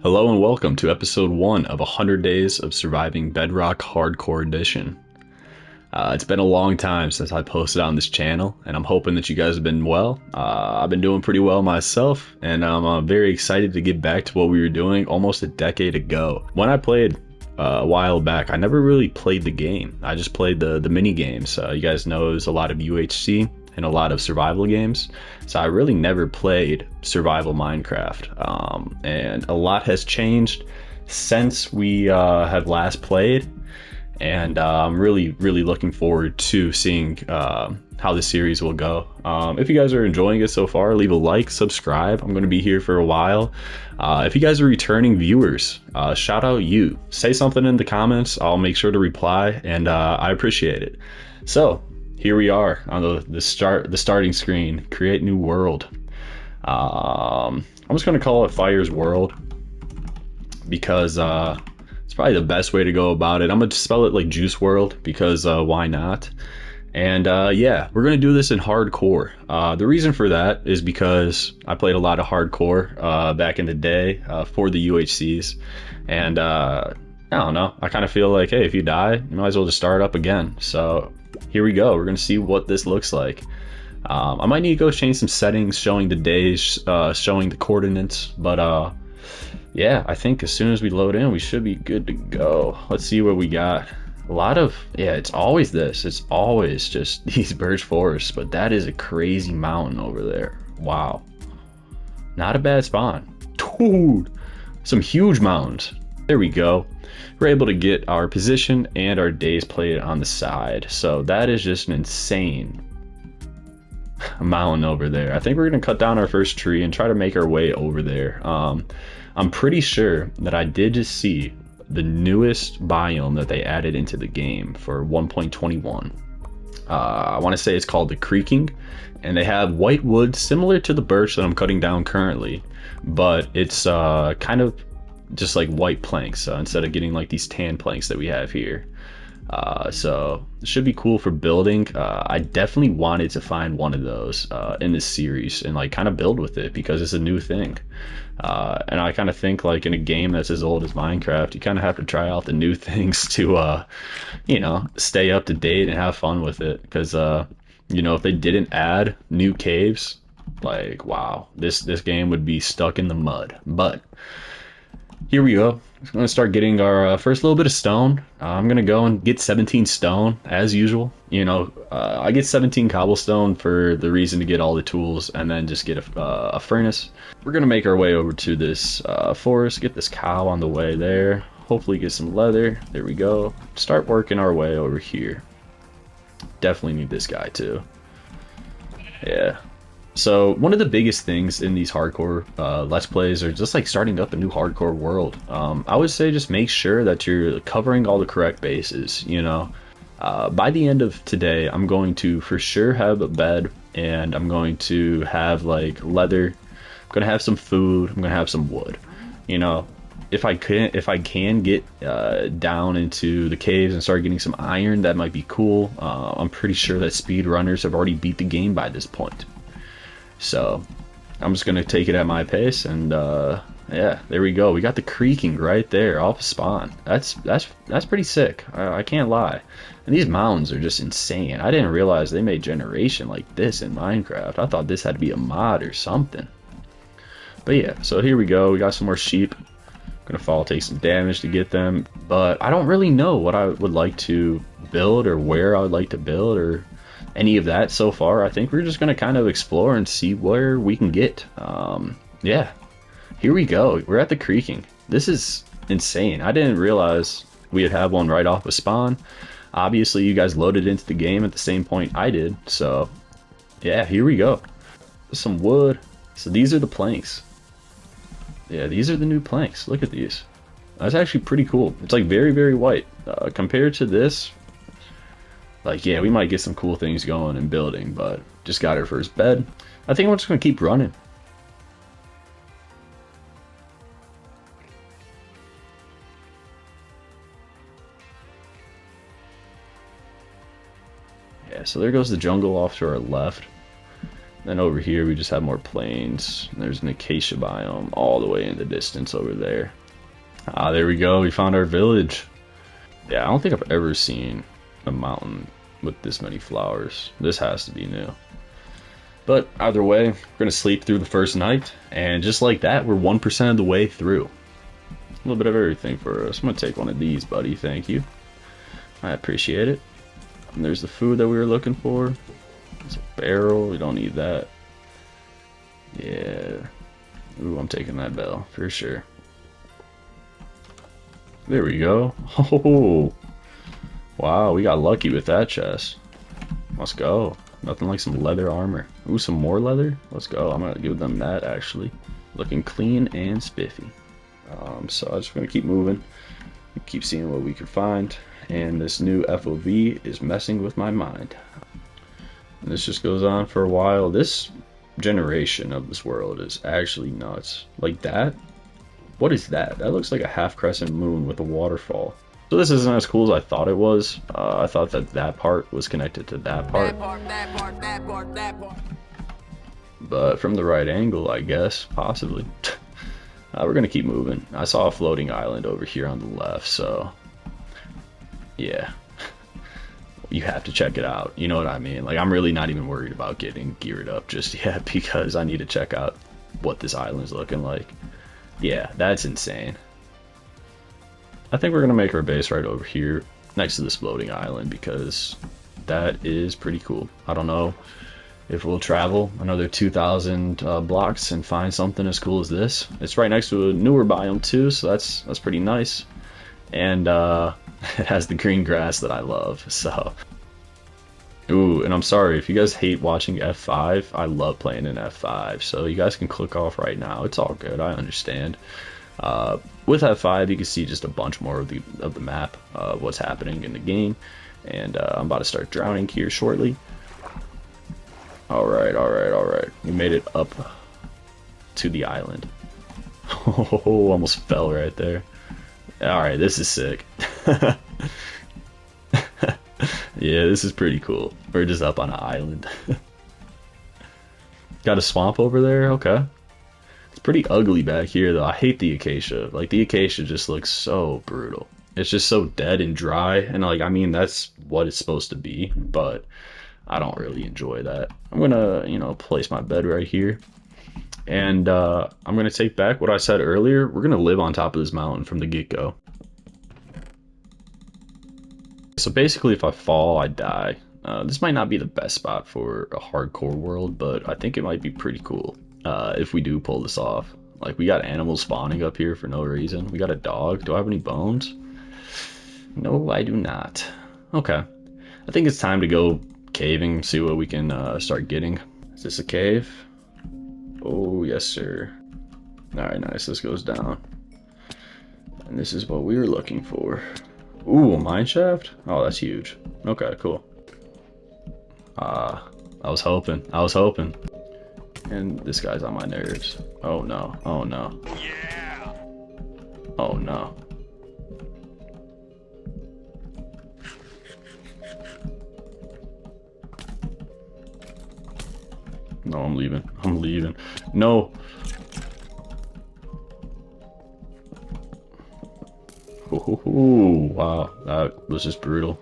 Hello and welcome to episode 1 of 100 Days of Surviving Bedrock Hardcore Edition. It's been a long time since I posted on this channel, and I'm hoping that you guys have been well. I've been doing pretty well myself, and I'm very excited to get back to what we were doing almost a decade ago. When I played a while back, I never really played the game. I just played the mini games. You guys know it was a lot of UHC and a lot of survival games, so I really never played survival Minecraft, and a lot has changed since we have last played, and I'm really looking forward to seeing how the series will go. If you guys are enjoying it so far, leave a like, subscribe. I'm going to be here for a while. If you guys are returning viewers, shout out you. Say something in the comments. I'll make sure to reply, and I appreciate it. So here we are on the starting screen. Create new world. I'm just going to call it Fire's World because it's probably the best way to go about it. I'm going to spell it like Juice World because why not? And yeah, we're going to do this in hardcore. The reason for that is because I played a lot of hardcore back in the day for the UHCs, and I don't know, I kind of feel like, hey, if you die, you might as well just start up again. So here we go. We're going to see what this looks like. I might need to go change some settings, showing the days, showing the coordinates, but yeah, I think as soon as we load in, we should be good to go. Let's see what we got. A lot of, yeah, it's always this. It's always just these birch forests, but that is a crazy mountain over there. Wow. Not a bad spawn. Dude, some huge mountains. There we go. We're able to get our position and our days played on the side. So that is just an insane mountain over there. I think we're going to cut down our first tree and try to make our way over there. I'm pretty sure that I did just see the newest biome that they added into the game for 1.21. I want to say it's called the creaking, and they have white wood similar to the birch that I'm cutting down currently, but it's kind of just like white planks instead of getting like these tan planks that we have here. So it should be cool for building. I definitely wanted to find one of those in this series and like kind of build with it because it's a new thing. And I kind of think like in a game that's as old as Minecraft, you kind of have to try out the new things to, you know, stay up to date and have fun with it. Because, you know, if they didn't add new caves, like, wow, this game would be stuck in the mud. But here we go. I'm going to start getting our first little bit of stone. I'm going to go and get 17 stone as usual. You know, I get 17 cobblestone for the reason to get all the tools and then just get a furnace. We're going to make our way over to this forest, get this cow on the way there. Hopefully get some leather. There we go. Start working our way over here. Definitely need this guy too. Yeah. So one of the biggest things in these hardcore let's plays are just like starting up a new hardcore world. I would say just make sure that you're covering all the correct bases, you know. By the end of today, I'm going to for sure have a bed, and I'm going to have like leather. I'm going to have some food. I'm going to have some wood. You know, if I can get down into the caves and start getting some iron, that might be cool. I'm pretty sure that speedrunners have already beat the game by this point. So I'm just gonna take it at my pace, and yeah, there we go. We got the creaking right there off spawn. That's pretty sick. I can't lie. And these mountains are just insane. I didn't realize they made generation like this in Minecraft. I thought this had to be a mod or something. But yeah, so here we go. We got some more sheep. Gonna fall, take some damage to get them, but I don't really know what I would like to build or where I would like to build or any of that so far. I think we're just going to kind of explore and see where we can get. Yeah, here we go. We're at the creaking. This is insane. I didn't realize we'd have one right off of spawn. Obviously, you guys loaded into the game at the same point I did. So yeah, here we go. Some wood. So these are the planks. Yeah, these are the new planks. Look at these. That's actually pretty cool. It's like very white compared to this. Like, yeah, we might get some cool things going and building, but just got our first bed. I think I'm just going to keep running. Yeah, so there goes the jungle off to our left. Then over here we just have more plains. There's an acacia biome all the way in the distance over there. Ah, there we go. We found our village. Yeah, I don't think I've ever seen a mountain with this many flowers. This has to be new. But either way, we're going to sleep through the first night. And just like that, we're 1% of the way through. A little bit of everything for us. I'm going to take one of these, buddy. Thank you. I appreciate it. And there's the food that we were looking for. It's a barrel. We don't need that. Yeah. Ooh, I'm taking that bell for sure. There we go. Oh, wow, we got lucky with that chest. Let's go. Nothing like some leather armor. Ooh, some more leather? Let's go. I'm gonna give them that actually. Looking clean and spiffy. So I'm just gonna keep moving. Keep seeing what we can find. And this new FOV is messing with my mind. And this just goes on for a while. This generation of this world is actually nuts. Like that? What is that? That looks like a half crescent moon with a waterfall. So this isn't as cool as I thought it was. I thought that part was connected to that part. But from the right angle, I guess, possibly. We're gonna keep moving. I saw a floating island over here on the left, so yeah. You have to check it out. You know what I mean? Like, I'm really not even worried about getting geared up just yet because I need to check out what this island's looking like. Yeah, that's insane. I think we're going to make our base right over here next to this floating island because that is pretty cool. I don't know if we'll travel another 2,000 blocks and find something as cool as this. It's right next to a newer biome too, so that's pretty nice. And it has the green grass that I love, so. Ooh, and I'm sorry, if you guys hate watching F5, I love playing in F5, so you guys can click off right now. It's all good, I understand. With F5, you can see just a bunch more of the map, what's happening in the game, and I'm about to start drowning here shortly. Alright, we made it up to the island. Oh, almost fell right there. Alright, this is sick. Yeah, this is pretty cool. We're just up on an island. Got a swamp over there? Okay. It's pretty ugly back here, though. I hate the acacia. Like, the acacia just looks so brutal. It's just so dead and dry. And, like, I mean, that's what it's supposed to be. But I don't really enjoy that. I'm gonna, you know, place my bed right here. And I'm gonna take back what I said earlier. We're gonna live on top of this mountain from the get-go. So basically, if I fall, I die. This might not be the best spot for a hardcore world, but I think it might be pretty cool if we do pull this off. Like, we got animals spawning up here for no reason. We got a dog. Do I have any bones? No, I do not. Okay. I think it's time to go caving, see what we can start getting. Is this a cave? Oh, yes, sir. Alright, nice. This goes down. And this is what we were looking for. Ooh, a mine shaft? Oh, that's huge. Okay, cool. I was hoping. And this guy's on my nerves. Oh no. Oh no. Yeah. Oh no. No, I'm leaving. No. Ooh, wow, that was just brutal.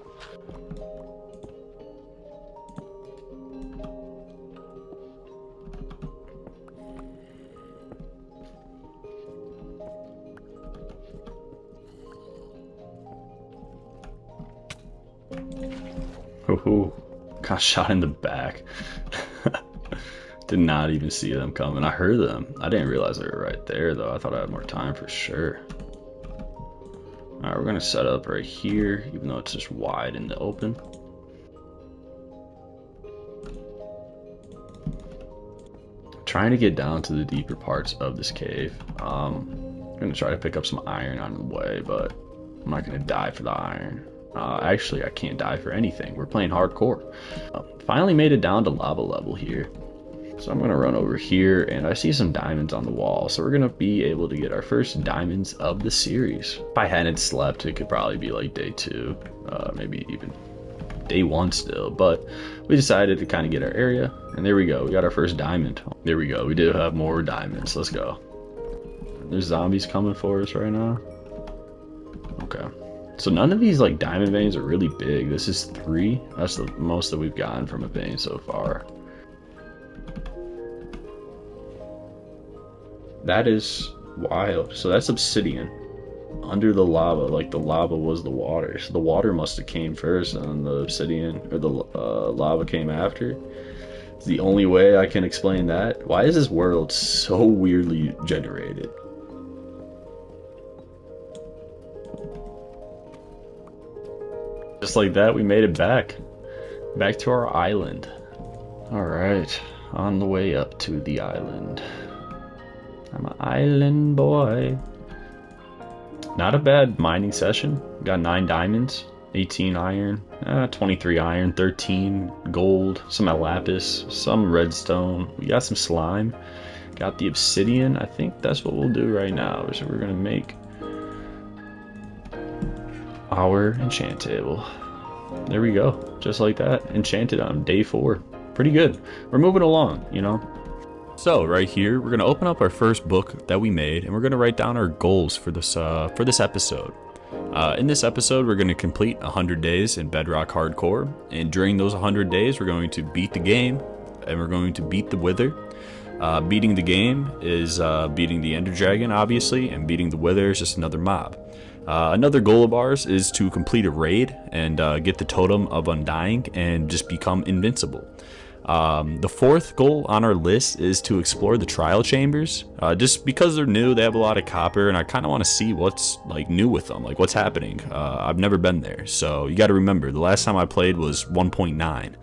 Ooh, got shot in the back. Did not even see them coming. I heard them. I didn't realize they were right there, though. I thought I had more time for sure. Alright, we're gonna set up right here, even though it's just wide in the open. Trying to get down to the deeper parts of this cave. I'm gonna try to pick up some iron on the way, but I'm not gonna die for the iron. Actually, I can't die for anything. We're playing hardcore. Finally made it down to lava level here. So I'm gonna run over here, and I see some diamonds on the wall, so we're gonna be able to get our first diamonds of the series. If I hadn't slept, it could probably be like day 2, maybe even day one still, but we decided to kind of get our area, and there we go. We got our first diamond. There we go. We do have more diamonds. Let's go. There's zombies coming for us right now. Okay. So none of these like diamond veins are really big. This is 3. That's the most that we've gotten from a vein so far. That is wild. So that's obsidian under the lava. Like the lava was the water. So the water must have came first and then the obsidian or the lava came after. It's the only way I can explain that. Why is this world so weirdly generated? Just like that, we made it back to our island. All right, on the way up to the island. I'm an island boy. Not a bad mining session. Got 9 diamonds, 18 iron, 23 iron, 13 gold, some lapis, some redstone. We got some slime. Got the obsidian. I think that's what we'll do right now. Is we're gonna make our enchant table. There we go, just like that. Enchanted on day 4. Pretty good. We're moving along, you know. So right here, we're gonna open up our first book that we made, and we're gonna write down our goals for this episode. In this episode, we're gonna complete 100 days in Bedrock Hardcore, and during those 100 days, we're going to beat the game, and we're going to beat the Wither. Beating the game is beating the Ender Dragon, obviously, and beating the Wither is just another mob. Another goal of ours is to complete a raid and get the Totem of Undying and just become invincible. The 4th goal on our list is to explore the trial chambers. Just because they're new, they have a lot of copper, and I kind of want to see what's like new with them, like what's happening. I've never been there, so you got to remember the last time I played was 1.9.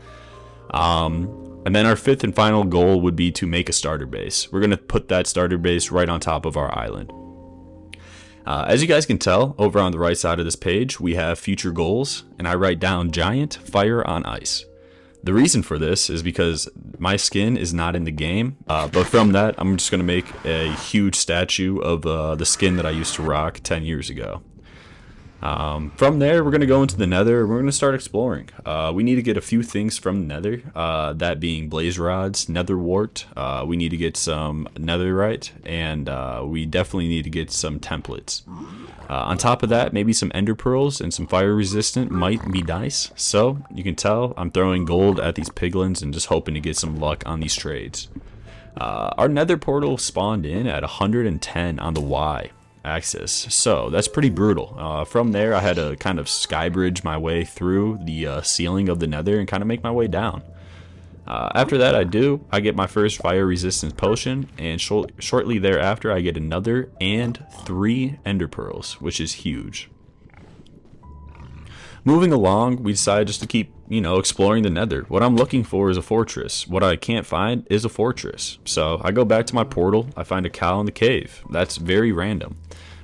And then our 5th and final goal would be to make a starter base. We're gonna put that starter base right on top of our island. As you guys can tell, over on the right side of this page, we have future goals, and I write down giant fire on ice. The reason for this is because my skin is not in the game, but from that, I'm just going to make a huge statue of the skin that I used to rock 10 years ago. From there, we're going to go into the nether, and we're going to start exploring. We need to get a few things from the nether, that being blaze rods, nether wart, we need to get some netherite, and we definitely need to get some templates. On top of that, maybe some ender pearls and some fire resistant might be nice. So you can tell I'm throwing gold at these piglins and just hoping to get some luck on these trades. Our nether portal spawned in at 110 on the Y axis, so that's pretty brutal. From there, I had to kind of sky bridge my way through the ceiling of the nether and kind of make my way down. After that, I get my first fire resistance potion, and shortly thereafter I get another and 3 ender pearls, which is huge. Moving along, we decided just to keep, exploring the nether. What I'm looking for is a fortress. What I can't find is a fortress. So I go back to my portal, I find a cow in the cave. That's very random.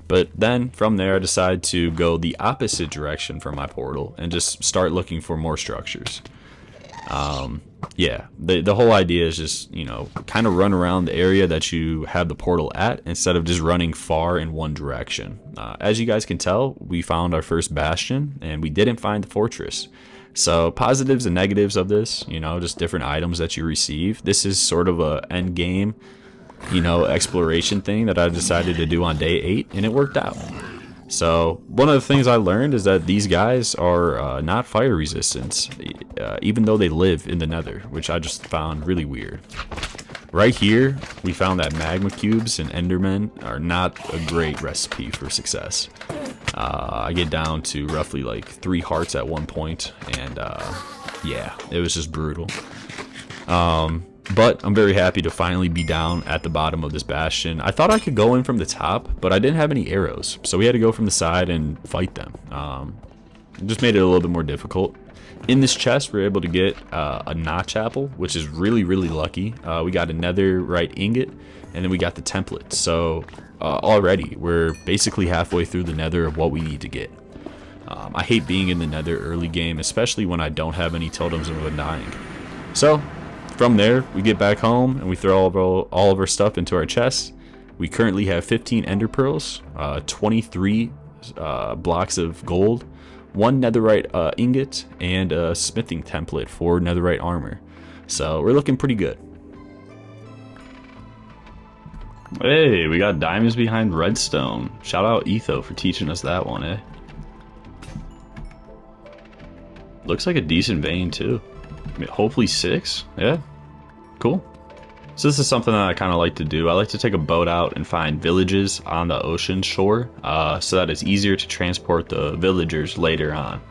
But then from there, I decide to go the opposite direction from my portal and just start looking for more structures. Yeah, the whole idea is just, kind of run around the area that you have the portal at instead of just running far in one direction. As you guys can tell, we found our first bastion and we didn't find the fortress. So positives and negatives of this, just different items that you receive. This is sort of a end game, exploration thing that I decided to do on day 8, and it worked out. So one of the things I learned is that these guys are not fire resistant, even though they live in the nether, which I just found really weird. Right here, we found that magma cubes and endermen are not a great recipe for success. I get down to roughly like 3 hearts at one point, and yeah, it was just brutal. But I'm very happy to finally be down at the bottom of this bastion. I thought I could go in from the top, but I didn't have any arrows, so we had to go from the side and fight them. It just made it a little bit more difficult. In this chest, we were able to get a notch apple, which is really, really lucky. We got a netherite ingot, and then we got the template. So already, we're basically halfway through the nether of what we need to get. I hate being in the nether early game, especially when I don't have any totems of undying. So from there, we get back home and we throw all of our stuff into our chests. We currently have 15 ender pearls, 23 blocks of gold, 1 netherite ingot, and a smithing template for netherite armor. So we're looking pretty good. Hey, we got diamonds behind redstone. Shout out Etho for teaching us that one, eh? Looks like a decent vein too. I mean, hopefully 6. Yeah, cool. So this is something that I kind of like to do. I like to take a boat out and find villages on the ocean shore, so that it's easier to transport the villagers later on.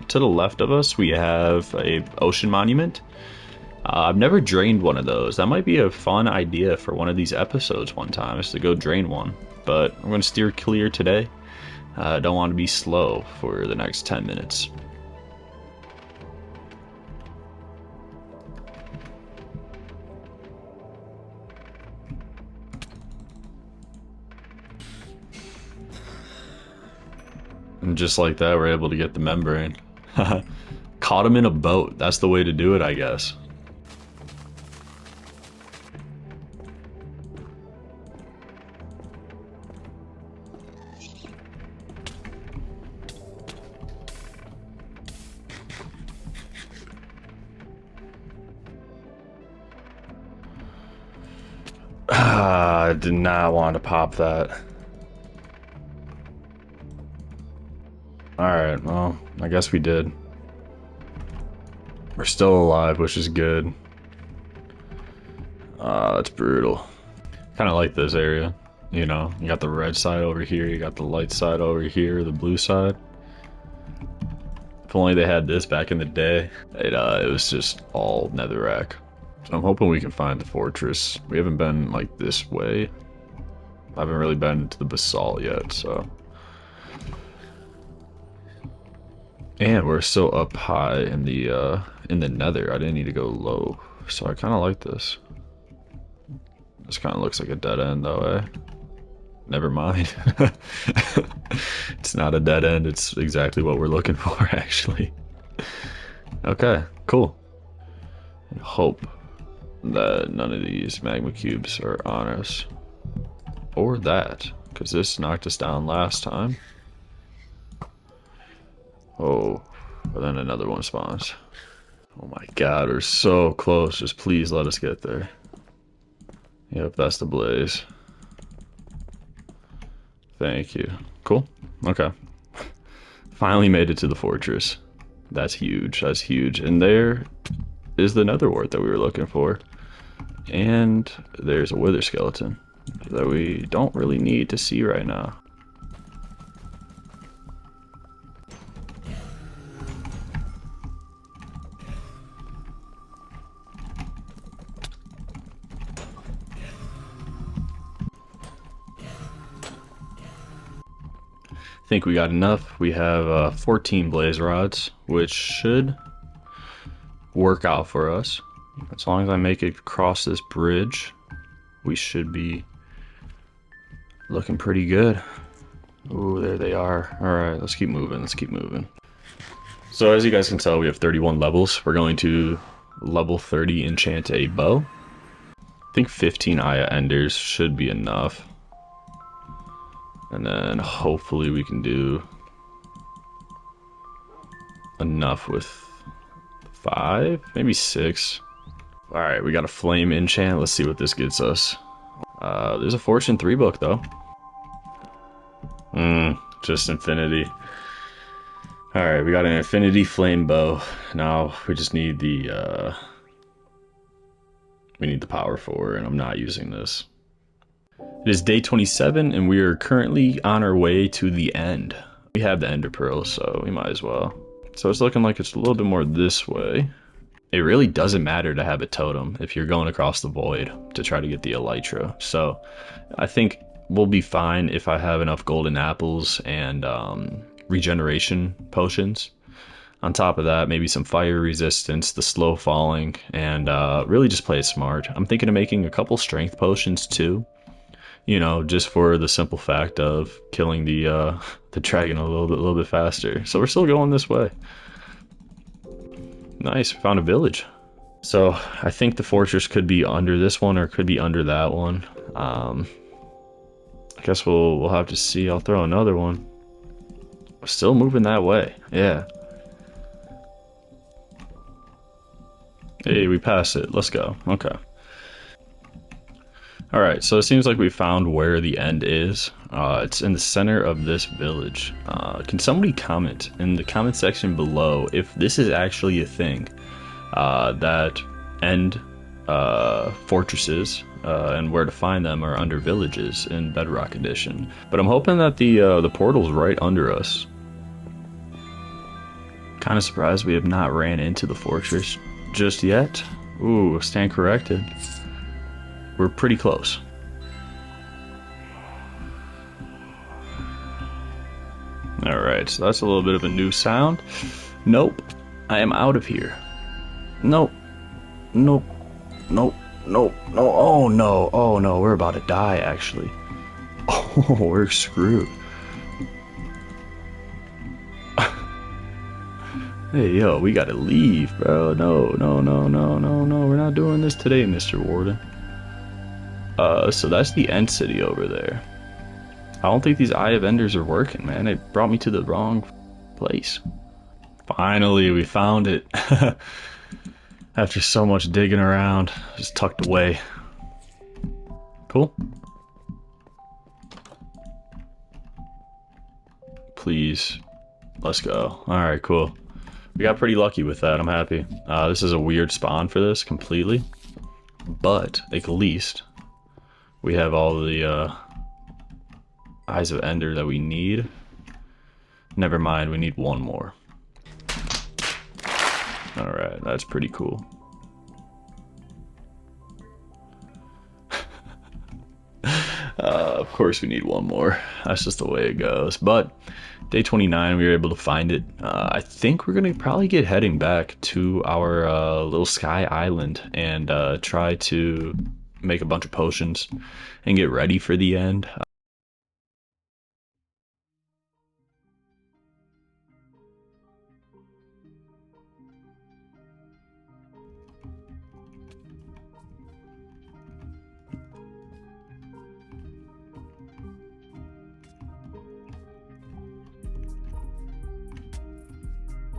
To the left of us, we have a ocean monument. I've never drained one of those. That might be a fun idea for one of these episodes one time, is to go drain one. But I'm going to steer clear today. I don't want to be slow for the next 10 minutes. And just like that, we're able to get the membrane. Caught him in a boat. That's the way to do it, I guess. I did not want to pop that. Alright, well, I guess we did. We're still alive, which is good. It's brutal. Kind of like this area. You know, you got the red side over here, you got the light side over here, the blue side. If only they had this back in the day. It was just all netherrack. So I'm hoping we can find the fortress. We haven't been, like, this way. I haven't really been to the basalt yet, so... And we're still up high in the nether. I didn't need to go low, so I kind of like this. This kind of looks like a dead end, though, eh? Never mind. It's not a dead end. It's exactly what we're looking for, actually. Okay, cool. I hope that none of these magma cubes are on us, or that, because this knocked us down last time. Oh, but then another one spawns. Oh my god, we're so close. Just please let us get there. Yep, that's the blaze. Thank you. Cool. Okay. Finally made it to the fortress. That's huge. That's huge. And there is the nether wart that we were looking for. And there's a wither skeleton that we don't really need to see right now. I think we got enough. We have 14 blaze rods, which should work out for us. As long as I make it across this bridge, we should be looking pretty good. Ooh, there they are. All right, let's keep moving. Let's keep moving. So as you guys can tell, we have 31 levels. We're going to level 30 enchant a bow. I think 15 Aya Enders should be enough. And then hopefully we can do enough with 5, maybe 6. All right, we got a flame enchant. Let's see what this gets us. There's a Fortune 3 book though. Just infinity. All right, we got an infinity flame bow. Now we just need the power 4, and I'm not using this. It is day 27, and we are currently on our way to the end. We have the ender pearls, so we might as well. So it's looking like it's a little bit more this way. It really doesn't matter to have a totem if you're going across the void to try to get the elytra. So I think we'll be fine if I have enough golden apples and regeneration potions. On top of that, maybe some fire resistance, the slow falling, and really just play it smart. I'm thinking of making a couple strength potions too. You know, just for the simple fact of killing the dragon a little bit faster. So we're still going this way. Nice, we found a village. So I think the fortress could be under this one or could be under that one. I guess we'll have to see. I'll throw another one. Still moving that way. Yeah. Hey, we passed it. Let's go. Okay. Alright, so it seems like we found where the end is. It's in the center of this village. Can somebody comment in the comment section below if this is actually a thing? That end fortresses and where to find them are under villages in Bedrock Edition. But I'm hoping that the portal's right under us. Kind of surprised we have not ran into the fortress just yet. Ooh, stand corrected. We're pretty close. Alright, so that's a little bit of a new sound. Nope. I am out of here. Nope. Nope. Nope. Nope. No. Oh no. Oh no. We're about to die, actually. Oh, we're screwed. Hey, yo, we gotta leave, bro. No, no, no, no, no, no. We're not doing this today, Mr. Warden. So that's the end city over there. I don't think these Eye of Enders are working, man. They brought me to the wrong place. Finally, we found it. After so much digging around, just tucked away. Cool. Please, let's go. Alright, cool. We got pretty lucky with that, I'm happy. This is a weird spawn for this, completely. But, at least, we have all the Eyes of Ender that we need. Never mind, we need one more. Alright, that's pretty cool. Of course we need one more. That's just the way it goes. But day 29, we were able to find it. I think we're gonna probably get heading back to our little sky island and try to make a bunch of potions and get ready for the end.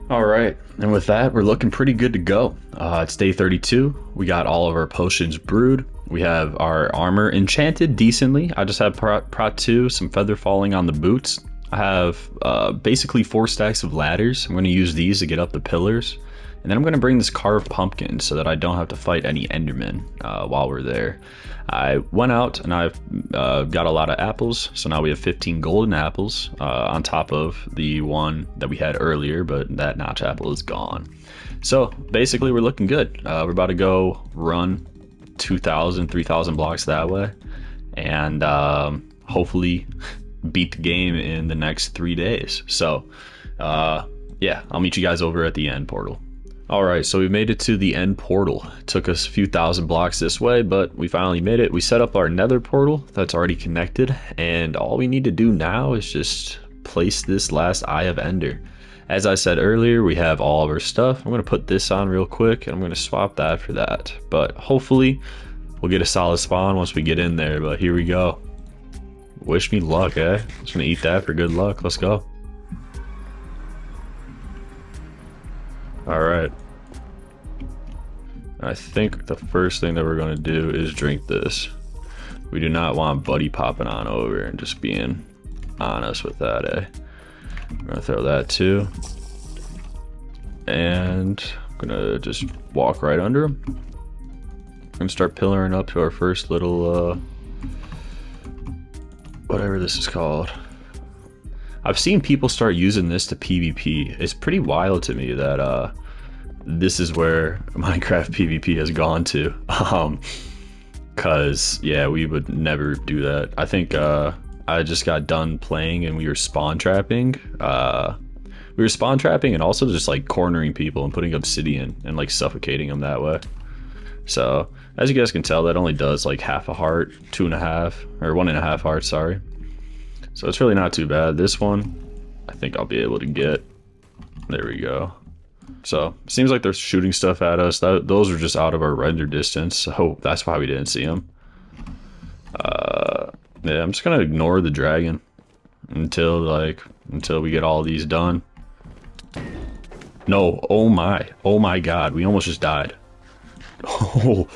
Alright, and with that, we're looking pretty good to go. It's day 32. We got all of our potions brewed. We have our armor enchanted decently. I just have prot 2, some feather falling on the boots. I have basically 4 stacks of ladders. I'm going to use these to get up the pillars. And then I'm going to bring this carved pumpkin so that I don't have to fight any endermen while we're there. I went out and I've got a lot of apples, so now we have 15 golden apples on top of the one that we had earlier, but that notch apple is gone. So basically we're looking good. We're about to go run 2,000, 3,000 blocks that way, and hopefully beat the game in the next 3 days. So yeah, I'll meet you guys over at the end portal. Alright, so we made it to the end portal. It took us a few thousand blocks this way, but we finally made it. We set up our nether portal that's already connected, and all we need to do now is just place this last Eye of Ender. As I said earlier, we have all of our stuff. I'm going to put this on real quick, and I'm going to swap that for that. But hopefully, we'll get a solid spawn once we get in there, but here we go. Wish me luck, eh? Just going to eat that for good luck. Let's go. Alright. I think the first thing that we're going to do is drink this. We do not want Buddy popping on over and just being honest with that, eh? I'm going to throw that too. And I'm going to just walk right under him. I'm going to start pillaring up to our first little, whatever this is called. I've seen people start using this to PvP. It's pretty wild to me that this is where Minecraft PvP has gone to. Cause yeah, we would never do that. I think I just got done playing and we were spawn trapping. We were spawn trapping and also just like cornering people and putting obsidian and like suffocating them that way. So as you guys can tell, that only does like half a heart, 2.5 or 1.5 hearts, sorry. So it's really not too bad. This one, I think I'll be able to get. There we go. So seems like they're shooting stuff at us. Those are just out of our render distance, so that's why we didn't see them. Yeah, I'm just gonna ignore the dragon until like until we get all these done. No, oh my god, we almost just died. Oh,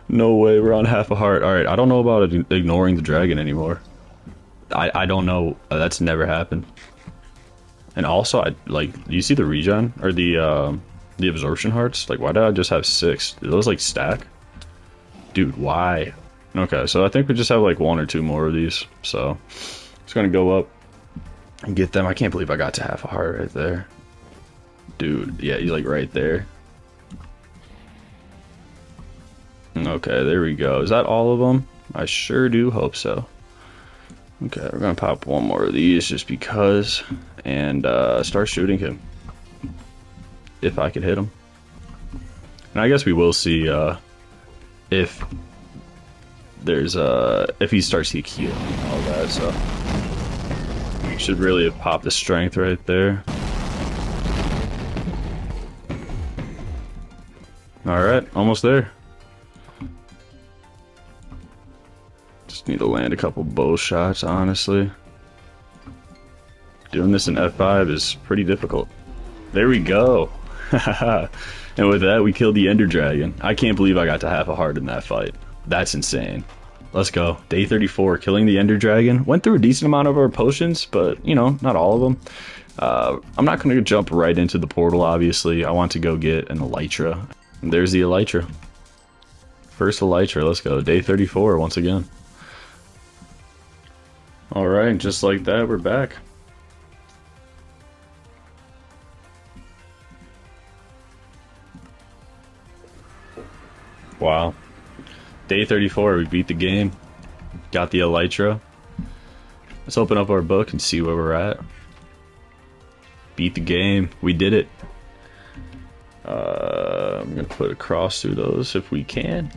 no way, we're on half a heart. All right, I don't know about ignoring the dragon anymore. I don't know. That's never happened. And also, I like. Do you see the regen or the absorption hearts? Like, why did I just have 6? Did those like stack? Dude, why? Okay, so I think we just have like 1 or 2 more of these. So just gonna go up and get them. I can't believe I got to half a heart right there. Dude, yeah, he's like right there. Okay, there we go. Is that all of them? I sure do hope so. Okay, we're gonna pop 1 more of these just because, and start shooting him. If I could hit him. And I guess we will see if there's if he starts to heal and all that, so we should really have popped the strength right there. Alright, almost there. Just need to land a couple bow shots, honestly. Doing this in F5 is pretty difficult. There we go. And with that, we killed the Ender Dragon. I can't believe I got to half a heart in that fight. That's insane. Let's go. Day 34, killing the Ender Dragon. Went through a decent amount of our potions, but, you know, not all of them. I'm not going to jump right into the portal, obviously. I want to go get an Elytra. And there's the Elytra. First Elytra, let's go. Day 34, once again. Alright, just like that, we're back. Wow. Day 34, we beat the game. Got the Elytra. Let's open up our book and see where we're at. Beat the game. We did it. I'm going to put a cross through those if we can.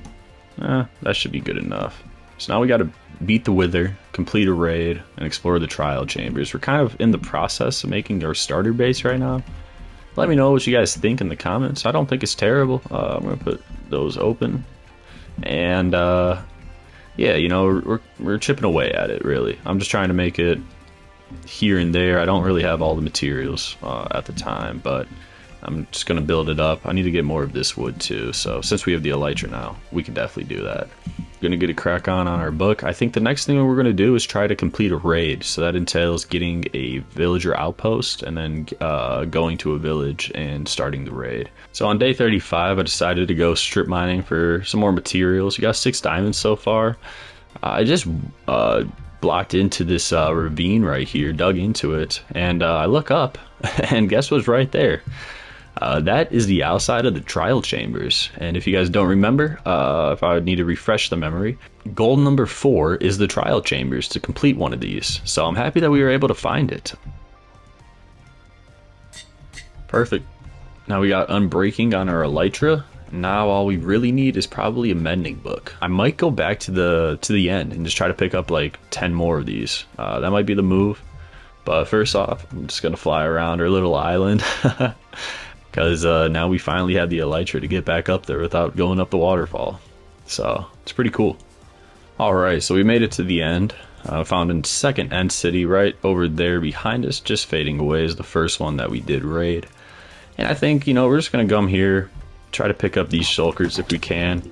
That should be good enough. So now we got to beat the Wither, complete a raid, and explore the trial chambers. We're kind of in the process of making our starter base right now. Let me know what you guys think in the comments. I don't think it's terrible. I'm going to put those open. And, yeah, you know, we're chipping away at it, really. I'm just trying to make it here and there. I don't really have all the materials at the time, but I'm just going to build it up. I need to get more of this wood, too. So since we have the Elytra now, we can definitely do that. Gonna get a crack on our book. I think the next thing we're gonna do is try to complete a raid. So that entails getting a villager outpost and then going to a village and starting the raid. So on day 35, I decided to go strip mining for some more materials. We got 6 diamonds so far. I just blocked into this ravine right here, dug into it, and I look up, and guess what's right there? That is the outside of the trial chambers. And if you guys don't remember, if I would need to refresh the memory, goal number 4 is the trial chambers to complete one of these. So I'm happy that we were able to find it. Perfect. Now we got Unbreaking on our Elytra. Now all we really need is probably a mending book. I might go back to the end and just try to pick up like 10 more of these. That might be the move. But first off, I'm just gonna fly around our little island. Because now we finally have the Elytra to get back up there without going up the waterfall. So, it's pretty cool. Alright, so we made it to the end. Found a second end city right over there behind us. Just fading away is the first one that we did raid. And I think, you know, we're just going to come here, try to pick up these shulkers if we can.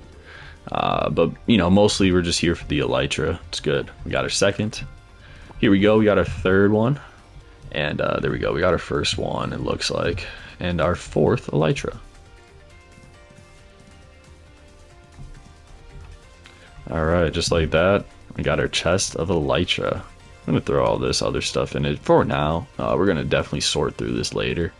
But, you know, mostly we're just here for the Elytra. It's good. We got our second. Here we go, we got our third one. And there we go, we got our first one, it looks like. And our 4th Elytra. Alright, just like that, we got our chest of Elytra. I'm going to throw all this other stuff in it for now. We're going to definitely sort through this later.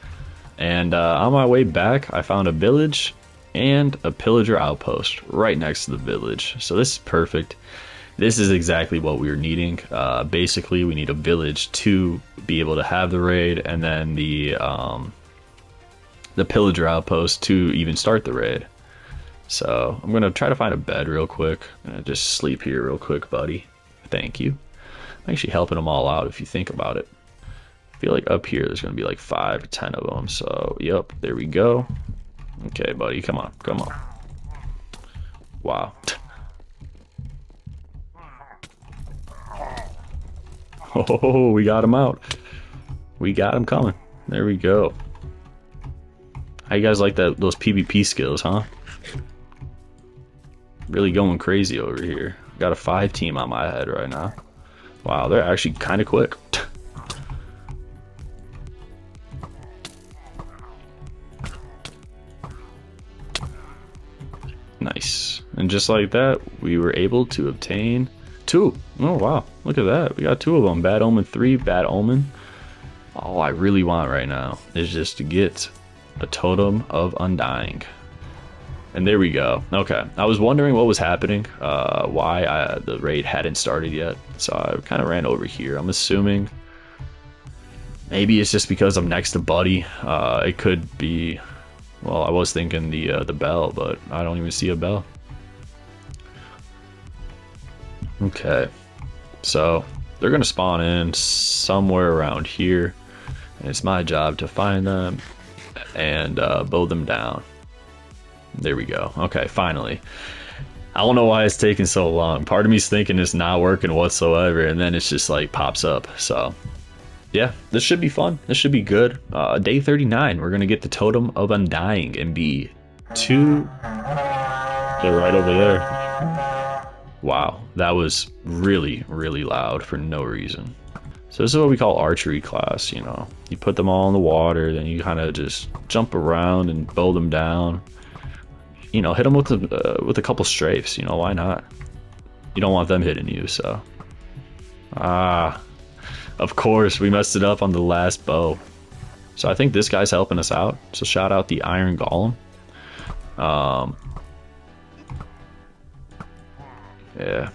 And on my way back, I found a village and a pillager outpost right next to the village. So this is perfect. This is exactly what we were needing. Basically, we need a village to be able to have the raid, and then the pillager outpost to even start the raid. So I'm gonna try to find a bed real quick. I'm gonna just sleep here real quick, buddy. Thank you. I'm actually helping them all out if you think about it. I feel like up here there's gonna be like 5 or 10 of them. So yep, there we go. Okay, buddy, come on, come on. Wow. Oh, we got him out. We got him coming. There we go. How you guys like those PvP skills, huh? Really going crazy over here. Got a 5 team on my head right now. Wow, they're actually kind of quick. Nice. And just like that, we were able to obtain 2. Oh, wow. Look at that. We got 2 of them. Bad Omen 3, Bad Omen. All I really want right now is just to get a Totem of Undying. And there we go. Okay. I was wondering what was happening, why the raid hadn't started yet. So I kind of ran over here. I'm assuming maybe it's just because I'm next to Buddy. It could be... Well, I was thinking the bell, but I don't even see a bell. Okay, so they're gonna spawn in somewhere around here, and it's my job to find them and bow them down. There we go. Okay, finally. I don't know why it's taking so long. Part of me's thinking it's not working whatsoever, and then it's just like pops up. So yeah, this should be fun. This should be good. Day 39, we're gonna get the Totem of Undying and be 2. They're right over there. Wow, that was really, really loud for no reason. So this is what we call archery class, you know. You put them all in the water, then you kind of just jump around and bow them down. You know, hit them with a couple strafes, you know, why not? You don't want them hitting you, so. Of course, we messed it up on the last bow. So I think this guy's helping us out. So shout out the Iron Golem. Yeah,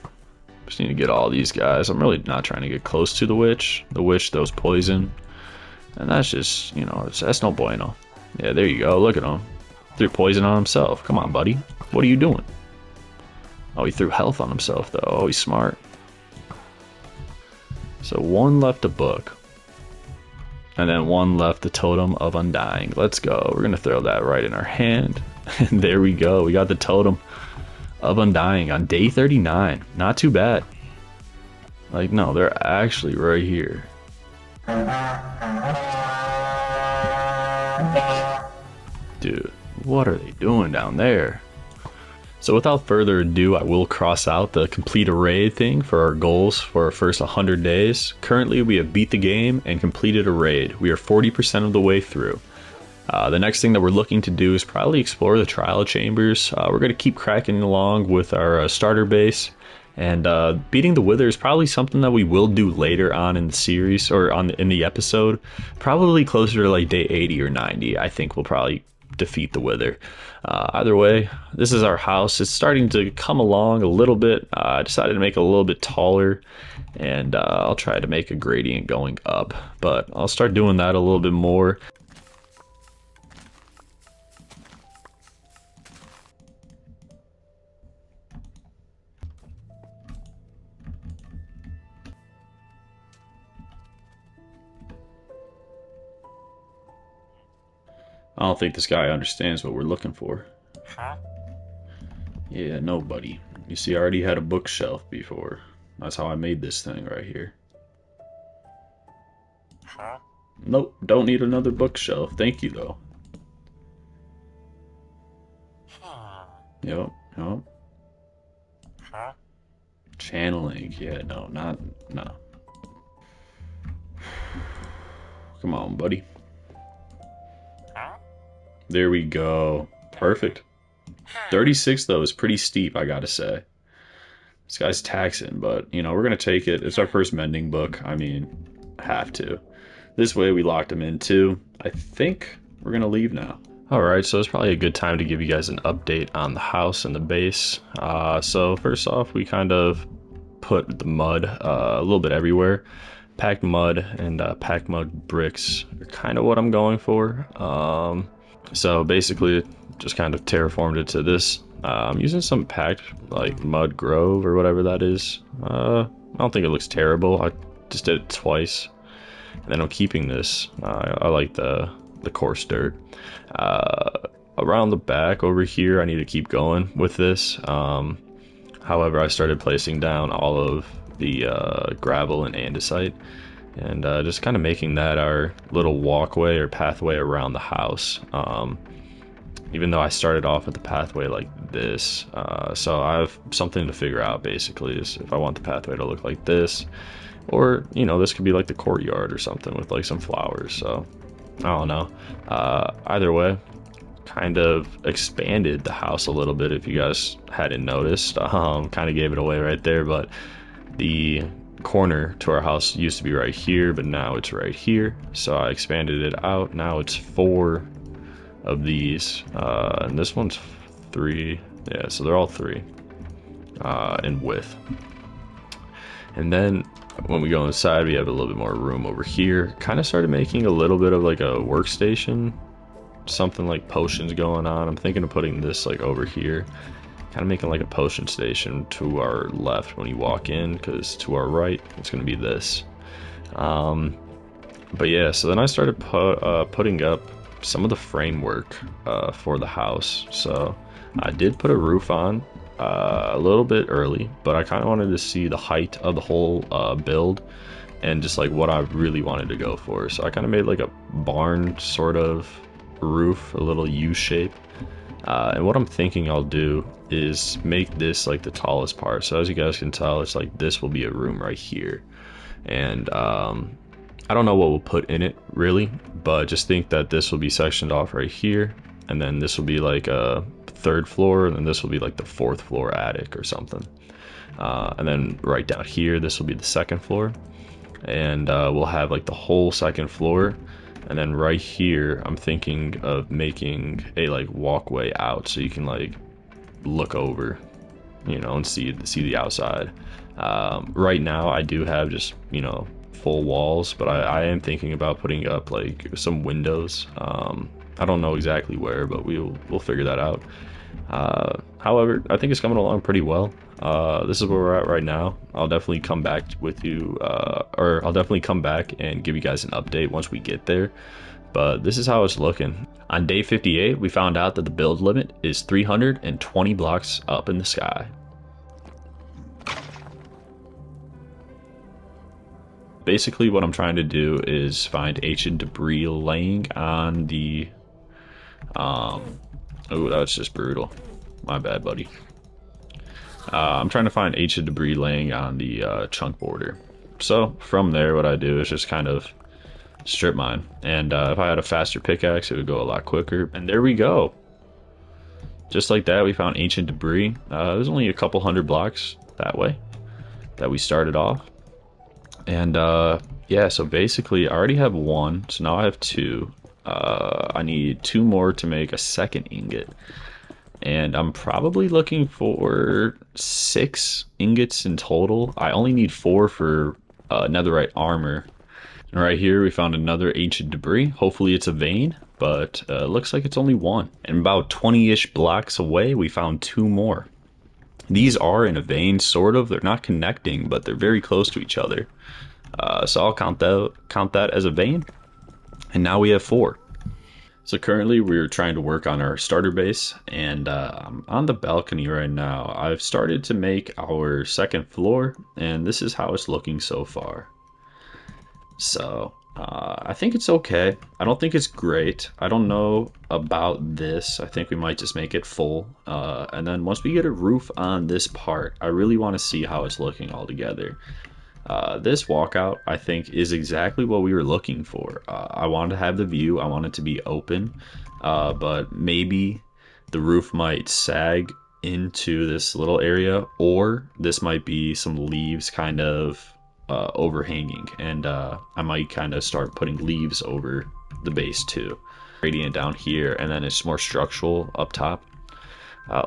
just need to get all these guys. I'm really not trying to get close to the witch. The witch throws poison. And that's just, you know, that's no bueno. Yeah, there you go. Look at him. Threw poison on himself. Come on, buddy. What are you doing? Oh, he threw health on himself, though. Oh, he's smart. So 1 left to book. And then 1 left the Totem of Undying. Let's go. We're going to throw that right in our hand. And there we go. We got the Totem of Undying on day 39. Not too bad. Like, no, they're actually right here. Dude, what are they doing down there? So without further ado, I will cross out the complete a raid thing for our goals for our first 100 days. Currently, we have beat the game and completed a raid. We are 40% of the way through. The next thing that we're looking to do is probably explore the trial chambers. We're going to keep cracking along with our starter base. And beating the Wither is probably something that we will do later on in the series, or in the episode. Probably closer to like day 80 or 90, I think we'll probably defeat the Wither. Either way, this is our house. It's starting to come along a little bit. I decided to make it a little bit taller, and I'll try to make a gradient going up, but I'll start doing that a little bit more. I don't think this guy understands what we're looking for. Huh? Yeah, nobody. You see, I already had a bookshelf before. That's how I made this thing right here. Huh? Nope, don't need another bookshelf. Thank you, though. Yep. Huh? Channeling. Yeah, no. Come on, buddy. Huh? There we go. Perfect. 36, though, is pretty steep, I gotta say. This guy's taxing, but, you know, we're gonna take it. It's our first mending book. I mean, have to. This way, we locked him in, too. I think we're gonna leave now. Alright, so it's probably a good time to give you guys an update on the house and the base. So first off, we kind of put the mud a little bit everywhere. Packed mud and packed mud bricks are kind of what I'm going for. So basically, just kind of terraformed it to this. I'm using some packed like mud grove or whatever that is. I don't think it looks terrible. I just did it twice, and then I'm keeping this. I like the coarse dirt. Around the back over here, I need to keep going with this. However, I started placing down all of the gravel and andesite, and just kind of making that our little walkway or pathway around the house. Even though I started off with the pathway like this, so I have something to figure out basically, is if I want the pathway to look like this, or you know, this could be like the courtyard or something with like some flowers. So I don't know. Either way, kind of expanded the house a little bit if you guys hadn't noticed. Kind of gave it away right there, but the corner to our house used to be right here, but now it's right here, so I expanded it out. Now it's 4 of these, and this one's 3. Yeah, so they're all 3 in width. And then when we go inside, we have a little bit more room over here. Kind of started making a little bit of like a workstation, something like potions going on. I'm thinking of putting this like over here, kind of making like a potion station to our left when you walk in, because to our right it's going to be this. But yeah, so then I started putting up some of the framework for the house. So I did put a roof on a little bit early, but I kind of wanted to see the height of the whole build and just like what I really wanted to go for. So I kind of made like a barn sort of roof, a little U shape. And what I'm thinking I'll do is make this like the tallest part. So as you guys can tell, it's like this will be a room right here. And I don't know what we'll put in it really, but just think that this will be sectioned off right here, and then this will be like a 3rd floor, and then this will be like the 4th floor attic or something. And then right down here, this will be the 2nd floor, and we'll have like the whole 2nd floor. And then right here, I'm thinking of making a like walkway out, so you can like look over, you know, and see the outside. Right now, I do have just, you know, full walls, but I am thinking about putting up like some windows. I don't know exactly where, but we'll figure that out. However, I think it's coming along pretty well. This is where we're at right now. I'll definitely come back with you, or I'll definitely come back and give you guys an update once we get there. But this is how it's looking. On day 58, we found out that the build limit is 320 blocks up in the sky. Basically, what I'm trying to do is find ancient debris laying on the... Oh, that's just brutal. My bad, buddy. I'm trying to find ancient debris laying on the chunk border. So, from there, what I do is just kind of strip mine. And if I had a faster pickaxe, it would go a lot quicker. And there we go. Just like that, we found ancient debris. There's only a couple 100 blocks that way that we started off. And yeah, so basically I already have 1, so now I have 2. I need 2 more to make a 2nd ingot, and I'm probably looking for 6 ingots in total. I only need 4 for netherite armor. And right here we found another ancient debris. Hopefully it's a vein, but looks like it's only 1. And about 20-ish blocks away we found 2 more. These are in a vein, sort of. They're not connecting, but they're very close to each other. So I'll count that as a vein. And now we have 4. So currently we're trying to work on our starter base, and I'm on the balcony right now. I've started to make our 2nd floor, and this is how it's looking so far. So I think it's okay. I don't think it's great. I don't know about this. I think we might just make it full. And then once we get a roof on this part, I really want to see how it's looking all together. This walkout, I think, is exactly what we were looking for. I wanted to have the view. I want it to be open. But maybe the roof might sag into this little area, or this might be some leaves kind of overhanging, and I might kind of start putting leaves over the base too. Gradient down here, and then it's more structural up top.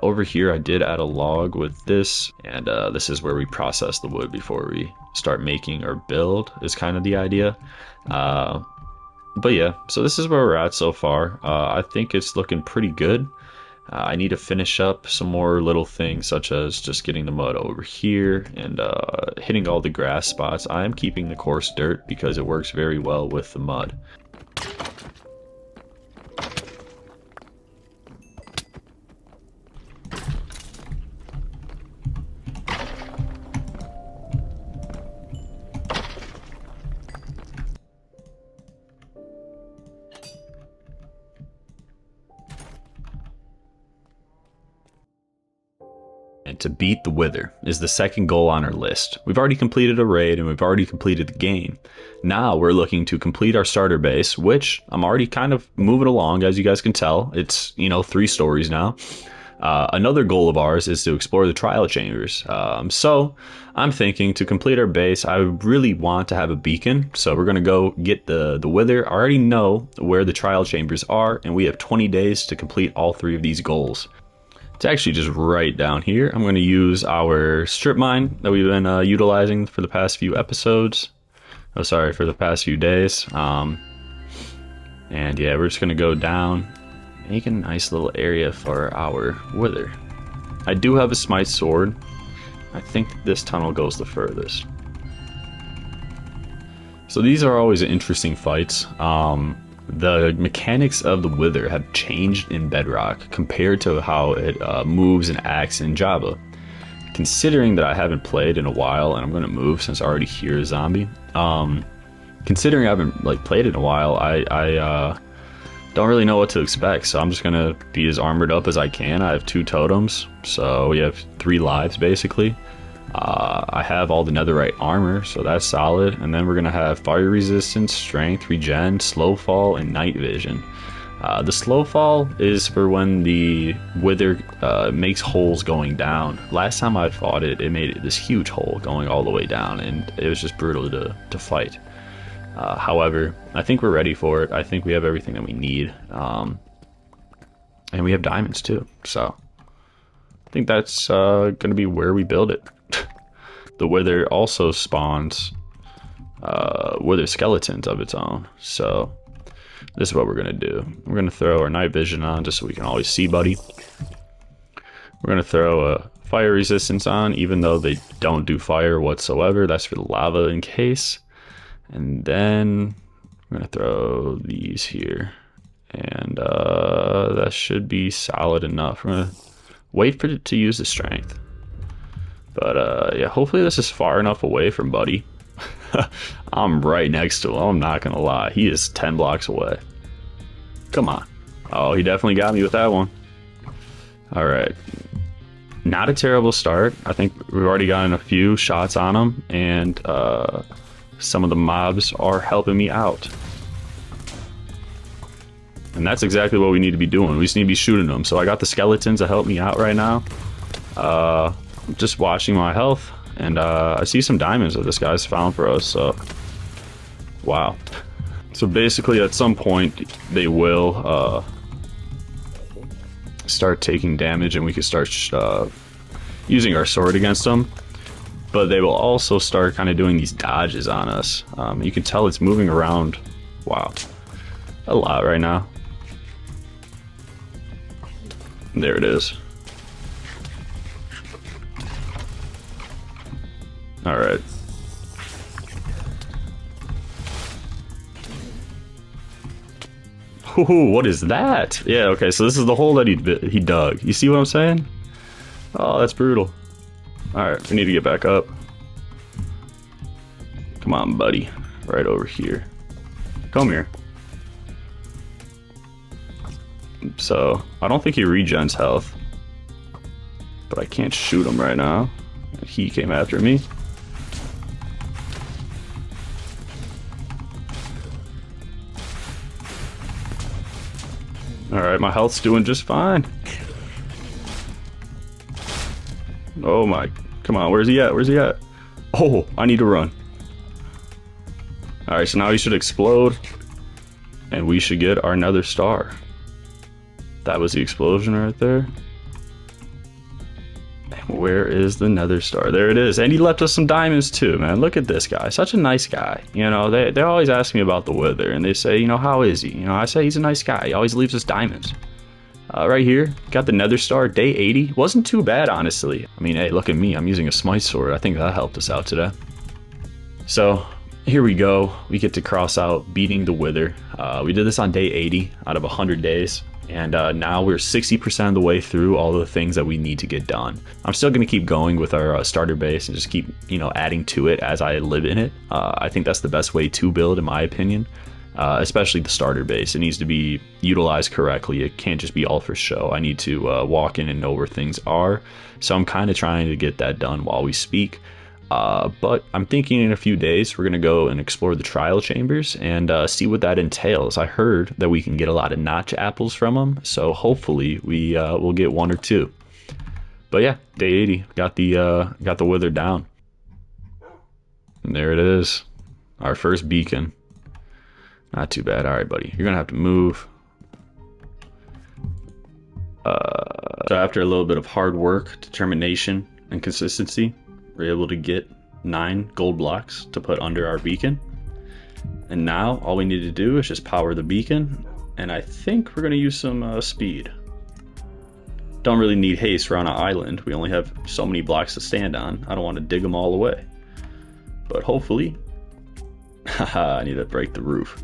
Over here I did add a log with this, and this is where we process the wood before we start making our build, is kind of the idea. But yeah, so this is where we're at so far. I think it's looking pretty good. I need to finish up some more little things, such as just getting the mud over here and hitting all the grass spots. I am keeping the coarse dirt because it works very well with the mud. accomplishment to beat the Wither is the second goal on our list. We've already completed a raid and we've already completed the game. Now we're looking to complete our starter base, which I'm already kind of moving along, as you guys can tell. It's, 3 stories now. Another goal of ours is to explore the trial chambers. So I'm thinking to complete our base, I really want to have a beacon. So we're going to go get the Wither. I already know where the trial chambers are, and we have 20 days to complete all 3 of these goals. It's actually just right down here. I'm going to use our strip mine that we've been utilizing for the past few episodes. Oh, sorry, for the past few days. And yeah, we're just going to go down. Make a nice little area for our Wither. I do have a smite sword. I think this tunnel goes the furthest. So these are always interesting fights. The mechanics of the Wither have changed in Bedrock compared to how it moves and acts in Java. Considering that I haven't played in a while, and I'm going to move since I already hear a zombie. Considering I haven't played in a while, I don't really know what to expect, so I'm just gonna be as armored up as I can. I have 2 totems, so we have 3 lives basically. I have all the netherite armor, so that's solid, and then we're gonna have fire resistance, strength, regen, slow fall, and night vision. The slow fall is for when the Wither makes holes going down. Last time I fought it, it made this huge hole going all the way down, and it was just brutal to fight. However, I think we're ready for it. I think we have everything that we need. And we have diamonds too. So I think that's going to be where we build it. The Wither also spawns Wither skeletons of its own. So this is what we're going to do. We're going to throw our night vision on just so we can always see buddy. We're going to throw a fire resistance on, even though they don't do fire whatsoever. That's for the lava in case. And then I'm going to throw these here. And that should be solid enough. We're going to wait for it to use the strength. But yeah, hopefully this is far enough away from Buddy. I'm right next to him. I'm not going to lie. He is 10 blocks away. Come on. Oh, he definitely got me with that one. All right. Not a terrible start. I think we've already gotten a few shots on him. And some of the mobs are helping me out. And that's exactly what we need to be doing. We just need to be shooting them. So I got the skeletons to help me out right now. Just watching my health. And I see some diamonds that this guy's found for us. So, wow. So basically at some point they will start taking damage and we can start using our sword against them. But they will also start kind of doing these dodges on us. You can tell it's moving around, wow, a lot right now. There it is. All right. Ooh, what is that? Yeah, okay, so this is the hole that he dug. You see what I'm saying? Oh, that's brutal. Alright, we need to get back up. Come on, buddy. Right over here. Come here. So, I don't think he regens health. But I can't shoot him right now. He came after me. Alright, my health's doing just fine. Oh my, come on, where's he at? Where's he at? Oh, I need to run. Alright, so now he should explode. And we should get our nether star. That was the explosion right there. And where is the nether star? There it is. And he left us some diamonds too, man. Look at this guy. Such a nice guy. You know, they always ask me about the Wither. And they say, you know, how is he? You know, I say he's a nice guy. He always leaves us diamonds. Right here, got the nether star, day 80. Wasn't too bad, honestly. I mean, hey, look at me. I'm using a smite sword. I think that helped us out today. So, here we go. We get to cross out beating the Wither. We did this on day 80 out of 100 days. And now we're 60% of the way through all the things that we need to get done. I'm still going to keep going with our starter base and just keep, you know, adding to it as I live in it. I think that's the best way to build, in my opinion. especially the starter base. It needs to be utilized correctly. It can't just be all for show. I need to walk in and know where things are. So I'm kind of trying to get that done while we speak. But I'm thinking in a few days we're going to go and explore the trial chambers and see what that entails. I heard that we can get a lot of notch apples from them, so hopefully we will get one or two. But yeah, day 80, got the wither down. And there it is, our first beacon. Not too bad. All right, buddy, you're gonna have to move. So after a little bit of hard work, determination, and consistency, we're able to get 9 gold blocks to put under our beacon. And now all we need to do is just power the beacon, and I think we're gonna use some speed. Don't really need haste. We're on an island. We only have so many blocks to stand on. I don't want to dig them all away. But hopefully, haha, I need to break the roof.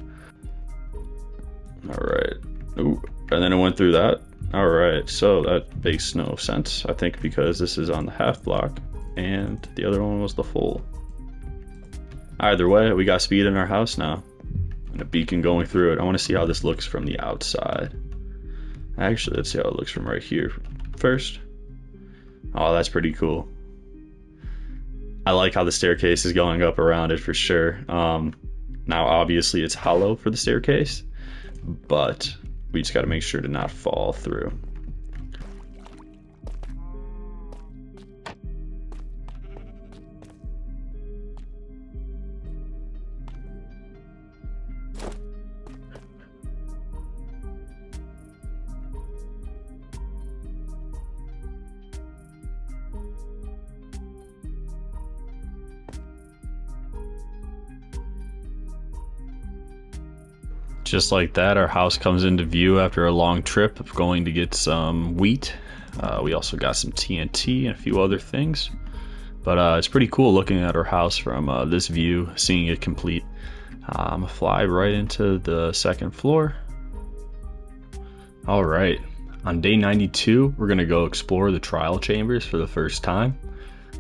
All right. Ooh, and then it went through that. All right, so that makes no sense. I think because this is on the half block and the other one was the full. Either way, we got speed in our house now and a beacon going through it. I want to see how this looks from the outside. Actually, let's see how it looks from right here first. Oh, that's pretty cool. I like how the staircase is going up around it for sure. Now, obviously, it's hollow for the staircase, but we just got to make sure to not fall through. Just like that, our house comes into view after a long trip of going to get some wheat. We also got some TNT and a few other things. But it's pretty cool looking at our house from this view, seeing it complete. I'm gonna fly right into the second floor. All right, on day 92, we're gonna go explore the trial chambers for the first time.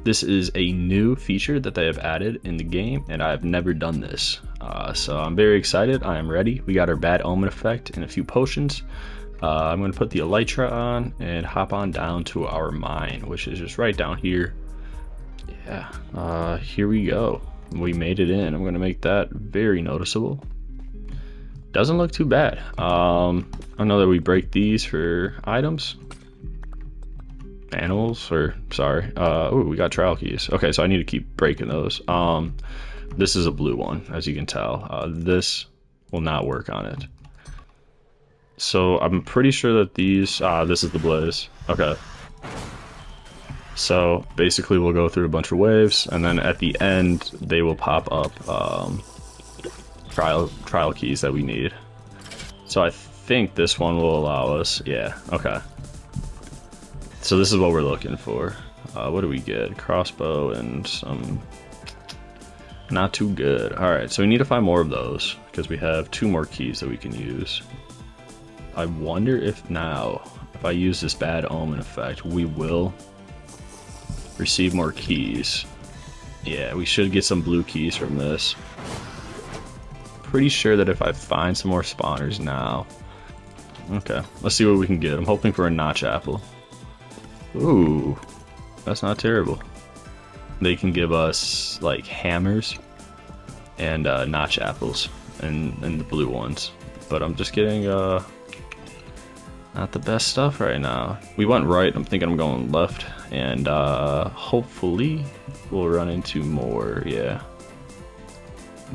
This is a new feature that they have added in the game, and I've never done this. So I'm very excited. I am ready. We got our bad omen effect and a few potions. I'm going to put the elytra on and hop on down to our mine, which is just right down here. Yeah, here we go. We made it in. I'm going to make that very noticeable. Doesn't look too bad. I know that we break these for items. Animals, or sorry. Oh, we got trial keys. Okay, so I need to keep breaking those. This is a blue one, as you can tell. This will not work on it. So I'm pretty sure that these, this is the blaze. Okay. So basically we'll go through a bunch of waves, and then at the end they will pop up trial keys that we need. So I think this one will allow us, yeah, okay. So this is what we're looking for. What do we get? Crossbow and some... Not too good. Alright, so we need to find more of those, because we have 2 more keys that we can use. I wonder if now, if I use this bad omen effect, we will receive more keys. Yeah, we should get some blue keys from this. Pretty sure that if I find some more spawners now... Okay, let's see what we can get. I'm hoping for a notch apple. Ooh, that's not terrible. They can give us like hammers and notch apples and the blue ones, but I'm just getting not the best stuff right now. We went right. I'm thinking I'm going left, and hopefully we'll run into more. Yeah,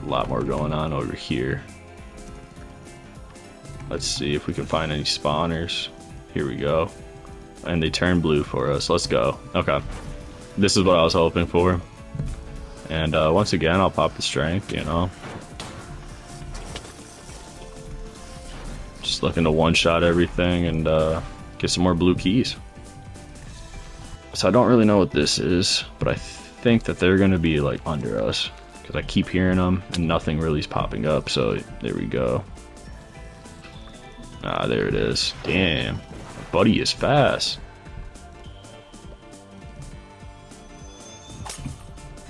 a lot more going on over here. Let's see if we can find any spawners. Here we go. And they turn blue for us. Let's go. Okay. This is what I was hoping for. And once again, I'll pop the strength, you know. Just looking to one-shot everything and get some more blue keys. So I don't really know what this is, but I think that they're going to be like under us, because I keep hearing them and nothing really is popping up. So there we go. Ah, there it is. Damn. Buddy is fast.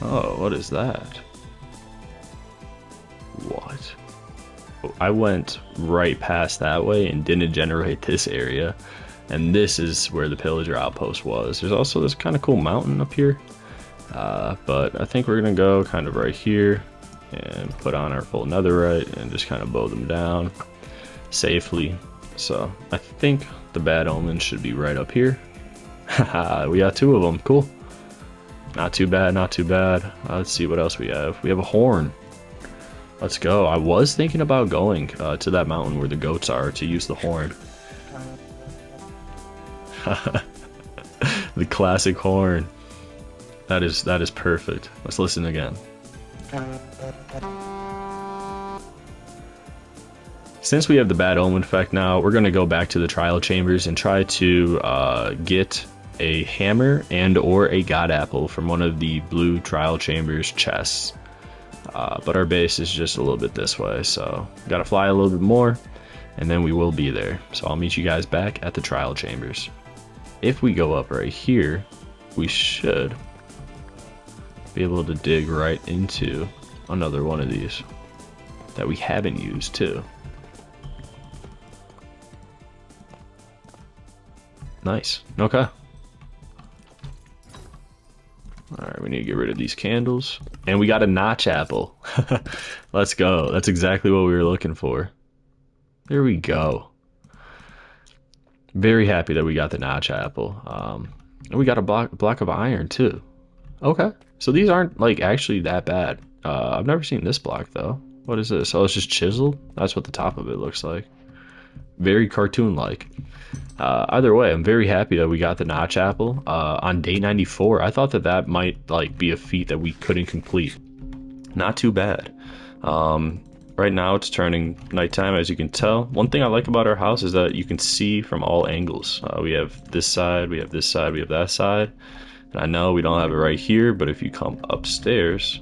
Oh, what is that? What? I went right past that way and didn't generate this area. And this is where the pillager outpost was. There's also this kind of cool mountain up here. But I think we're going to go kind of right here and put on our full netherite and just kind of bow them down safely. So I think the bad omens should be right up here. Haha, we got 2 of them. Cool. Not too bad, not too bad. Let's see what else we have. We have a horn. Let's go. I was thinking about going to that mountain where the goats are to use the horn. The classic horn. That is perfect. Let's listen again. Since we have the bad omen effect now, we're going to go back to the trial chambers and try to get a hammer and or a god apple from one of the blue trial chambers chests. But our base is just a little bit this way, so gotta fly a little bit more and then we will be there. So I'll meet you guys back at the trial chambers. If we go up right here, we should be able to dig right into another one of these that we haven't used too. Nice. Okay. Alright, we need to get rid of these candles. And we got a notch apple. Let's go. That's exactly what we were looking for. There we go. Very happy that we got the notch apple. And we got a block of iron too. Okay. So these aren't like actually that bad. I've never seen this block though. What is this? Oh, it's just chiseled? That's what the top of it looks like. Very cartoon-like. Either way, I'm very happy that we got the notch apple on day 94. I thought that might like be a feat that we couldn't complete. Not too bad. Right now it's turning nighttime, as you can tell. One thing I like about our house is that you can see from all angles. We have this side, we have this side, we have that side. And I know we don't have it right here, but if you come upstairs,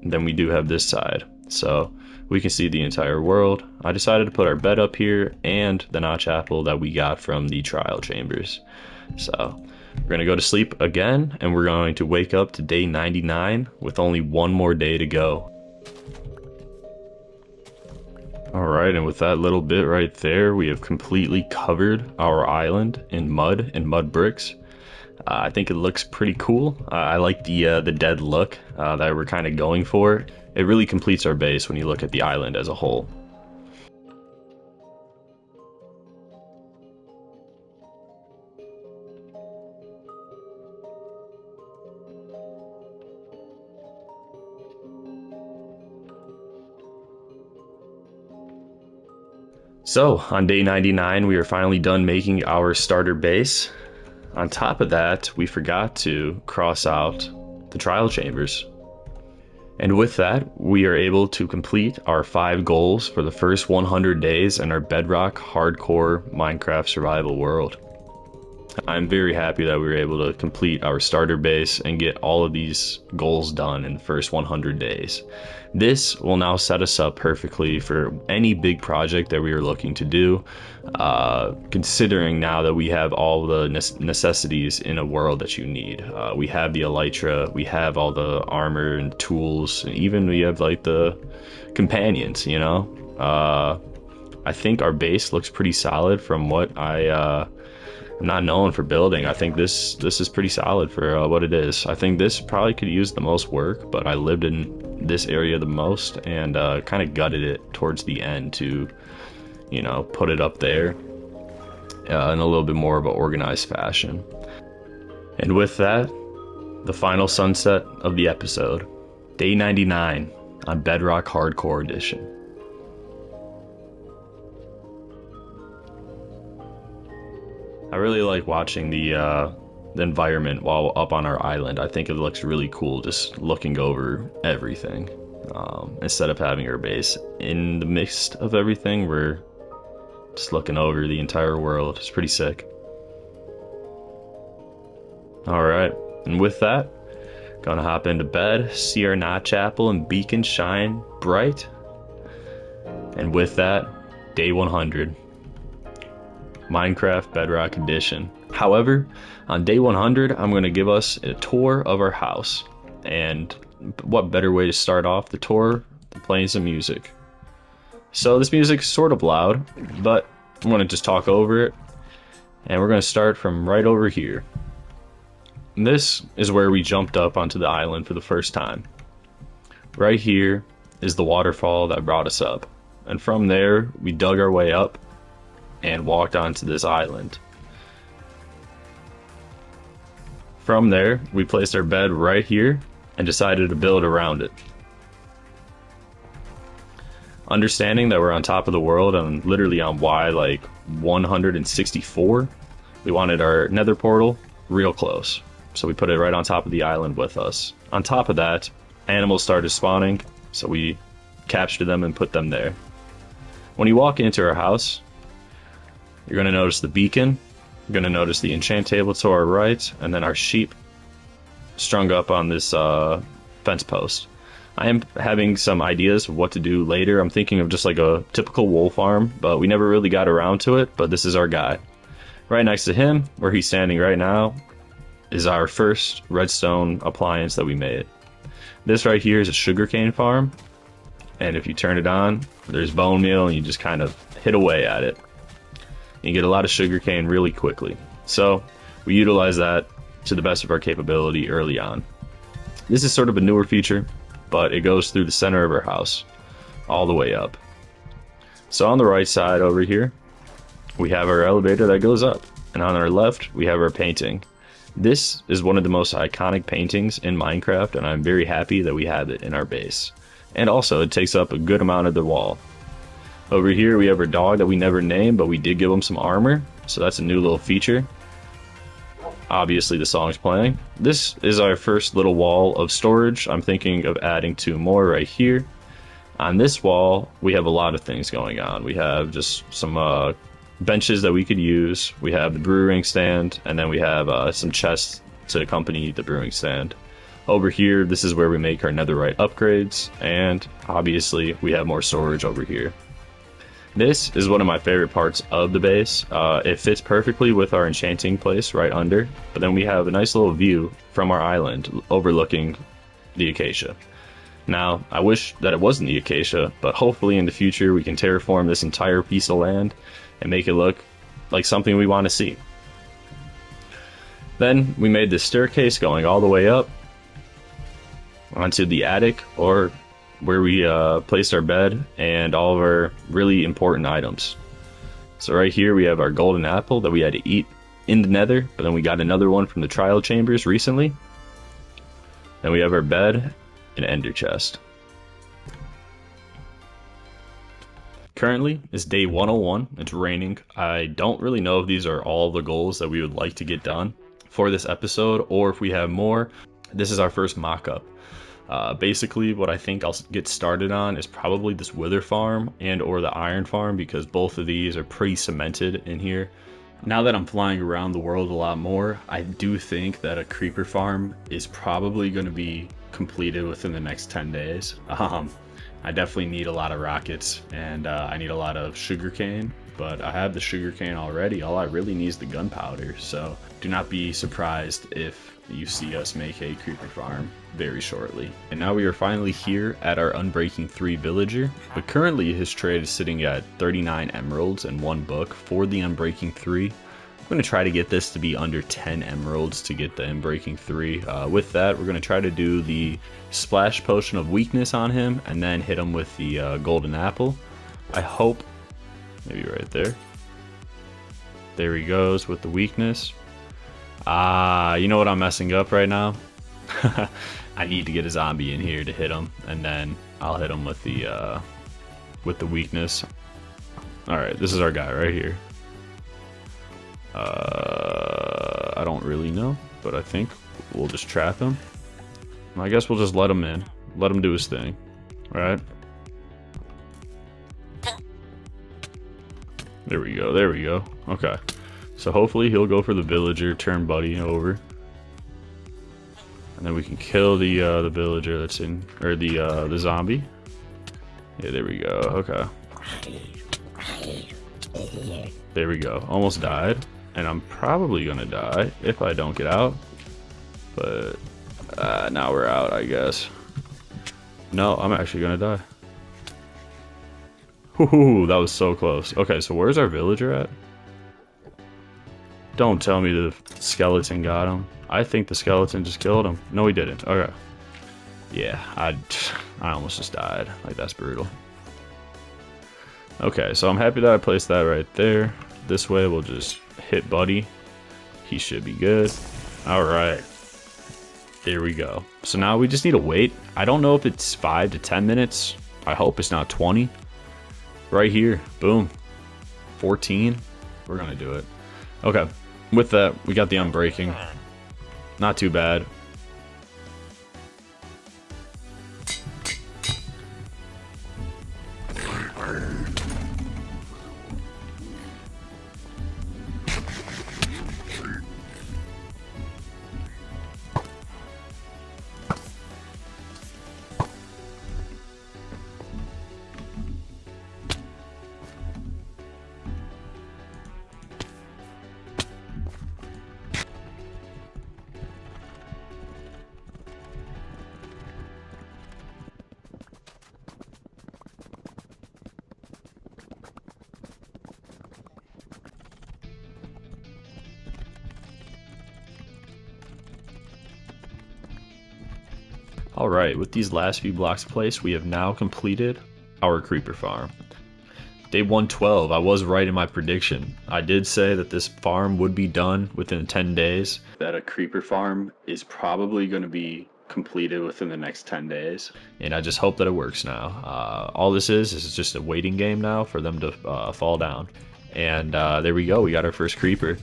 then we do have this side. So we can see the entire world. I decided to put our bed up here and the notch apple that we got from the trial chambers. So we're gonna go to sleep again and we're going to wake up to day 99 with only one more day to go. All right, and with that little bit right there, we have completely covered our island in mud and mud bricks. I think it looks pretty cool. I like the dead look that we're kind of going for. It really completes our base when you look at the island as a whole. So on day 99, we are finally done making our starter base. On top of that, we forgot to cross out the trial chambers. And with that, we are able to complete our 5 goals for the first 100 days in our Bedrock hardcore Minecraft survival world. I'm very happy that we were able to complete our starter base and get all of these goals done in the first 100 days. This will now set us up perfectly for any big project that we are looking to do, considering now that we have all the necessities in a world that you need. We have the elytra, we have all the armor and tools, and even we have like the companions, you know? I think our base looks pretty solid from what I'm not known for building. I think this is pretty solid for what it is. I think this probably could use the most work, but I lived in this area the most and kind of gutted it towards the end to, you know, put it up there in a little bit more of an organized fashion. And with that, the final sunset of the episode, day 99 on Bedrock Hardcore Edition. I really like watching the environment while up on our island. I think it looks really cool just looking over everything. Instead of having our base in the midst of everything, we're just looking over the entire world. It's pretty sick. Alright, and with that, gonna hop into bed, see our notch apple and beacon shine bright. And with that, day 100. Minecraft Bedrock Edition. However, on day 100, I'm going to give us a tour of our house. And what better way to start off the tour than playing some music? So this music's sort of loud, but I'm going to just talk over it. And we're going to start from right over here. And this is where we jumped up onto the island for the first time. Right here is the waterfall that brought us up. And from there, we dug our way up and walked onto this island. From there, we placed our bed right here and decided to build around it. Understanding that we're on top of the world and literally on Y like 164, we wanted our nether portal real close. So we put it right on top of the island with us. On top of that, animals started spawning, so we captured them and put them there. When you walk into our house, you're going to notice the beacon, you're going to notice the enchant table to our right, and then our sheep strung up on this fence post. I am having some ideas of what to do later. I'm thinking of just like a typical wool farm, but we never really got around to it, but this is our guy. Right next to him, where he's standing right now, is our first redstone appliance that we made. This right here is a sugarcane farm, and if you turn it on, there's bone meal, and you just kind of hit away at it. You get a lot of sugarcane really quickly. So we utilize that to the best of our capability early on. This is sort of a newer feature, but it goes through the center of our house, all the way up. So on the right side over here, we have our elevator that goes up, and on our left, we have our painting. This is one of the most iconic paintings in Minecraft, and I'm very happy that we have it in our base. And also, it takes up a good amount of the wall. Over here, we have our dog that we never named, but we did give him some armor, so that's a new little feature. Obviously, the song's playing. This is our first little wall of storage. I'm thinking of adding 2 more right here. On this wall, we have a lot of things going on. We have just some benches that we could use. We have the brewing stand, and then we have some chests to accompany the brewing stand. Over here, this is where we make our netherite upgrades, and obviously, we have more storage over here. This is one of my favorite parts of the base. It fits perfectly with our enchanting place right under, but then we have a nice little view from our island overlooking the acacia. Now, I wish that it wasn't the acacia, but hopefully in the future we can terraform this entire piece of land and make it look like something we want to see. Then we made this staircase going all the way up onto the attic, or where we placed our bed and all of our really important items. So right here we have our golden apple that we had to eat in the nether, but then we got another one from the trial chambers recently. Then we have our bed and ender chest. Currently, it's day 101. It's raining. I don't really know if these are all the goals that we would like to get done for this episode, or if we have more. This is our first mock-up. Basically, what I think I'll get started on is probably this wither farm and or the iron farm, because both of these are pretty cemented in here. Now that I'm flying around the world a lot more, I do think that a creeper farm is probably going to be completed within the next 10 days. I definitely need a lot of rockets, and I need a lot of sugarcane, but I have the sugarcane already. All I really need is the gunpowder, so do not be surprised if you see us make a creeper farm very shortly. And now we are finally here at our Unbreaking 3 villager, but currently his trade is sitting at 39 emeralds and 1 book for the Unbreaking 3. I'm going to try to get this to be under 10 emeralds to get the Unbreaking 3. With that, we're going to try to do the splash potion of weakness on him and then hit him with the golden apple. I hope, maybe right there. There he goes with the weakness. You know what I'm messing up right now? I need to get a zombie in here to hit him, and then I'll hit him with the weakness. Alright, this is our guy right here. I don't really know, but I think we'll just trap him. I guess we'll just let him in. Let him do his thing. Alright? There we go, there we go. Okay. So hopefully he'll go for the villager, turn buddy over. And then we can kill the villager that's in, or the zombie. Yeah, there we go. Okay. There we go. Almost died. And I'm probably gonna die if I don't get out. But now we're out, I guess. No, I'm actually gonna die. Ooh, that was so close. Okay, so where's our villager at? Don't tell me the skeleton got him. I think the skeleton just killed him. No, he didn't. Okay. Yeah, I almost just died. Like, that's brutal. Okay, so I'm happy that I placed that right there. This way we'll just hit Buddy. He should be good. Alright. There we go. So now we just need to wait. I don't know if it's 5 to 10 minutes. I hope it's not 20. Right here. Boom. 14. We're gonna do it. Okay. With that, we got the unbreaking. Not too bad. Alright, with these last few blocks placed, we have now completed our creeper farm. Day 112, I was right in my prediction. I did say that this farm would be done within 10 days. That a creeper farm is probably going to be completed within the next 10 days. And I just hope that it works now. All this is just a waiting game now for them to fall down. And there we go, we got our first creeper.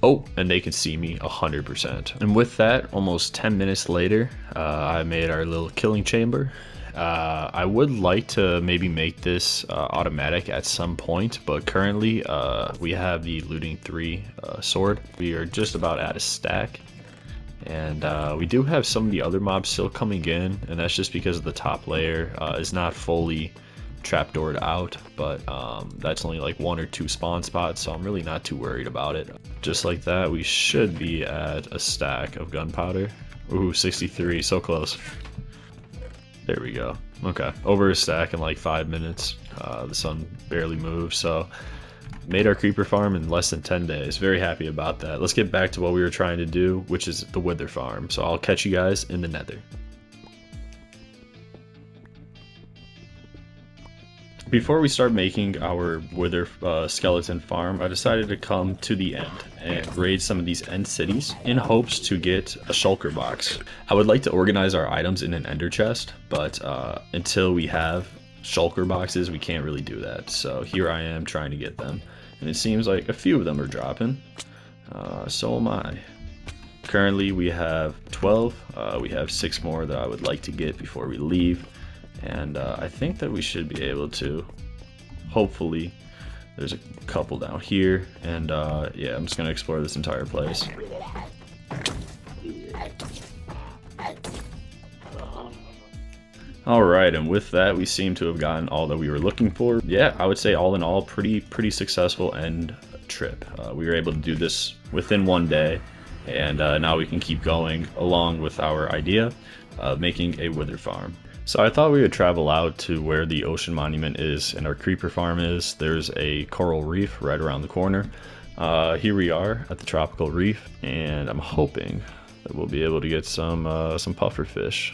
Oh, and they can see me 100%. And with that, almost 10 minutes later, I made our little killing chamber. I would like to maybe make this automatic at some point, but currently we have the looting 3 sword. We are just about at a stack. And we do have some of the other mobs still coming in, and that's just because the top layer is not fully trapdoored out, but that's only like 1 or 2 spawn spots, so I'm really not too worried about it. Just like that, we should be at a stack of gunpowder. Ooh, 63, so close. There we go. Okay, over a stack in like 5 minutes. The sun barely moved, so made our creeper farm in less than 10 days. Very happy about that. Let's get back to what we were trying to do, which is the wither farm. So I'll catch you guys in the nether. Before we start making our wither skeleton farm, I decided to come to the end and raid some of these end cities in hopes to get a shulker box. I would like to organize our items in an ender chest, but until we have shulker boxes, we can't really do that. So here I am trying to get them, and it seems like a few of them are dropping. So am I. Currently we have 12. We have 6 more that I would like to get before we leave. And I think that we should be able to, hopefully. There's a couple down here, and yeah, I'm just gonna explore this entire place. Alright, and with that, we seem to have gotten all that we were looking for. Yeah, I would say all in all, pretty successful end trip. We were able to do this within 1 day, and now we can keep going along with our idea of making a wither farm. So I thought we would travel out to where the ocean monument is and our creeper farm is. There's a coral reef right around the corner. Here we are at the tropical reef, and I'm hoping that we'll be able to get some puffer fish.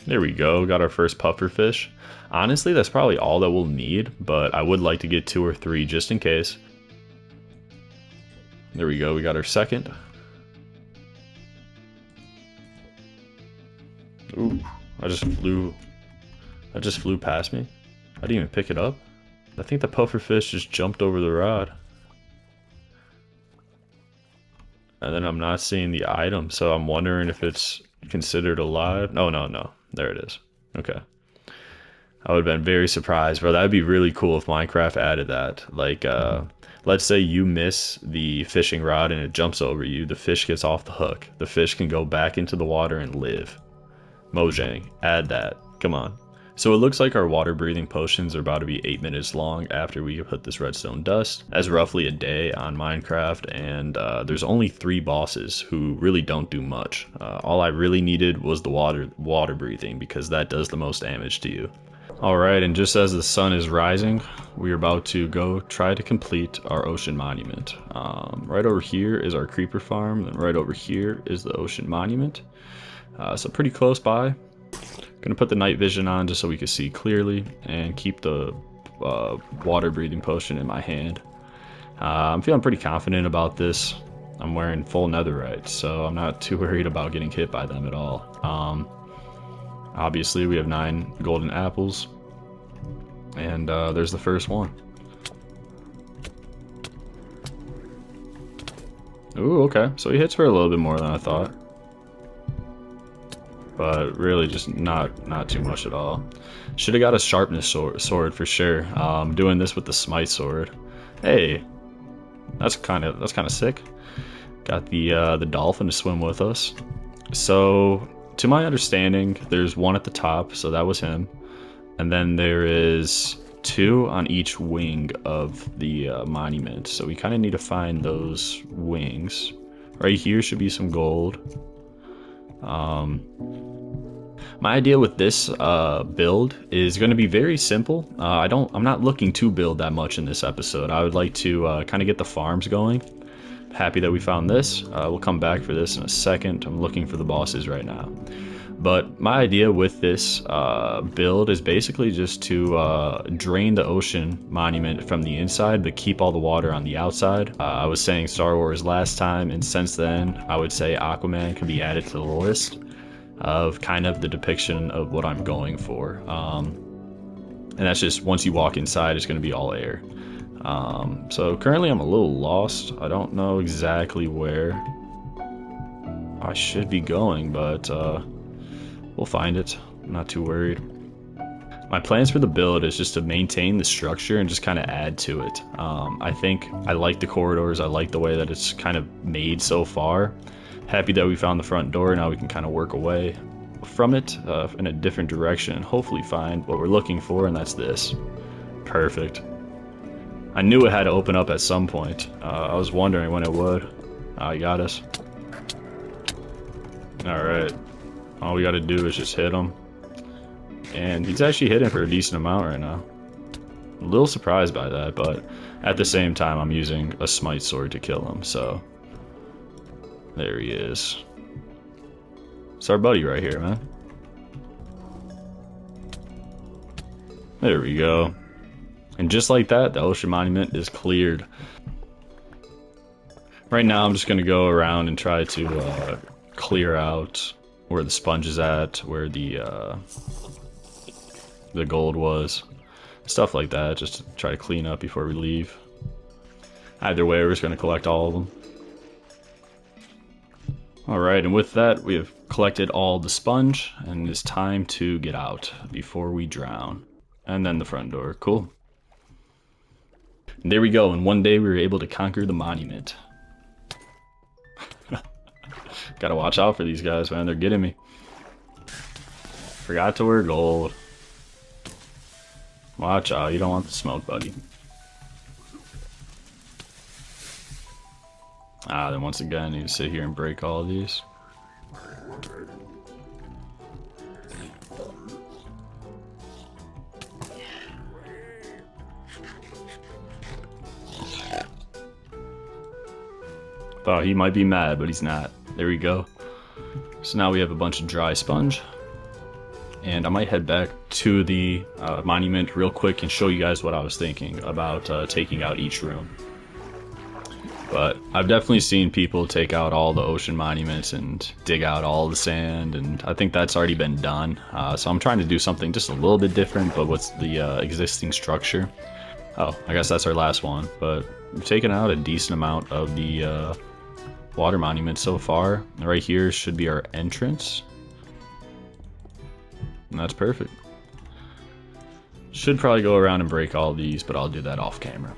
There we go, got our first puffer fish. Honestly, that's probably all that we'll need, but I would like to get 2 or 3 just in case. There we go, we got our second. Ooh, I just flew past me. I didn't even pick it up. I think the puffer fish just jumped over the rod. And then I'm not seeing the item, so I'm wondering if it's considered alive. No, there it is. Okay. I would have been very surprised, bro. That would be really cool if Minecraft added that. Like, let's say you miss the fishing rod and it jumps over you. The fish gets off the hook. The fish can go back into the water and live. Mojang, add that. Come on. So it looks like our water breathing potions are about to be 8 minutes long after we put this redstone dust. That's roughly a day on Minecraft, and there's only 3 bosses who really don't do much. All I really needed was the water breathing, because that does the most damage to you. Alright, and just as the sun is rising, we're about to go try to complete our ocean monument. Right over here is our creeper farm, and right over here is the ocean monument. So pretty close by. Gonna put the night vision on just so we can see clearly, and keep the water breathing potion in my hand. I'm feeling pretty confident about this. I'm wearing full netherite, so I'm not too worried about getting hit by them at all. Obviously we have 9 golden apples, and there's the first one. Ooh, okay, so he hits for a little bit more than I thought. But really just not too much at all. Should have got a sharpness sword for sure. Doing this with the smite sword. Hey, that's kind of sick. Got the dolphin to swim with us. So to my understanding, there's one at the top, so that was him, and then there is 2 on each wing of the monument. So we kind of need to find those wings. Right here should be some gold. My idea with this build is going to be very simple. I'm not looking to build that much in this episode. I would like to kind of get the farms going. Happy that we found this. We'll come back for this in a second. I'm looking for the bosses right now. But my idea with this build is basically just to drain the ocean monument from the inside, but keep all the water on the outside. I was saying Star Wars last time, and since then, I would say Aquaman can be added to the list of kind of the depiction of what I'm going for. And that's just once you walk inside, it's going to be all air. So currently I'm a little lost. I don't know exactly where I should be going, but we'll find it. I'm not too worried. My plans for the build is just to maintain the structure and just kind of add to it. I think I like the corridors. I like the way that it's kind of made so far. Happy that we found the front door. Now we can kind of work away from it in a different direction and hopefully find what we're looking for, and that's this. Perfect. I knew it had to open up at some point. I was wondering when it would. Oh, you got us. Alright. All we gotta do is just hit him. And he's actually hitting for a decent amount right now. A little surprised by that, but at the same time I'm using a smite sword to kill him, so there he is. It's our buddy right here, man. There we go. And just like that, the ocean monument is cleared. Right now I'm just gonna go around and try to clear out where the sponge is at, where the gold was. Stuff like that, just to try to clean up before we leave. Either way, we're just gonna collect all of them. Alright, and with that, we have collected all the sponge, and it's time to get out before we drown. And then the front door. Cool. And there we go, and one day we were able to conquer the monument. Gotta watch out for these guys, man. They're getting me. Forgot to wear gold. Watch out, you don't want the smoke, buddy. Ah, then once again, I need to sit here and break all of these. Thought he might be mad, but he's not. There we go. So now we have a bunch of dry sponge. And I might head back to the monument real quick and show you guys what I was thinking about taking out each room. But I've definitely seen people take out all the ocean monuments and dig out all the sand, and I think that's already been done. So I'm trying to do something just a little bit different, but what's the existing structure? Oh, I guess that's our last one. But we've taken out a decent amount of the water monument so far. Right here should be our entrance. And that's perfect. Should probably go around and break all these, but I'll do that off camera.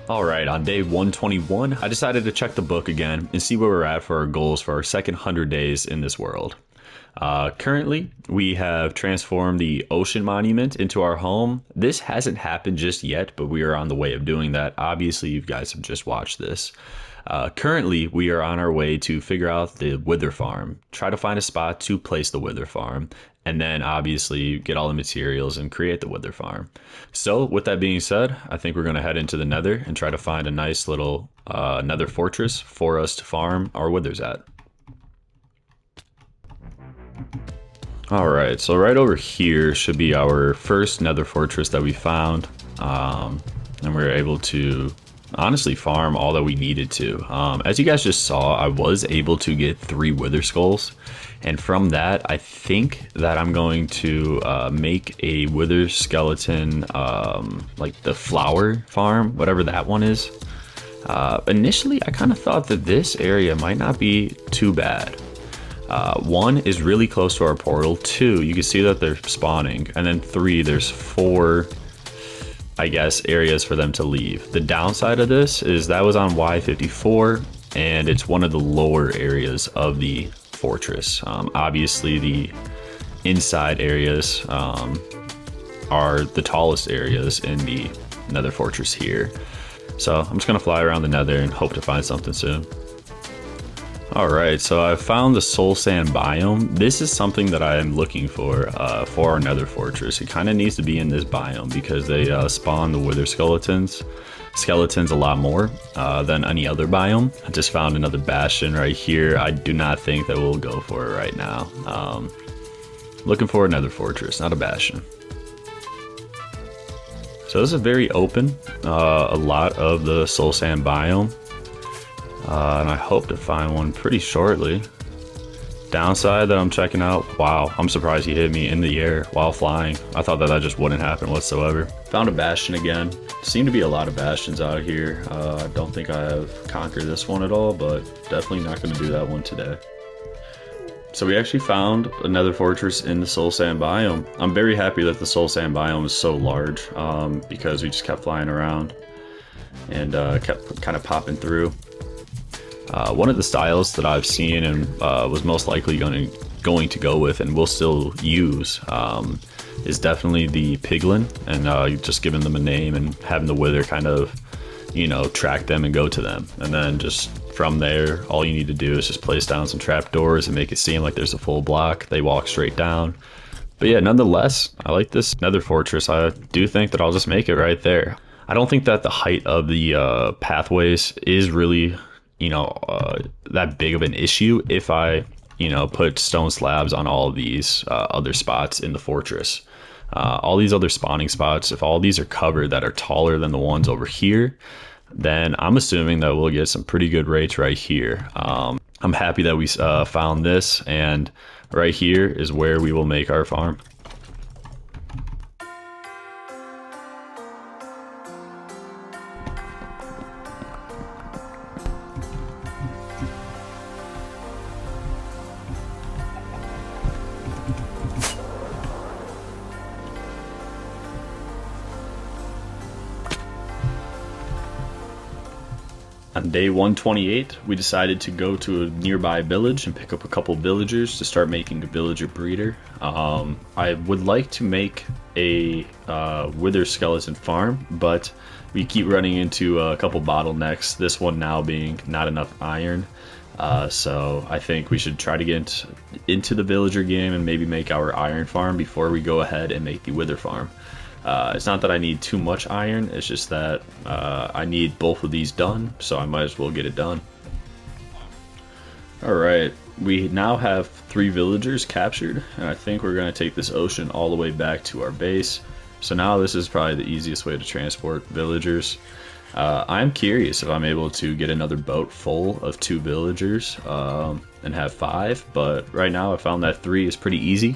All right, on day 121, I decided to check the book again and see where we're at for our goals for our second 100 days in this world. Currently, we have transformed the ocean monument into our home. This hasn't happened just yet, but we are on the way of doing that. Obviously, you guys have just watched this. Currently, we are on our way to figure out the wither farm, try to find a spot to place the wither farm, and then obviously get all the materials and create the wither farm. So with that being said, I think we're going to head into the nether and try to find a nice little nether fortress for us to farm our withers at. All right, so right over here should be our first nether fortress that we found, and we were able to honestly farm all that we needed to. As you guys just saw, I was able to get 3 wither skulls, and from that I think that I'm going to make a wither skeleton, like the flower farm, whatever that one is. Initially I kind of thought that this area might not be too bad. 1 is really close to our portal, 2 you can see that they're spawning, and then 3 there's 4, I guess, areas for them to leave. The downside of this is that was on Y54, and it's one of the lower areas of the fortress. Obviously, the inside areas are the tallest areas in the nether fortress here. So I'm just gonna fly around the nether and hope to find something soon. Alright, so I found the soul sand biome. This is something that I am looking for our nether fortress. It kind of needs to be in this biome because they spawn the wither skeletons a lot more than any other biome. I just found another bastion right here. I do not think that we'll go for it right now. Looking for a nether fortress, not a bastion. So this is very open, a lot of the soul sand biome. And I hope to find one pretty shortly. Downside that I'm checking out, wow, I'm surprised he hit me in the air while flying. I thought that just wouldn't happen whatsoever. Found a bastion again. Seem to be a lot of bastions out here. I don't think I have conquered this one at all, but definitely not going to do that one today. So we actually found another fortress in the soul sand biome. I'm very happy that the soul sand biome is so large because we just kept flying around and kept kind of popping through. One of the styles that I've seen and was most likely going to go with and will still use is definitely the piglin, and just giving them a name and having the wither kind of, track them and go to them. And then just from there, all you need to do is just place down some trapdoors and make it seem like there's a full block. They walk straight down. But yeah, nonetheless, I like this nether fortress. I do think that I'll just make it right there. I don't think that the height of the pathways is really that big of an issue if I, put stone slabs on all of these other spots in the fortress. All these other spawning spots, if all these are covered that are taller than the ones over here, then I'm assuming that we'll get some pretty good rates right here. I'm happy that we found this, and right here is where we will make our farm. On day 128, we decided to go to a nearby village and pick up a couple villagers to start making a villager breeder. I would like to make a wither skeleton farm, but we keep running into a couple bottlenecks, this one now being not enough iron. So I think we should try to get into the villager game and maybe make our iron farm before we go ahead and make the wither farm. It's not that I need too much iron, it's just that I need both of these done, so I might as well get it done. Alright, we now have 3 villagers captured, and I think we're going to take this ocean all the way back to our base. So now this is probably the easiest way to transport villagers. I'm curious if I'm able to get another boat full of 2 villagers and have 5, but right now I found that 3 is pretty easy.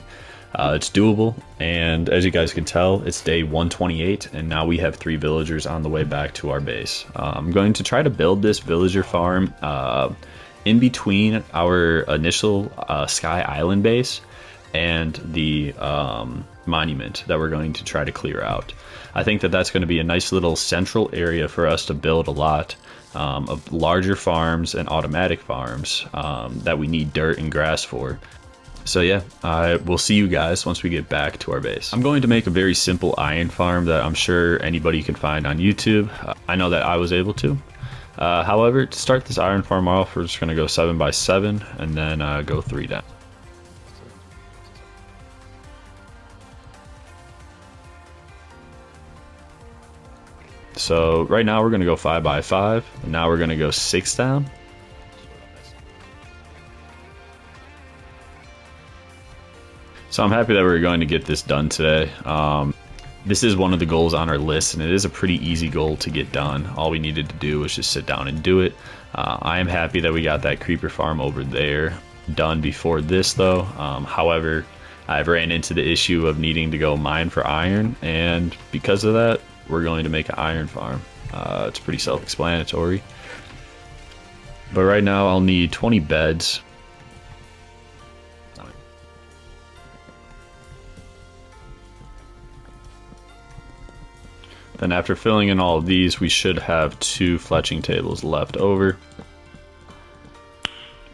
It's doable, and as you guys can tell, it's day 128, and now we have 3 villagers on the way back to our base. I'm going to try to build this villager farm in between our initial Sky Island base and the monument that we're going to try to clear out. I think that that's going to be a nice little central area for us to build a lot of larger farms and automatic farms that we need dirt and grass for. So yeah, I will see you guys once we get back to our base. I'm going to make a very simple iron farm that I'm sure anybody can find on YouTube. I know that I was able to. However, to start this iron farm off, we're just going to go 7 by 7 and then go 3 down. So right now we're going to go 5 by 5, and now we're going to go 6 down. So I'm happy that we're going to get this done today. This is one of the goals on our list, and it is a pretty easy goal to get done. All we needed to do was just sit down and do it. I am happy that we got that creeper farm over there done before this though. However, I've ran into the issue of needing to go mine for iron, and because of that, we're going to make an iron farm. It's pretty self-explanatory. But right now I'll need 20 beds. Then after filling in all of these, we should have 2 fletching tables left over.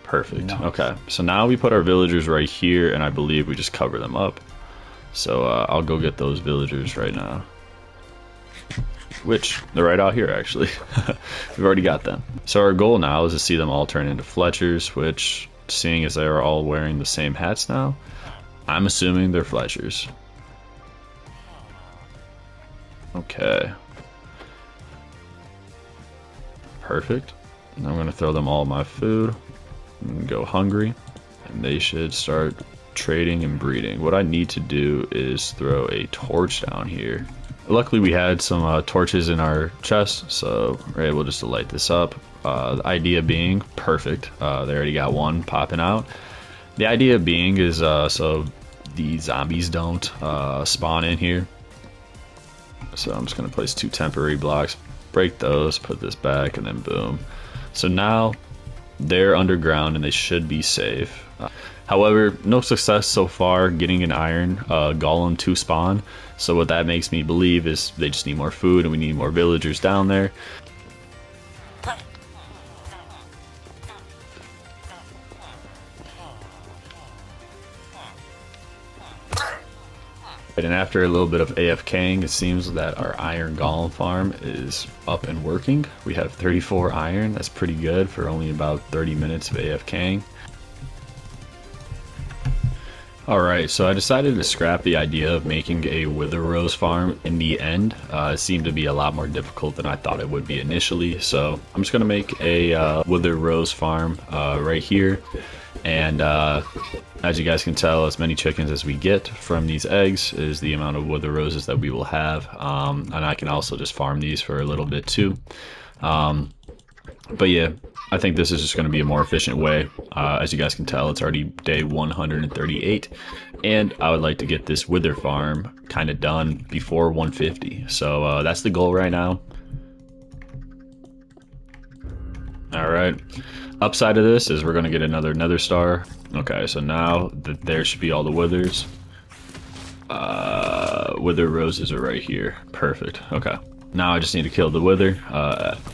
Perfect. Nice. Okay, so now we put our villagers right here, and I believe we just cover them up. So I'll go get those villagers right now. Which, they're right out here actually. We've already got them. So our goal now is to see them all turn into Fletchers, which, seeing as they are all wearing the same hats now, I'm assuming they're Fletchers. Okay. Perfect. Now I'm going to throw them all my food and go hungry, and they should start trading and breeding. What I need to do is throw a torch down here. Luckily we had some torches in our chest, so we're able just to light this up. The idea being, perfect, they already got one popping out. The idea being is so the zombies don't spawn in here. So I'm just going to place 2 temporary blocks, break those, put this back, and then boom. So now they're underground and they should be safe. However, no success so far getting an iron golem to spawn. So what that makes me believe is they just need more food and we need more villagers down there. And after a little bit of AFKing, it seems that our iron golem farm is up and working. We have 34 iron. That's pretty good for only about 30 minutes of AFKing. Alright, so I decided to scrap the idea of making a wither rose farm in the end. It seemed to be a lot more difficult than I thought it would be initially. So I'm just going to make a wither rose farm right here. And as you guys can tell, as many chickens as we get from these eggs is the amount of wither roses that we will have. And I can also just farm these for a little bit too. But yeah, I think this is just going to be a more efficient way. As you guys can tell, it's already day 138. And I would like to get this wither farm kind of done before 150. So that's the goal right now. Alright. Upside of this is we're going to get another nether star. Okay, so now there should be all the withers. Wither roses are right here. Perfect. Okay. Now I just need to kill the wither.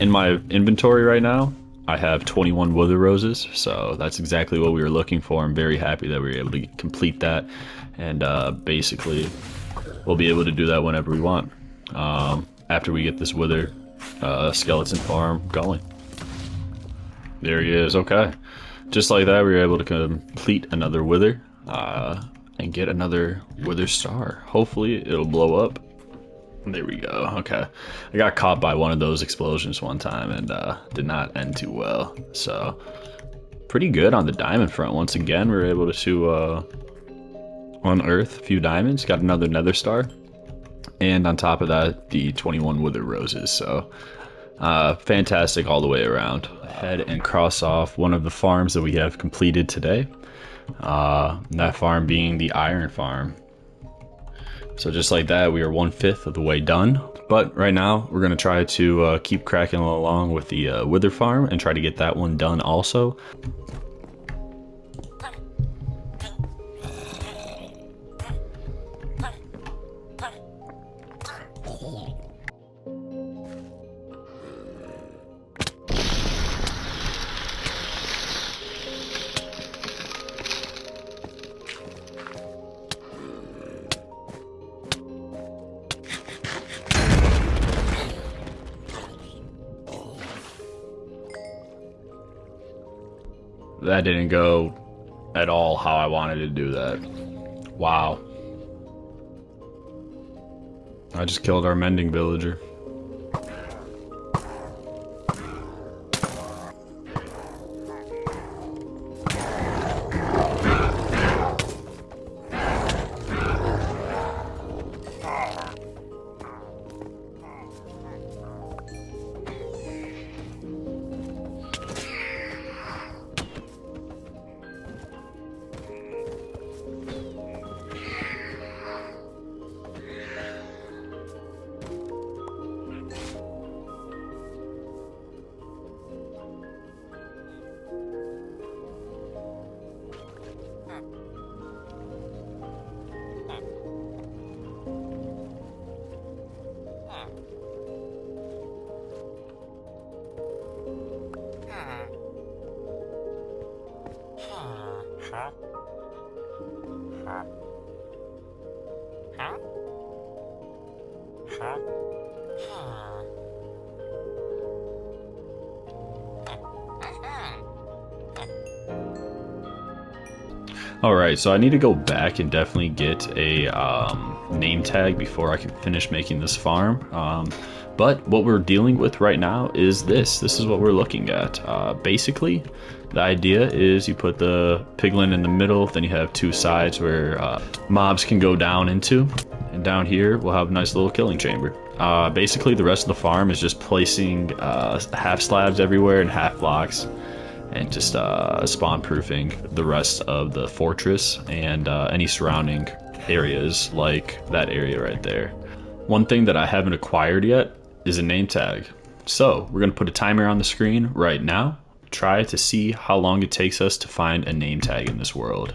In my inventory right now, I have 21 wither roses, so that's exactly what we were looking for. I'm very happy that we were able to complete that, and basically we'll be able to do that whenever we want after we get this wither skeleton farm going. There he is. Okay, just like that we were able to complete another wither and get another wither star. Hopefully it'll blow up. There we go. Okay, I got caught by one of those explosions one time and did not end too well. So pretty good on the diamond front. Once again, we were able to unearth a few diamonds, got another nether star, and on top of that, the 21 wither roses. So fantastic all the way around. Head and cross off one of the farms that we have completed today. That farm being the iron farm. So just like that, we are 1/5 of the way done. But right now, we're going to try to keep cracking along with the wither farm and try to get that one done also. That didn't go at all how I wanted to do that. Wow. I just killed our mending villager. Alright, so I need to go back and definitely get a name tag before I can finish making this farm. But what we're dealing with right now is this. This is what we're looking at. Basically, the idea is you put the piglin in the middle, then you have two sides where mobs can go down into. And down here, we'll have a nice little killing chamber. Basically, the rest of the farm is just placing half slabs everywhere and half blocks. And just spawn proofing the rest of the fortress and any surrounding areas like that area right there. One thing that I haven't acquired yet is a name tag. So we're gonna put a timer on the screen right now. Try to see how long it takes us to find a name tag in this world.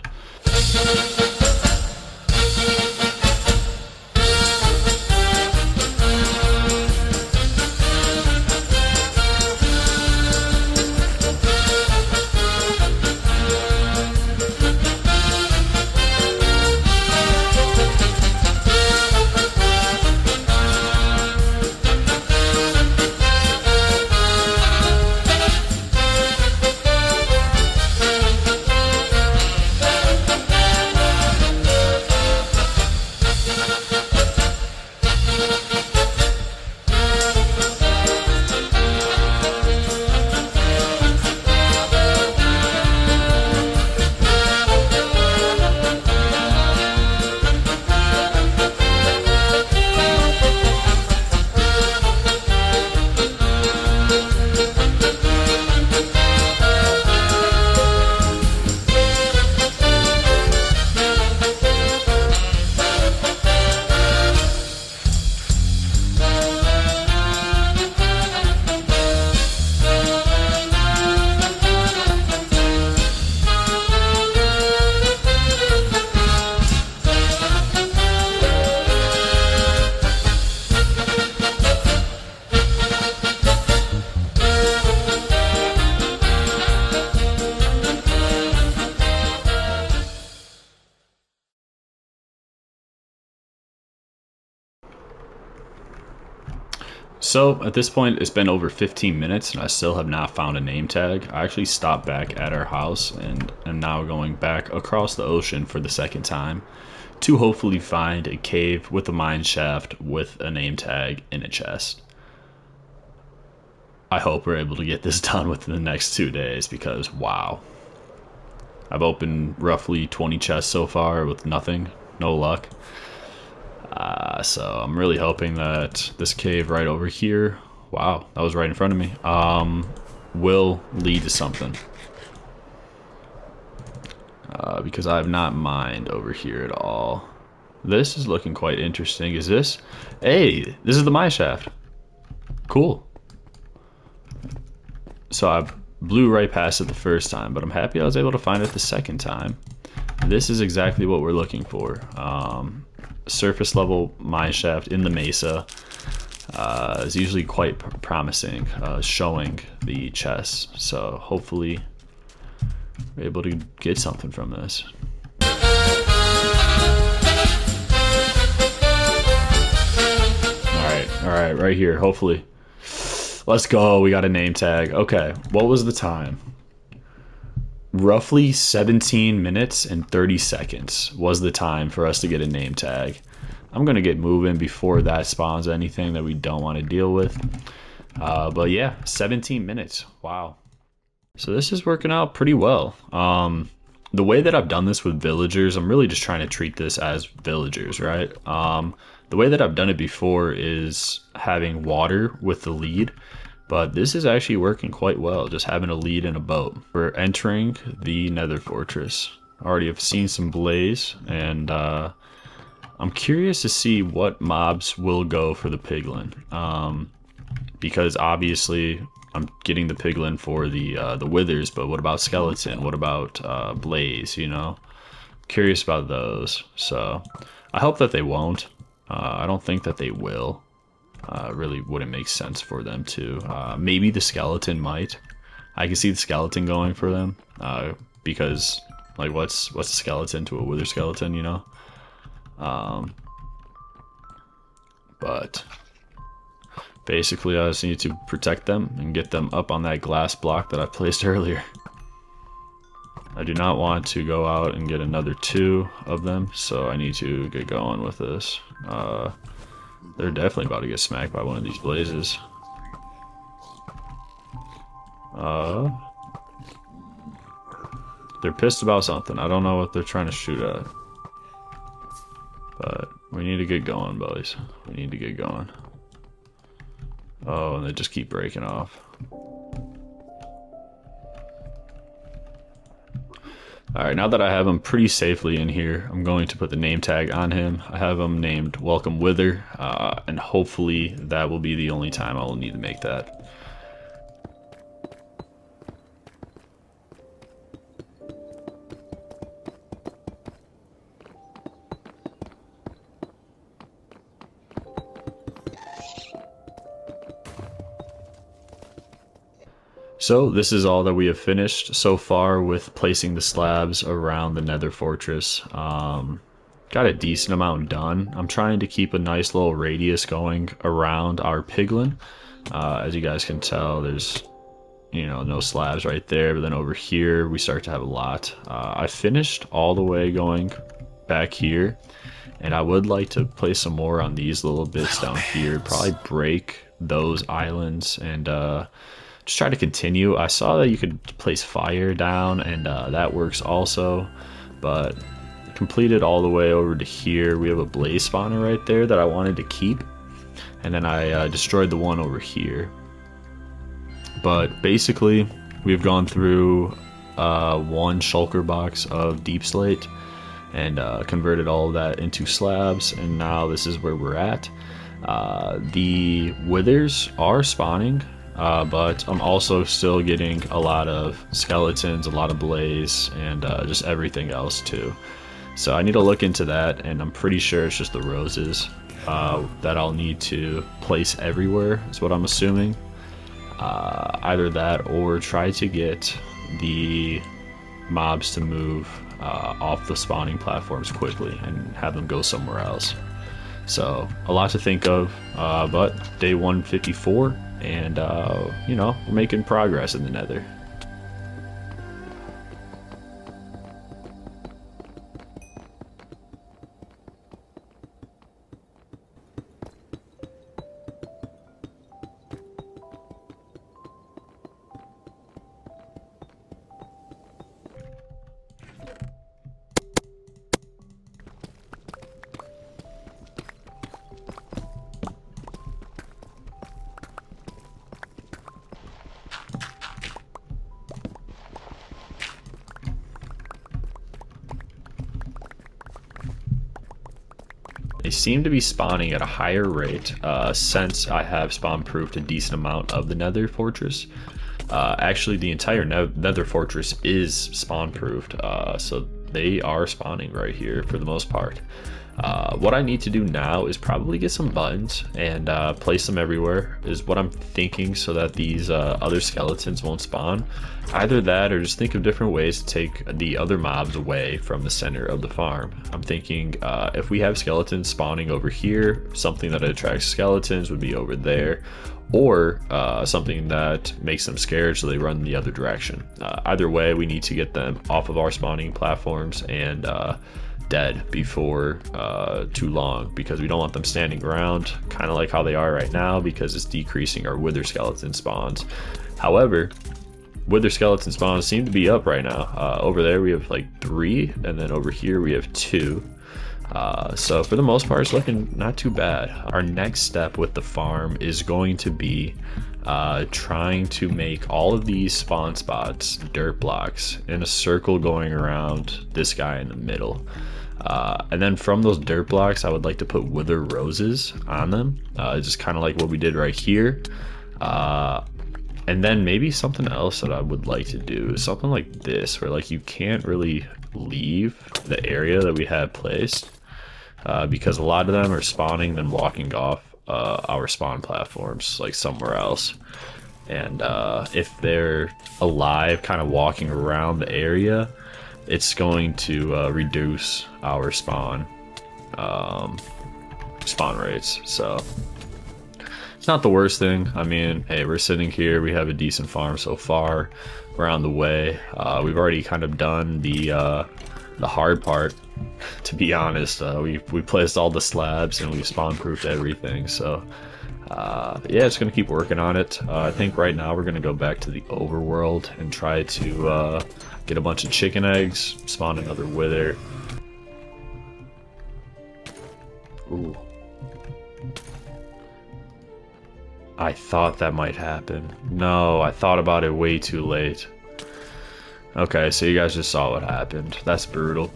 So at this point, it's been over 15 minutes and I still have not found a name tag. I actually stopped back at our house and am now going back across the ocean for the second time to hopefully find a cave with a mine shaft with a name tag in a chest. I hope we're able to get this done within the next 2 days because wow. I've opened roughly 20 chests so far with nothing, no luck. So I'm really hoping that this cave right over here, wow, that was right in front of me, will lead to something. Because I have not mined over here at all. This is looking quite interesting. Is this? Hey, this is the mine shaft. Cool. So I blew right past it the first time, but I'm happy I was able to find it the second time. This is exactly what we're looking for. Surface level mine shaft in the mesa is usually quite promising, showing the chest. So hopefully we're able to get something from this. All right, right here. Hopefully, let's go. We got a name tag. Okay, what was the time? roughly 17 minutes and 30 seconds was the time for us to get a name tag. I'm going to get moving before that spawns anything that we don't want to deal with. But yeah, 17 minutes. Wow. So this is working out pretty well. The way that I've done this with villagers, I'm really just trying to treat this as villagers, right? The way that I've done it before is having water with the lead, but this is actually working quite well, just having a lead in a boat. We're entering the Nether Fortress. Already have seen some blaze, and I'm curious to see what mobs will go for the piglin. Because obviously I'm getting the piglin for the withers, but what about skeleton? What about blaze? You know, curious about those. So I hope that they won't. I don't think that they will. Really wouldn't make sense for them to. Maybe the skeleton might. I can see the skeleton going for them because like what's a skeleton to a wither skeleton, you know? But basically, I just need to protect them and get them up on that glass block that I placed earlier. I do not want to go out and get another 2 of them, so I need to get going with this. They're definitely about to get smacked by one of these blazes. They're pissed about something. I don't know what they're trying to shoot at. But we need to get going, boys. We need to get going. Oh, and they just keep breaking off. Alright, now that I have him pretty safely in here, I'm going to put the name tag on him. I have him named Welcome Wither, and hopefully that will be the only time I will need to make that. So this is all that we have finished so far with placing the slabs around the Nether Fortress. Got a decent amount done. I'm trying to keep a nice little radius going around our piglin. As you guys can tell, there's no slabs right there, but then over here we start to have a lot. I finished all the way going back here, and I would like to place some more on these little bits down here. Probably break those islands and just try to continue. I saw that you could place fire down, and that works also, but completed all the way over to here. We have a blaze spawner right there that I wanted to keep, and then I destroyed the one over here. But basically, we've gone through 1 shulker box of deep slate and converted all of that into slabs, and now this is where we're at. The withers are spawning, but I'm also still getting a lot of skeletons, a lot of blaze, and just everything else too. So I need to look into that, and I'm pretty sure it's just the roses that I'll need to place everywhere, is what I'm assuming. Either that or try to get the mobs to move off the spawning platforms quickly and have them go somewhere else. So a lot to think of, but day 154, and we're making progress in the Nether. They seem to be spawning at a higher rate since I have spawn-proofed a decent amount of the Nether Fortress. Actually, the entire Nether Fortress is spawn-proofed, so they are spawning right here for the most part. What I need to do now is probably get some buttons and place them everywhere is what I'm thinking, so that these other skeletons won't spawn. Either that, or just think of different ways to take the other mobs away from the center of the farm. I'm thinking if we have skeletons spawning over here, something that attracts skeletons would be over there, or something that makes them scared so they run the other direction. Either way, we need to get them off of our spawning platforms and dead before too long, because we don't want them standing around kind of like how they are right now, because it's decreasing our wither skeleton spawns. However, wither skeleton spawns seem to be up right now. Over there we have like 3, and then over here we have 2. So for the most part, it's looking not too bad. Our next step with the farm is going to be trying to make all of these spawn spots dirt blocks in a circle going around this guy in the middle. And then from those dirt blocks, I would like to put wither roses on them, just kind of like what we did right here. And then maybe something else that I would like to do is something like this, where like you can't really leave the area that we have placed, because a lot of them are spawning then walking off our spawn platforms like somewhere else. And if they're alive kind of walking around the area, it's going to reduce our spawn rates. So it's not the worst thing. I mean, hey, we're sitting here, we have a decent farm so far. We're on the way. We've already kind of done the hard part, to be honest. We placed all the slabs and we spawn proofed everything. So yeah, it's gonna keep working on it. I think right now we're gonna go back to the overworld and try to get a bunch of chicken eggs, spawn another wither. Ooh. I thought that might happen. No, I thought about it way too late. Okay, so you guys just saw what happened. That's brutal.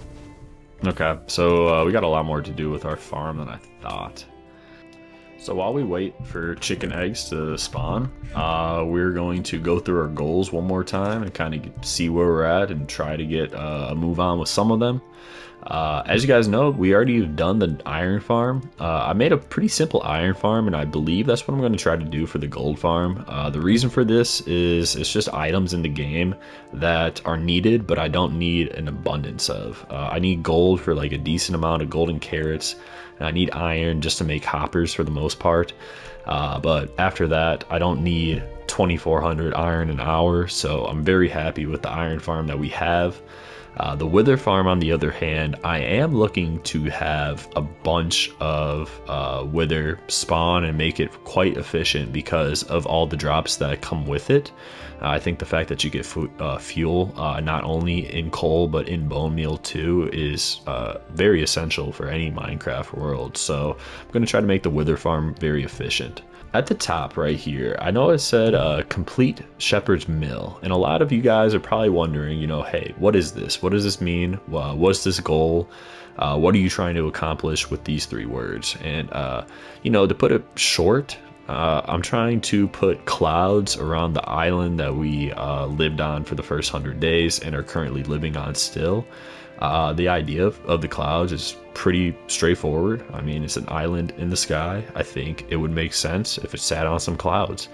Okay, so we got a lot more to do with our farm than I thought. So while we wait for chicken eggs to spawn, we're going to go through our goals one more time and kind of see where we're at and try to get a move on with some of them. As you guys know, we already have done the iron farm. I made a pretty simple iron farm, and I believe that's what I'm going to try to do for the gold farm. The reason for this is it's just items in the game that are needed, but I don't need an abundance of. I need gold for like a decent amount of golden carrots, and I need iron just to make hoppers for the most part. But after that, I don't need 2,400 iron an hour, so I'm very happy with the iron farm that we have. The wither farm, on the other hand, I am looking to have a bunch of wither spawn and make it quite efficient because of all the drops that come with it. I think the fact that you get fuel, not only in coal but in bone meal too, is very essential for any Minecraft world. So I'm going to try to make the wither farm very efficient. At the top right here, I know it said complete Shepherd's Mill, and a lot of you guys are probably wondering, you know, hey, what is this? What does this mean? What's this goal? What are you trying to accomplish with these 3 words? And, you know, to put it short, I'm trying to put clouds around the island that we lived on for the first 100 days and are currently living on still. The idea of the clouds is pretty straightforward. I mean, it's an island in the sky. I think it would make sense if it sat on some clouds.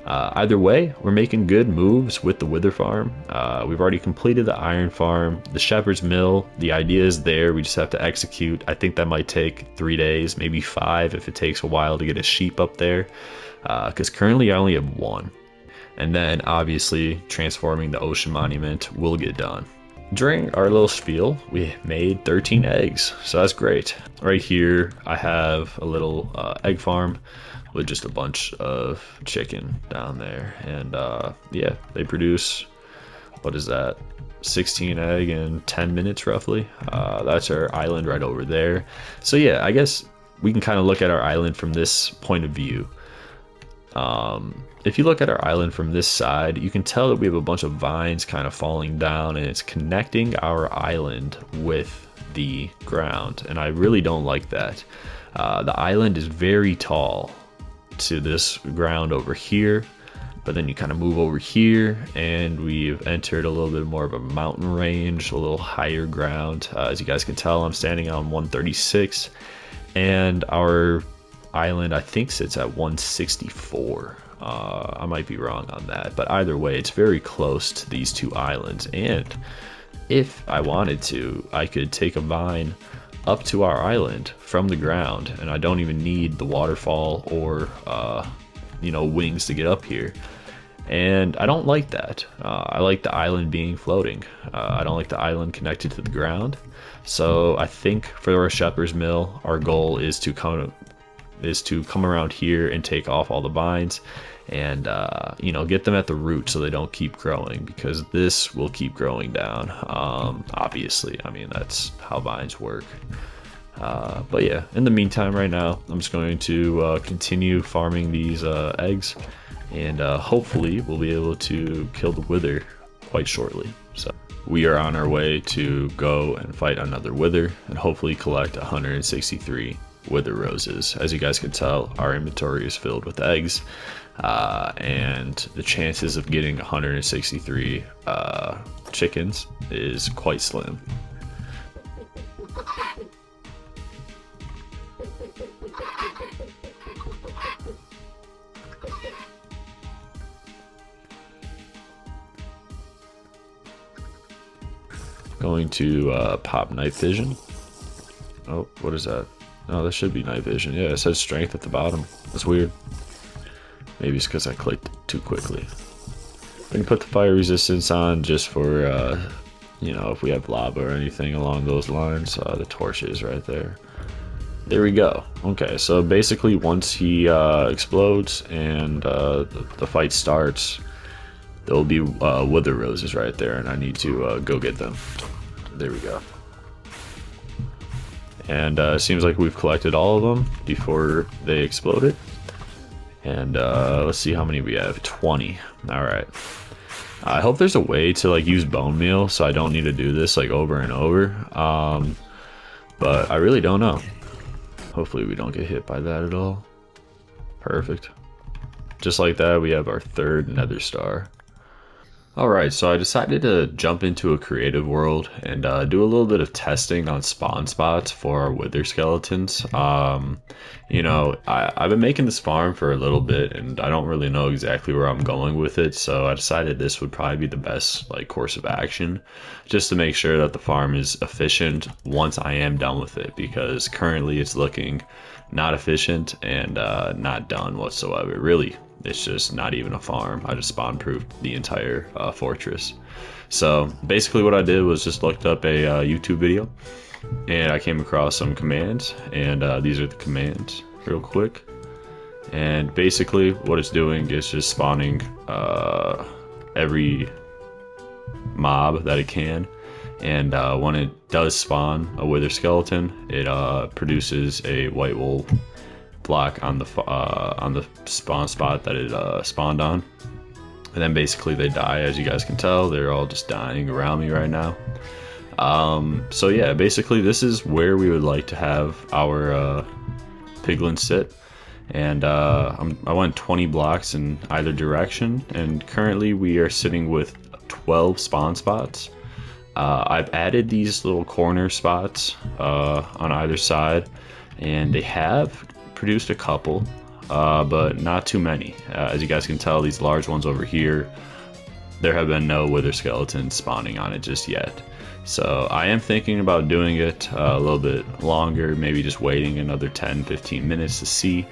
Either way, we're making good moves with the wither farm. We've already completed the iron farm, the shepherd's mill. The idea is there. We just have to execute. I think that might take 3 days, maybe 5 if it takes a while to get a sheep up there, because currently I only have 1. And then obviously transforming the ocean monument will get done. During our little spiel, we made 13 eggs, so that's great. Right here, I have a little egg farm with just a bunch of chicken down there. And yeah, they produce, what is that, 16 egg in 10 minutes roughly. That's our island right over there. So yeah, I guess we can kind of look at our island from this point of view. If you look at our island from this side, you can tell that we have a bunch of vines kind of falling down, and it's connecting our island with the ground, and I really don't like that. The island is very tall to this ground over here. But then you kind of move over here, and we've entered a little bit more of a mountain range, a little higher ground. As you guys can tell, I'm standing on 136, and our island, I think, sits at 164. I might be wrong on that, but either way, it's very close to these two islands. And if I wanted to, I could take a vine up to our island from the ground, and I don't even need the waterfall or wings to get up here. And I don't like that. I like the island being floating. I don't like the island connected to the ground. So I think for our shepherd's mill, our goal is to come around here and take off all the vines, and get them at the root so they don't keep growing, because this will keep growing down. Obviously, I mean, that's how vines work. But yeah, in the meantime, right now, I'm just going to continue farming these eggs, and hopefully we'll be able to kill the wither quite shortly. So we are on our way to go and fight another wither and hopefully collect 163 wither roses. As you guys can tell, our inventory is filled with eggs, and the chances of getting 163 chickens is quite slim. Going to pop night vision. Oh, what is that? Oh, that should be night vision. Yeah, it says strength at the bottom. That's weird. Maybe it's because I clicked too quickly. We can put the fire resistance on just for, if we have lava or anything along those lines. The torch is right there. There we go. Okay, so basically once he explodes and the fight starts, there will be wither roses right there, and I need to go get them. There we go. And it seems like we've collected all of them before they exploded. And let's see how many we have. 20. All right. I hope there's a way to use bone meal so I don't need to do this over and over. But I really don't know. Hopefully we don't get hit by that at all. Perfect. Just like that, we have our third nether star. Alright, so I decided to jump into a creative world and do a little bit of testing on spawn spots for our wither skeletons. I've been making this farm for a little bit, and I don't really know exactly where I'm going with it, so I decided this would probably be the best course of action, just to make sure that the farm is efficient once I am done with it, because currently it's looking not efficient and not done whatsoever. Really, it's just not even a farm. I just spawn proofed the entire fortress. So basically what I did was just looked up a YouTube video, and I came across some commands, and these are the commands real quick. And basically what it's doing is just spawning every mob that it can. And when it does spawn a wither skeleton, it produces a white wool block on the spawn spot that it spawned on, and then basically they die. As you guys can tell, they're all just dying around me right now. So yeah, basically this is where we would like to have our piglins sit, and I went 20 blocks in either direction, and currently we are sitting with 12 spawn spots. I've added these little corner spots on either side, and they have produced a couple, but not too many. As you guys can tell, these large ones over here, there have been no wither skeletons spawning on it just yet. So I am thinking about doing it a little bit longer, maybe just waiting another 10-15 minutes to see.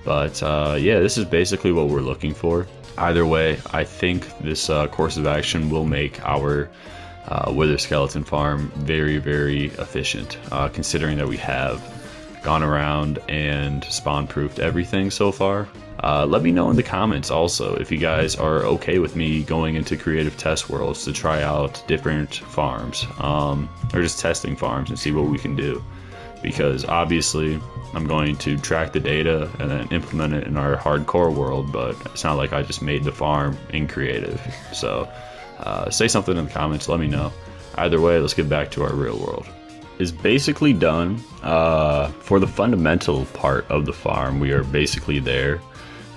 But yeah, this is basically what we're looking for. Either way, I think this course of action will make our wither skeleton farm very, very efficient, considering that we have gone around and spawn proofed everything so far. Let me know in the comments also if you guys are okay with me going into creative test worlds to try out different farms, or just testing farms and see what we can do, because obviously I'm going to track the data and then implement it in our hardcore world, but it's not like I just made the farm in creative. So say something in the comments, let me know. Either way, let's get back to our real world. Is basically done. For the fundamental part of the farm, we are basically there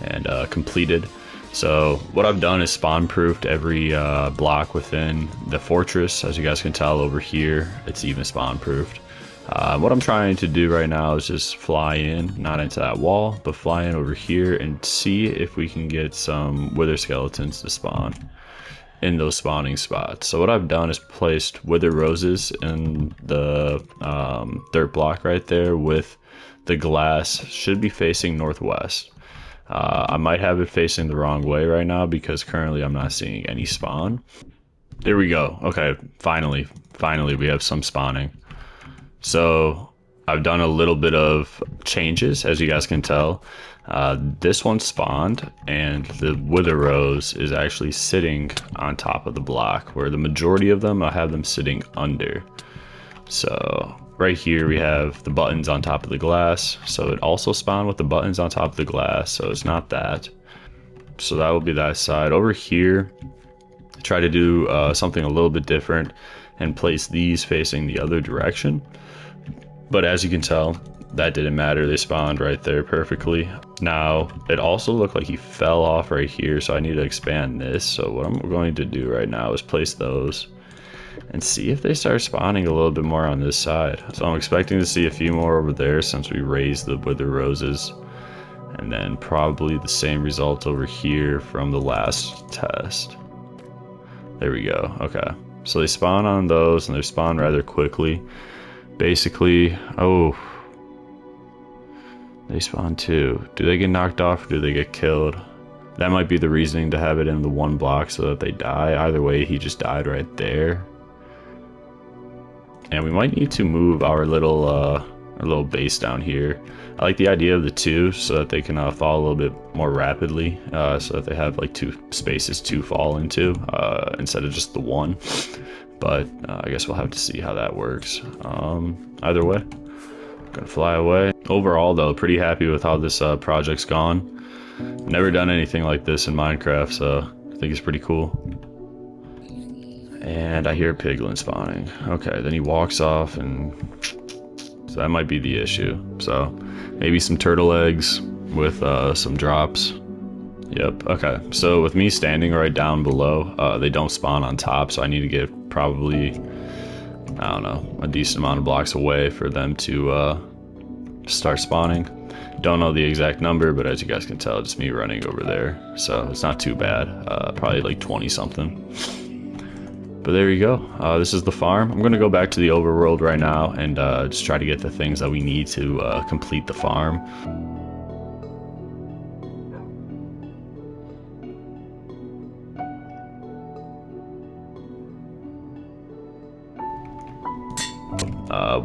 and completed. So what I've done is spawn proofed every block within the fortress. As you guys can tell over here, it's even spawn proofed. What I'm trying to do right now is just fly in, not into that wall, but fly in over here and see if we can get some wither skeletons to spawn in those spawning spots. So what I've done is placed wither roses in the dirt block right there with the glass. Should be facing northwest. I might have it facing the wrong way right now because currently I'm not seeing any spawn. There we go. Okay, finally we have some spawning. So I've done a little bit of changes, as you guys can tell. This one spawned and the wither rose is actually sitting on top of the block, where the majority of them I have them sitting under. So right here we have the buttons on top of the glass, so it also spawned with the buttons on top of the glass, so it's not that. So that will be that side. Over here, try to do something a little bit different and place these facing the other direction. But as you can tell, that didn't matter. They spawned right there perfectly. Now, it also looked like he fell off right here, so I need to expand this. So what I'm going to do right now is place those and see if they start spawning a little bit more on this side. So I'm expecting to see a few more over there since we raised the wither roses. And then probably the same result over here from the last test. There we go. Okay. So they spawn on those and they spawn rather quickly. Basically, oh, they spawn too. Do they get knocked off or do they get killed? That might be the reasoning to have it in the one block so that they die. Either way, he just died right there. And we might need to move our little base down here. I like the idea of the two so that they can fall a little bit more rapidly, so that they have like two spaces to fall into instead of just the one. But I guess we'll have to see how that works. Either way, gonna fly away. Overall though, pretty happy with how this project's gone. Never done anything like this in Minecraft, so I think it's pretty cool. And I hear a piglin spawning. Okay, then he walks off, and so that might be the issue. So maybe some turtle eggs with some drops. Yep, okay. So with me standing right down below, they don't spawn on top, so I need to get probably, I don't know, a decent amount of blocks away for them to start spawning. Don't know the exact number, but as you guys can tell, it's me running over there. So it's not too bad, probably like 20 something. But there you go. This is the farm. I'm gonna go back to the overworld right now and just try to get the things that we need to complete the farm.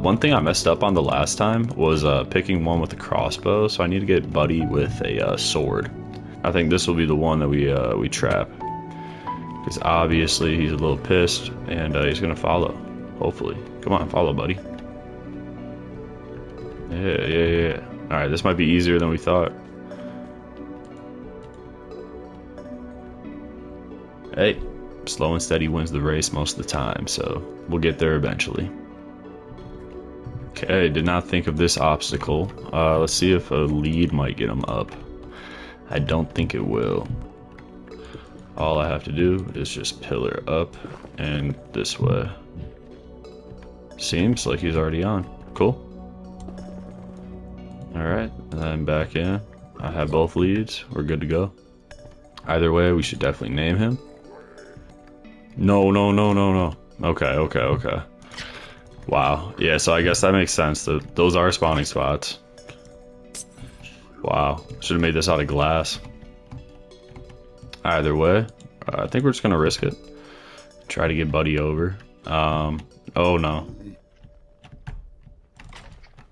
One thing I messed up on the last time was picking one with a crossbow, so I need to get Buddy with a sword. I think this will be the one that we trap, because obviously he's a little pissed and he's gonna follow. Hopefully, come on, follow, Buddy. Yeah. All right, this might be easier than we thought. Hey, slow and steady wins the race most of the time, so we'll get there eventually. Okay, did not think of this obstacle. Let's see if a lead might get him up. I don't think it will. All I have to do is just pillar up and this way. Seems like he's already on. Cool. Alright, and then back in. I have both leads. We're good to go. Either way, we should definitely name him. No. Okay. Wow. Yeah, so I guess that makes sense. Those are spawning spots. Wow. Should have made this out of glass. Either way, I think we're just gonna risk it. Try to get Buddy over. Oh no.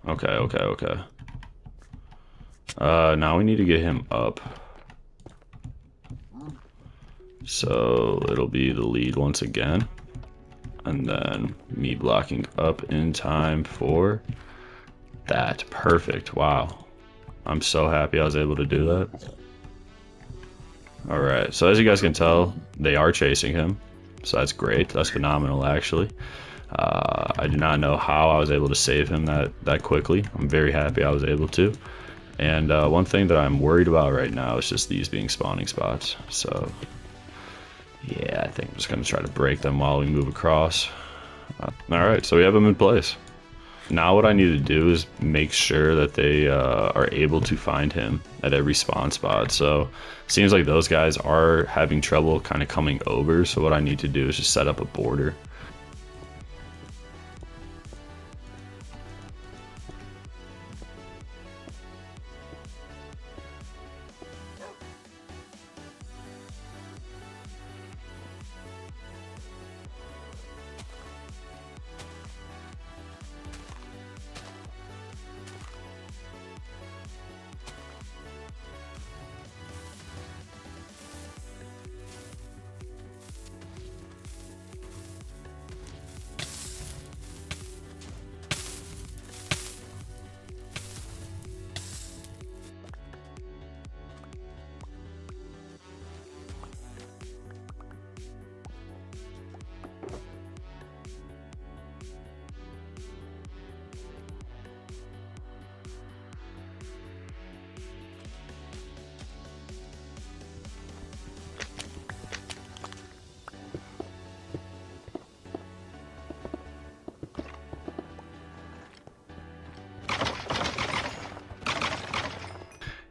Okay. Now we need to get him up. So it'll be the lead once again. And then me blocking up in time for that. Perfect. Wow. I'm so happy I was able to do that. Alright, so as you guys can tell, they are chasing him. So that's great. That's phenomenal, actually. I do not know how I was able to save him that quickly. I'm very happy I was able to. And one thing that I'm worried about right now is just these being spawning spots. So yeah, I think I'm just gonna try to break them while we move across. Alright, so we have them in place. Now what I need to do is make sure that they are able to find him at every spawn spot. So seems like those guys are having trouble kind of coming over. So what I need to do is just set up a border.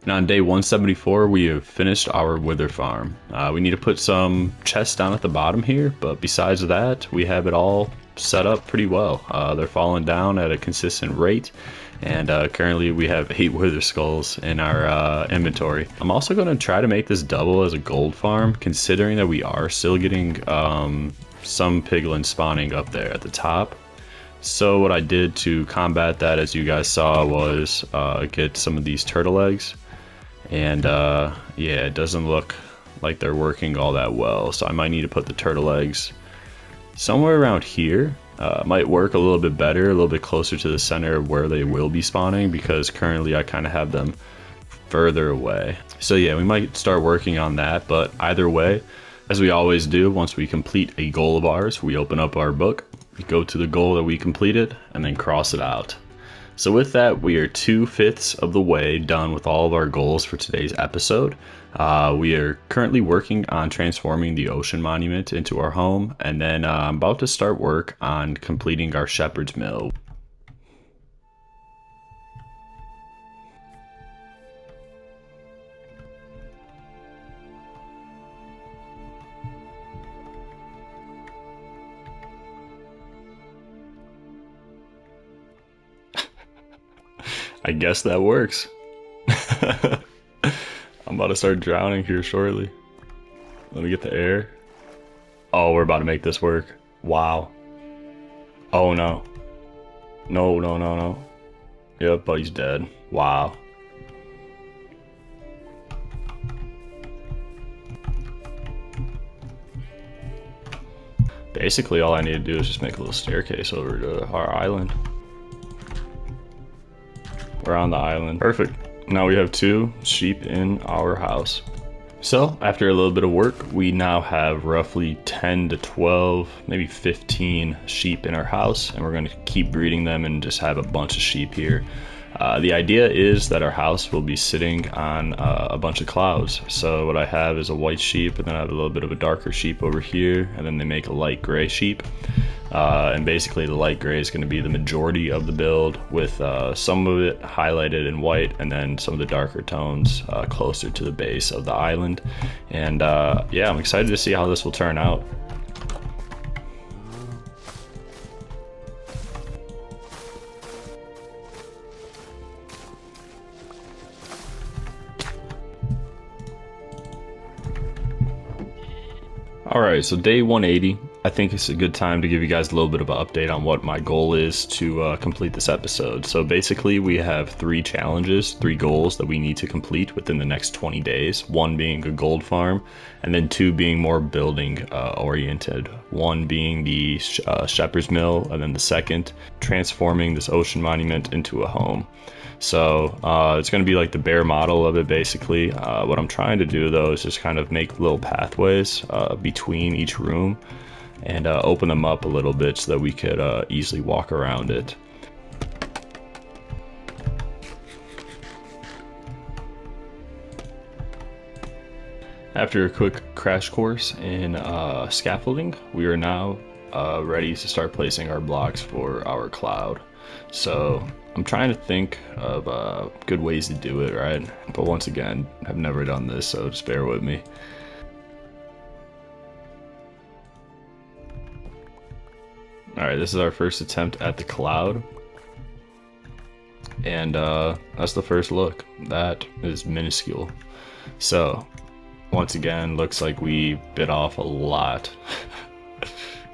And on day 174, we have finished our wither farm. We need to put some chests down at the bottom here, but besides that, we have it all set up pretty well. They're falling down at a consistent rate, and currently we have 8 wither skulls in our inventory. I'm also going to try to make this double as a gold farm, considering that we are still getting some piglins spawning up there at the top. So what I did to combat that, as you guys saw, was get some of these turtle eggs. And yeah, it doesn't look like they're working all that well, so I might need to put the turtle eggs somewhere around here. Might work a little bit better, a little bit closer to the center of where they will be spawning, because currently I kind of have them further away. So yeah, we might start working on that, but either way, as we always do, once we complete a goal of ours, we open up our book, we go to the goal that we completed, and then cross it out. So with that, we are 2/5 of the way done with all of our goals for today's episode. We are currently working on transforming the ocean monument into our home, and then I'm about to start work on completing our shepherd's mill. I guess that works. I'm about to start drowning here shortly. Let me get the air. Oh, we're about to make this work. Wow. Oh no. No, no, no, no. Yep, buddy's dead. Wow. Basically, all I need to do is just make a little staircase over to our island. We're on the island. Perfect. Now we have 2 sheep in our house. So after a little bit of work, we now have roughly 10 to 12, maybe 15 sheep in our house, and we're going to keep breeding them and just have a bunch of sheep here. The idea is that our house will be sitting on a bunch of clouds. So what I have is a white sheep, and then I have a little bit of a darker sheep over here, and then they make a light gray sheep. And basically the light gray is going to be the majority of the build, with some of it highlighted in white, and then some of the darker tones closer to the base of the island. And yeah, I'm excited to see how this will turn out. Alright, so day 180, I think it's a good time to give you guys a little bit of an update on what my goal is to complete this episode. So basically we have 3 challenges, 3 goals that we need to complete within the next 20 days. 1 being a gold farm, and then 2 being more building oriented. 1 being the shepherd's mill, and then the 2nd, transforming this ocean monument into a home. So it's going to be like the bare model of it, basically. What I'm trying to do, though, is just kind of make little pathways between each room and open them up a little bit so that we could easily walk around it. After a quick crash course in scaffolding, we are now ready to start placing our blocks for our cloud. So I'm trying to think of good ways to do it, right? But once again, I've never done this, so just bear with me. Alright, this is our first attempt at the cloud. And that's the first look. That is minuscule. So, once again, looks like we bit off a lot.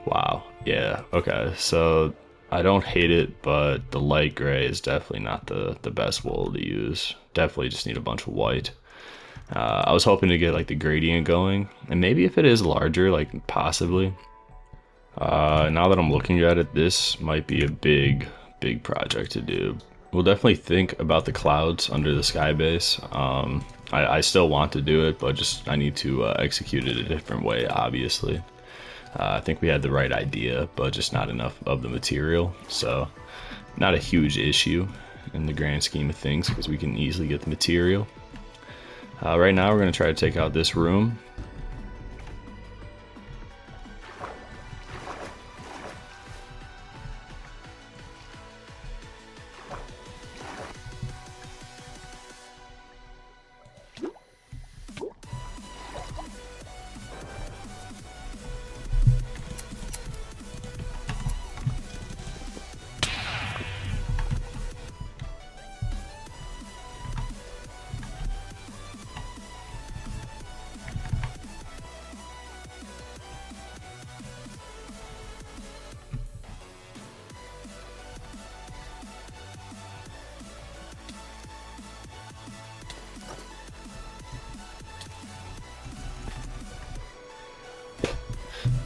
Wow. Yeah, okay. So, I don't hate it, but the light gray is definitely not the best wool to use. Definitely just need a bunch of white. I was hoping to get like the gradient going, and maybe if it is larger, like possibly. Now that I'm looking at it, this might be a big project to do. We'll definitely think about the clouds under the sky base. I still want to do it, but just I need to execute it a different way, obviously. I think we had the right idea, but just not enough of the material. So not a huge issue in the grand scheme of things because we can easily get the material. Right now we're going to try to take out this room.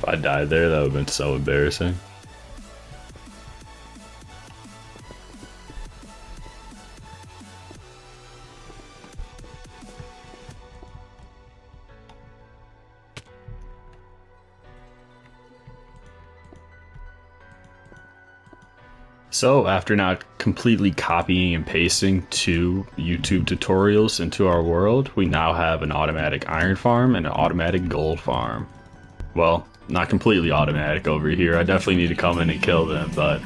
If I died there, that would have been so embarrassing. So after not completely copying and pasting two YouTube tutorials into our world, we now have an automatic iron farm and an automatic gold farm. Well, not completely automatic over here. I definitely need to come in and kill them, but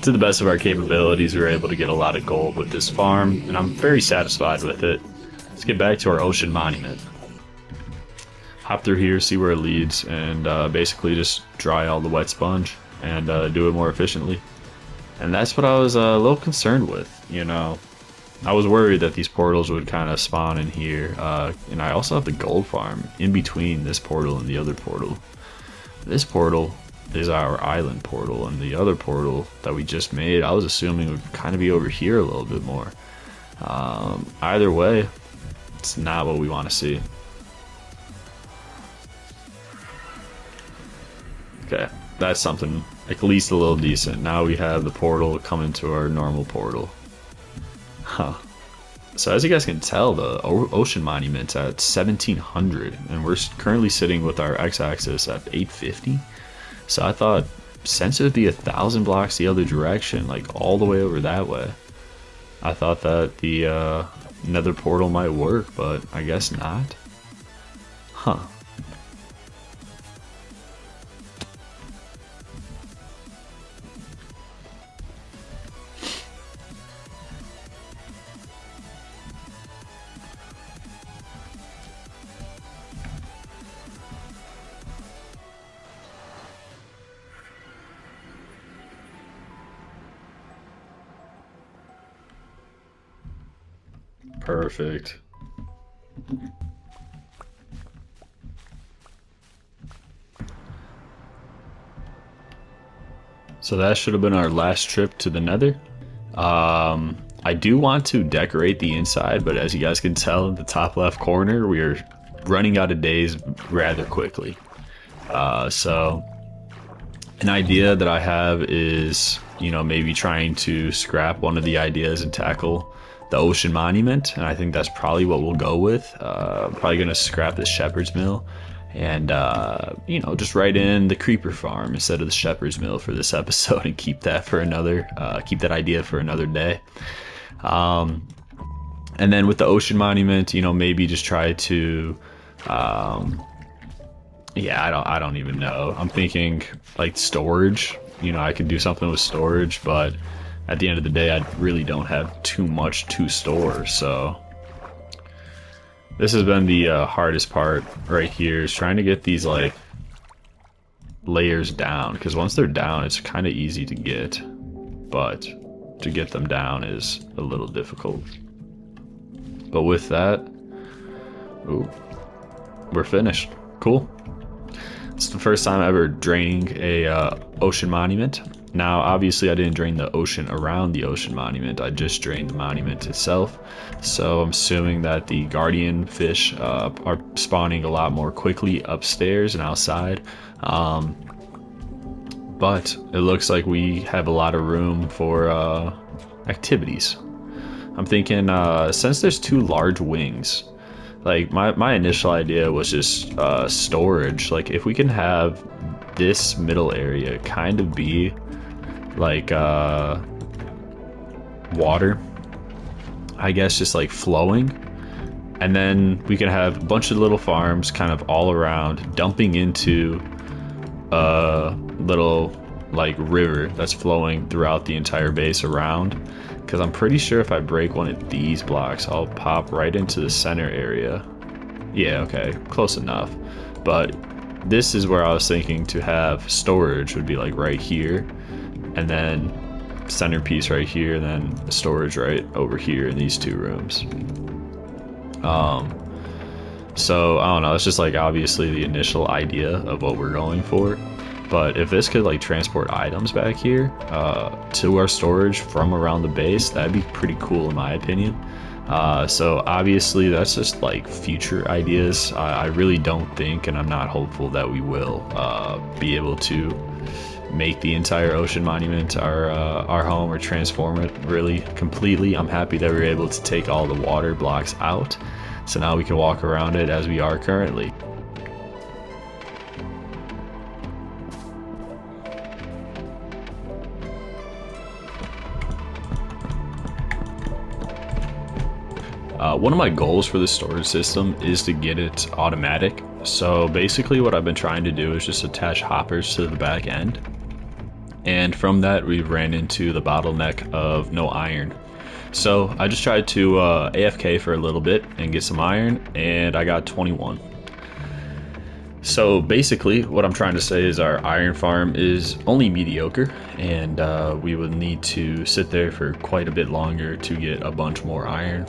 to the best of our capabilities, we were able to get a lot of gold with this farm, and I'm very satisfied with it. Let's get back to our ocean monument. Hop through here, see where it leads, and basically just dry all the wet sponge and do it more efficiently. And that's what I was a little concerned with, you know. I was worried that these portals would kind of spawn in here. And I also have the gold farm in between this portal and the other portal. This portal is our island portal, and the other portal that we just made, I was assuming would kind of be over here a little bit more. Either way, it's not what we want to see. Okay, that's something at least a little decent. Now we have the portal come into our normal portal. Huh. So as you guys can tell, the ocean monument's at 1700, and we're currently sitting with our x-axis at 850. So I thought, since it would be 1,000 blocks the other direction, like all the way over that way, I thought that the nether portal might work, but I guess not. Huh. Perfect. So that should have been our last trip to the nether. I do want to decorate the inside, but as you guys can tell in the top left corner, we are running out of days rather quickly. So an idea that I have is, you know, maybe trying to scrap one of the ideas and tackle the ocean monument, and I think that's probably what we'll go with. Probably gonna scrap the shepherd's mill and you know, just write in the creeper farm instead of the shepherd's mill for this episode and keep that for another keep that idea for another day. And then with the ocean monument, you know, maybe just try to Yeah, I don't even know. I'm thinking like storage. You know, I could do something with storage, but at the end of the day, I really don't have too much to store. So this has been the hardest part right here, is trying to get these like layers down, because once they're down, it's kind of easy to get, but to get them down is a little difficult. But with that, ooh, we're finished. Cool. It's the first time ever draining a ocean monument. Now, obviously, I didn't drain the ocean around the ocean monument. I just drained the monument itself. So I'm assuming that the guardian fish are spawning a lot more quickly upstairs and outside. But it looks like we have a lot of room for activities. I'm thinking, since there's two large wings, like my initial idea was just storage. Like if we can have this middle area kind of be like water, I guess, just like flowing, and then we can have a bunch of little farms kind of all around dumping into a little like river that's flowing throughout the entire base around. Because I'm pretty sure if I break one of these blocks, I'll pop right into the center area. Yeah, okay, close enough. But this is where I was thinking to have storage would be like right here, and then centerpiece right here, and then storage right over here in these two rooms. So I don't know, it's just like obviously the initial idea of what we're going for. But if this could like transport items back here to our storage from around the base, that'd be pretty cool in my opinion. So obviously that's just like future ideas. I really don't think, and I'm not hopeful that we will be able to make the entire ocean monument our home or transform it really completely. I'm happy that we were able to take all the water blocks out. So now we can walk around it as we are currently. One of my goals for the storage system is to get it automatic. So basically what I've been trying to do is just attach hoppers to the back end. And from that, we ran into the bottleneck of no iron. So I just tried to AFK for a little bit and get some iron, and I got 21. So basically what I'm trying to say is our iron farm is only mediocre, and we would need to sit there for quite a bit longer to get a bunch more iron.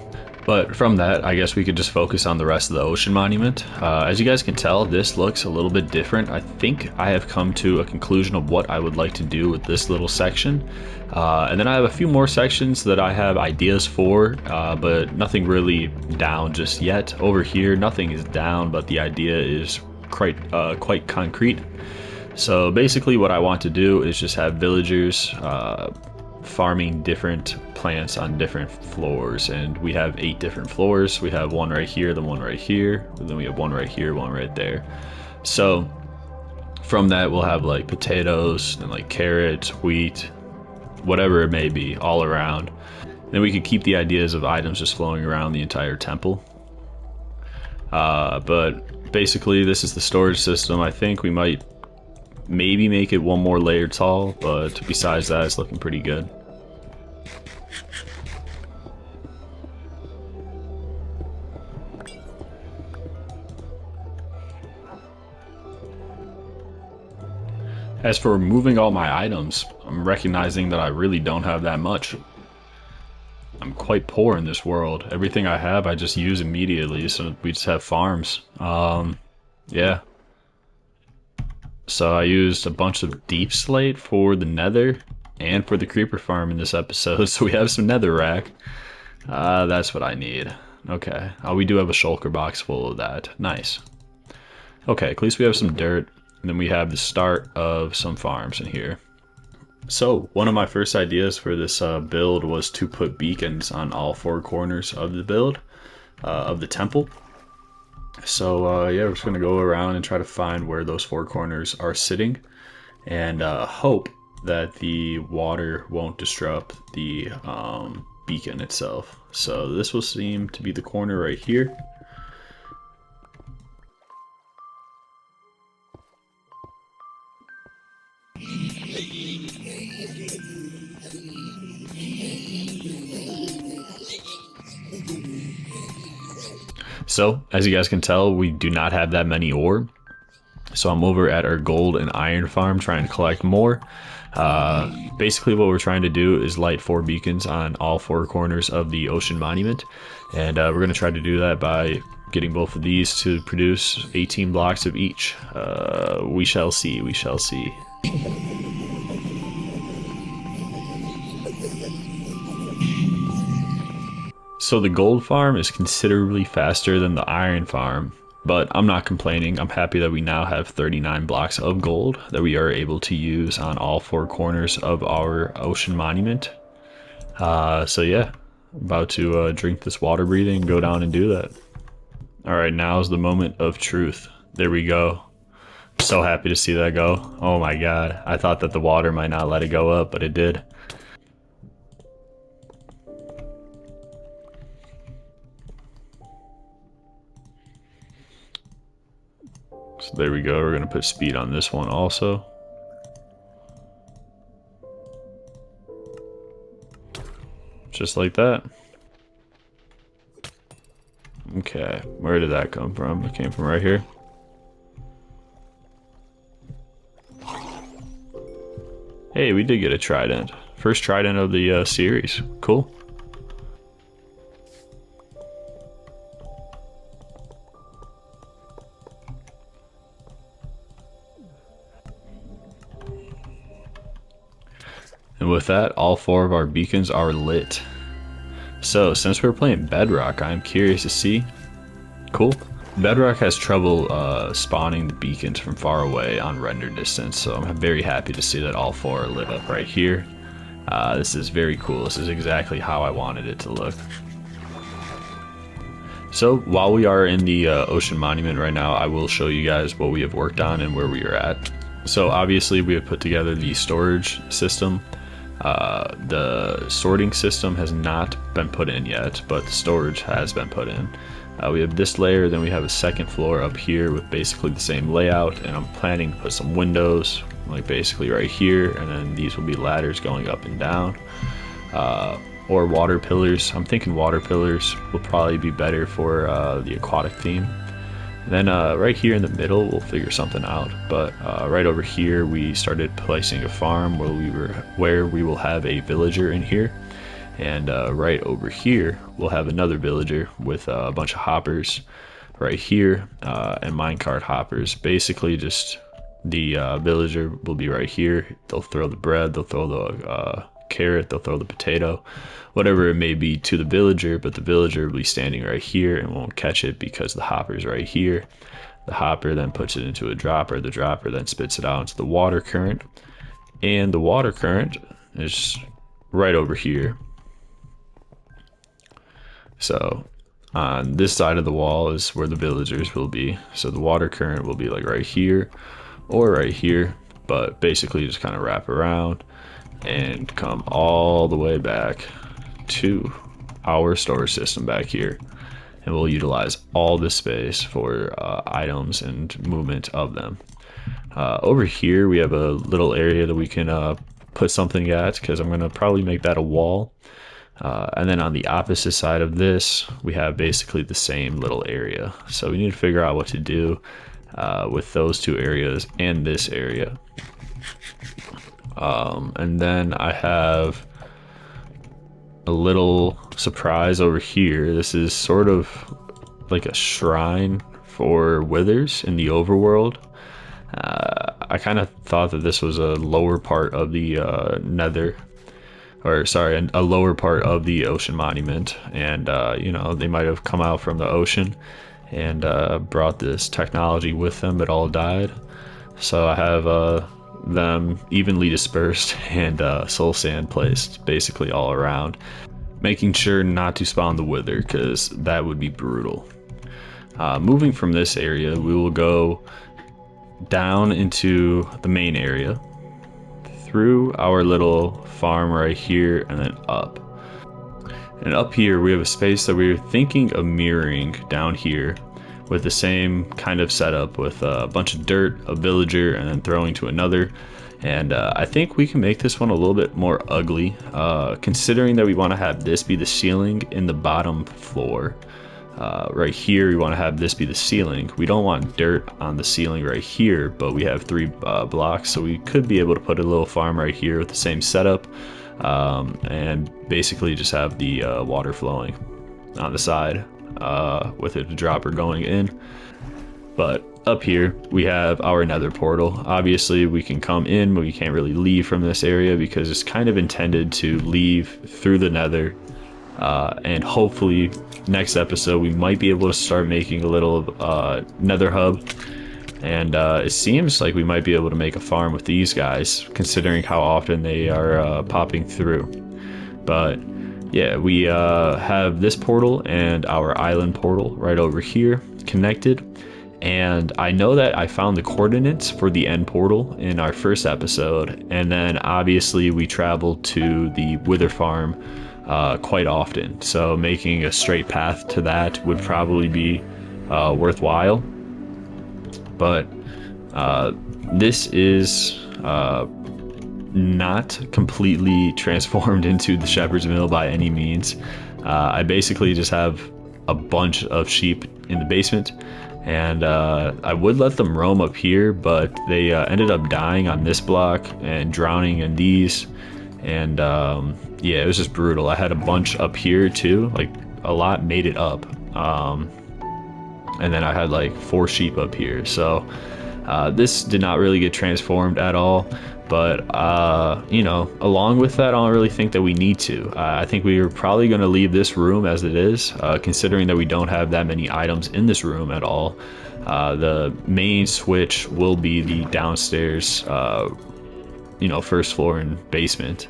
But from that, I guess we could just focus on the rest of the ocean monument. As you guys can tell, this looks a little bit different. I think I have come to a conclusion of what I would like to do with this little section. And then I have a few more sections that I have ideas for, but nothing really down just yet. Over here, nothing is down, but the idea is quite concrete. So basically what I want to do is just have villagers farming different plants on different floors, and we have 8 different floors. We have one right here, then one right here, and then we have one right here, one right there. So from that we'll have like potatoes and like carrots, wheat, whatever it may be, all around. Then we could keep the ideas of items just flowing around the entire temple. But basically this is the storage system. I think we might maybe make it one more layer tall, but besides that, it's looking pretty good. As for removing all my items, I'm recognizing that I really don't have that much. I'm quite poor in this world. Everything I have I just use immediately, so we just have farms. Yeah. So I used a bunch of deep slate for the nether and for the creeper farm in this episode, so we have some netherrack. That's what I need. Okay. Oh, we do have a shulker box full of that. Nice. Okay, at least we have some dirt, and then we have the start of some farms in here. So, one of my first ideas for this build was to put beacons on all 4 corners of the build, of the temple. So yeah, we're just going to go around and try to find where those 4 corners are sitting, and hope that the water won't disrupt the beacon itself. So this will seem to be the corner right here. So, as you guys can tell, we do not have that many ore. So I'm over at our gold and iron farm trying to collect more. Basically what we're trying to do is light 4 beacons on all 4 corners of the ocean monument. And we're going to try to do that by getting both of these to produce 18 blocks of each. We shall see, we shall see. So the gold farm is considerably faster than the iron farm, but I'm not complaining. I'm happy that we now have 39 blocks of gold that we are able to use on all 4 corners of our ocean monument. So yeah, about to drink this water breathing and go down and do that. Alright, now is the moment of truth. There we go. I'm so happy to see that go. Oh my god, I thought that the water might not let it go up, but it did. So there we go, we're going to put speed on this one also. Just like that. Okay, where did that come from? It came from right here. Hey, we did get a trident. First trident of the series. Cool. And with that, all 4 of our beacons are lit. So, since we're playing Bedrock, I'm curious to see. Cool. Bedrock has trouble spawning the beacons from far away on render distance, so I'm very happy to see that all 4 are lit up right here. This is very cool. This is exactly how I wanted it to look. So, while we are in the ocean monument right now, I will show you guys what we have worked on and where we are at. So, obviously, we have put together the storage system. The sorting system has not been put in yet, but the storage has been put in. We have this layer, then we have a second floor up here with basically the same layout, and I'm planning to put some windows, like basically right here, and then these will be ladders going up and down. Or water pillars. I'm thinking water pillars will probably be better for the aquatic theme. Then right here in the middle, we'll figure something out. But right over here, we started placing a farm where we will have a villager in here, and right over here, we'll have another villager with a bunch of hoppers right here and minecart hoppers. Basically, just the villager will be right here. They'll throw the bread, they'll throw the carrot, they'll throw the potato, whatever it may be to the villager, but the villager will be standing right here and won't catch it because the hopper's right here. The hopper then puts it into a dropper, the dropper then spits it out into the water current, and the water current is right over here. So on this side of the wall is where the villagers will be. So the water current will be like right here or right here, but basically just kind of wrap around and come all the way back to our storage system back here, and we'll utilize all this space for items and movement of them. Over here we have a little area that we can put something at, because I'm going to probably make that a wall, and then on the opposite side of this we have basically the same little area. So we need to figure out what to do with those 2 areas and this area. And then I have a little surprise over here. This is sort of like a shrine for withers in the overworld. I kind of thought that this was a lower part of the nether, or sorry, a lower part of the ocean monument, and you know, they might have come out from the ocean and brought this technology with them, but all died. So I have them evenly dispersed and soul sand placed basically all around, making sure not to spawn the wither, because that would be brutal. Moving from this area, we will go down into the main area, through our little farm right here, and then up. And up here we have a space that we were thinking of mirroring down here, with the same kind of setup with a bunch of dirt, a villager, and then throwing to another. And I think we can make this one a little bit more ugly, considering that we want to have this be the ceiling in the bottom floor. Right here, we want to have this be the ceiling. We don't want dirt on the ceiling right here, but we have 3 blocks, so we could be able to put a little farm right here with the same setup, and basically just have the water flowing on the side with a dropper going in. But up here we have our nether portal. Obviously we can come in, but we can't really leave from this area because it's kind of intended to leave through the nether. And hopefully next episode we might be able to start making a little nether hub, and it seems like we might be able to make a farm with these guys considering how often they are popping through. But yeah, we have this portal and our island portal right over here connected, and I know that I found the coordinates for the end portal in our first episode, and then obviously we traveled to the wither farm quite often, so making a straight path to that would probably be worthwhile. But this is not completely transformed into the shepherd's mill by any means. I basically just have a bunch of sheep in the basement, and I would let them roam up here, but they ended up dying on this block and drowning in these. And yeah, it was just brutal. I had a bunch up here too, like a lot made it up, and then I had like 4 sheep up here, so this did not really get transformed at all. But you know, along with that, I don't really think that we need to. I think we are probably going to leave this room as it is, considering that we don't have that many items in this room at all. The main switch will be the downstairs, you know, first floor and basement,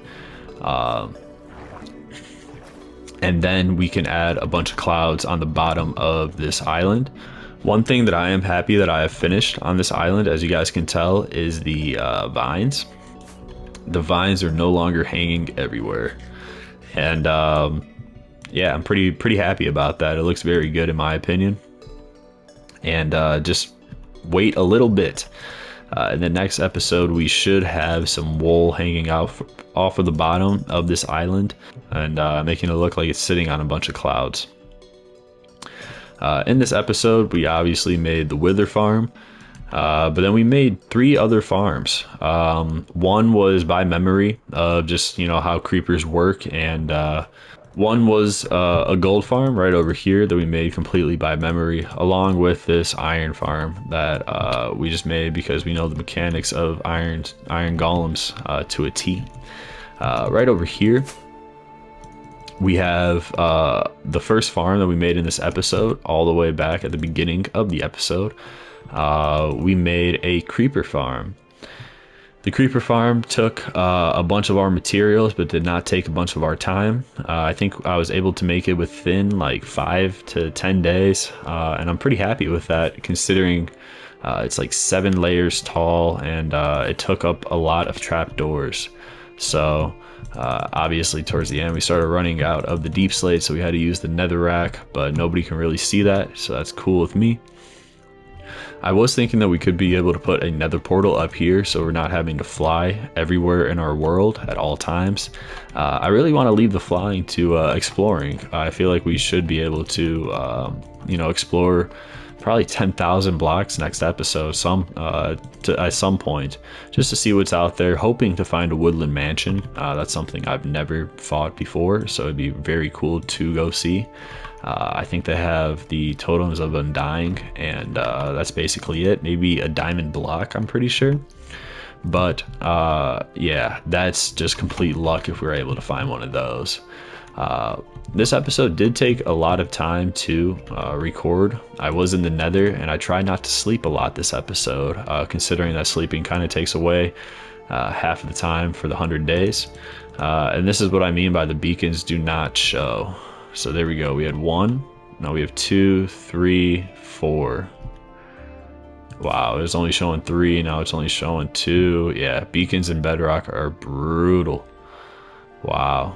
and then we can add a bunch of clouds on the bottom of this island. One thing that I am happy that I have finished on this island, as you guys can tell, is the vines. The vines are no longer hanging everywhere, and yeah, I'm pretty happy about that. It looks very good in my opinion. And just wait a little bit. In the next episode, we should have some wool hanging out off of the bottom of this island, and making it look like it's sitting on a bunch of clouds. In this episode, we obviously made the wither farm, but then we made 3 other farms. One was by memory of just, you know, how creepers work, and one was a gold farm right over here that we made completely by memory, along with this iron farm that we just made because we know the mechanics of iron golems to a T. Right over here we have the first farm that we made in this episode, all the way back at the beginning of the episode. We made a creeper farm. The creeper farm took a bunch of our materials, but did not take a bunch of our time. I think I was able to make it within like 5 to 10 days, and I'm pretty happy with that, considering it's like 7 layers tall, and it took up a lot of trapdoors. So obviously towards the end we started running out of the deep slate, so we had to use the netherrack, but nobody can really see that, so that's cool with me. I was thinking that we could be able to put a nether portal up here, so we're not having to fly everywhere in our world at all times. I really want to leave the flying to exploring. I feel like we should be able to, you know, explore probably 10,000 blocks next episode, at some point, just to see what's out there, hoping to find a woodland mansion. That's something I've never fought before, so it'd be very cool to go see. I think they have the totems of undying, and that's basically it. Maybe a diamond block, I'm pretty sure. But yeah, that's just complete luck if we're able to find one of those. This episode did take a lot of time to record. I was in the nether, and I tried not to sleep a lot this episode, considering that sleeping kind of takes away half of the time for the 100 days. And this is what I mean by the beacons do not show. So there we go. We had 1. Now we have 2, 3, 4. Wow, it was only showing 3. Now it's only showing 2. Yeah, beacons in Bedrock are brutal. Wow.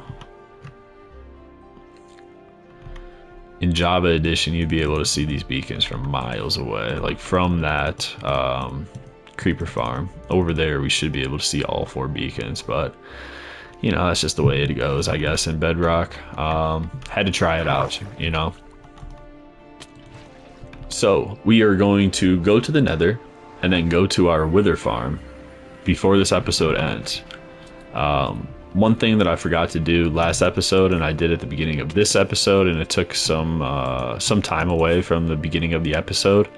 in Java Edition, you'd be able to see these beacons from miles away. Like from that creeper farm over there, we should be able to see all 4 beacons, but you know, that's just the way it goes, I guess, in Bedrock. Had to try it out, you know. So we are going to go to the Nether and then go to our Wither farm before this episode ends. One thing that I forgot to do last episode, and I did at the beginning of this episode, and it took some time away from the beginning of the episode,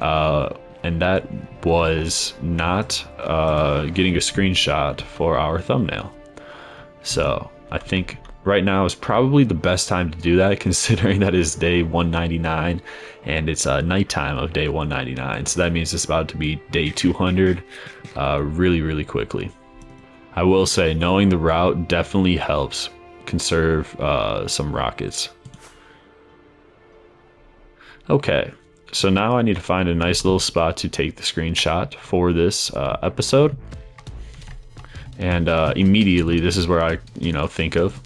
and that was not getting a screenshot for our thumbnail. So I think right now is probably the best time to do that, considering that is day 199 and it's nighttime of day 199. So that means it's about to be day 200 really quickly. I will say knowing the route definitely helps conserve some rockets. Okay, so now I need to find a nice little spot to take the screenshot for this episode. And immediately this is where I, think of.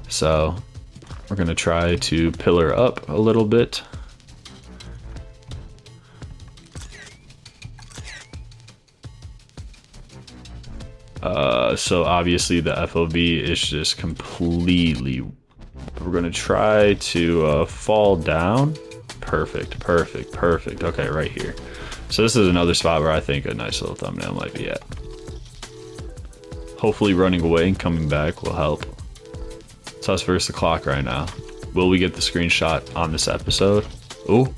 So we're gonna try to pillar up a little bit. So obviously the FOV is just completely, we're gonna try to fall down. Perfect. Okay, right here. So this is another spot where I think a nice little thumbnail might be at. Hopefully running away and coming back will help. It's us versus the clock right now. Will we get the screenshot on this episode? Ooh,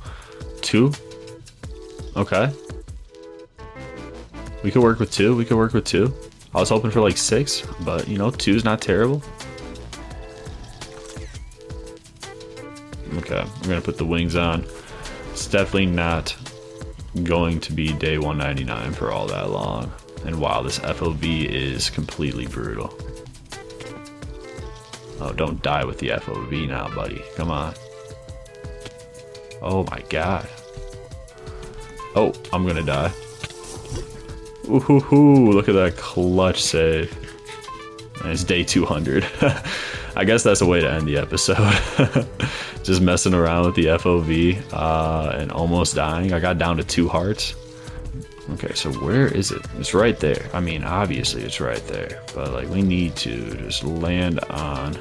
2. Okay. We could work with 2. I was hoping for like 6, but 2 is not terrible. Okay, I'm gonna put the wings on. It's definitely not going to be day 199 for all that long. And wow, this FOV is completely brutal. Oh, don't die with the FOV now, buddy. Come on. Oh my god. Oh, I'm gonna die. Ooh, look at that clutch save. And it's day 200. I guess that's a way to end the episode. Just messing around with the FOV and almost dying. I got down to 2 hearts. Okay, so where is it? It's right there. I mean, obviously it's right there, but like we need to just land on.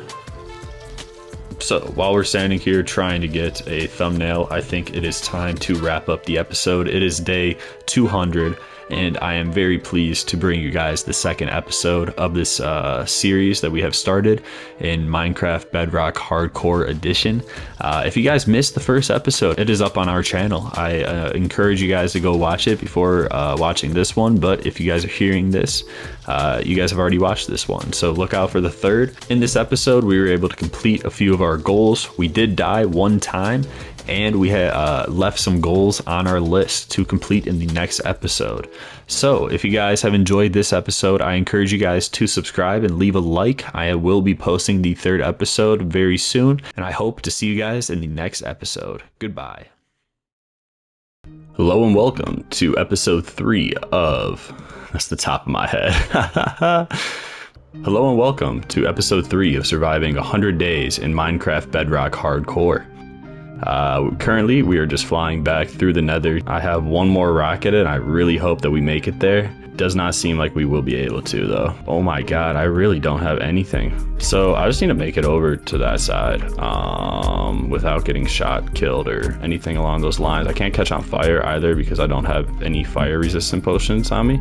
So while we're standing here trying to get a thumbnail, I think it is time to wrap up the episode. It is day 200. And I am very pleased to bring you guys the second episode of this series that we have started in Minecraft Bedrock Hardcore Edition. If you guys missed the first episode, it is up on our channel. I encourage you guys to go watch it before watching this one. But if you guys are hearing this, you guys have already watched this one. So look out for the third. In this episode, we were able to complete a few of our goals. We did die 1 time. And we had left some goals on our list to complete in the next episode. So if you guys have enjoyed this episode, I encourage you guys to subscribe and leave a like. I will be posting the 3rd episode very soon, and I hope to see you guys in the next episode. Goodbye. Hello and welcome to episode 3 of... That's the top of my head. Hello and welcome to episode 3 of surviving 100 days in Minecraft Bedrock Hardcore. Currently, we are just flying back through the Nether. I have 1 more rocket and I really hope that we make it there. Does not seem like we will be able to though. Oh my god, I really don't have anything. So I just need to make it over to that side without getting shot, killed, or anything along those lines. I can't catch on fire either because I don't have any fire resistant potions on me.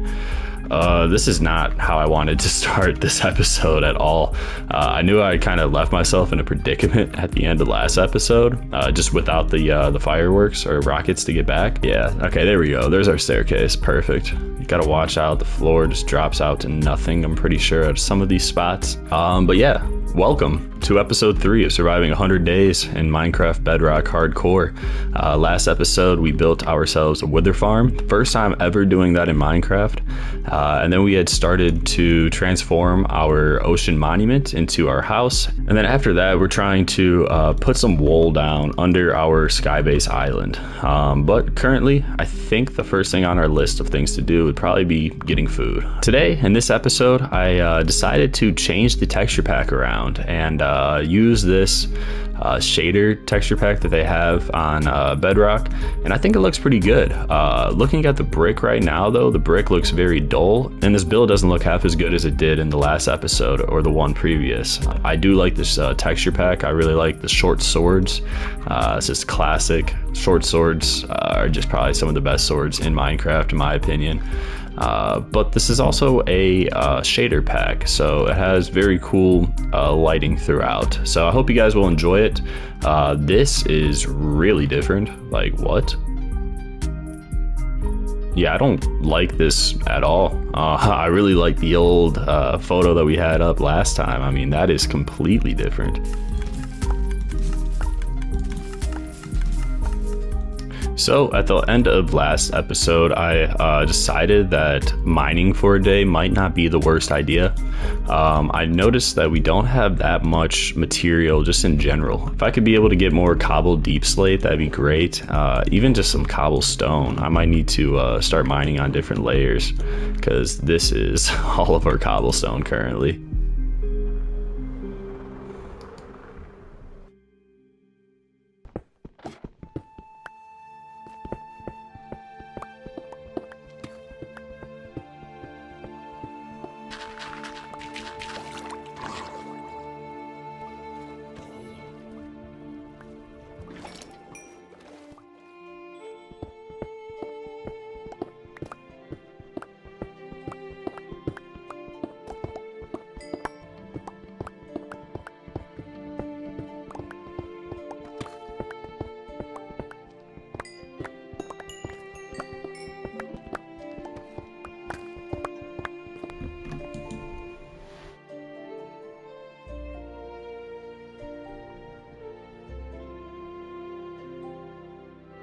This is not how I wanted to start this episode at all. I knew I kind of left myself in a predicament at the end of last episode, just without the fireworks or rockets to get back. Yeah, okay, there we go. There's our staircase. Perfect. You gotta watch out. The floor just drops out to nothing, I'm pretty sure, at some of these spots. But yeah, welcome to episode 3 of surviving 100 days in Minecraft Bedrock Hardcore. Last episode, we built ourselves a wither farm. First time ever doing that in Minecraft. And then we had started to transform our ocean monument into our house. And then after that, we're trying to put some wool down under our skybase island. But currently, I think the first thing on our list of things to do would probably be getting food. Today, in this episode, I decided to change the texture pack around and use this shader texture pack that they have on Bedrock, and I think it looks pretty good. Looking at the brick right now though, the brick looks very dull, and this build doesn't look half as good as it did in the last episode or the one previous. I do like this texture pack. I really like the short swords. It's just classic. Short swords are just probably some of the best swords in Minecraft in my opinion. But this is also a shader pack, so it has very cool lighting throughout. So I hope you guys will enjoy it. This is really different. Like, what? Yeah, I don't like this at all. I really like the old photo that we had up last time. I mean, that is completely different. So at the end of last episode, I decided that mining for a day might not be the worst idea. I noticed that we don't have that much material just in general. If I could be able to get more cobble deep slate, that'd be great. Even just some cobblestone. I might need to start mining on different layers because this is all of our cobblestone currently.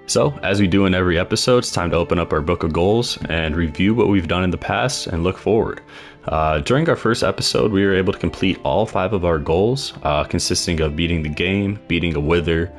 So, as we do in every episode, it's time to open up our book of goals and review what we've done in the past and look forward. During our first episode, we were able to complete all 5 of our goals, consisting of beating the game, beating a wither,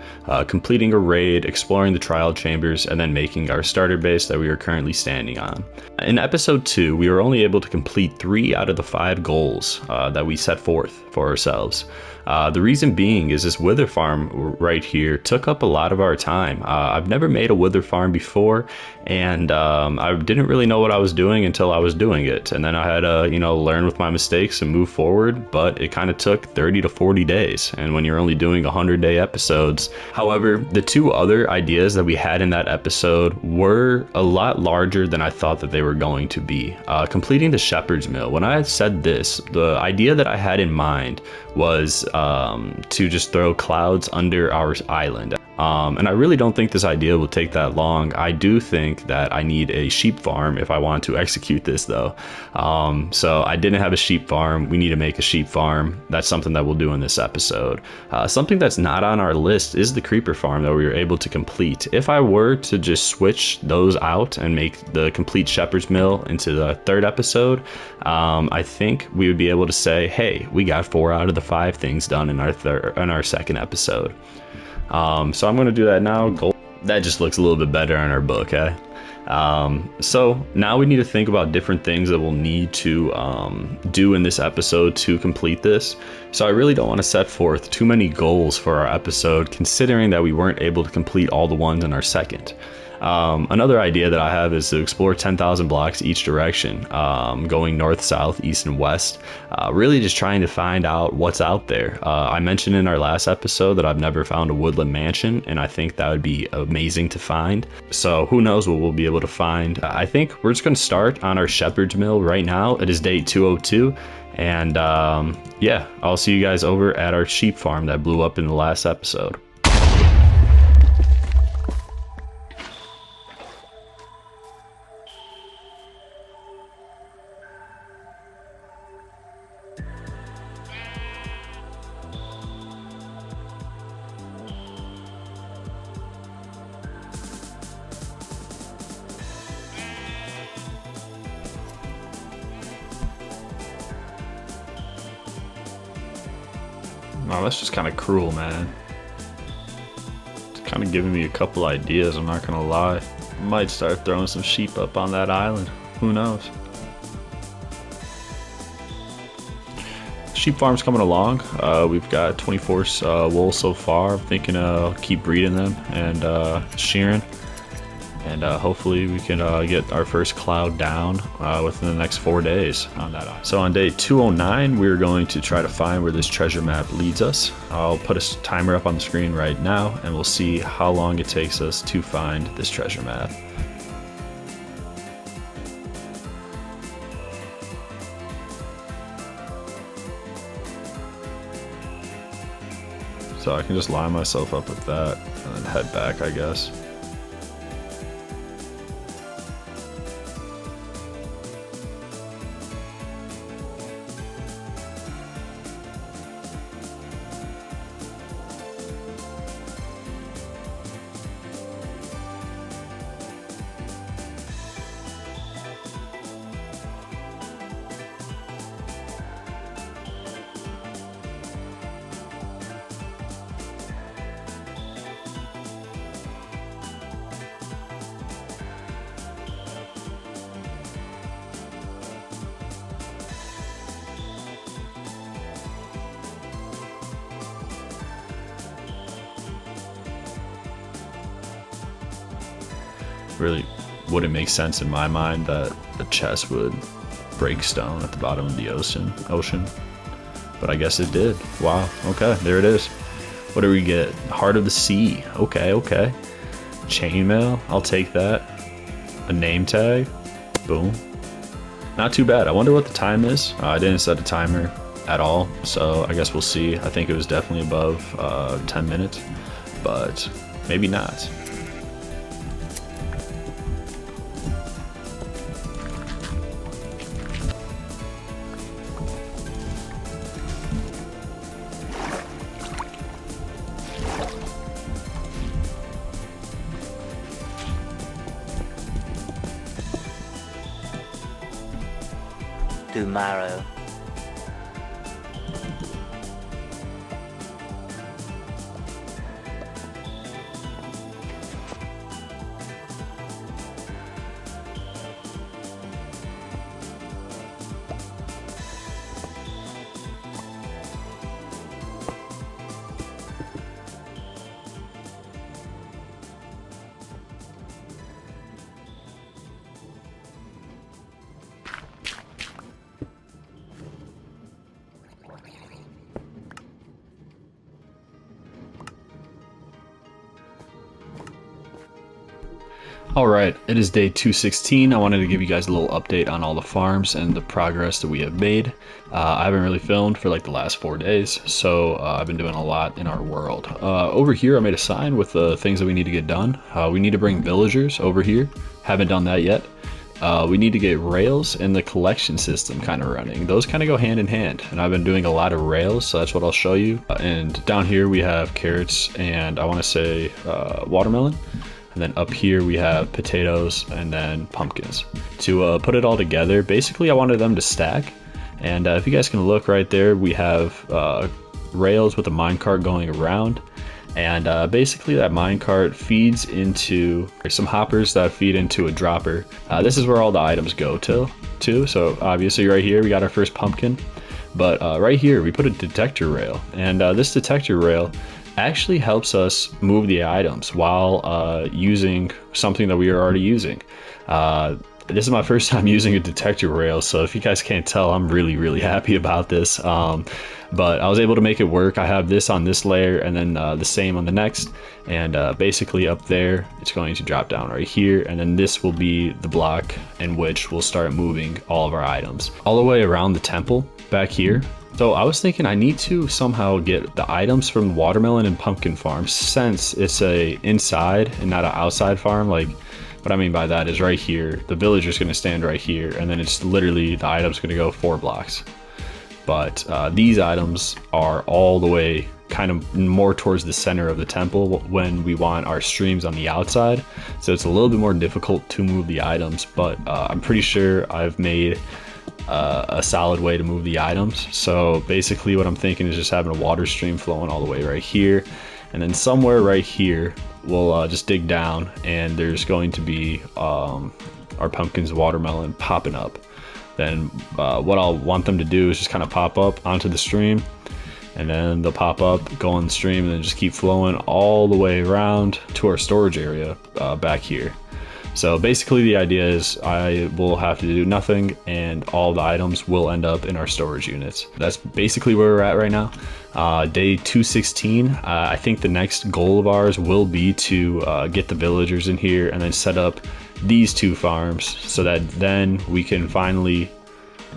completing a raid, exploring the trial chambers, and then making our starter base that we are currently standing on. In episode 2, we were only able to complete 3 out of the 5 goals that we set forth for ourselves. The reason being is this wither farm right here took up a lot of our time. I've never made a wither farm before, and I didn't really know what I was doing until I was doing it. And then I had to, learn with my mistakes and move forward, but it kind of took 30 to 40 days. And when you're only doing 100-day episodes. However, the 2 other ideas that we had in that episode were a lot larger than I thought that they were going to be. Completing the shepherd's mill. When I had said this, the idea that I had in mind was to just throw clouds under our island. And I really don't think this idea will take that long. I do think that I need a sheep farm if I want to execute this though. So I didn't have a sheep farm. We need to make a sheep farm. That's something that we'll do in this episode. Something that's not on our list is the creeper farm that we were able to complete. If I were to just switch those out and make the complete shepherd's mill into the 3rd episode, I think we would be able to say, hey, we got 4 out of the 5 things done in our 2nd episode. So I'm going to do that now. That just looks a little bit better in our book, eh? So now we need to think about different things that we'll need to do in this episode to complete this. So I really don't want to set forth too many goals for our episode, considering that we weren't able to complete all the ones in our 2nd. Another idea that I have is to explore 10,000 blocks each direction, going north, south, east, and west, really just trying to find out what's out there. I mentioned in our last episode that I've never found a woodland mansion, and I think that would be amazing to find. So who knows what we'll be able to find. I think we're just going to start on our shepherd's mill right now. It is day 202. And yeah, I'll see you guys over at our sheep farm that blew up in the last episode. Wow, that's just kind of cruel, man. It's kind of giving me a couple ideas, I'm not gonna lie. I might start throwing some sheep up on that island. Who knows? sheep farm's coming along. We've got 24 wool so far. I'm thinking keep breeding them and shearing. And hopefully we can get our first cloud down within the next 4 days on that. So on day 209, we're going to try to find where this treasure map leads us. I'll put a timer up on the screen right now, and we'll see how long it takes us to find this treasure map. So I can just line myself up with that and then head back, I guess. Really wouldn't make sense in my mind that a chest would break stone at the bottom of the ocean. But I guess it did. Wow, okay, there it is. What do we get? Heart of the Sea. Okay. Chainmail, I'll take that. A name tag, boom. Not too bad. I wonder what the time is. I didn't set a timer at all, so I guess we'll see. I think it was definitely above 10 minutes, but maybe not. Tomorrow. Alright, it is day 216. I wanted to give you guys a little update on all the farms and the progress that we have made. I haven't really filmed for like the last 4 days, so I've been doing a lot in our world. Over here I made a sign with the things that we need to get done. We need to bring villagers over here. Haven't done that yet. We need to get rails and the collection system kind of running. Those kind of go hand in hand, and I've been doing a lot of rails, so that's what I'll show you. And down here we have carrots and I want to say watermelon. And then up here we have potatoes and then pumpkins. To put it all together, basically I wanted them to stack. And if you guys can look right there, we have rails with a minecart going around. And basically that minecart feeds into some hoppers that feed into a dropper. This is where all the items go to. So obviously right here we got our first pumpkin. But right here we put a detector rail. And this detector rail actually helps us move the items while using something that we are already using. This is my first time using a detector rail, so if you guys can't tell, I'm really happy about this. But I was able to make it work. I have this on this layer and then the same on the next, and basically up there it's going to drop down right here, and then this will be the block in which we'll start moving all of our items all the way around the temple back here. So I was thinking I need to somehow get the items from watermelon and pumpkin farms, since it's a inside and not an outside farm. Like, what I mean by that is right here, the villager's going to stand right here, and then it's literally the item's going to go 4 blocks. But these items are all the way kind of more towards the center of the temple when we want our streams on the outside. So it's a little bit more difficult to move the items, but I'm pretty sure I've made a solid way to move the items. So basically what I'm thinking is just having a water stream flowing all the way right here, and then somewhere right here we'll just dig down, and there's going to be our pumpkins, watermelon popping up. then what I'll want them to do is just kind of pop up onto the stream, and then they'll pop up, go on the stream, and then just keep flowing all the way around to our storage area back here. So basically the idea is I will have to do nothing and all the items will end up in our storage units. That's basically where we're at right now. Day 216, I think the next goal of ours will be to get the villagers in here and then set up these 2 farms so that then we can finally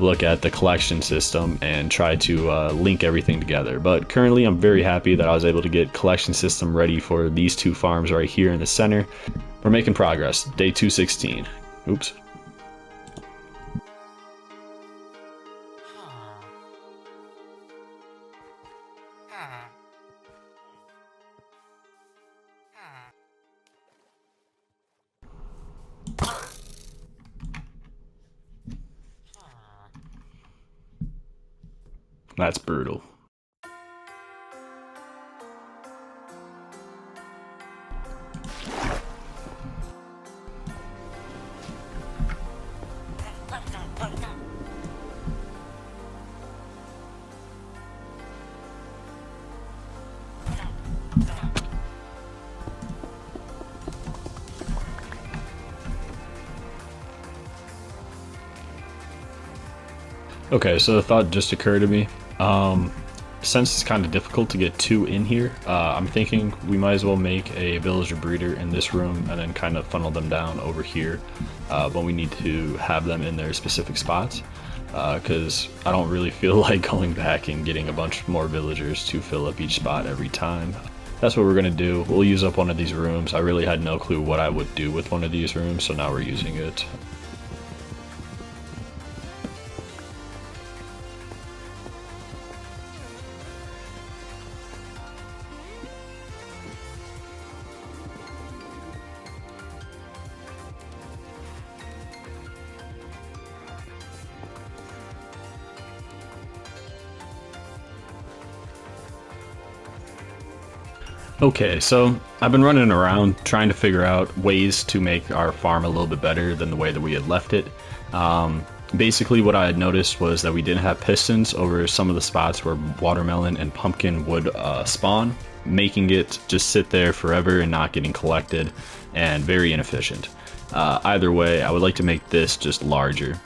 look at the collection system and try to link everything together. But currently I'm very happy that I was able to get collection system ready for these 2 farms right here in the center. We're making progress. Day 216. Oops. That's brutal. Okay, so the thought just occurred to me. Since it's kind of difficult to get 2 in here, I'm thinking we might as well make a villager breeder in this room and then kind of funnel them down over here when we need to have them in their specific spots. Because I don't really feel like going back and getting a bunch more villagers to fill up each spot every time. That's what we're going to do. We'll use up one of these rooms. I really had no clue what I would do with one of these rooms, so now we're using it. Okay, so I've been running around trying to figure out ways to make our farm a little bit better than the way that we had left it. Basically what I had noticed was that we didn't have pistons over some of the spots where watermelon and pumpkin would spawn, making it just sit there forever and not getting collected, and very inefficient. Either way, I would like to make this just larger.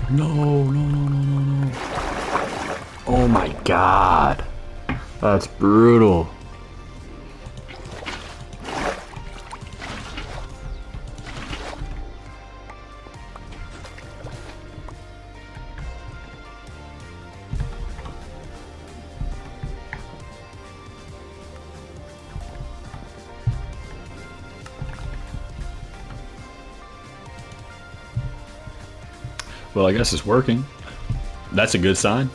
No, no, no, no, no, no. Oh my god. That's brutal. Well, I guess it's working. That's a good sign.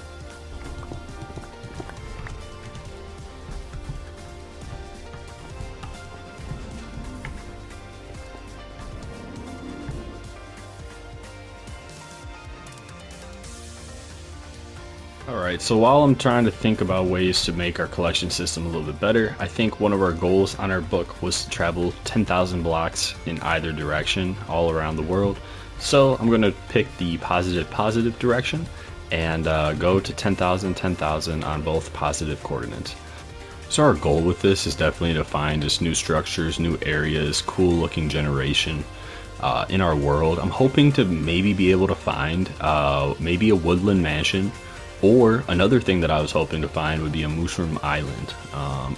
Alright, so while I'm trying to think about ways to make our collection system a little bit better, I think one of our goals on our book was to travel 10,000 blocks in either direction all around the world. So I'm going to pick the positive direction and go to 10,000, 10,000 on both positive coordinates. So our goal with this is definitely to find just new structures, new areas, cool looking generation in our world. I'm hoping to maybe be able to find maybe a woodland mansion, or another thing that I was hoping to find would be a mushroom island.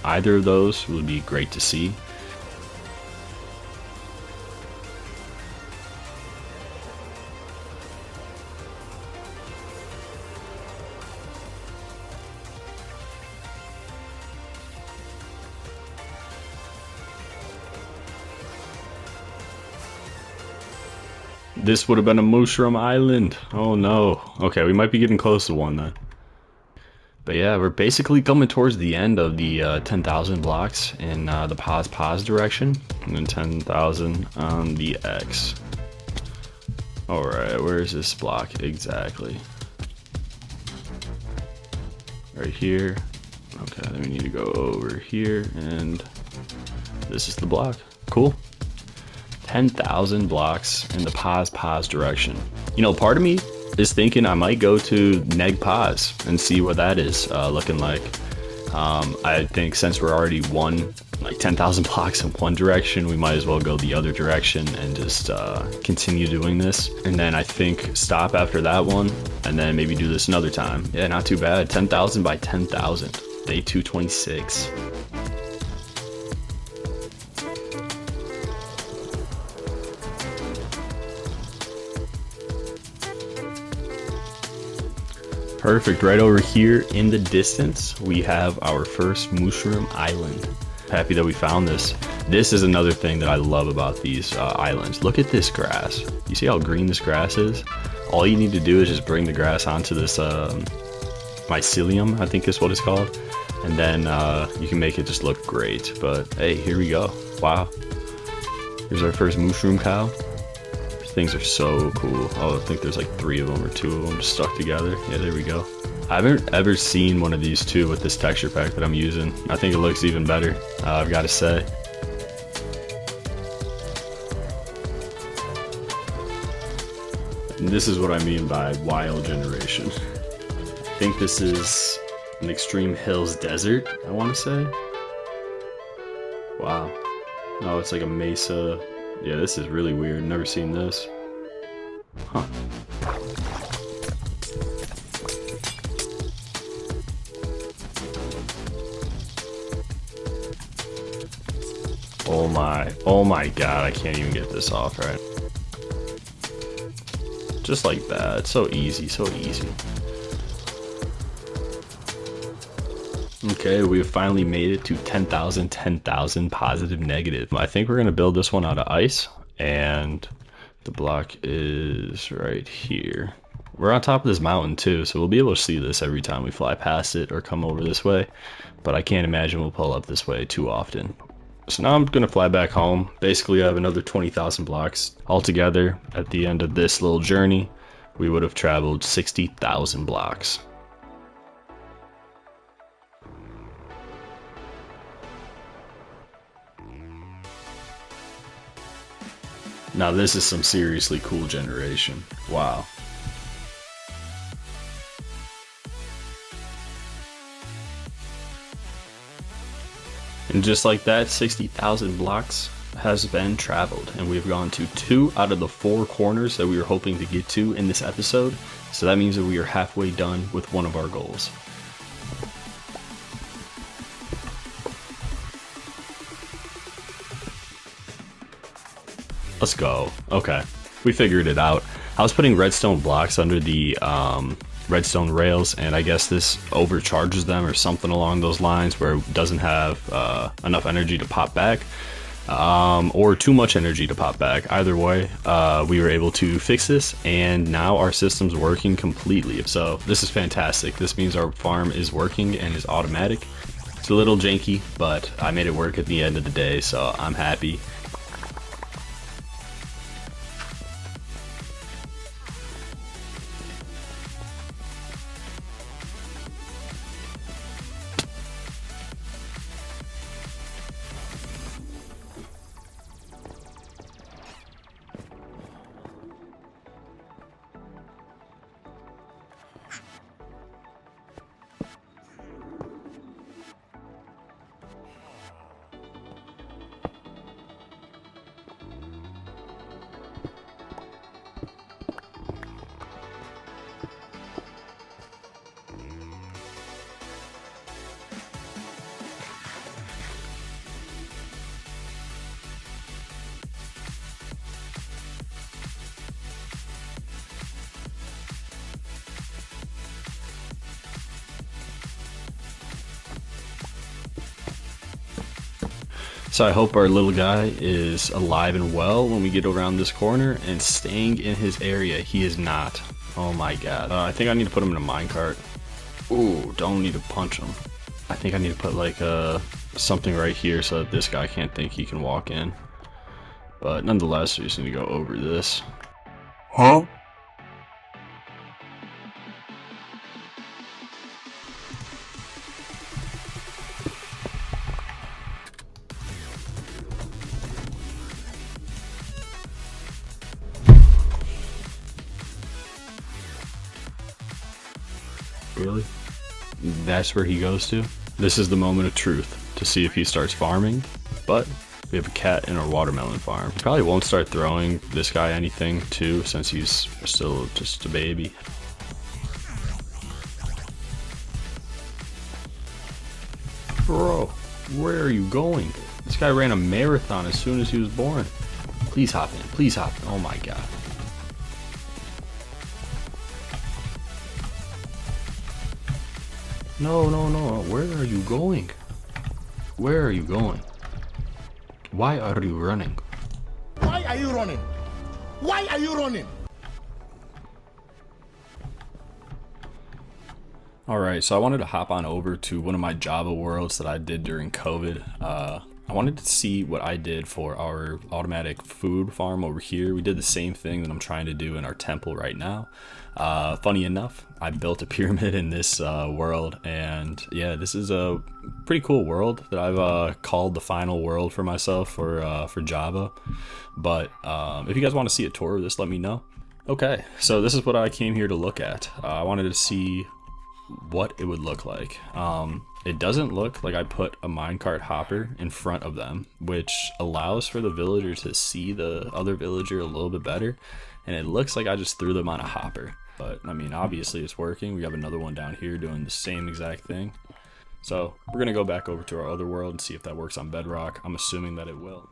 Either of those would be great to see. This would have been a mushroom island. Oh no. Okay, we might be getting close to one then. But yeah, we're basically coming towards the end of the 10,000 blocks in the pos direction, and then 10,000 on the X. Alright, where is this block exactly? Right here. Okay, then we need to go over here, and this is the block. Cool. 10,000 blocks in the pos direction. You know, part of me is thinking I might go to neg pos and see what that is looking like. I think since we're already like 10,000 blocks in one direction, we might as well go the other direction and just continue doing this. And then I think stop after that one and then maybe do this another time. Yeah, not too bad. 10,000 by 10,000. Day 226. Perfect. Right over here in the distance, we have our first mushroom island. Happy that we found this. This is another thing that I love about these islands. Look at this grass. You see how green this grass is? All you need to do is just bring the grass onto this mycelium, I think is what it's called. And then you can make it just look great. But hey, here we go. Wow. Here's our first mushroom cow. Things are so cool. Oh, I think there's like 3 of them or 2 of them stuck together. Yeah, there we go. I haven't ever seen one of these two with this texture pack that I'm using. I think it looks even better, I've got to say. And this is what I mean by wild generation. I think this is an Extreme Hills Desert, I want to say. Wow. Oh, it's like a mesa. Yeah, this is really weird. Never seen this. Huh. Oh my god, I can't even get this off right. Just like that. So easy, so easy. Okay, we've finally made it to 10,000, 10,000 positive negative. I think we're going to build this one out of ice, and the block is right here. We're on top of this mountain too, so we'll be able to see this every time we fly past it or come over this way, but I can't imagine we'll pull up this way too often. So now I'm going to fly back home. Basically, I have another 20,000 blocks altogether. At the end of this little journey, we would have traveled 60,000 blocks. Now this is some seriously cool generation. Wow. And just like that, 60,000 blocks has been traveled, and we've gone to 2 out of the 4 corners that we were hoping to get to in this episode. So that means that we are halfway done with one of our goals. Let's go. Okay, we figured it out. I was putting redstone blocks under the redstone rails, and I guess this overcharges them or something along those lines, where it doesn't have enough energy to pop back, or too much energy to pop back. Either way, we were able to fix this, and now our system's working completely. So this is fantastic. This means our farm is working and is automatic. It's a little janky, but I made it work at the end of the day, so I'm happy. So I hope our little guy is alive and well when we get around this corner and staying in his area. He is not. Oh my god. I think I need to put him in a minecart. Ooh, don't need to punch him. I think I need to put like something right here so that this guy can't think he can walk in. But nonetheless, we just need to go over this. Huh? Really? That's where he goes to? This is the moment of truth to see if he starts farming, but we have a cat in our watermelon farm. Probably won't start throwing this guy anything too, since he's still just a baby. Bro, where are you going? This guy ran a marathon as soon as he was born. Please hop in, please hop in. Oh my god. No, no, no, where are you going? Where are you going? Why are you running? Why are you running? Why are you running? Alright, so I wanted to hop on over to one of my Java worlds that I did during COVID. I wanted to see what I did for our automatic food farm over here. We did the same thing that I'm trying to do in our temple right now. Funny enough, I built a pyramid in this world, and yeah, this is a pretty cool world that I've called the final world for myself for Java. But if you guys want to see a tour of this, let me know. Okay, so this is what I came here to look at. I wanted to see what it would look like. It doesn't look like I put a minecart hopper in front of them, which allows for the villager to see the other villager a little bit better, and it looks like I just threw them on a hopper. But I mean, obviously it's working. We have another one down here doing the same exact thing. So we're gonna go back over to our other world and see if that works on Bedrock. I'm assuming that it will.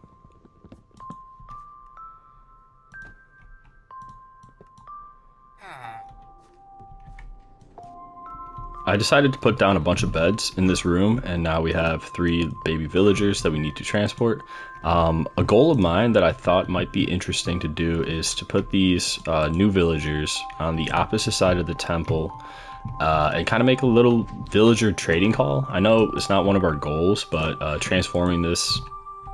I decided to put down a bunch of beds in this room, and now we have 3 baby villagers that we need to transport. A goal of mine that I thought might be interesting to do is to put these new villagers on the opposite side of the temple and kind of make a little villager trading call. I know it's not one of our goals, but transforming this,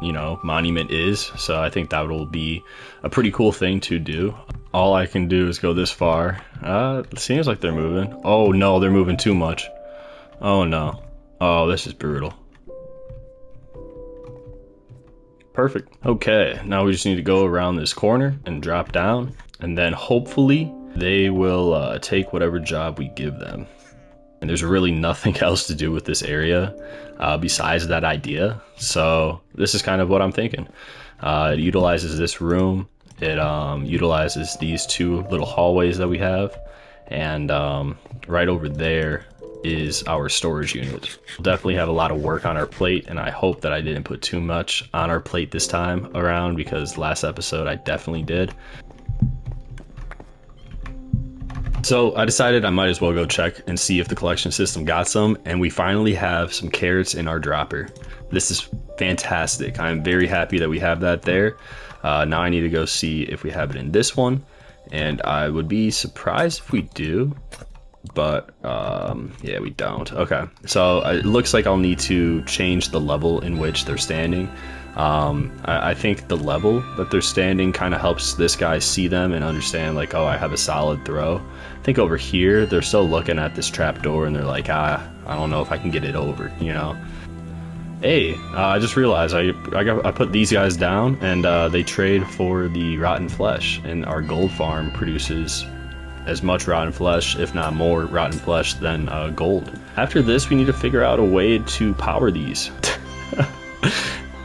you know, monument is, so I think that will be a pretty cool thing to do. All I can do is go this far. It seems like they're moving. Oh no, they're moving too much. Oh no. Oh, this is brutal. Perfect. Okay, now we just need to go around this corner and drop down, and then hopefully they will take whatever job we give them. And there's really nothing else to do with this area besides that idea. So this is kind of what I'm thinking. It utilizes this room. It utilizes these 2 little hallways that we have. And right over there is our storage unit. We'll definitely have a lot of work on our plate, and I hope that I didn't put too much on our plate this time around, because last episode I definitely did. So I decided I might as well go check and see if the collection system got some, and we finally have some carrots in our dropper. This is fantastic. I'm very happy that we have that there. Now I need to go see if we have it in this one, and I would be surprised if we do, but yeah, we don't. Okay, so it looks like I'll need to change the level in which they're standing. I think the level that they're standing kind of helps this guy see them and understand, like, oh, I have a solid throw. I think over here they're still looking at this trap door and they're like, I don't know if I can get it over, you know. Hey, I just realized I put these guys down, and they trade for the rotten flesh, and our gold farm produces as much rotten flesh, if not more rotten flesh than gold. After this, we need to figure out a way to power these.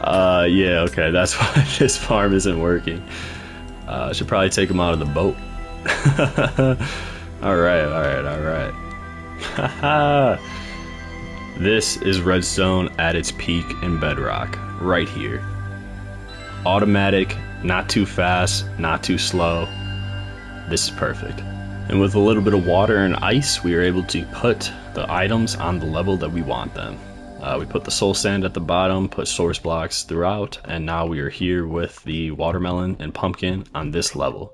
Yeah, okay, that's why this farm isn't working. I should probably take them out of the boat. Alright. Haha. This is redstone at its peak in Bedrock, right here. Automatic, not too fast, not too slow. This is perfect. And with a little bit of water and ice, we are able to put the items on the level that we want them. We put the soul sand at the bottom, put source blocks throughout, and now we are here with the watermelon and pumpkin on this level.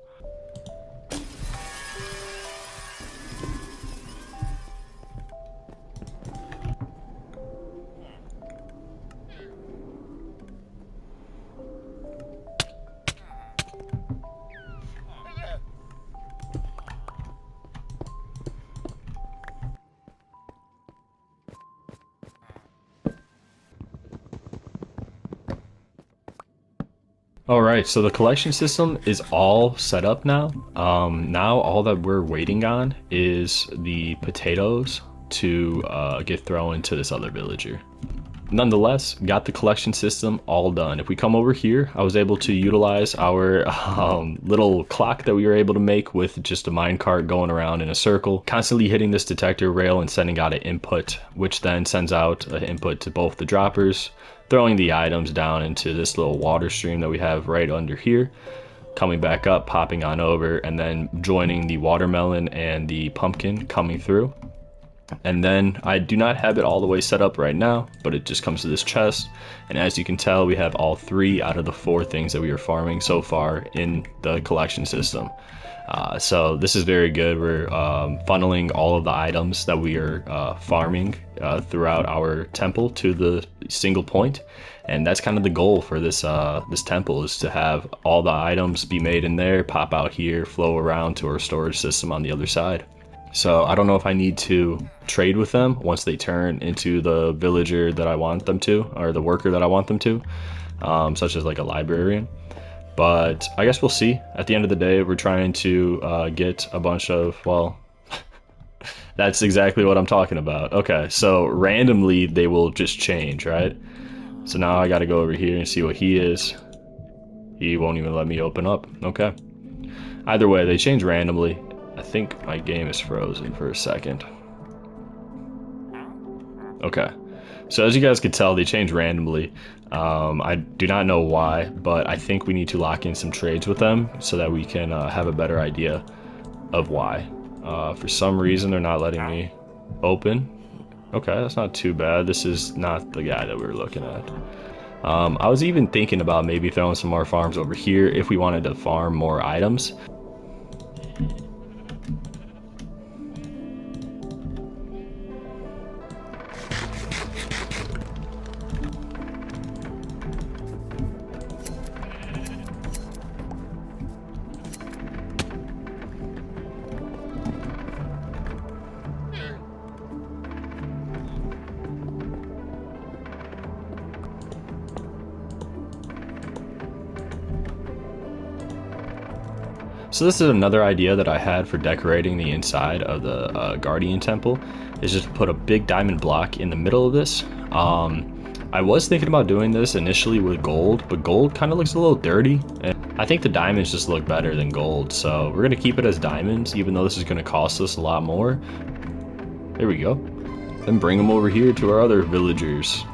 Alright, so the collection system is all set up now. Now all that we're waiting on is the potatoes to get thrown into this other villager. Nonetheless, got the collection system all done. If we come over here, I was able to utilize our little clock that we were able to make with just a minecart going around in a circle, constantly hitting this detector rail and sending out an input, which then sends out an input to both the droppers, throwing the items down into this little water stream that we have right under here, coming back up, popping on over, and then joining the watermelon and the pumpkin coming through. And then I do not have it all the way set up right now, but it just comes to this chest. And as you can tell, we have all 3 out of the 4 things that we are farming so far in the collection system. So this is very good. We're funneling all of the items that we are farming throughout our temple to the single point. And that's kind of the goal for this this temple, is to have all the items be made in there, pop out here, flow around to our storage system on the other side. So I don't know if I need to trade with them once they turn into the villager that I want them to, or the worker that I want them to, such as like a librarian. But I guess we'll see. At the end of the day, we're trying to get a bunch of, well, that's exactly what I'm talking about. Okay, so randomly they will just change, right? So now I got to go over here and see what he is. He won't even let me open up. Okay. Either way, they change randomly. I think my game is frozen for a second. Okay, so as you guys can tell, they change randomly. I do not know why, but I think we need to lock in some trades with them so that we can have a better idea of why. For some reason, they're not letting me open. Okay, that's not too bad. This is not the guy that we were looking at. I was even thinking about maybe throwing some more farms over here if we wanted to farm more items. So this is another idea that I had for decorating the inside of the Guardian Temple, is just put a big diamond block in the middle of this. I was thinking about doing this initially with gold, but gold kind of looks a little dirty, and I think the diamonds just look better than gold, so we're going to keep it as diamonds, even though this is going to cost us a lot more. There we go. Then bring them over here to our other villagers.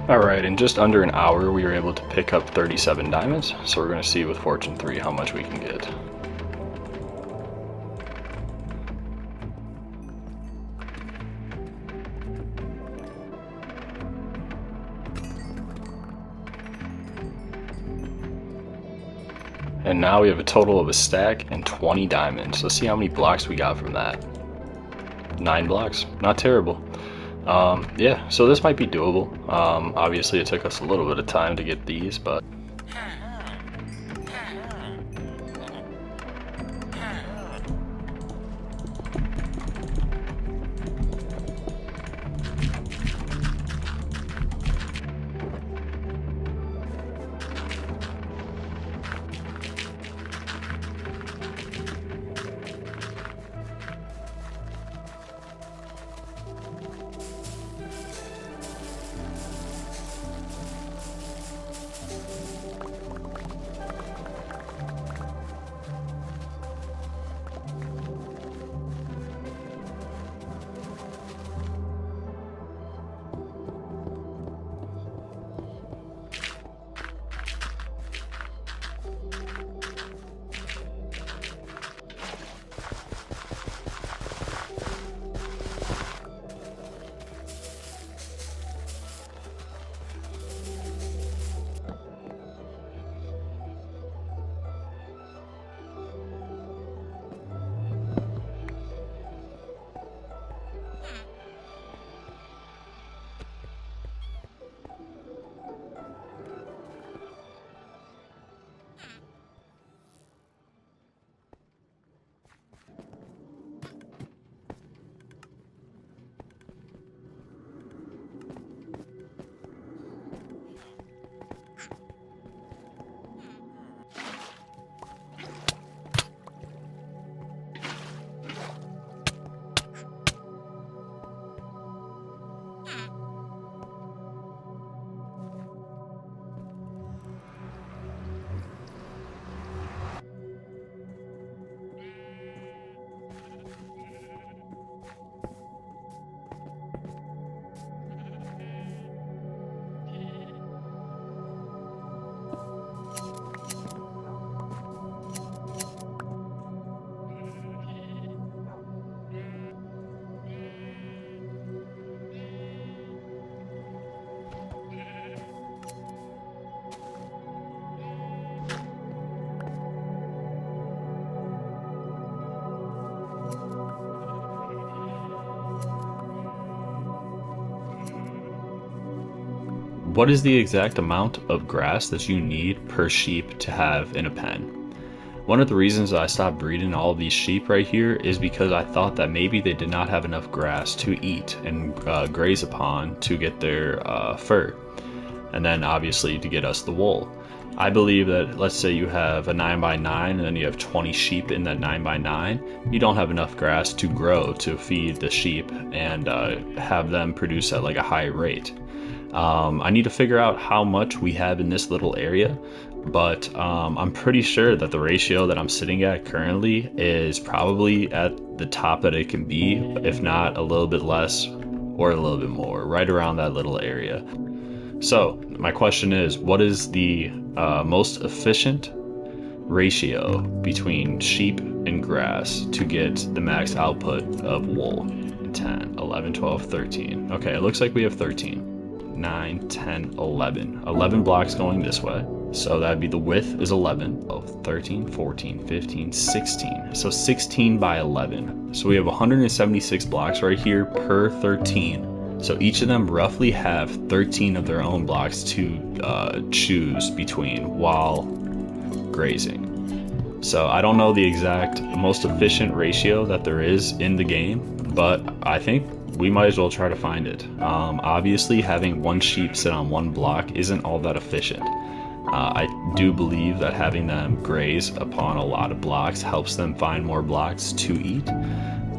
Alright, in just under an hour we were able to pick up 37 diamonds, so we're going to see with Fortune 3 how much we can get. And now we have a total of a stack and 20 diamonds. Let's see how many blocks we got from that. 9 blocks, not terrible. Yeah, so this might be doable. Obviously it took us a little bit of time to get these, but what is the exact amount of grass that you need per sheep to have in a pen? One of the reasons I stopped breeding all of these sheep right here is because I thought that maybe they did not have enough grass to eat and graze upon to get their fur, and then obviously to get us the wool. I believe that, let's say you have a 9x9 and then you have 20 sheep in that 9x9, you don't have enough grass to grow to feed the sheep and have them produce at like a high rate. I need to figure out how much we have in this little area, but I'm pretty sure that the ratio that I'm sitting at currently is probably at the top that it can be, if not a little bit less or a little bit more, right around that little area. So my question is, what is the most efficient ratio between sheep and grass to get the max output of wool? 10, 11, 12, 13. Okay, it looks like we have 13. 9, 10, 11. 11 blocks going this way. So that'd be the width is 11. 12, 13, 14, 15, 16. So 16 by 11. So we have 176 blocks right here per 13. So each of them roughly have 13 of their own blocks to choose between while grazing. So I don't know the exact most efficient ratio that there is in the game, but I think we might as well try to find it. Obviously, having one sheep sit on one block isn't all that efficient. I do believe that having them graze upon a lot of blocks helps them find more blocks to eat.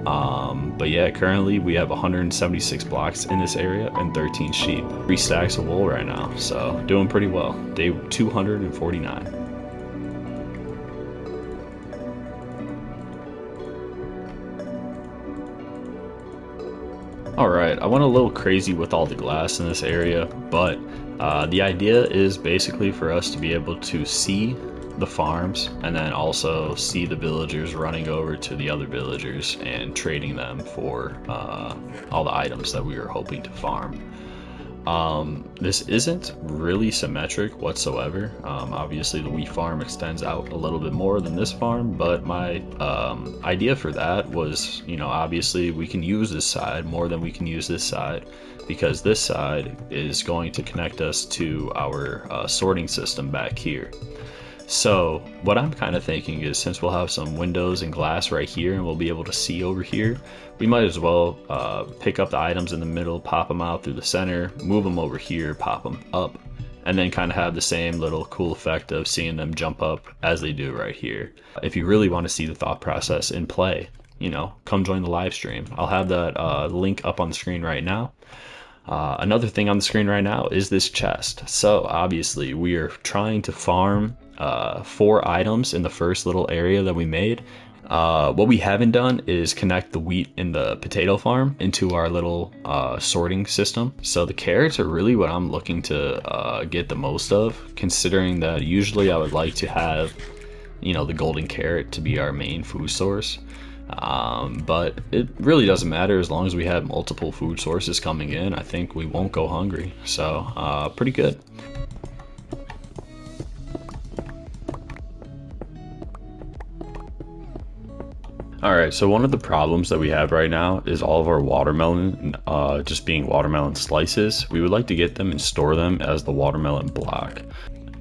But yeah, currently we have 176 blocks in this area and 13 sheep. 3 stacks of wool right now, so doing pretty well. Day 249. Alright, I went a little crazy with all the glass in this area, but the idea is basically for us to be able to see the farms and then also see the villagers running over to the other villagers and trading them for all the items that we were hoping to farm. This isn't really symmetric whatsoever. Obviously the wheat farm extends out a little bit more than this farm, but my idea for that was, obviously we can use this side more than we can use this side, because this side is going to connect us to our sorting system back here. So what I'm kind of thinking is, since we'll have some windows and glass right here and we'll be able to see over here, we might as well pick up the items in the middle, pop them out through the center, move them over here, pop them up, and then kind of have the same little cool effect of seeing them jump up as they do right here. If you really want to see the thought process in play, come join the live stream. I'll have that link up on the screen right now. Another thing on the screen right now is this chest. So obviously we are trying to farm 4 items in the first little area that we made. What we haven't done is connect the wheat in the potato farm into our little sorting system. So the carrots are really what I'm looking to get the most of, considering that usually I would like to have, the golden carrot to be our main food source. But it really doesn't matter as long as we have multiple food sources coming in. I think we won't go hungry. So pretty good. Alright, so one of the problems that we have right now is all of our watermelon just being watermelon slices. We would like to get them and store them as the watermelon block.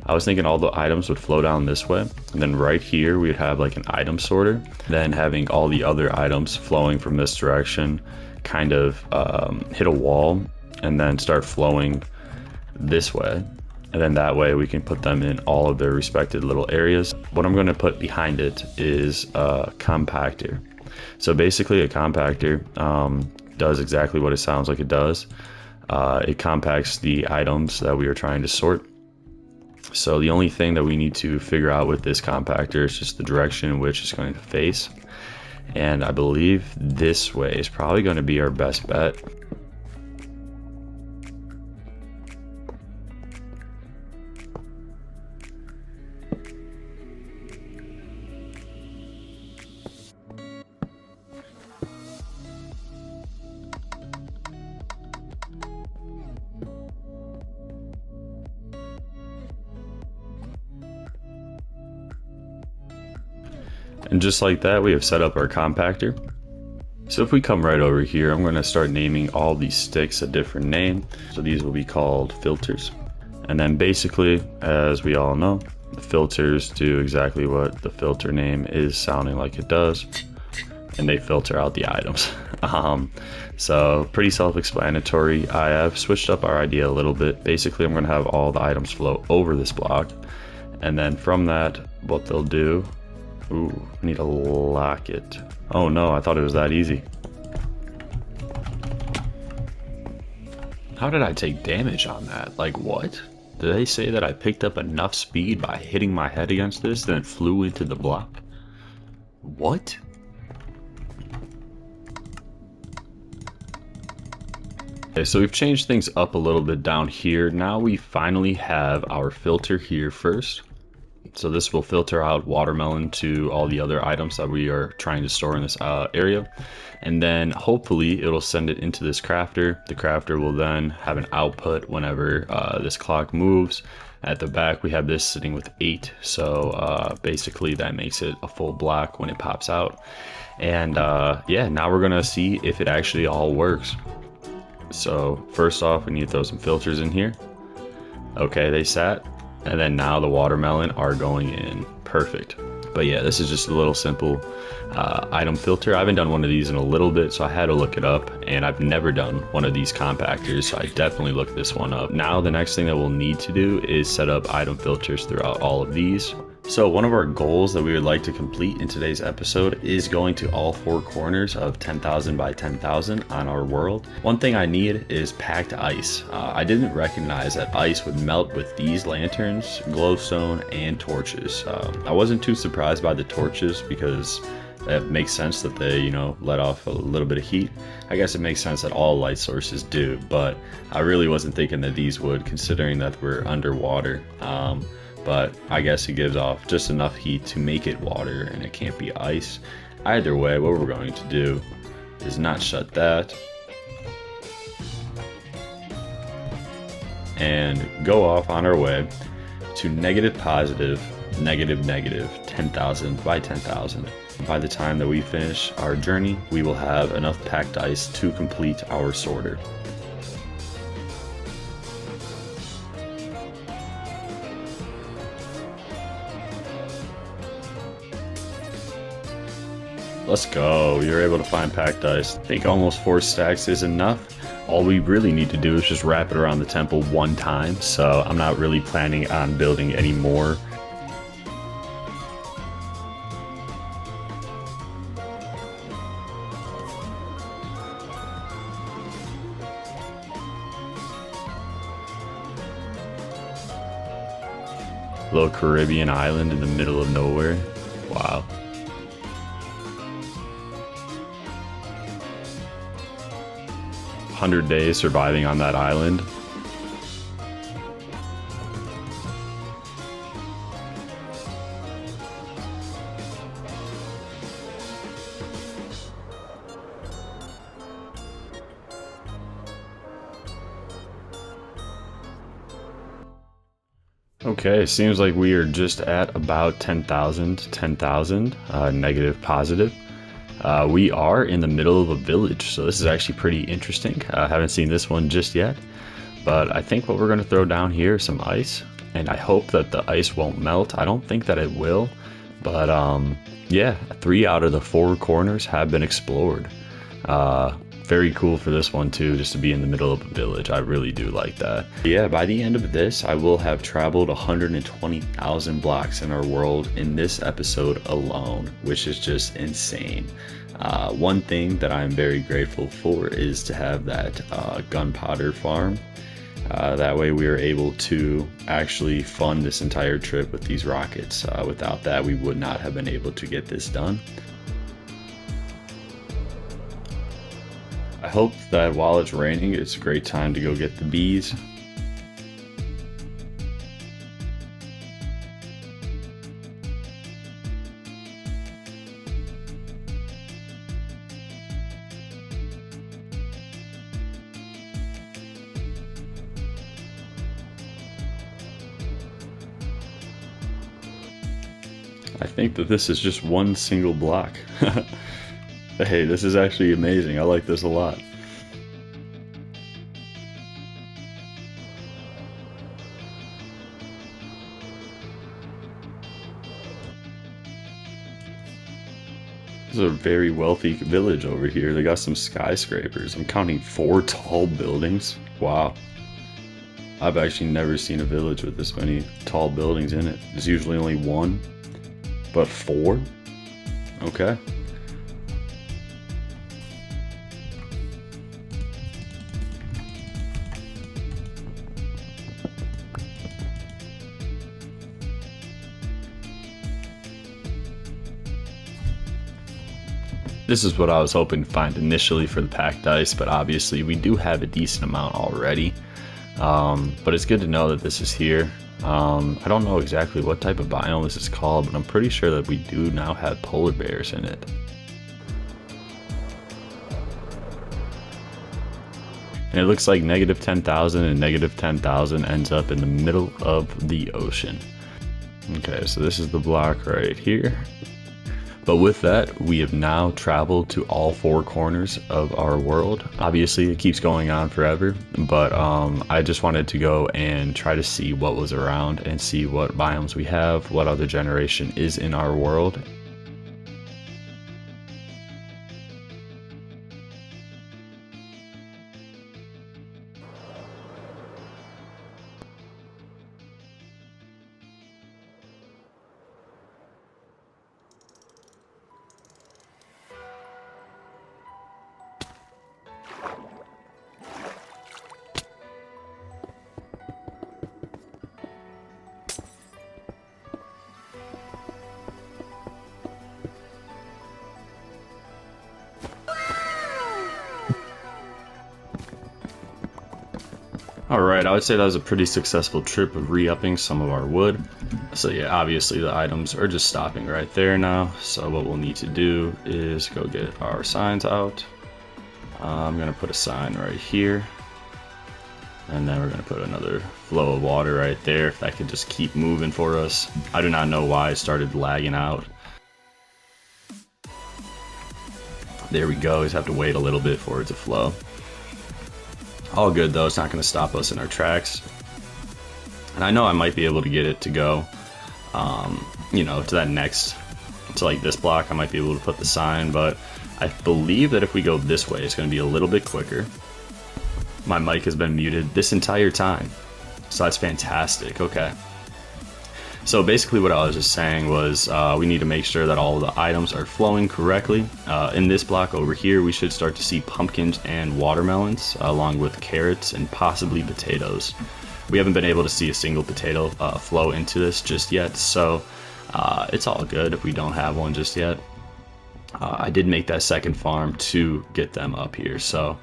I was thinking all the items would flow down this way, and then right here we'd have like an item sorter, then having all the other items flowing from this direction kind of hit a wall and then start flowing this way. And then that way we can put them in all of their respected little areas. What I'm going to put behind it is a compactor. So basically a compactor does exactly what it sounds like it does. It compacts the items that we are trying to sort. So the only thing that we need to figure out with this compactor is just the direction in which it's going to face. And I believe this way is probably going to be our best bet. And just like that, we have set up our compactor. So if we come right over here, I'm going to start naming all these sticks a different name. So these will be called filters. And then basically, as we all know, the filters do exactly what the filter name is sounding like it does, and they filter out the items. So pretty self-explanatory. I have switched up our idea a little bit. Basically, I'm going to have all the items flow over this block, and then from that, what they'll do, ooh, need to lock it. Oh no, I thought it was that easy. How did I take damage on that? Like, what? Did they say that I picked up enough speed by hitting my head against this, then it flew into the block? What? Okay, so we've changed things up a little bit down here. Now we finally have our filter here first. So this will filter out watermelon to all the other items that we are trying to store in this area. And then hopefully it'll send it into this crafter. The crafter will then have an output whenever this clock moves. At the back we have this sitting with 8. So basically that makes it a full block when it pops out. And yeah, now we're gonna see if it actually all works. So first off, we need to throw some filters in here. Okay, they sat. And then now the watermelon are going in. Perfect. But yeah, this is just a little simple item filter. I haven't done one of these in a little bit, so I had to look it up, and I've never done one of these compactors, so I definitely looked this one up. Now the next thing that we'll need to do is set up item filters throughout all of these. So one of our goals that we would like to complete in today's episode is going to all 4 corners of 10,000 by 10,000 on our world. One thing I need is packed ice. I didn't recognize that ice would melt with these lanterns, glowstone, and torches. I wasn't too surprised by the torches because it makes sense that they, you know, let off a little bit of heat. I guess it makes sense that all light sources do, but I really wasn't thinking that these would, considering that we're underwater. But I guess it gives off just enough heat to make it water, and it can't be ice. Either way, what we're going to do is not shut that and go off on our way to negative positive negative negative 10,000 by 10,000. By the time that we finish our journey, we will have enough packed ice to complete our sorter. Let's go. You're able to find packed ice. I think almost 4 stacks is enough. All we really need to do is just wrap it around the temple one time, so I'm not really planning on building any more. Little Caribbean island in the middle of nowhere. Wow. $100 days surviving on that island. Okay, seems like we are just at about 10,000, negative positive. We are in the middle of a village, so this is actually pretty interesting. I haven't seen this one just yet, but I think what we're going to throw down here is some ice, and I hope that the ice won't melt. I don't think that it will, but yeah, 3 out of the 4 corners have been explored. Very cool for this one too, just to be in the middle of a village. I really do like that. Yeah, by the end of this, I will have traveled 120,000 blocks in our world in this episode alone, which is just insane. One thing that I'm very grateful for is to have that gunpowder farm. That way we are able to actually fund this entire trip with these rockets. Without that, we would not have been able to get this done. I hope that while it's raining, it's a great time to go get the bees. I think that this is just one single block. Hey, this is actually amazing. I like this a lot. This is a very wealthy village over here. They got some skyscrapers. I'm counting 4 tall buildings. Wow. I've actually never seen a village with this many tall buildings in it. There's usually only 1, but 4? Okay. This is what I was hoping to find initially for the packed ice, but obviously we do have a decent amount already. But it's good to know that this is here. I don't know exactly what type of biome this is called, but I'm pretty sure that we do now have polar bears in it. And it looks like negative 10,000 and negative 10,000 ends up in the middle of the ocean. Okay, so this is the block right here. But with that, we have now traveled to all 4 corners of our world. Obviously, it keeps going on forever, but I just wanted to go and try to see what was around and see what biomes we have, what other generation is in our world. Alright, I would say that was a pretty successful trip of re-upping some of our wood. So yeah, obviously the items are just stopping right there now. So what we'll need to do is go get our signs out. I'm going to put a sign right here. And then we're going to put another flow of water right there, if that could just keep moving for us. I do not know why it started lagging out. There we go, just have to wait a little bit for it to flow. All good though, it's not going to stop us in our tracks. And I know I might be able to get it to go, you know, to that next, to like this block, I might be able to put the sign, but I believe that if we go this way, it's going to be a little bit quicker. My mic has been muted this entire time, so that's fantastic. Okay. So basically what I was just saying was we need to make sure that all the items are flowing correctly. In this block over here, we should start to see pumpkins and watermelons, along with carrots and possibly potatoes. We haven't been able to see a single potato flow into this just yet, so it's all good if we don't have one just yet. I did make that second farm to get them up here, so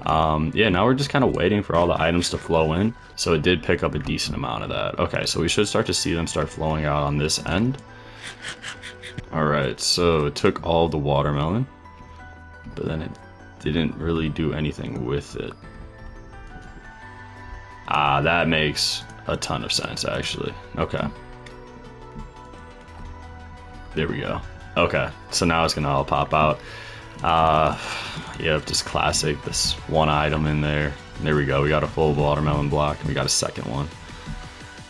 yeah, now we're just kind of waiting for all the items to flow in. So it did pick up a decent amount of that. Okay, so we should start to see them start flowing out on this end. Alright, so it took all the watermelon, but then it didn't really do anything with it. Ah, that makes a ton of sense, actually. Okay. There we go. Okay, so now it's gonna all pop out. Yep, just classic, this one item in there. There we go, we got a full watermelon block, and we got a second one.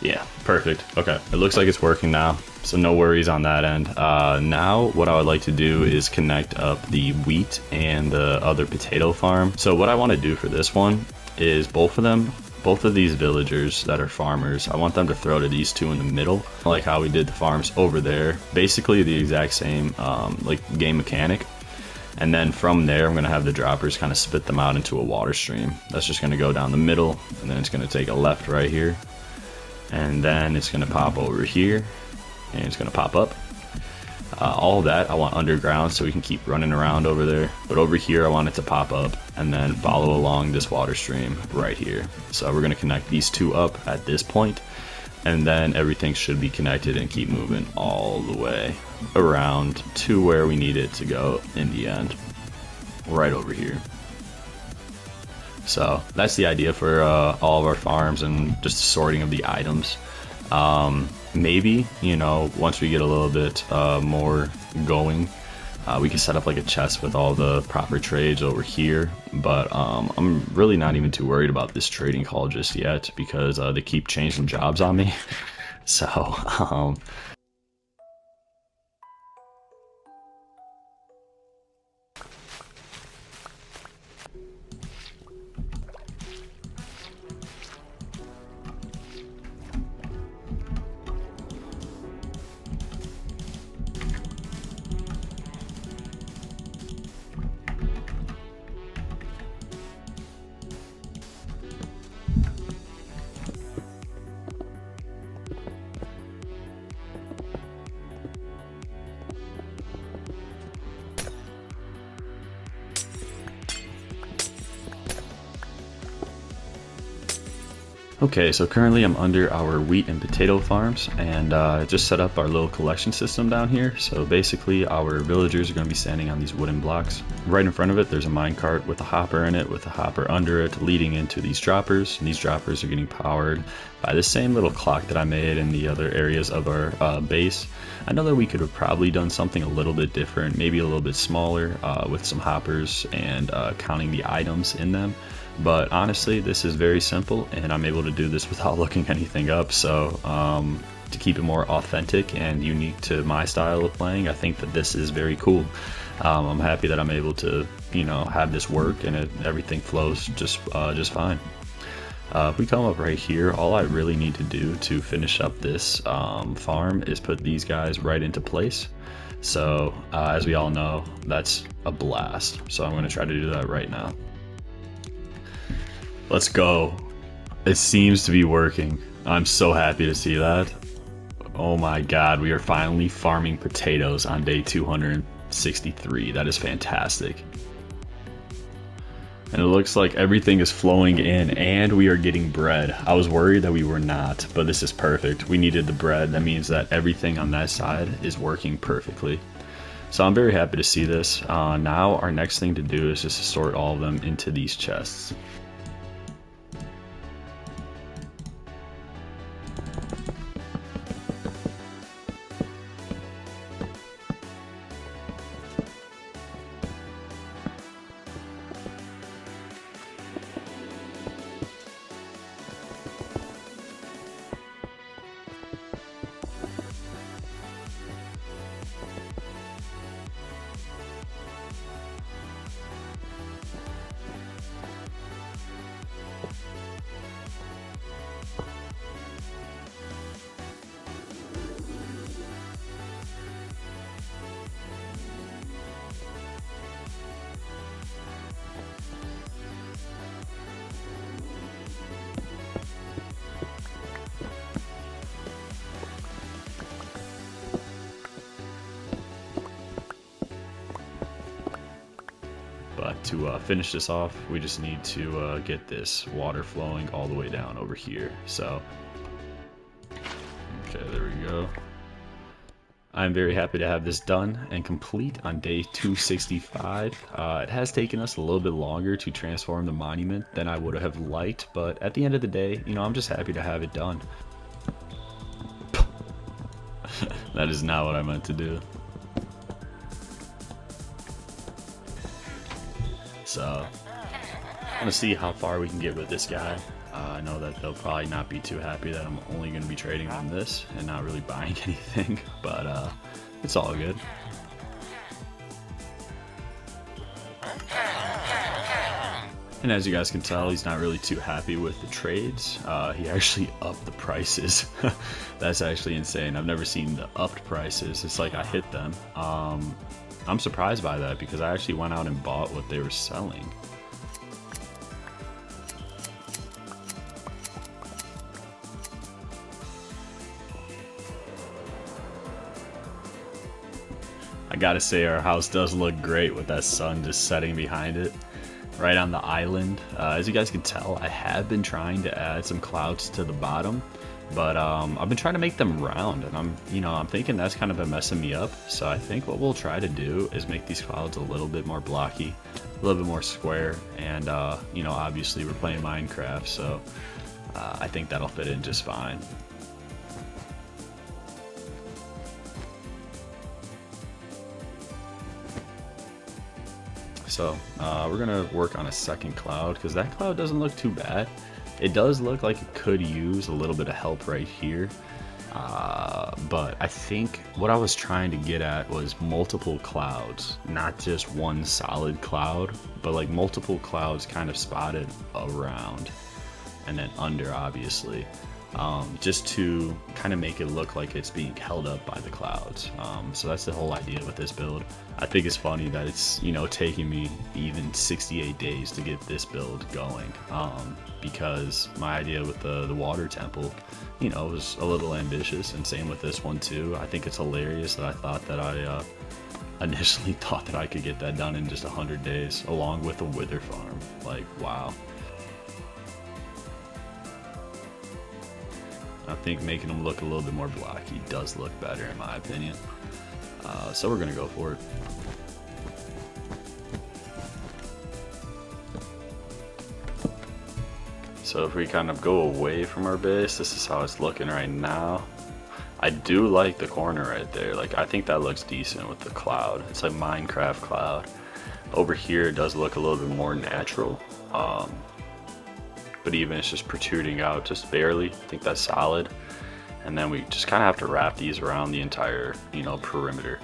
Yeah, perfect. Okay, it looks like it's working now, so no worries on that end. Now, what I would like to do is connect up the wheat and the other potato farm. So what I want to do for this one is both of these villagers that are farmers, I want them to throw to these two in the middle, like how we did the farms over there. Basically the exact same like game mechanic. And then from there, I'm going to have the droppers kind of spit them out into a water stream. That's just going to go down the middle, and then it's going to take a left right here. And then it's going to pop over here, and it's going to pop up. All of that I want underground so we can keep running around over there. But over here, I want it to pop up and then follow along this water stream right here. So we're going to connect these two up at this point, and then everything should be connected and keep moving all the way around to where we need it to go in the end, right over here. So that's the idea for all of our farms and just the sorting of the items. Maybe, you know, once we get a little bit more going, we can set up like a chest with all the proper trades over here. But I'm really not even too worried about this trading call just yet, because they keep changing jobs on me. So Okay, so currently I'm under our wheat and potato farms, and just set up our little collection system down here. So basically our villagers are going to be standing on these wooden blocks. Right in front of it there's a minecart with a hopper in it, with a hopper under it leading into these droppers, and these droppers are getting powered by the same little clock that I made in the other areas of our base. I know that we could have probably done something a little bit different, maybe a little bit smaller, with some hoppers and counting the items in them. But honestly, this is very simple, and I'm able to do this without looking anything up. So to keep it more authentic and unique to my style of playing, I think that this is very cool. I'm happy that I'm able to, have this work, and everything flows just fine. If we come up right here, all I really need to do to finish up this farm is put these guys right into place. So as we all know, that's a blast. So I'm going to try to do that right now. Let's go. It seems to be working. I'm so happy to see that. Oh my god, we are finally farming potatoes on day 263. That is fantastic. And it looks like everything is flowing in, and we are getting bread. I was worried that we were not, but this is perfect. We needed the bread. That means that everything on that side is working perfectly. So I'm very happy to see this. Now our next thing to do is just to sort all of them into these chests. But to finish this off, we just need to get this water flowing all the way down over here. So, okay, there we go. I'm very happy to have this done and complete on day 265. It has taken us a little bit longer to transform the monument than I would have liked, but at the end of the day, I'm just happy to have it done. That is not what I meant to do. So, I'm gonna see how far we can get with this guy. I know that they'll probably not be too happy that I'm only gonna be trading on this and not really buying anything, but it's all good. And as you guys can tell, he's not really too happy with the trades. He actually upped the prices. That's actually insane. I've never seen the upped prices. It's like I hit them. I'm surprised by that because I actually went out and bought what they were selling. I gotta say, our house does look great with that sun just setting behind it, right on the island. As you guys can tell, I have been trying to add some clouds to the bottom, but I've been trying to make them round, and I'm thinking that's kind of been messing me up. So I think what we'll try to do is make these clouds a little bit more blocky, a little bit more square, and obviously we're playing Minecraft, so I think that'll fit in just fine. So we're gonna work on a second cloud because that cloud doesn't look too bad. It does look like it could use a little bit of help right here, but I think what I was trying to get at was multiple clouds, not just one solid cloud, but like multiple clouds kind of spotted around and then under, obviously, just to kind of make it look like it's being held up by the clouds. So that's the whole idea with this build. I think it's funny that it's taking me even 68 days to get this build going, because my idea with the water temple was a little ambitious, and same with this one too. I think it's hilarious that I thought that I initially thought that I could get that done in just 100 days along with the wither farm. Like, wow. I think making them look a little bit more blocky does look better in my opinion. So we're gonna go for it. So if we kind of go away from our base, this is how it's looking right now. I do like the corner right there. Like, I think that looks decent with the cloud. It's like Minecraft cloud. Over here it does look a little bit more natural. But even it's just protruding out just barely. I think that's solid. And then we just kind of have to wrap these around the entire, you know, perimeter.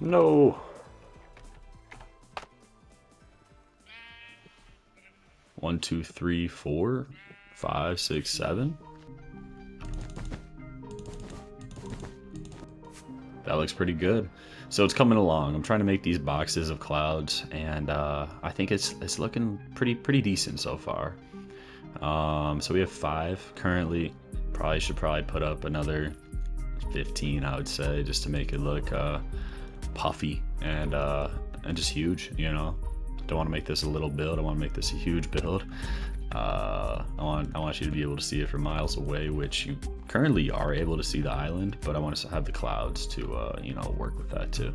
No. 1, 2, 3, 4, 5, 6, 7. That looks pretty good. So it's coming along. I'm trying to make these boxes of clouds, and I think it's looking pretty decent so far. So we have 5 currently. Should put up another 15, I would say, just to make it look puffy and just huge, you know. Don't want to make this a little build. I want to make this a huge build. I want you to be able to see it from miles away, which you currently are able to see the island, but I want us to have the clouds to you know, work with that too.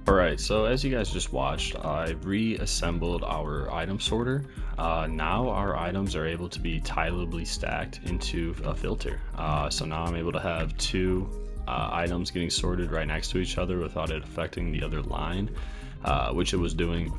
Alright, so as you guys just watched, I reassembled our item sorter. Now our items are able to be tileably stacked into a filter. So now I'm able to have 2 items getting sorted right next to each other without it affecting the other line, which it was doing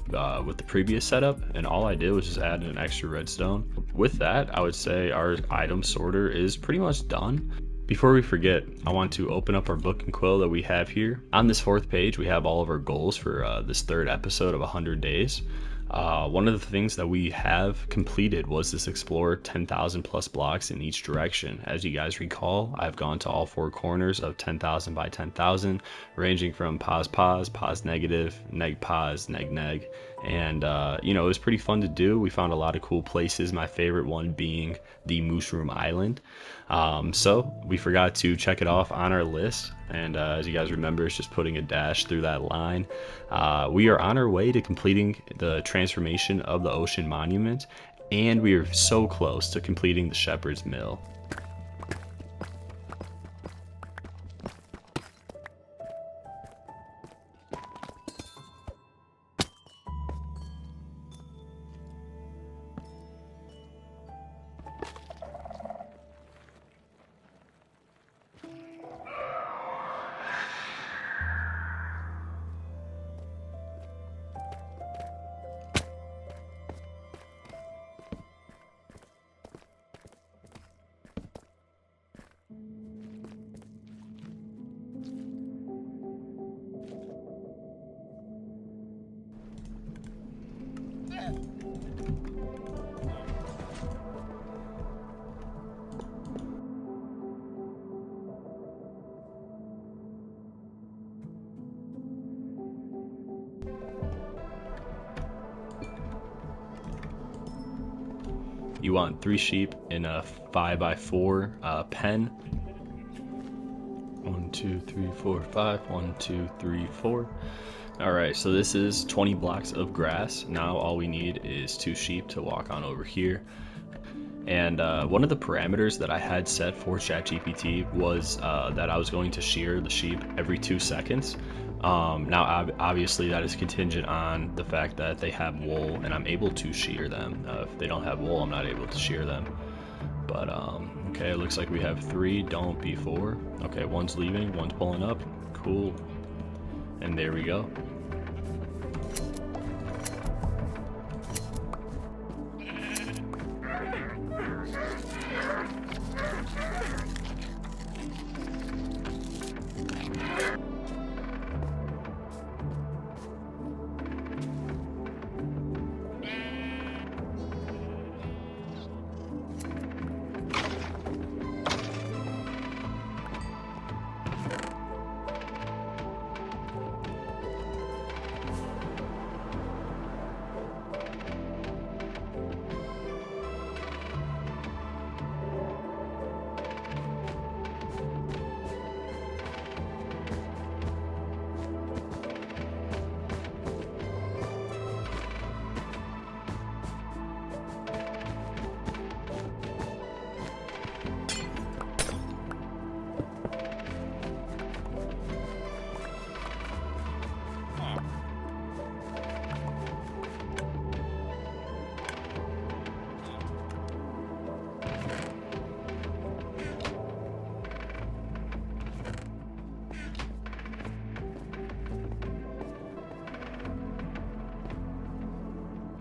with the previous setup, and all I did was just add an extra redstone. With that, I would say our item sorter is pretty much done. Before we forget, I want to open up our book and quill that we have here. On this 4th page, we have all of our goals for this 3rd episode of 100 days. One of the things that we have completed was this explore 10,000 plus blocks in each direction. As you guys recall, I've gone to all 4 corners of 10,000 by 10,000, ranging from pos negative, neg pos, neg neg. And you know, it was pretty fun to do. We found a lot of cool places, my favorite one being the Mushroom Island. So we forgot to check it off on our list, and as you guys remember, it's just putting a dash through that line. We are on our way to completing the transformation of the Ocean Monument, and we are so close to completing the Shepherd's Mill. you want 3 sheep in a 5x4 pen. 1, 2, 3, 4, 5. 1, 2, 3, 4. Alright, so this is 20 blocks of grass. Now all we need is 2 sheep to walk on over here. And one of the parameters that I had set for ChatGPT was that I was going to shear the sheep every 2 seconds. Now obviously that is contingent on the fact that they have wool and I'm able to shear them. If they don't have wool, I'm not able to shear them. But okay, it looks like we have 3, don't be 4. Okay, one's leaving, one's pulling up. Cool. And there we go.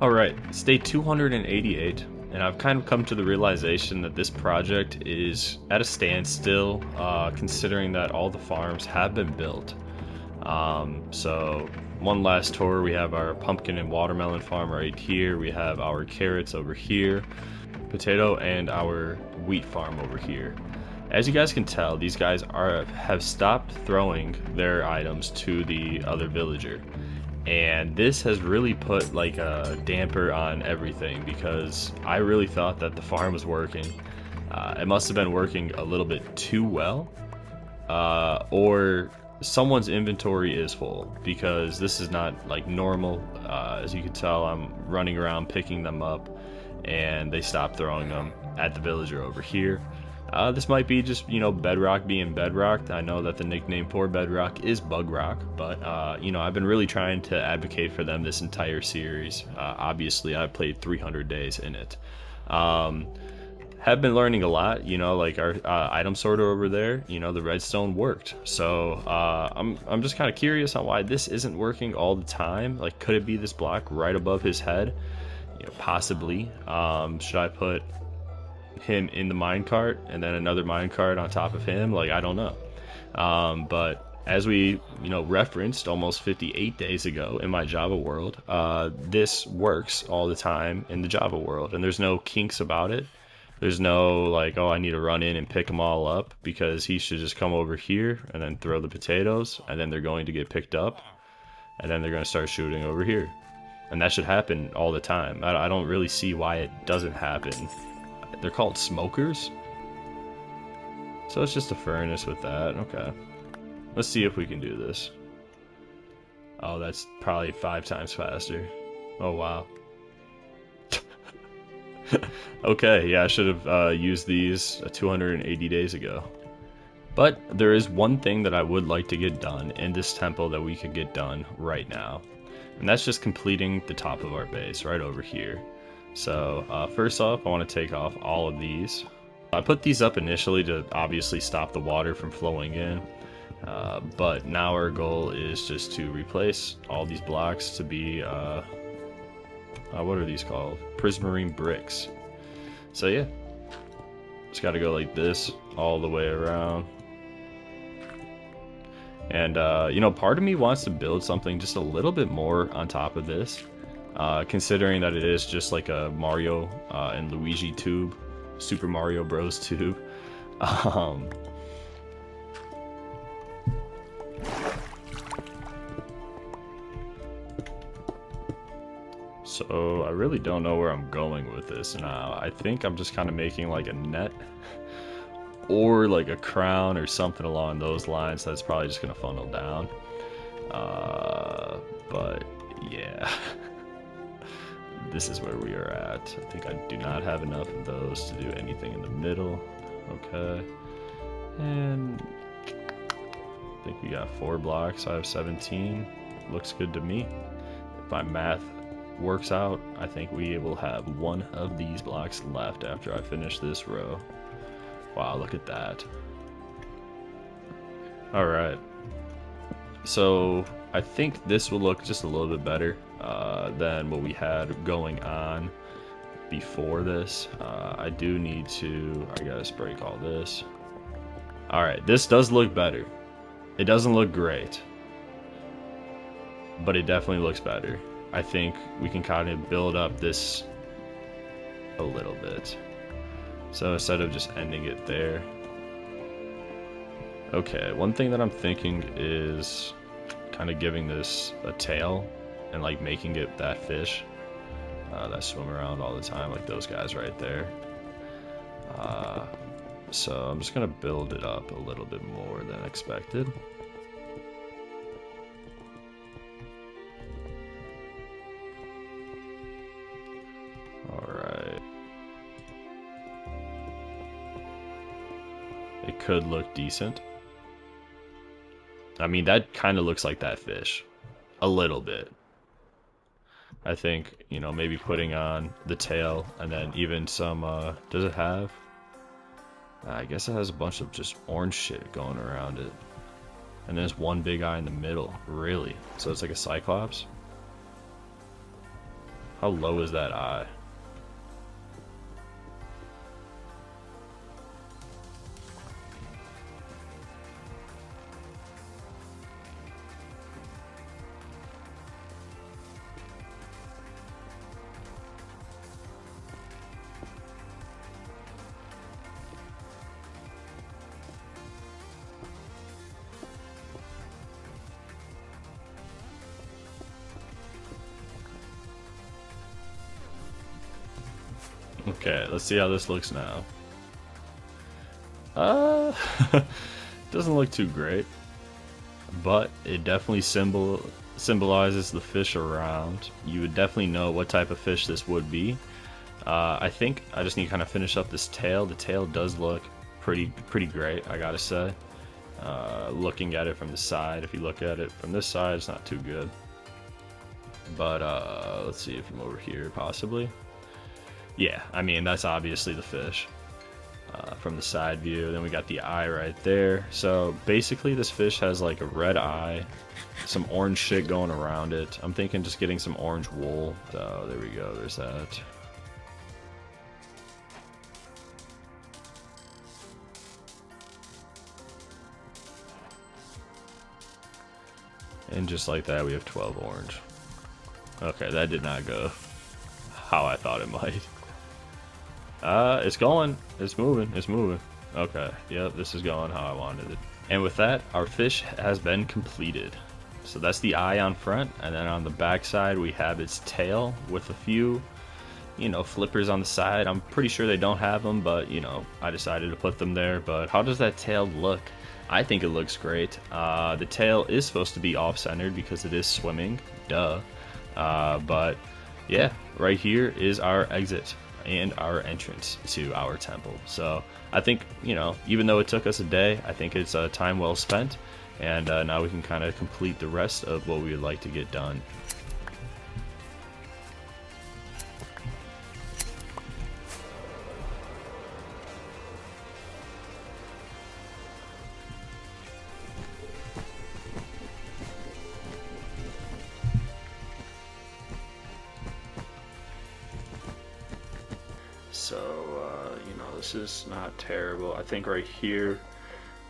Alright, it's day 288, and I've kind of come to the realization that this project is at a standstill, considering that all the farms have been built. So one last tour, we have our pumpkin and watermelon farm right here, we have our carrots over here, potato, and our wheat farm over here. As you guys can tell, these guys have stopped throwing their items to the other villager. And this has really put like a damper on everything because I really thought that the farm was working. It must have been working a little bit too well, or someone's inventory is full because this is not like normal. As you can tell, I'm running around picking them up and they stopped throwing them at the villager over here. This might be just, you know, Bedrock being Bedrock. I know that the nickname for Bedrock is Bugrock, but, you know, I've been really trying to advocate for them this entire series. Obviously, I've played 300 days in it. Have been learning a lot, you know, like our item sorter over there, you know, the redstone worked. So I'm just kind of curious on why this isn't working all the time. Like, could it be this block right above his head? You know, possibly. Should I put him in the minecart and then another minecart on top of him? Like, I don't know. But as we, you know, referenced almost 58 days ago in my Java world, this works all the time in the Java world, and there's no kinks about it. There's no like, oh, I need to run in and pick them all up, because he should just come over here and then throw the potatoes, and then they're going to get picked up, and then they're going to start shooting over here. And that should happen all the time. I don't really see why it doesn't happen. They're called smokers. So it's just a furnace with that. Okay. Let's see if we can do this. Oh, that's probably 5 times faster. Oh, wow. Okay, yeah, I should have used these 280 days ago. But there is one thing that I would like to get done in this temple that we could get done right now. And that's just completing the top of our base right over here. So first off, I want to take off all of these. I put these up initially to obviously stop the water from flowing in. But now our goal is just to replace all these blocks to be, what are these called? Prismarine bricks. So yeah, just got to go like this all the way around. And, you know, part of me wants to build something just a little bit more on top of this. Considering that it is just like a Mario and Luigi tube, Super Mario Bros. Tube. So I really don't know where I'm going with this now. I think I'm just kind of making like a net or like a crown or something along those lines that's probably just gonna funnel down. But yeah, this is where we are at. I think I do not have enough of those to do anything in the middle. Okay, and I think we got 4 blocks. I have 17. Looks good to me. If my math works out, I think we will have one of these blocks left after I finish this row. Wow, look at that. Alright. So, I think this will look just a little bit better than what we had going on before this. I do need to... I gotta break all this. Alright, this does look better. It doesn't look great, but it definitely looks better. I think we can kind of build up this a little bit. So instead of just ending it there. Okay, one thing that I'm thinking is kind of giving this a tail and like making it that fish that swim around all the time, like those guys right there. So I'm just gonna build it up a little bit more than expected. Alright. It could look decent. I mean, that kind of looks like that fish. A little bit. I think, you know, maybe putting on the tail and then even some, does it have? I guess it has a bunch of just orange shit going around it. And there's one big eye in the middle. Really? So it's like a cyclops? How low is that eye? Okay, let's see how this looks now. Doesn't look too great, but it definitely symbolizes the fish around. You would definitely know what type of fish this would be. I think I just need to kind of finish up this tail. The tail does look pretty great, I gotta say. Looking at it from the side, if you look at it from this side, it's not too good. But let's see if I'm over here, possibly. Yeah, I mean, that's obviously the fish from the side view. Then we got the eye right there. So basically this fish has like a red eye, some orange shit going around it. I'm thinking just getting some orange wool. So there we go, there's that. And just like that, we have 12 orange. Okay, that did not go how I thought it might. It's going. It's moving. It's moving. Okay. Yep, this is going how I wanted it. And with that, our fish has been completed. So that's the eye on front, and then on the back side we have its tail with a few, you know, flippers on the side. I'm pretty sure they don't have them, but you know, I decided to put them there. But how does that tail look? I think it looks great. The tail is supposed to be off-centered because it is swimming. Duh. But yeah, right here is our exit and our entrance to our temple. So I think, you know, even though it took us a day, I think it's a time well spent, and now we can kind of complete the rest of what we would like to get done. So, you know, this is not terrible. I think right here,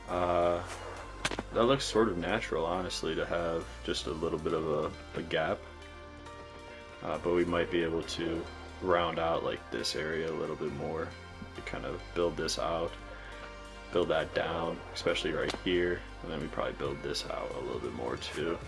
that looks sort of natural, honestly, to have just a little bit of a gap. But we might be able to round out like this area a little bit more to kind of build this out, build that down, especially right here, and then we probably build this out a little bit more too.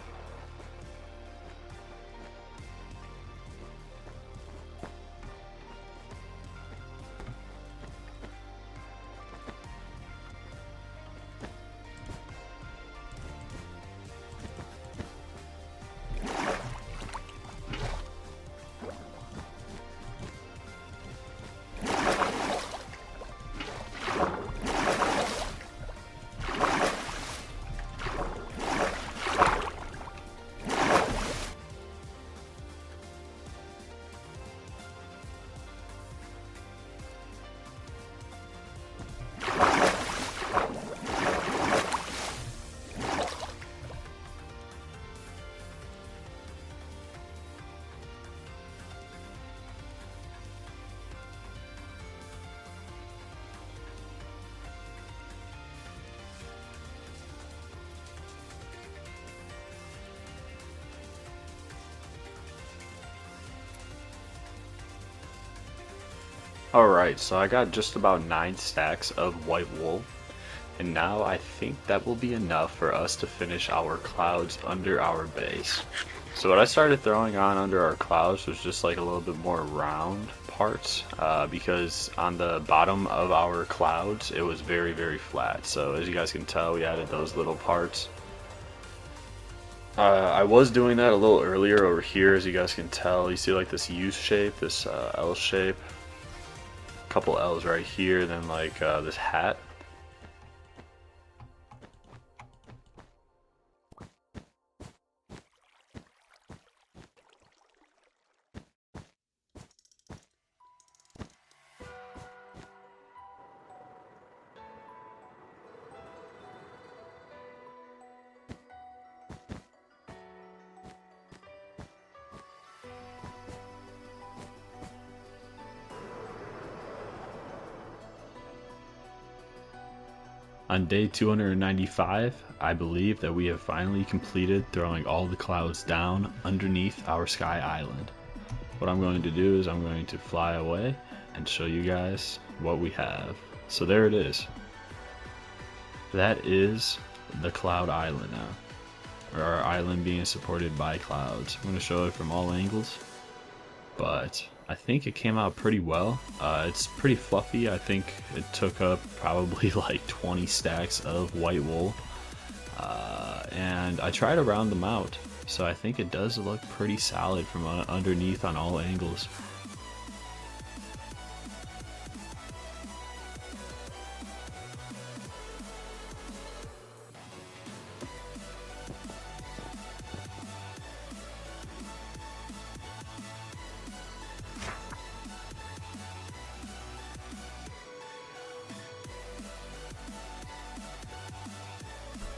Alright, so I got just about 9 stacks of white wool, and now I think that will be enough for us to finish our clouds under our base. So what I started throwing on under our clouds was just like a little bit more round parts, because on the bottom of our clouds it was very, very flat. So as you guys can tell, we added those little parts. I was doing that a little earlier over here, as you guys can tell. You see like this U shape, this L shape, couple L's right here, then like this hat. On day 295, I believe that we have finally completed throwing all the clouds down underneath our sky island. What I'm going to do is I'm going to fly away and show you guys what we have. So there it is. That is the cloud island now, or our island being supported by clouds. I'm going to show it from all angles, but I think it came out pretty well. It's pretty fluffy. I think it took up probably like 20 stacks of white wool, and I tried to round them out, so I think it does look pretty solid from underneath on all angles.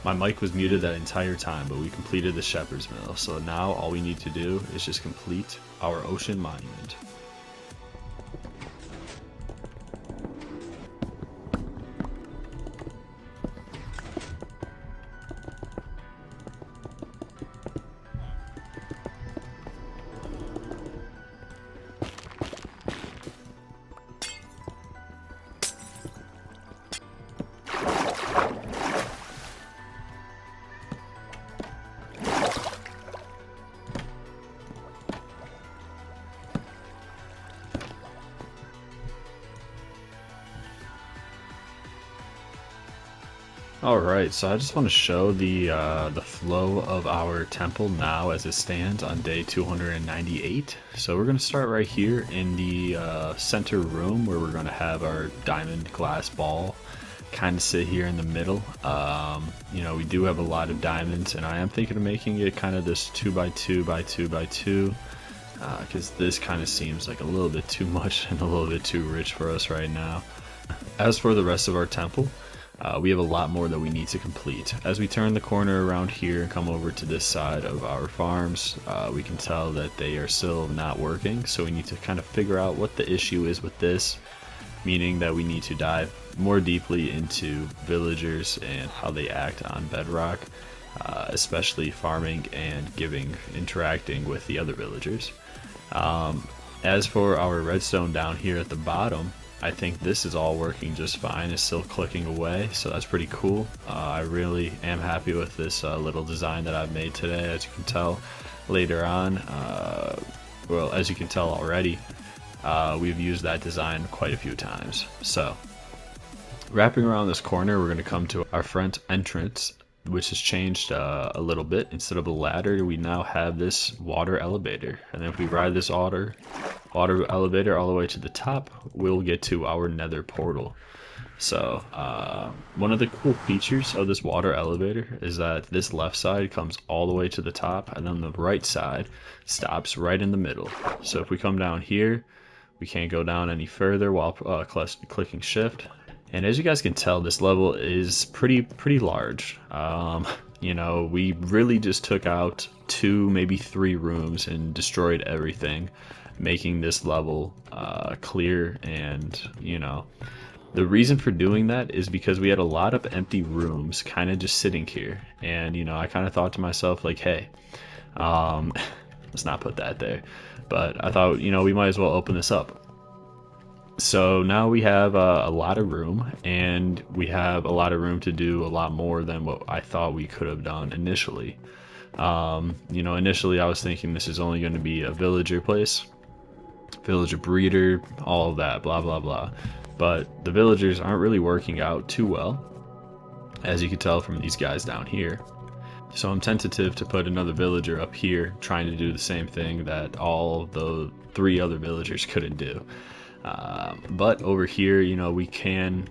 My mic was muted that entire time, but we completed the shepherd's mill, so now all we need to do is just complete our ocean monument. Alright, so I just want to show the flow of our temple now as it stands on day 298. So we're going to start right here in the center room where we're going to have our diamond glass ball kind of sit here in the middle. You know, we do have a lot of diamonds, and I am thinking of making it kind of this 2x2x2x2, because this kind of seems like a little bit too much and a little bit too rich for us right now. As for the rest of our temple, we have a lot more that we need to complete. As we turn the corner around here and come over to this side of our farms, we can tell that they are still not working, so we need to kind of figure out what the issue is with this, meaning that we need to dive more deeply into villagers and how they act on Bedrock, especially farming and interacting with the other villagers. As for our redstone down here at the bottom, I think this is all working just fine. It's still clicking away, so that's pretty cool. I really am happy with this little design that I've made today. As you can tell later on, well, as you can tell already, we've used that design quite a few times. So wrapping around this corner, we're going to come to our front entrance, which has changed a little bit. Instead of a ladder, we now have this water elevator, and if we ride this water elevator all the way to the top, we'll get to our nether portal. So one of the cool features of this water elevator is that this left side comes all the way to the top, and then the right side stops right in the middle. So if we come down here, we can't go down any further while clicking shift. And as you guys can tell, this level is pretty large. You know, we really just took out 2, maybe 3 rooms and destroyed everything, making this level clear. And you know, the reason for doing that is because we had a lot of empty rooms kind of just sitting here, and you know, I kind of thought to myself like, hey, let's not put that there, but I thought, you know, we might as well open this up. So now we have a lot of room, and we have a lot of room to do a lot more than what I thought we could have done initially. Initially I was thinking this is only going to be a villager place, villager breeder, all of that, blah, blah, blah. But the villagers aren't really working out too well, as you can tell from these guys down here. So I'm tentative to put another villager up here, trying to do the same thing that all the 3 other villagers couldn't do. But over here, we can,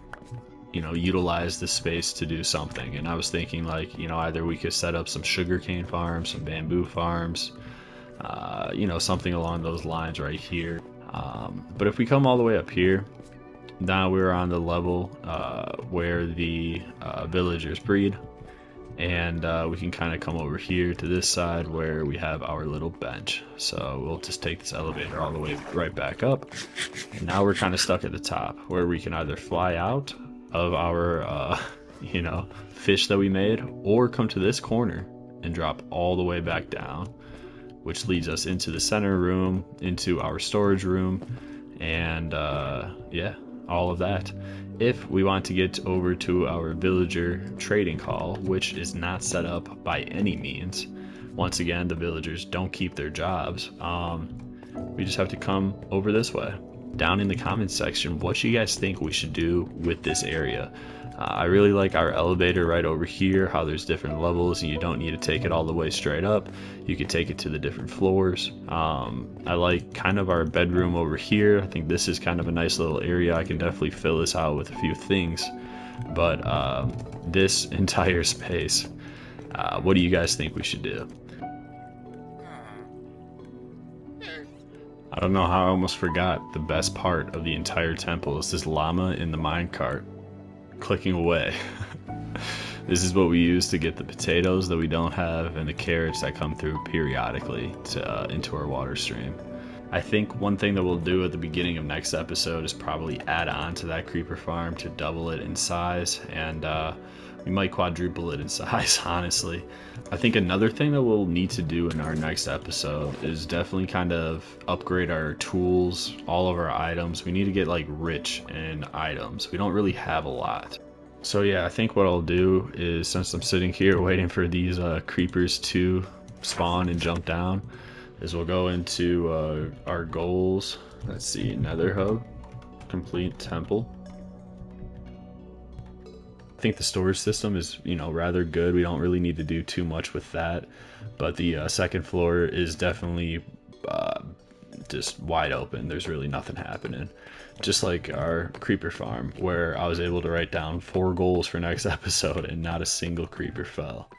utilize the space to do something. And I was thinking like, either we could set up some sugarcane farms, some bamboo farms, something along those lines right here. But if we come all the way up here, now we're on the level where the villagers breed. And we can kind of come over here to this side where we have our little bench. So we'll just take this elevator all the way right back up. And now we're kind of stuck at the top where we can either fly out of our, fish that we made, or come to this corner and drop all the way back down, which leads us into the center room, into our storage room, and all of that. If we want to get over to our villager trading hall, which is not set up by any means, once again, the villagers don't keep their jobs, we just have to come over this way. Down in the comments section, what you guys think we should do with this area. I really like our elevator right over here, how there's different levels and you don't need to take it all the way straight up. You can take it to the different floors. I like kind of our bedroom over here. I think this is kind of a nice little area. I can definitely fill this out with a few things. But this entire space, what do you guys think we should do? I don't know how I almost forgot the best part of the entire temple is this llama in the minecart clicking away. This is what we use to get the potatoes that we don't have and the carrots that come through periodically into our water stream. I think one thing that we'll do at the beginning of next episode is probably add on to that creeper farm to double it in size, and we might quadruple it in size, honestly. I think another thing that we'll need to do in our next episode is definitely kind of upgrade our tools, all of our items. We need to get like rich in items. We don't really have a lot. So yeah, I think what I'll do is, since I'm sitting here waiting for these creepers to spawn and jump down, is we'll go into our goals. Let's see, Nether Hub, complete temple. I think the storage system is, rather good. We don't really need to do too much with that, but the second floor is definitely just wide open. There's really nothing happening. Just like our creeper farm, where I was able to write down 4 goals for next episode and not a single creeper fell.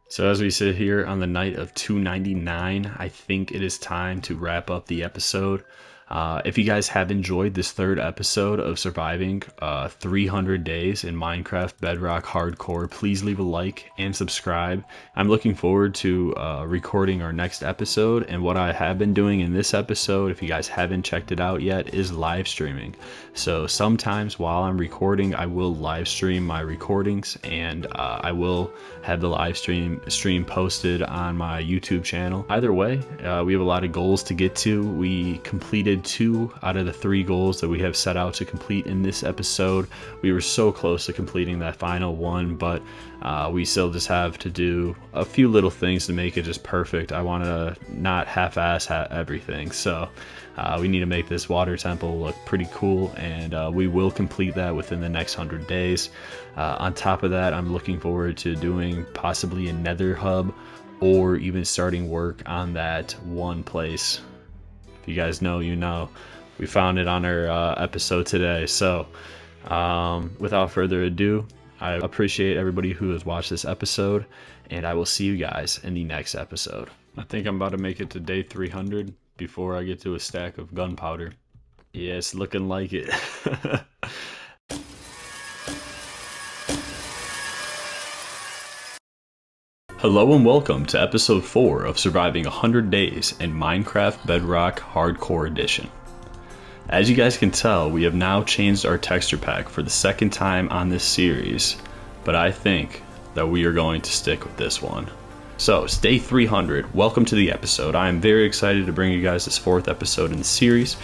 So as we sit here on the night of 299, I think it is time to wrap up the episode. If you guys have enjoyed this 3rd episode of surviving 300 days in Minecraft Bedrock Hardcore, please leave a like and subscribe. I'm looking forward to recording our next episode, and what I have been doing in this episode, if you guys haven't checked it out yet, is live streaming. So sometimes while I'm recording, I will live stream my recordings, and I will have the live stream posted on my YouTube channel. Either way, we have a lot of goals to get to. We completed 2 out of the 3 goals that we have set out to complete in this episode. We were so close to completing that final one, but we still just have to do a few little things to make it just perfect. I want to not half-ass everything, so we need to make this water temple look pretty cool, and we will complete that within the next 100 days. On top of that, I'm looking forward to doing possibly a Nether hub, or even starting work on that one place. If you guys know, you know. We found it on our episode today. So without further ado, I appreciate everybody who has watched this episode, and I will see you guys in the next episode. I think I'm about to make it to day 300 before I get to a stack of gunpowder. Yeah, it's looking like it. Hello and welcome to episode 4 of Surviving 100 Days in Minecraft Bedrock Hardcore Edition. As you guys can tell, we have now changed our texture pack for the 2nd time on this series, but I think that we are going to stick with this one. So it's day 300. Welcome to the episode. I am very excited to bring you guys this 4th episode in the series.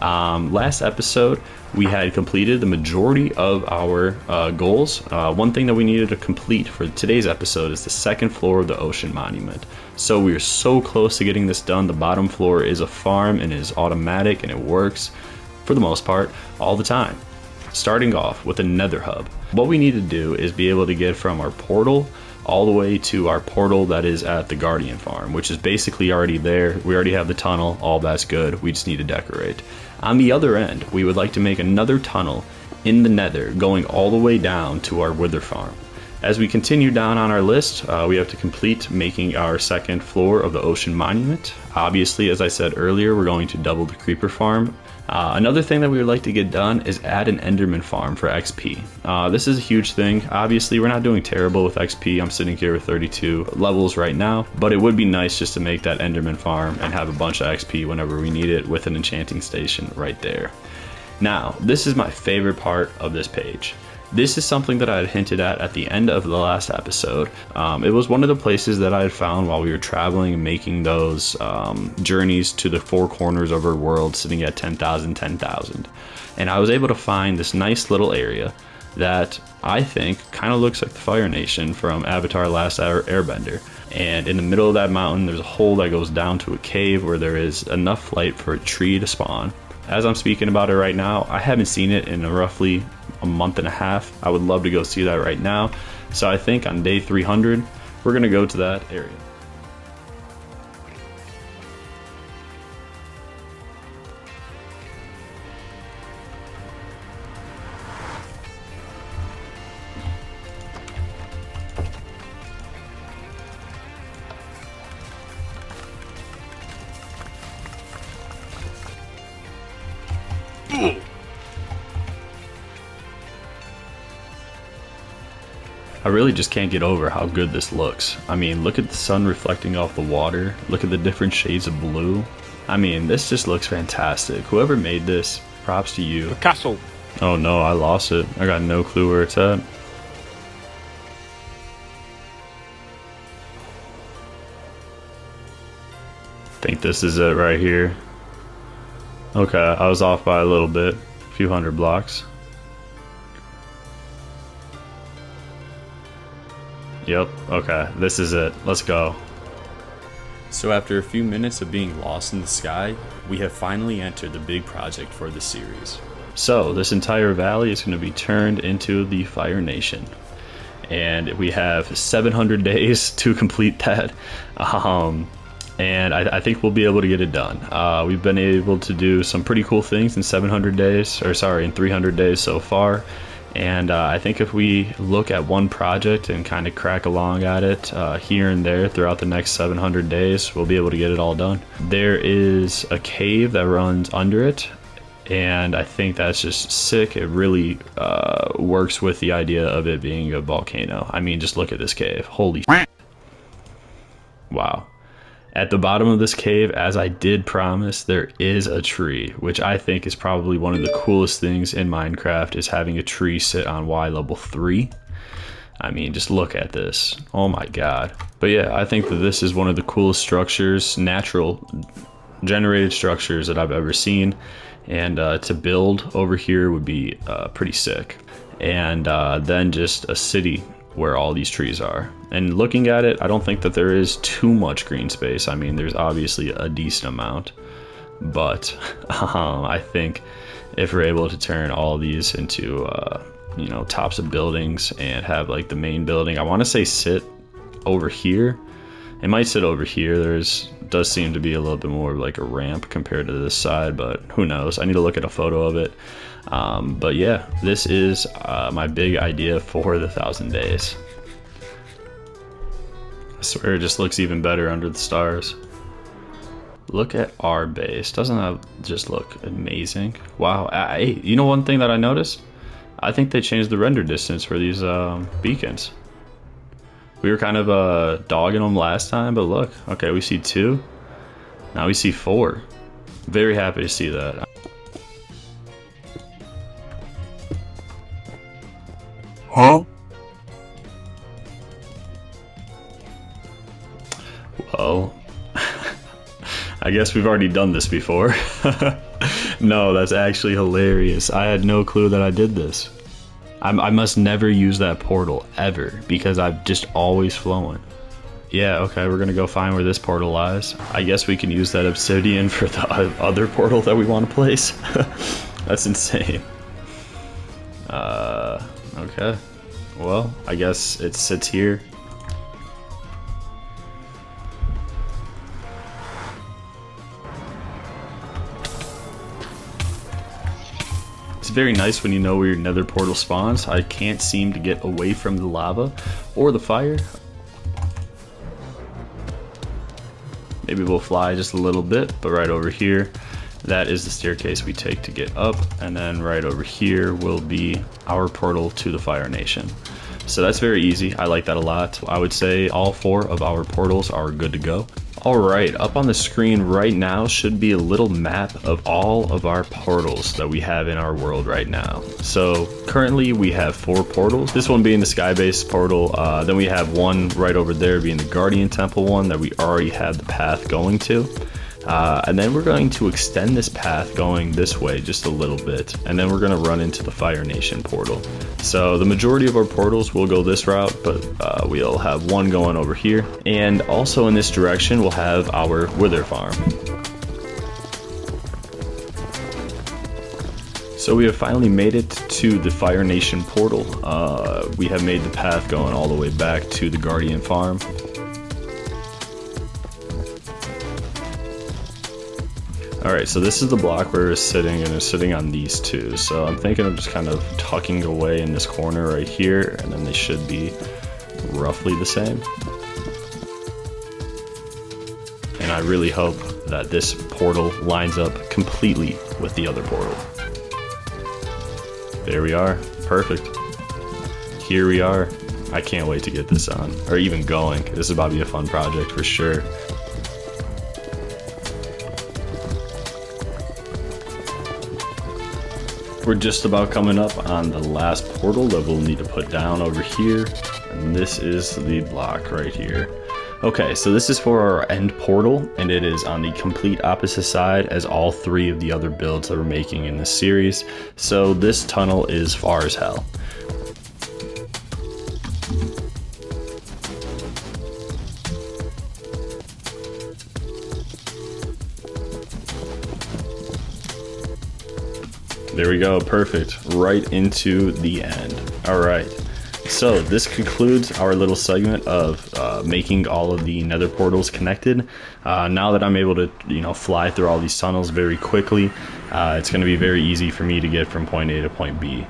Last episode, we had completed the majority of our goals. One thing that we needed to complete for today's episode is the 2nd floor of the Ocean Monument. So we are so close to getting this done. The bottom floor is a farm and is automatic, and it works for the most part all the time. Starting off with a nether hub. What we need to do is be able to get from our portal all the way to our portal that is at the Guardian farm, which is basically already there. We already have the tunnel, all that's good. We just need to decorate. On the other end, we would like to make another tunnel in the nether going all the way down to our wither farm. As we continue down on our list, we have to complete making our 2nd floor of the Ocean Monument. Obviously, as I said earlier, we're going to double the creeper farm. Another thing that we would like to get done is add an Enderman farm for XP. This is a huge thing. Obviously, we're not doing terrible with XP. I'm sitting here with 32 levels right now, but it would be nice just to make that Enderman farm and have a bunch of XP whenever we need it with an enchanting station right there. Now, this is my favorite part of this page. This is something that I had hinted at the end of the last episode. It was one of the places that I had found while we were traveling and making those journeys to the 4 corners of our world, sitting at 10,000, 10,000. And I was able to find this nice little area that I think kind of looks like the Fire Nation from Avatar Last Airbender. And in the middle of that mountain, there's a hole that goes down to a cave where there is enough light for a tree to spawn. As I'm speaking about it right now, I haven't seen it in roughly a month and a half. I would love to go see that right now. So I think on day 300, we're going to go to that area. I really just can't get over how good this looks. I mean, look at the sun reflecting off the water. Look at the different shades of blue. I mean, this just looks fantastic. Whoever made this, props to you. The castle. Oh no, I lost it. I got no clue where it's at. Think this is it right here. Okay, I was off by a little bit. A few hundred blocks. Yep, okay, this is it. Let's go. So after a few minutes of being lost in the sky, we have finally entered the big project for the series. So this entire valley is going to be turned into the Fire Nation. And we have 700 days to complete that. And I think we'll be able to get it done. We've been able to do some pretty cool things in 700 days, in 300 days so far. And I think if we look at one project and kind of crack along at it here and there throughout the next 700 days, we'll be able to get it all done. There is a cave that runs under it, and I think that's just sick. It really works with the idea of it being a volcano. I mean, just look at this cave. Holy wow. At the bottom of this cave, as I did promise, there is a tree, which I think is probably one of the coolest things in Minecraft, is having a tree sit on Y level 3. I mean, just look at this. Oh my god. But yeah, I think that this is one of the coolest structures, natural generated structures that I've ever seen. And to build over here would be pretty sick. And then just a city where all these trees are. And looking at it, I don't think that there is too much green space. I mean, there's obviously a decent amount, but I think if we're able to turn all these into tops of buildings and have like the main building, I want to say sit over here. It might sit over here. Does seem to be a little bit more like a ramp compared to this side, but who knows? I need to look at a photo of it. But yeah, this is my big idea for the 1,000 days. I swear it just looks even better under the stars. Look at our base. Doesn't that just look amazing? Wow. Hey, you know one thing that I noticed? I think they changed the render distance for these beacons. We were kind of dogging them last time, but look. Okay, we see 2. Now we see 4. Very happy to see that. Huh? Well, I guess we've already done this before. No, that's actually hilarious. I had no clue that I did this. I must never use that portal, ever, because I've just always flown. Yeah, okay, we're gonna go find where this portal lies. I guess we can use that obsidian for the other portal that we want to place. That's insane. Okay. Well, I guess it sits here. It's very nice when you know where your nether portal spawns. I can't seem to get away from the lava or the fire. Maybe we'll fly just a little bit, but right over here, that is the staircase we take to get up, and then right over here will be our portal to the Fire Nation. So that's very easy. I like that a lot. I would say all 4 of our portals are good to go. Alright, up on the screen right now should be a little map of all of our portals that we have in our world right now. So currently we have 4 portals, this one being the Skybase portal, then we have one right over there being the Guardian Temple one that we already have the path going to. And then we're going to extend this path going this way just a little bit, and then we're going to run into the Fire Nation portal. So the majority of our portals will go this route, but we'll have one going over here, and also in this direction we'll have our Wither farm. So we have finally made it to the Fire Nation portal. We have made the path going all the way back to the Guardian farm. Alright, so this is the block where it's sitting, and it's sitting on these 2. So I'm thinking of just kind of tucking away in this corner right here, and then they should be roughly the same. And I really hope that this portal lines up completely with the other portal. There we are. Perfect. Here we are. I can't wait to get this on, or even going. This is about to be a fun project for sure. We're just about coming up on the last portal that we'll need to put down over here, and this is the block right here. Okay, so this is for our end portal, and it is on the complete opposite side as all 3 of the other builds that we're making in this series, so this tunnel is far as hell. There we go, perfect. Right into the end. Alright, so this concludes our little segment of making all of the nether portals connected. Now that I'm able to, fly through all these tunnels very quickly, it's going to be very easy for me to get from point A to point B.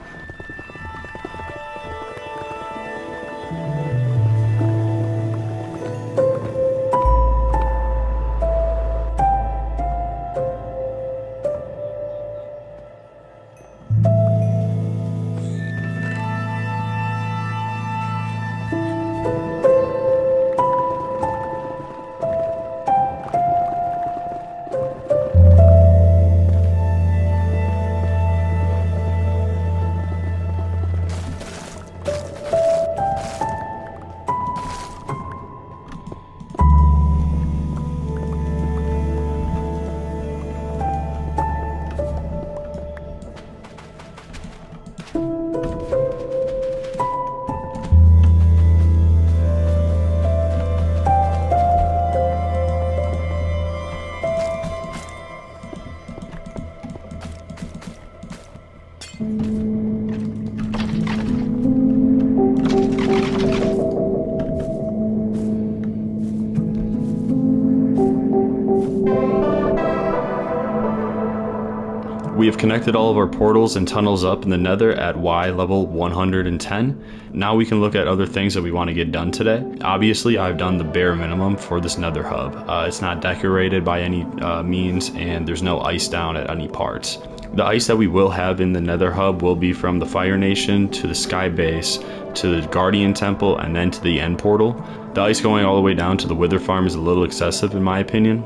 We have connected all of our portals and tunnels up in the nether at Y level 110. Now we can look at other things that we want to get done today. Obviously, I've done the bare minimum for this nether hub. It's not decorated by any means, and there's no ice down at any parts. The ice that we will have in the nether hub will be from the Fire Nation to the Sky Base to the Guardian Temple and then to the end portal. The ice going all the way down to the Wither farm is a little excessive in my opinion.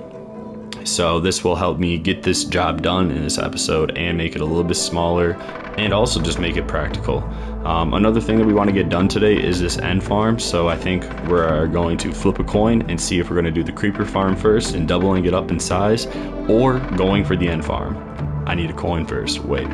So this will help me get this job done in this episode and make it a little bit smaller, and also just make it practical. Another thing that we want to get done today is this end farm. So I think we're going to flip a coin and see if we're going to do the creeper farm first and doubling it up in size, or going for the end farm. I need a coin first. Wait.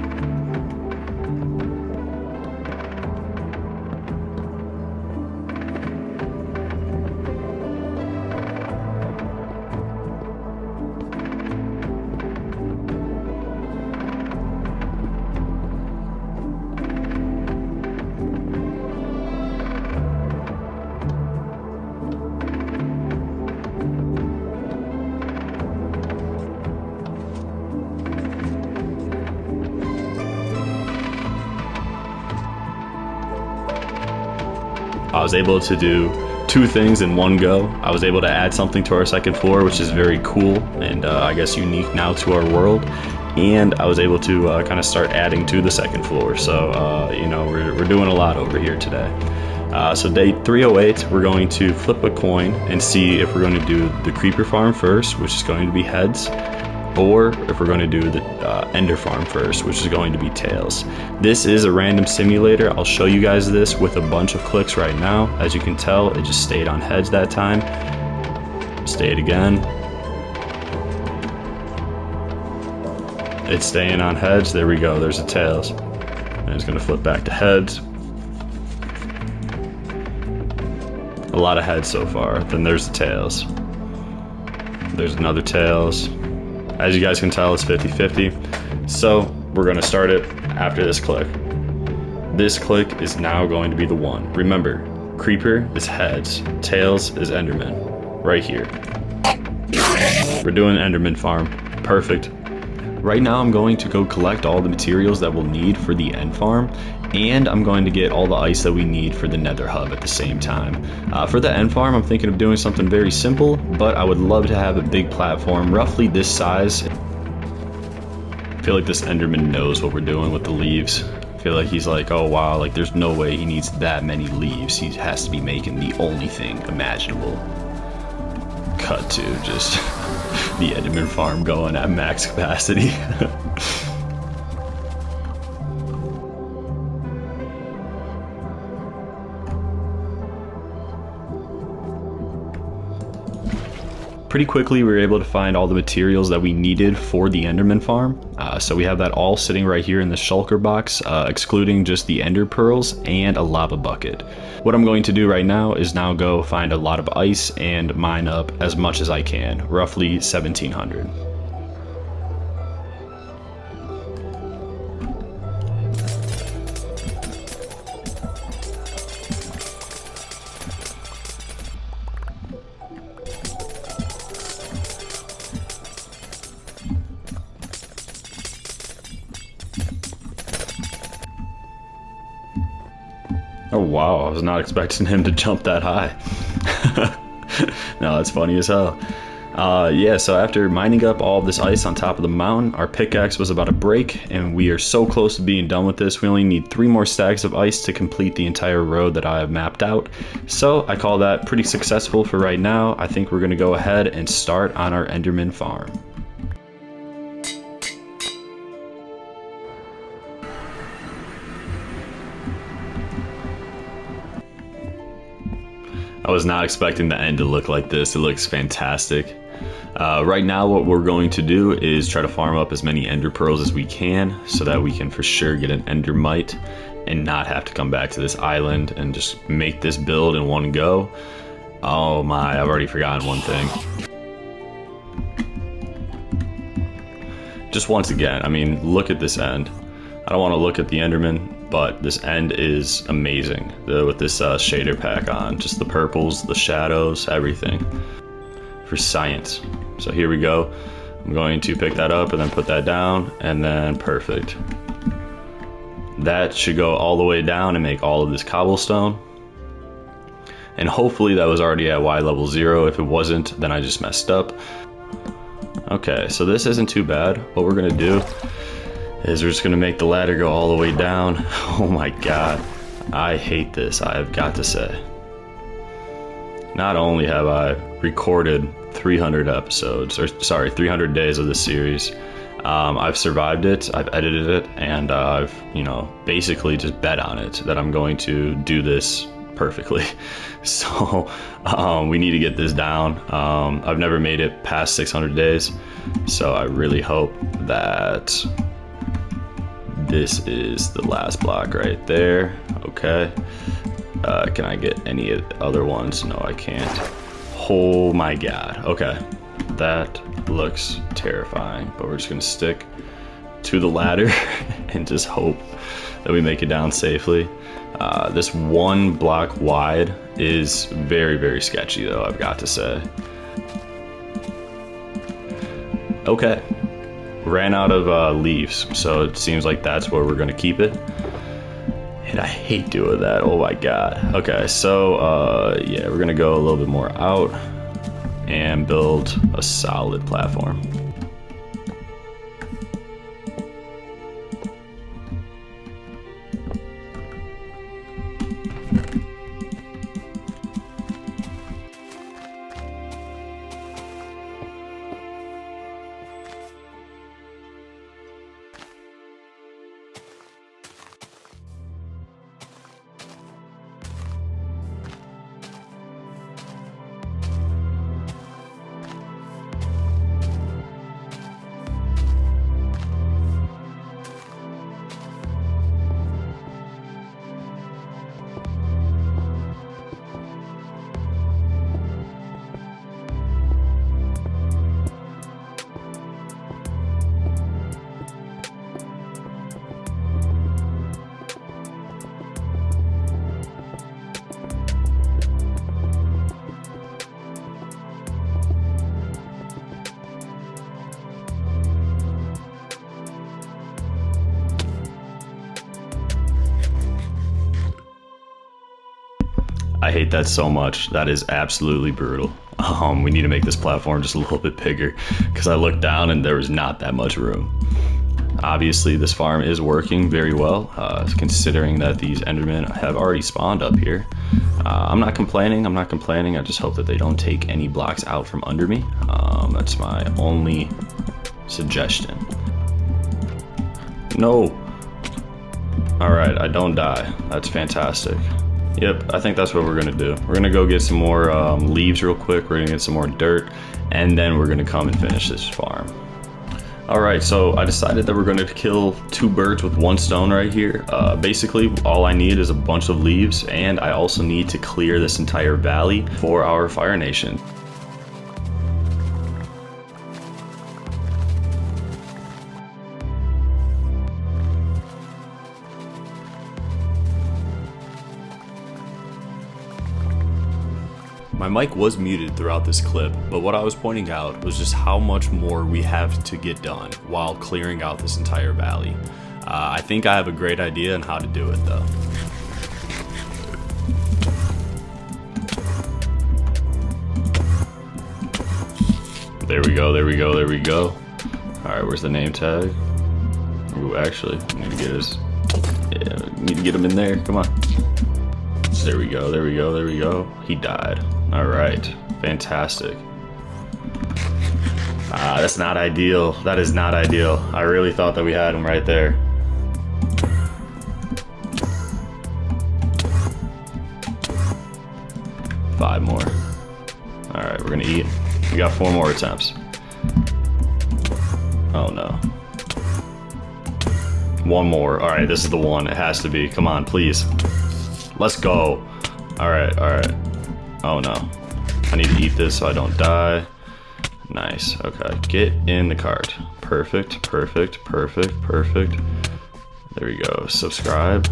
I was able to do two things in one go. I was able to add something to our second floor, which is very cool and I guess unique now to our world. And I was able to kind of start adding to the second floor. So, you know, we're doing a lot over here today. So day 308, we're going to flip a coin and see if we're going to do the creeper farm first, which is going to be heads, or if we're going to do the ender farm first, which is going to be tails. This is a random simulator. I'll show you guys this with a bunch of clicks right now. As you can tell, it just stayed on heads that time. Stayed again. It's staying on heads. There we go. There's the tails. And it's going to flip back to heads. A lot of heads so far. Then there's the tails. There's another tails. As you guys can tell, it's 50-50. So we're going to start it after this click. This click is now going to be the one. Remember, creeper is heads, tails is enderman. Right here. We're doing enderman farm. Perfect. Right now I'm going to go collect all the materials that we'll need for the end farm, and I'm going to get all the ice that we need for the nether hub at the same time. For the end farm, I'm thinking of doing something very simple, but I would love to have a big platform roughly this size. I feel like this enderman knows what we're doing with the leaves. I feel like he's like, oh wow, like there's no way he needs that many leaves. He has to be making the only thing imaginable. Cut to just the enderman farm going at max capacity. Pretty quickly we were able to find all the materials that we needed for the enderman farm. So we have that all sitting right here in the shulker box, excluding just the ender pearls and a lava bucket. What I'm going to do right now is now go find a lot of ice and mine up as much as I can, roughly 1700. Oh wow, I was not expecting him to jump that high. No, that's funny as hell. Yeah, so after mining up all of this ice on top of the mountain, our pickaxe was about to break, and we are so close to being done with this. We only need 3 more stacks of ice to complete the entire road that I have mapped out. So I call that pretty successful for right now. I think we're going to go ahead and start on our enderman farm. I was not expecting the end to look like this. It looks fantastic. Right now what we're going to do is try to farm up as many ender pearls as we can so that we can for sure get an endermite and not have to come back to this island and just make this build in one go. Oh my, I've already forgotten one thing. Just once again, I mean, look at this end. I don't want to look at the enderman, but this end is amazing with this shader pack on. Just the purples, the shadows, everything for science. So here we go. I'm going to pick that up and then put that down, and then perfect. That should go all the way down and make all of this cobblestone. And hopefully that was already at Y level 0. If it wasn't, then I just messed up. Okay, so this isn't too bad. What we're gonna do is we're just gonna make the ladder go all the way down. Oh my god, I hate this, I have got to say. not only have I recorded 300 episodes, or sorry, 300 days of this series, I've survived it, I've edited it, and I've, you know, basically just bet on it that I'm going to do this perfectly. So we need to get this down. I've never made it past 600 days, so I really hope that this is the last block right there. Okay. Can I get any other ones? No, I can't. Oh my god. Okay. That looks terrifying, but we're just gonna stick to the ladder and just hope that we make it down safely. This one block wide is very, very sketchy though, I've got to say. Okay. Ran out of leaves, so it seems like that's where we're gonna keep it. And I hate doing that, oh my god. Okay, so yeah, we're gonna go a little bit more out and build a solid platform. I hate that so much. That is absolutely brutal. We need to make this platform just a little bit bigger because I looked down and there was not that much room. Obviously, this farm is working very well, considering that these Endermen have already spawned up here. I'm not complaining. I just hope that they don't take any blocks out from under me. That's my only suggestion. No. All right, I don't die. That's fantastic. Yep, I think that's what we're gonna do. We're gonna go get some more leaves real quick. We're gonna get some more dirt, and then we're gonna come and finish this farm. All right, so I decided that we're gonna kill 2 birds with 1 stone right here. Basically, all I need is a bunch of leaves, and I also need to clear this entire valley for our Fire Nation. My mic was muted throughout this clip, but what I was pointing out was just how much more we have to get done while clearing out this entire valley. I think I have a great idea on how to do it though. There we go, there we go, there we go. Alright, where's the name tag? Ooh, actually, I need to get his... Yeah, need to get him in there, come on. There we go, there we go, there we go. He died. Alright, fantastic. That's not ideal. That is not ideal. I really thought that we had him right there. Five more. Alright, we're gonna eat. We got 4 more attempts. Oh no. 1 more. Alright, this is the one. It has to be. Come on, please. Let's go. Alright, alright. Oh no. I need to eat this so I don't die. Nice. Okay. Get in the cart. Perfect, perfect, perfect, perfect. There we go. Subscribe.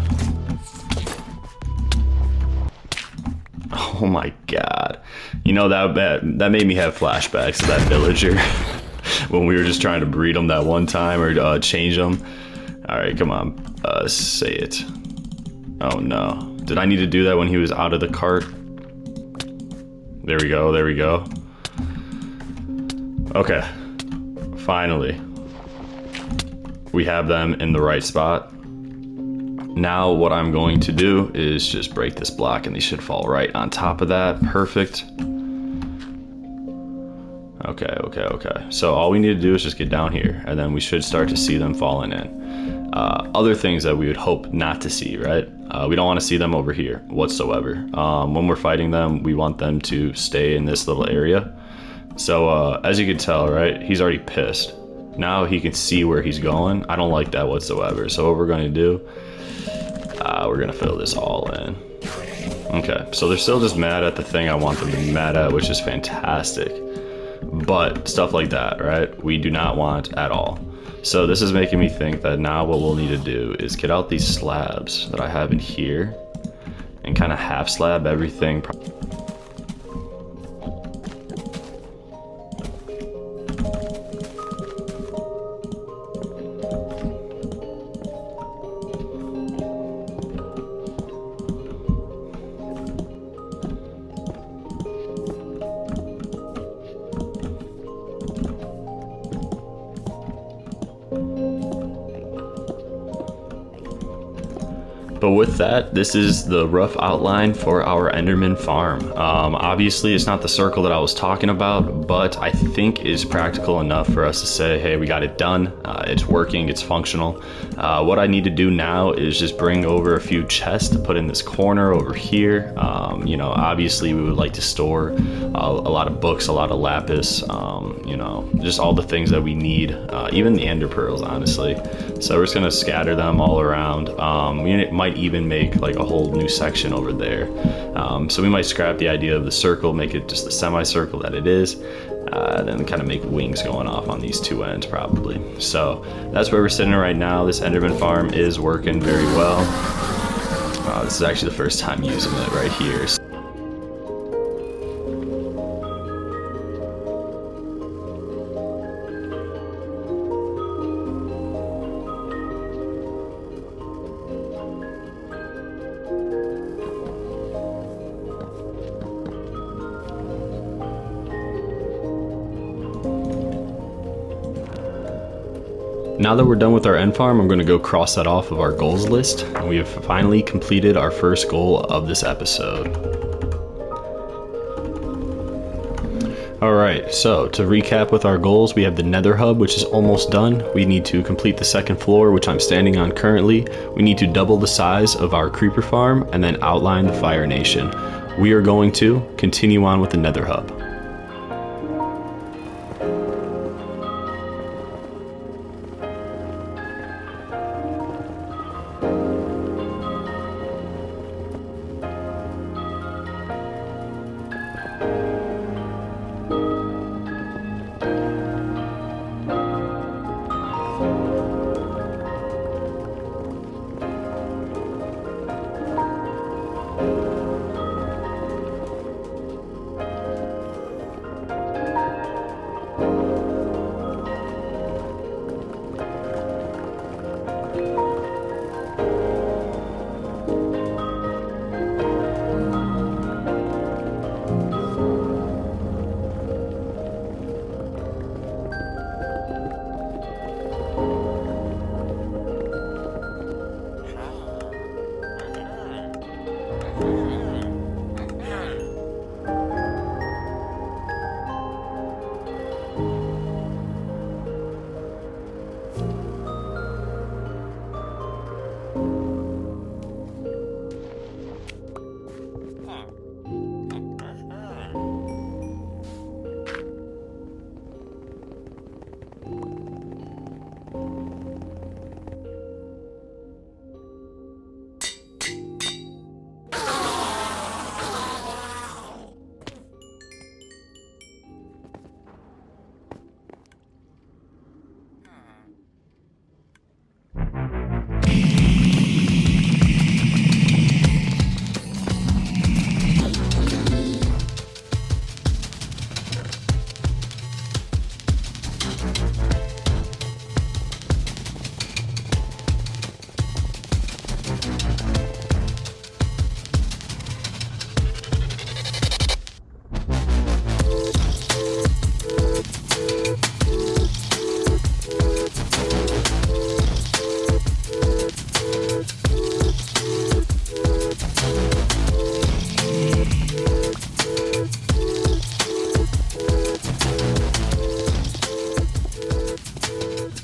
Oh my god. You know, that made me have flashbacks to that villager when we were just trying to breed them that one time or change them. Alright, come on. Say it. Oh no. Did I need to do that when he was out of the cart? There we go, there we go. Okay. Finally. We have them in the right spot. Now what I'm going to do is just break this block and they should fall right on top of that. Perfect. Okay. So all we need to do is just get down here and then we should start to see them falling in. Other things that we would hope not to see, right? We don't want to see them over here whatsoever. When we're fighting them, we want them to stay in this little area. So as you can tell, right, he's already pissed. Now he can see where he's going. I don't like that whatsoever. So what we're going to do, we're going to fill this all in. Okay, so they're still just mad at the thing I want them to be mad at, which is fantastic. But stuff like that, right, we do not want at all. So this is making me think that now what we'll need to do is get out these slabs that I have in here and kind of half slab everything. But with that, this is the rough outline for our Enderman farm. Obviously, it's not the circle that I was talking about, but I think is practical enough for us to say, hey, we got it done. It's working, it's functional. What I need to do now is just bring over a few chests to put in this corner over here. You know, obviously we would like to store a lot of books, a lot of lapis, you know, just all the things that we need, even the ender pearls, honestly. So we're just gonna scatter them all around. We might even make like a whole new section over there. So we might scrap the idea of the circle, make it just the semicircle that it is, then kind of make wings going off on these two ends probably. So that's where we're sitting right now. This Enderman farm is working very well. This is actually the first time using it right here. Now that we're done with our end farm, I'm going to go cross that off of our goals list. And we have finally completed our first goal of this episode. Alright, so to recap with our goals, we have the Nether Hub, which is almost done. We need to complete the second floor, which I'm standing on currently. We need to double the size of our creeper farm and then outline the Fire Nation. We are going to continue on with the Nether Hub.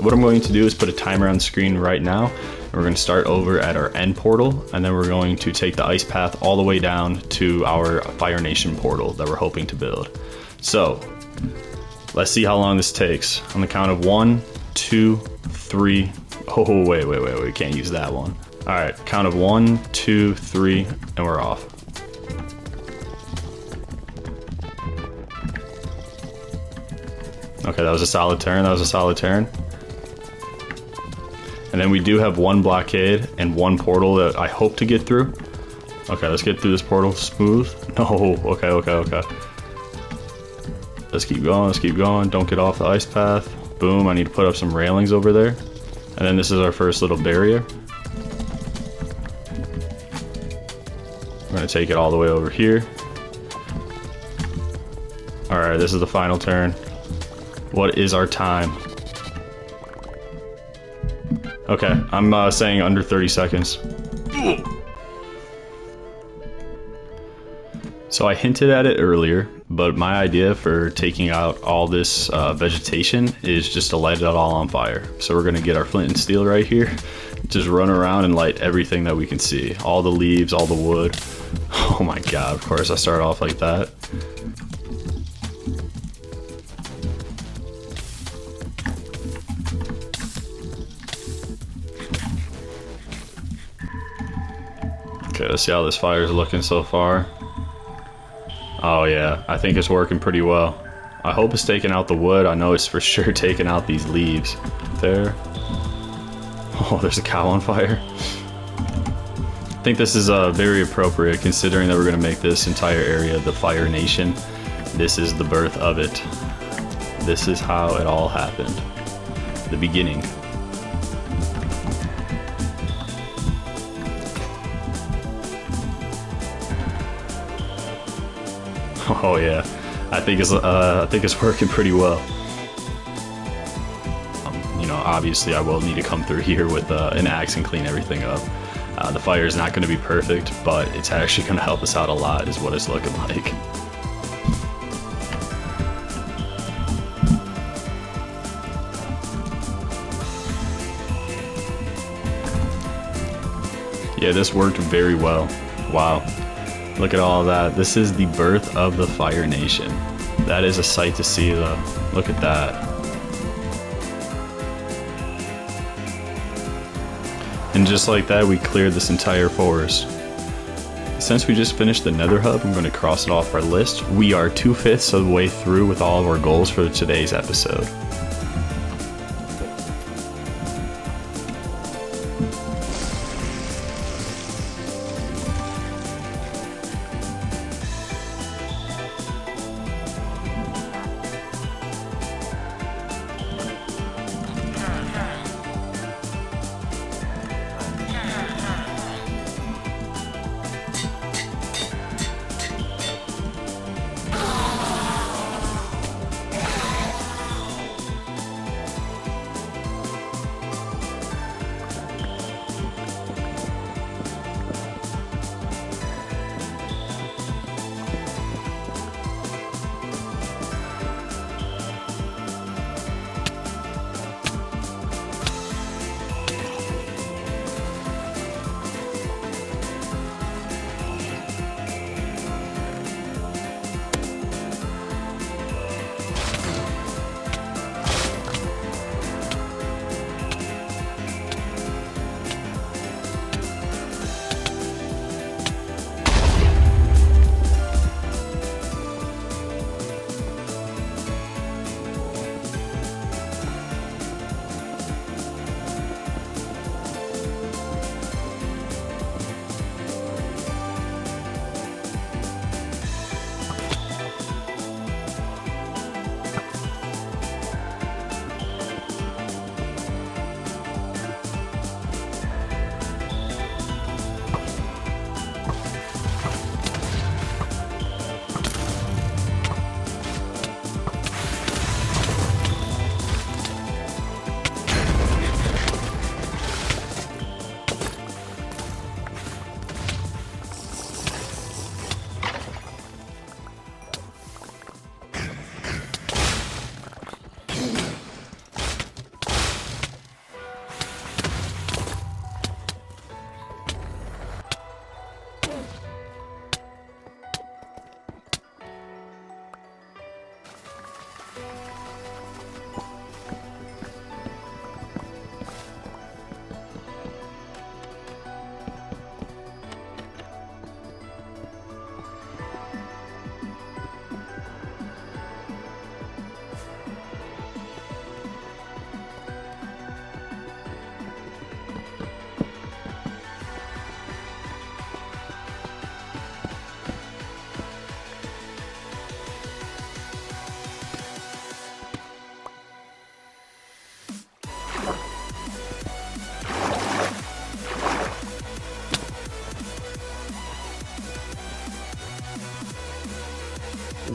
what I'm going to do is put a timer on the screen right now. We're going to start over at our end portal, and then we're going to take the ice path all the way down to our Fire Nation portal that we're hoping to build. So let's see how long this takes. On the count of 1, 2, 3. Oh, wait, we can't use that one. All right, count of 1, 2, 3, and we're off. Okay, that was a solid turn, And then we do have one blockade and one portal that I hope to get through. Okay, let's get through this portal smooth. No, okay. Let's keep going, don't get off the ice path. Boom, I need to put up some railings over there. And then this is our first little barrier. I'm gonna take it all the way over here. All right, this is the final turn. What is our time? Okay, I'm saying under 30 seconds. So I hinted at it earlier, but my idea for taking out all this vegetation is just to light it all on fire. So we're gonna get our flint and steel right here, just run around and light everything that we can see. All the leaves, all the wood. Oh my god, of course I start off like that. Okay, let's see how this fire is looking so far. Oh yeah, I think it's working pretty well. I hope it's taking out the wood. I know it's for sure taking out these leaves. There. Oh, there's a cow on fire. I think this is very appropriate considering that we're going to make this entire area the Fire Nation. This is the birth of it. This is how it all happened. The beginning. Oh yeah, I think it's working pretty well. You know, obviously I will need to come through here with an axe and clean everything up. The fire is not going to be perfect, but it's actually going to help us out a lot, is what it's looking like. Yeah, this worked very well. Wow. Look at all that. This is the birth of the Fire Nation. That is a sight to see though. Look at that. And just like that, we cleared this entire forest. Since we just finished the Nether Hub, I'm going to cross it off our list. We are 2/5 of the way through with all of our goals for today's episode.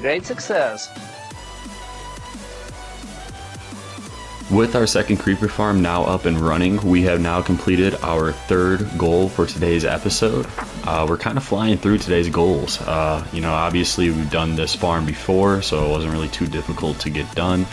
Great success. With our second creeper farm now up and running, we have now completed our third goal for today's episode. We're kind of flying through today's goals. Obviously we've done this farm before, so it wasn't really too difficult to get done.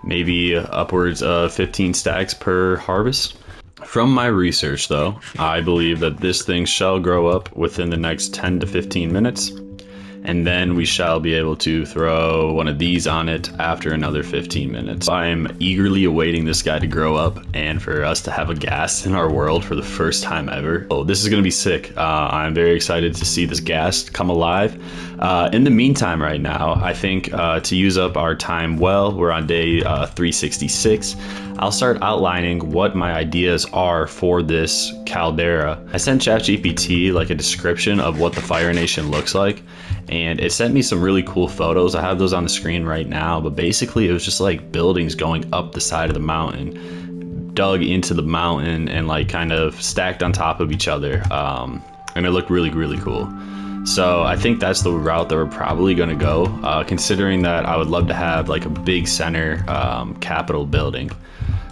Maybe upwards of 15 stacks per harvest. From my research though, I believe that this thing shall grow up within the next 10 to 15 minutes, and then we shall be able to throw one of these on it after another 15 minutes. I'm eagerly awaiting this guy to grow up and for us to have a ghast in our world for the first time ever. Oh, this is gonna be sick. I'm very excited to see this ghast come alive. In the meantime right now, I think to use up our time well, we're on day 366. I'll start outlining what my ideas are for this caldera. I sent ChatGPT like a description of what the Fire Nation looks like, and it sent me some really cool photos. I have those on the screen right now, but basically it was just like buildings going up the side of the mountain, dug into the mountain and like kind of stacked on top of each other, and it looked really, really cool. So I think that's the route that we're probably going to go, considering that I would love to have like a big center Capitol building.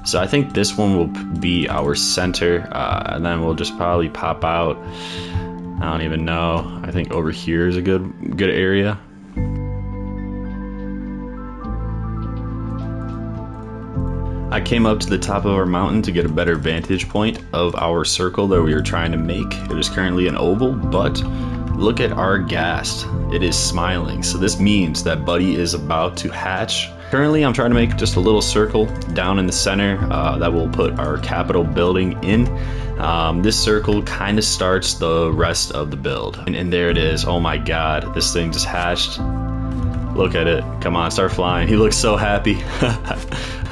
So I think this one will be our center, and then we'll just probably pop out. I don't even know. I think over here is a good area. I came up to the top of our mountain to get a better vantage point of our circle that we were trying to make. It is currently an oval, but look at our ghast. It is smiling, so this means that Buddy is about to hatch. Currently, I'm trying to make just a little circle down in the center that will put our Capitol building in. This circle kind of starts the rest of the build. And there it is. Oh my god, this thing just hatched. Look at it. Come on, start flying. He looks so happy.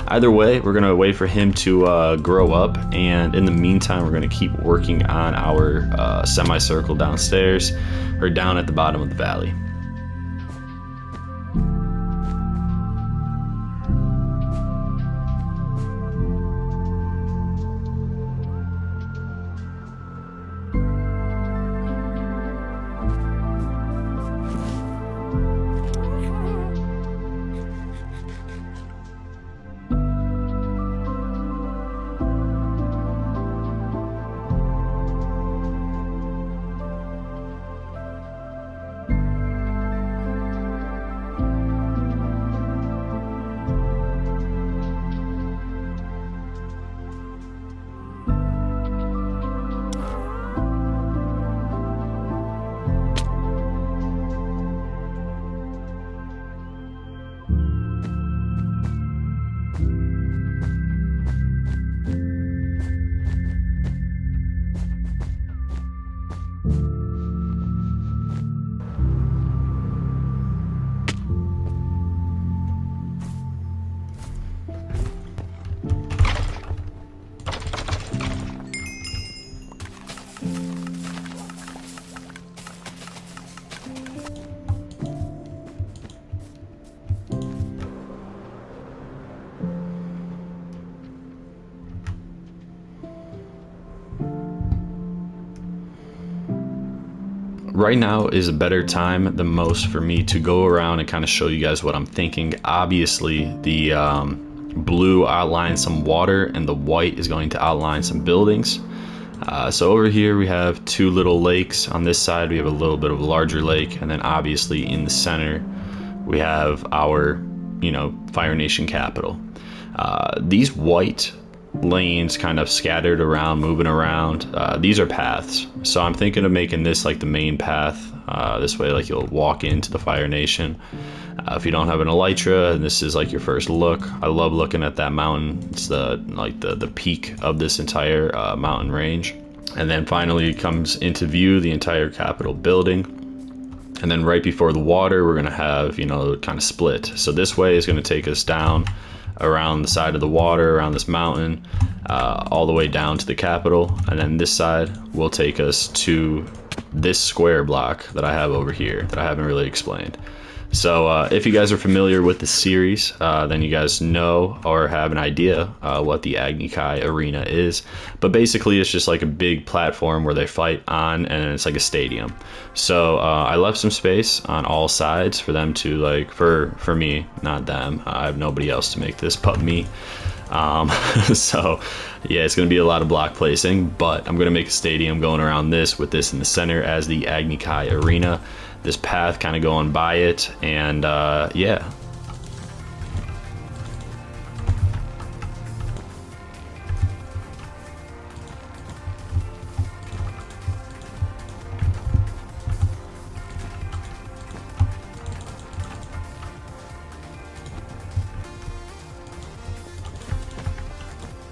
Either way, we're gonna wait for him to grow up, and in the meantime, we're gonna keep working on our semicircle downstairs, or down at the bottom of the valley. Right now is a better time than most for me to go around and kind of show you guys what I'm thinking. Obviously, the blue outlines some water and the white is going to outline some buildings. So over here we have two little lakes. On this side we have a little bit of a larger lake, and then obviously in the center we have our, Fire Nation capital. These white lanes kind of scattered around, moving around, these are paths. So I'm thinking of making this like the main path. This way, like, you'll walk into the Fire Nation. If you don't have an elytra and this is like your first look, I love looking at that mountain. It's the peak of this entire mountain range. And then finally it comes into view the entire Capitol building. And then right before the water, we're gonna have, kind of split. So this way is gonna take us down around the side of the water, around this mountain, all the way down to the Capitol. And then this side will take us to this square block that I have over here that I haven't really explained. So if you guys are familiar with the series, then you guys know or have an idea what the Agni Kai Arena is. But basically it's just like a big platform where they fight on, and it's like a stadium. So I left some space on all sides for them to, like, for me, not them. I have nobody else to make this but me. So yeah, it's going to be a lot of block placing, but I'm going to make a stadium going around this, with this in the center as the Agni Kai Arena. This path kind of going by it, and yeah.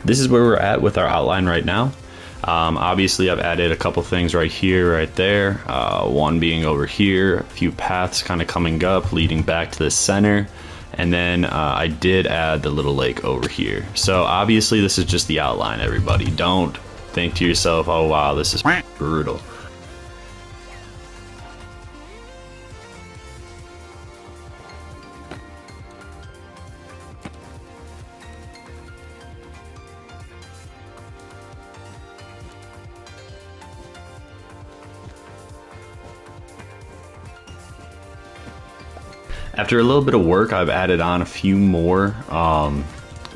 This is where we're at with our outline right now. Obviously I've added a couple things right here, right there, one being over here, a few paths kind of coming up leading back to the center, and then I did add the little lake over here. So obviously this is just the outline, everybody. Don't think to yourself, oh wow, this is brutal. After a little bit of work, I've added on a few more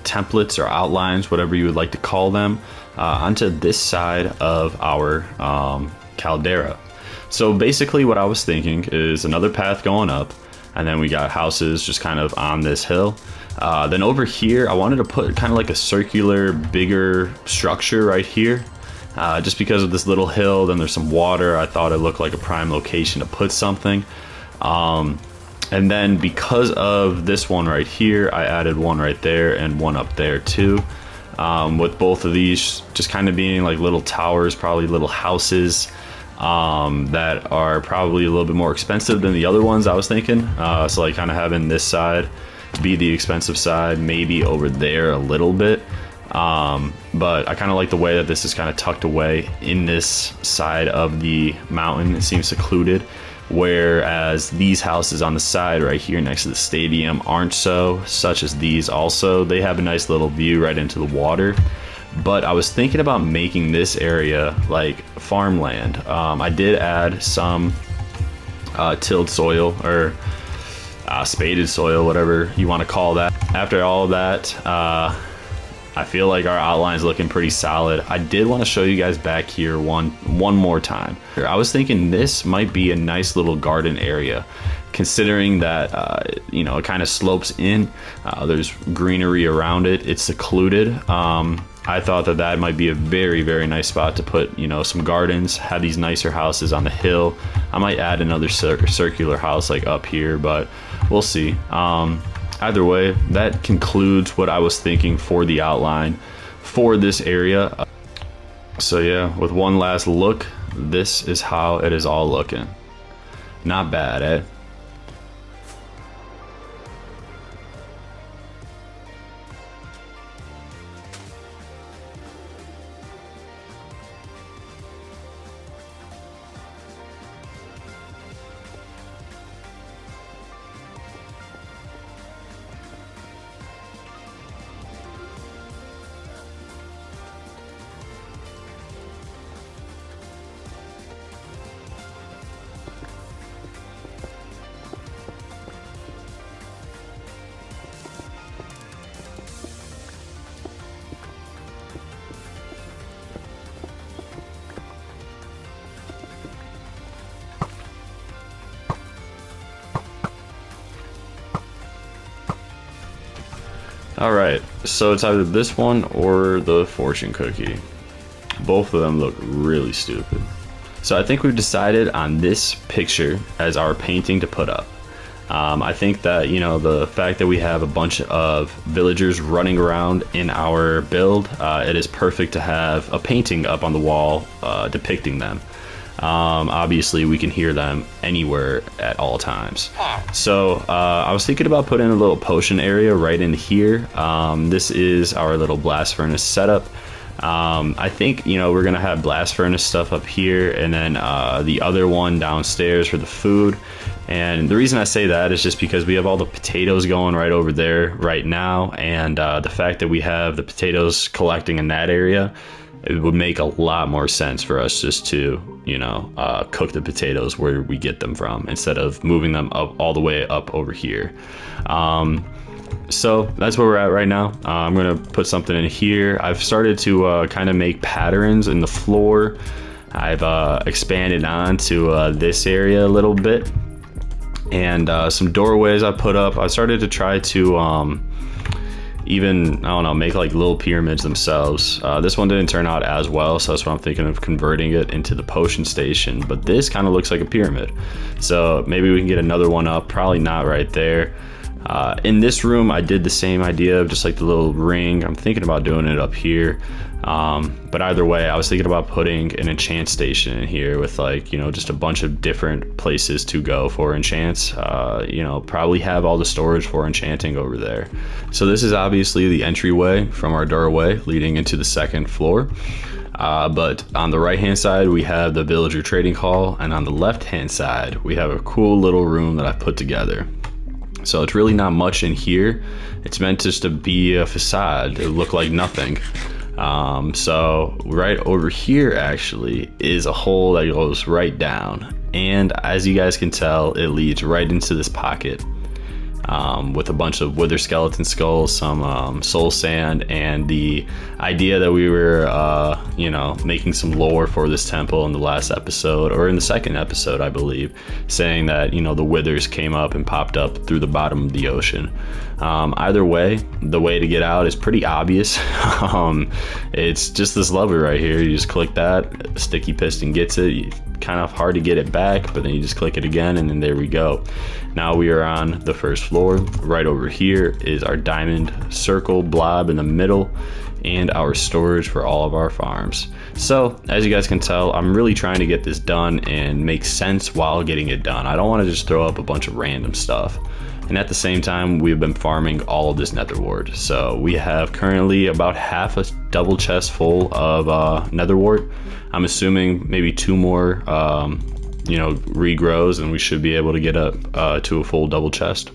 templates or outlines, whatever you would like to call them, onto this side of our caldera. So basically what I was thinking is another path going up, and then we got houses just kind of on this hill. Then over here, I wanted to put kind of like a circular, bigger structure right here. Just because of this little hill, then there's some water. I thought it looked like a prime location to put something. And then because of this one right here, I added one right there and one up there too. With both of these just kind of being like little towers, probably little houses that are probably a little bit more expensive than the other ones I was thinking. So like kind of having this side be the expensive side, maybe over there a little bit. But I kind of like the way that this is kind of tucked away in this side of the mountain. It seems secluded. Whereas these houses on the side right here next to the stadium aren't so, such as these also. They have a nice little view right into the water. But I was thinking about making this area like farmland. I did add some tilled soil, or spaded soil, whatever you want to call that. After all of that, I feel like our outline's looking pretty solid. I did want to show you guys back here one more time. I was thinking this might be a nice little garden area, considering that it kind of slopes in. There's greenery around it. It's secluded. I thought that might be a very, very nice spot to put, some gardens, have these nicer houses on the hill. I might add another circular house like up here, but we'll see. Either way, that concludes what I was thinking for the outline for this area. So yeah, with one last look, this is how it is all looking. Not bad, eh? All right, so it's either this one or the fortune cookie. Both of them look really stupid. So I think we've decided on this picture as our painting to put up. I think that, you know, the fact that we have a bunch of villagers running around in our build, it is perfect to have a painting up on the wall depicting them. Obviously, we can hear them anywhere at all times. So I was thinking about putting a little potion area right in here. This is our little blast furnace setup. I think, you know, we're gonna have blast furnace stuff up here, and then the other one downstairs for the food. And the reason I say that is just because we have all the potatoes going right over there right now, and the fact that we have the potatoes collecting in that area, it would make a lot more sense for us just to, you know, cook the potatoes where we get them from instead of moving them up all the way up over here. So that's where we're at right now. I'm gonna put something in here. I've started to kind of make patterns in the floor. I've expanded onto this area a little bit, and some doorways I put up. I started to try to even, I don't know, make like little pyramids themselves. This one didn't turn out as well, so that's why I'm thinking of converting it into the potion station. But this kind of looks like a pyramid, so maybe we can get another one up. Probably not right there. In this room, I did the same idea of just like the little ring. I'm thinking about doing it up here. But either way, I was thinking about putting an enchant station in here with, like, you know, just a bunch of different places to go for enchants. You know, probably have all the storage for enchanting over there. So this is obviously the entryway from our doorway leading into the second floor. But on the right hand side, we have the villager trading hall, and on the left hand side, we have a cool little room that I put together. So it's really not much in here. It's meant just to be a facade. It look like nothing. So right over here actually is a hole that goes right down. And as you guys can tell, it leads right into this pocket. With a bunch of wither skeleton skulls, some soul sand, and the idea that we were, you know, making some lore for this temple in the last episode, or in the second episode, I believe, saying that, you know, the withers came up and popped up through the bottom of the ocean. Either way, the way to get out is pretty obvious. It's just this lever right here. You just click that, sticky piston gets it. Kind of hard to get it back, but then you just click it again, and then there we go. Now we are on the first floor. Right over here is our diamond circle blob in the middle, and our storage for all of our farms. So as you guys can tell, I'm really trying to get this done and make sense while getting it done. I don't want to just throw up a bunch of random stuff. And at the same time, we've been farming all of this nether wart. So we have currently about half a double chest full of nether wart. I'm assuming maybe 2 more, you know, regrows, and we should be able to get up to a full double chest.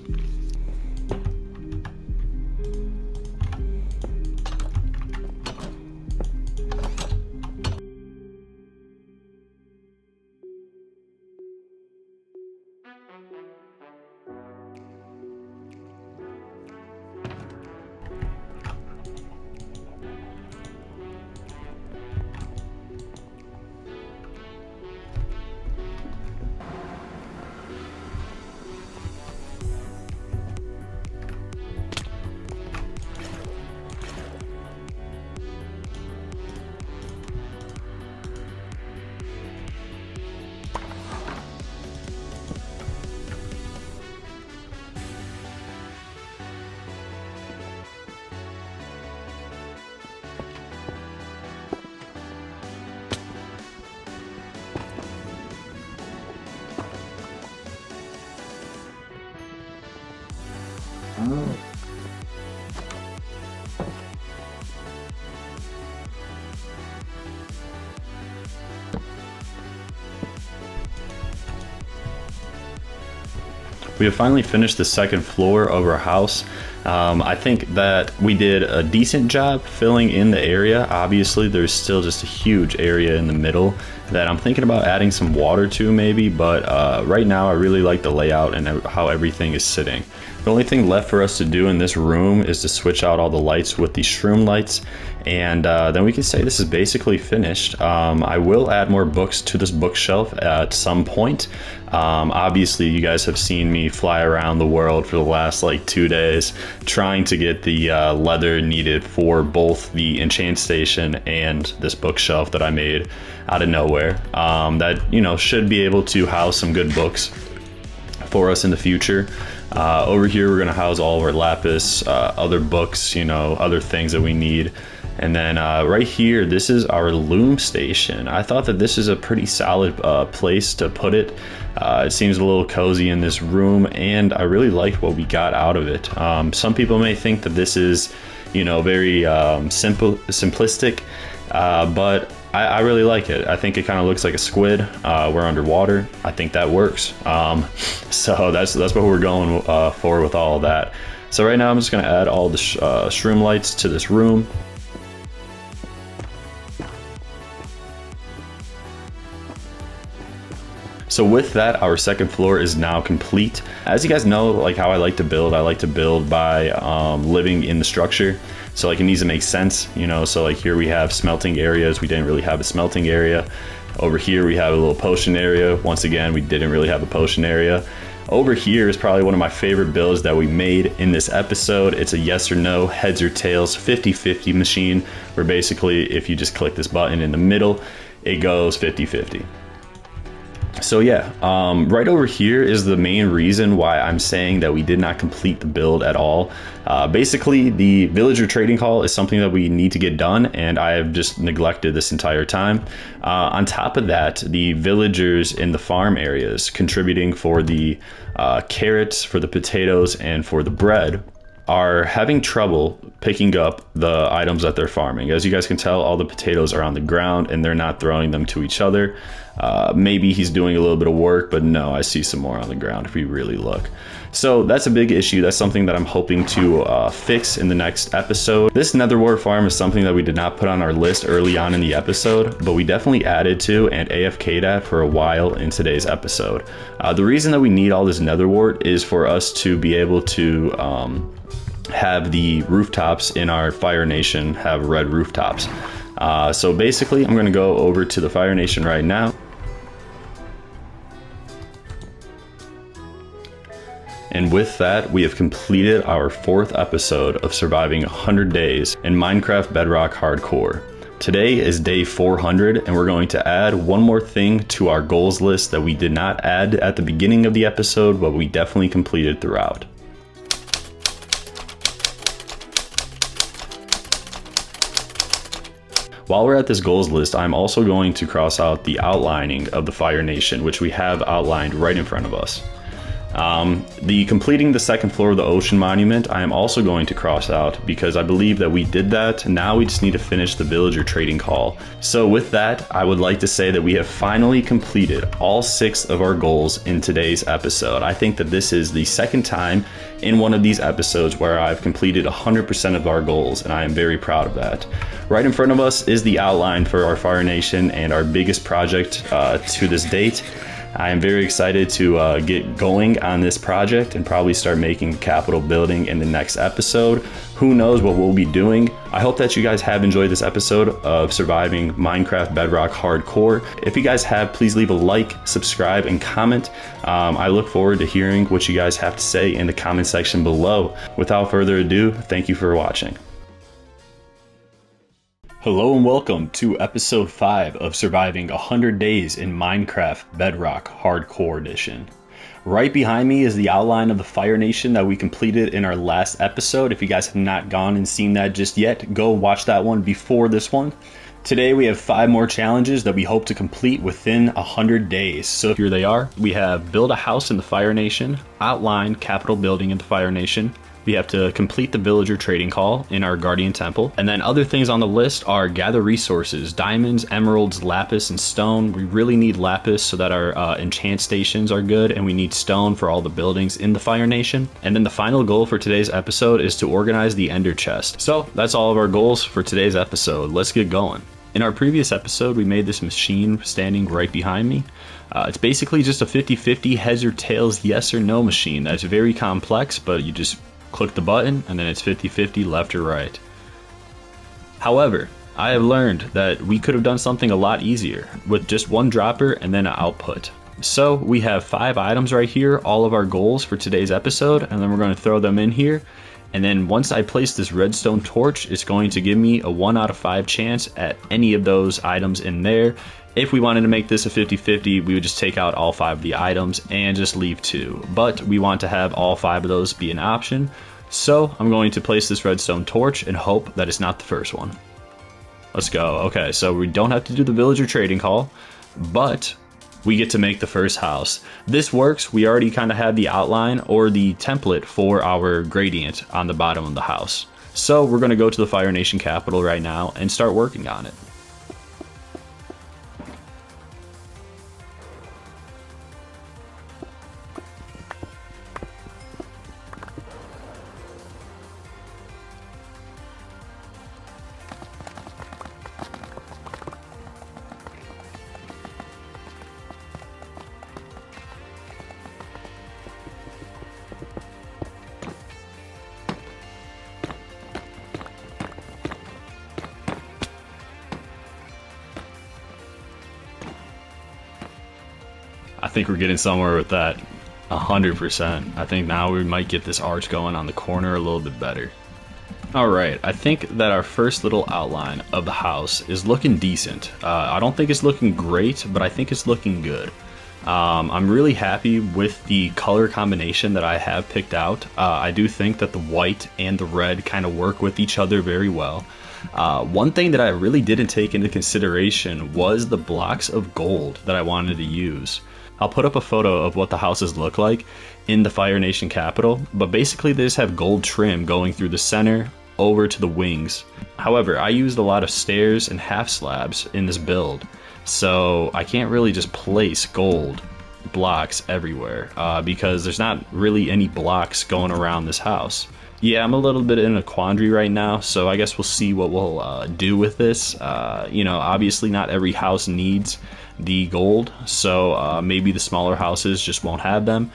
We have finally finished the second floor of our house. I think that we did a decent job filling in the area. Obviously, there's still just a huge area in the middle that I'm thinking about adding some water to maybe, but right now I really like the layout and how everything is sitting. The only thing left for us to do in this room is to switch out all the lights with these shroom lights, and then we can say this is basically finished. I will add more books to this bookshelf at some point. Obviously, you guys have seen me fly around the world for the last like 2 days trying to get the leather needed for both the enchant station and this bookshelf that I made out of nowhere. That, you know, should be able to house some good books for us in the future. Over here we're gonna house all of our lapis, other books, you know, other things that we need. And then right here, this is our loom station. I thought that this is a pretty solid place to put it. It seems a little cozy in this room, and I really like what we got out of it. Some people may think that this is, you know, very simplistic, but I really like it. I think it kind of looks like a squid. We're underwater. I think that works. So that's what we're going for with all of that. So right now I'm just gonna add all the shroom lights to this room. So with that, our second floor is now complete. As you guys know, like how I like to build by living in the structure. So like it needs to make sense, you know, so like here we have smelting areas. We didn't really have a smelting area. Over here we have a little potion area. Once again, we didn't really have a potion area. Over here is probably one of my favorite builds that we made in this episode. It's a yes or no, heads or tails 50-50 machine, where basically if you just click this button in the middle, it goes 50-50. So yeah, right over here is the main reason why I'm saying that we did not complete the build at all. Basically, the villager trading hall is something that we need to get done, and I have just neglected this entire time. On top of that, the villagers in the farm areas contributing for the carrots, for the potatoes, and for the bread are having trouble picking up the items that they're farming. As you guys can tell, all the potatoes are on the ground and they're not throwing them to each other. Maybe he's doing a little bit of work, but no, I see some more on the ground if we really look. So that's a big issue. That's something that I'm hoping to fix in the next episode. This nether wart farm is something that we did not put on our list early on in the episode, but we definitely added to and AFK'd at for a while in today's episode. The reason that we need all this nether wart is for us to be able to have the rooftops in our Fire Nation have red rooftops. So basically I'm going to go over to the Fire Nation right now. And with that, we have completed our 4th episode of surviving 100 days in Minecraft Bedrock Hardcore. Today is day 400, and we're going to add one more thing to our goals list that we did not add at the beginning of the episode, but we definitely completed throughout. While we're at this goals list, I'm also going to cross out the outlining of the Fire Nation, which we have outlined right in front of us. The completing the 2nd floor of the ocean monument, I am also going to cross out because I believe that we did that. Now we just need to finish the villager trading hall. So with that, I would like to say that we have finally completed all 6 of our goals in today's episode. I think that this is the 2nd time in one of these episodes where I've completed 100% of our goals, and I am very proud of that. Right in front of us is the outline for our Fire Nation and our biggest project to this date. I am very excited to get going on this project and probably start making capital building in the next episode. Who knows what we'll be doing. I hope that you guys have enjoyed this episode of surviving Minecraft Bedrock Hardcore. If you guys have, please leave a like, subscribe, and comment. I look forward to hearing what you guys have to say in the comment section below. Without further ado, thank you for watching. Hello and welcome to episode 5 of surviving 100 days in Minecraft Bedrock Hardcore Edition. Right behind me is the outline of the Fire Nation that we completed in our last episode. If you guys have not gone and seen that just yet, go watch that one before this one. Today we have 5 more challenges that we hope to complete within 100 days. So here they are. We have build a house in the Fire Nation, outline capital building in the Fire Nation. We have to complete the villager trading hall in our guardian temple. And then other things on the list are gather resources, diamonds, emeralds, lapis, and stone. We really need lapis so that our enchant stations are good, and we need stone for all the buildings in the Fire Nation. And then the final goal for today's episode is to organize the ender chest. So that's all of our goals for today's episode. Let's get going. In our previous episode, we made this machine standing right behind me. It's basically just a 50-50 heads or tails yes or no machine that's very complex, but you just click the button and then it's 50-50 left or right. However, I have learned that we could have done something a lot easier with just one dropper and then an output. So we have 5 items right here, all of our goals for today's episode, and then we're going to throw them in here. And then once I place this redstone torch, it's going to give me a 1 out of 5 chance at any of those items in there. If we wanted to make this a 50-50, we would just take out all 5 of the items and just leave 2. But we want to have all 5 of those be an option. So I'm going to place this redstone torch and hope that it's not the first one. Let's go. Okay, so we don't have to do the villager trading call, but we get to make the first house. This works. We already kind of had the outline or the template for our gradient on the bottom of the house. So we're going to go to the Fire Nation capital right now and start working on it. I think we're getting somewhere with that. 100%. I think now we might get this arch going on the corner a little bit better. Alright, I think that our first little outline of the house is looking decent. I don't think it's looking great, but I think it's looking good. I'm really happy with the color combination that I have picked out. I do think that the white and the red kind of work with each other very well. One thing that I really didn't take into consideration was the blocks of gold that I wanted to use. I'll put up a photo of what the houses look like in the Fire Nation capital, but basically they just have gold trim going through the center over to the wings. However, I used a lot of stairs and half slabs in this build, so I can't really just place gold blocks everywhere because there's not really any blocks going around this house. Yeah, I'm a little bit in a quandary right now, so I guess we'll see what we'll do with this. You know, obviously not every house needs the gold, so maybe the smaller houses just won't have them.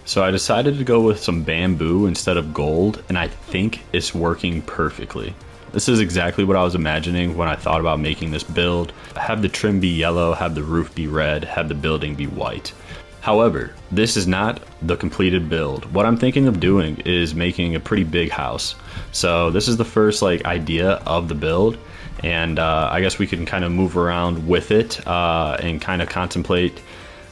So I decided to go with some bamboo instead of gold, and I think it's working perfectly. This is exactly what I was imagining when I thought about making this build. Have the trim be yellow, have the roof be red, have the building be white. However, this is not the completed build. What I'm thinking of doing is making a pretty big house. So this is the first idea of the build, and I guess we can kind of move around with it and kind of contemplate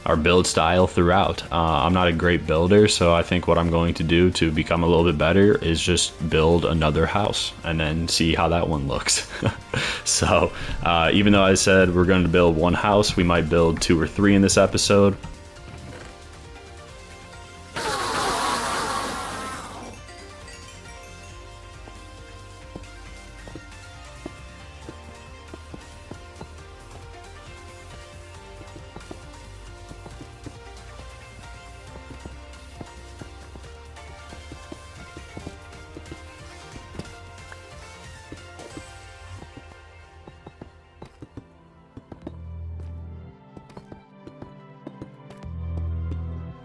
our build style throughout. I'm not a great builder, so I think what I'm going to do to become a little bit better is just build another house and then see how that one looks. So even though I said we're going to build one house, we might build 2 or 3 in this episode.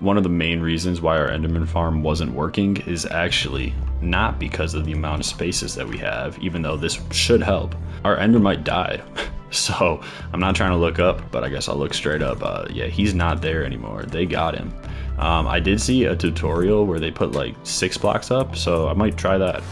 One of the main reasons why our Enderman farm wasn't working is actually not because of the amount of spaces that we have, even though this should help. Our Endermite died. So I'm not trying to look up, but I guess I'll look straight up. Yeah, he's not there anymore. They got him. I did see a tutorial where they put 6 blocks up, so I might try that.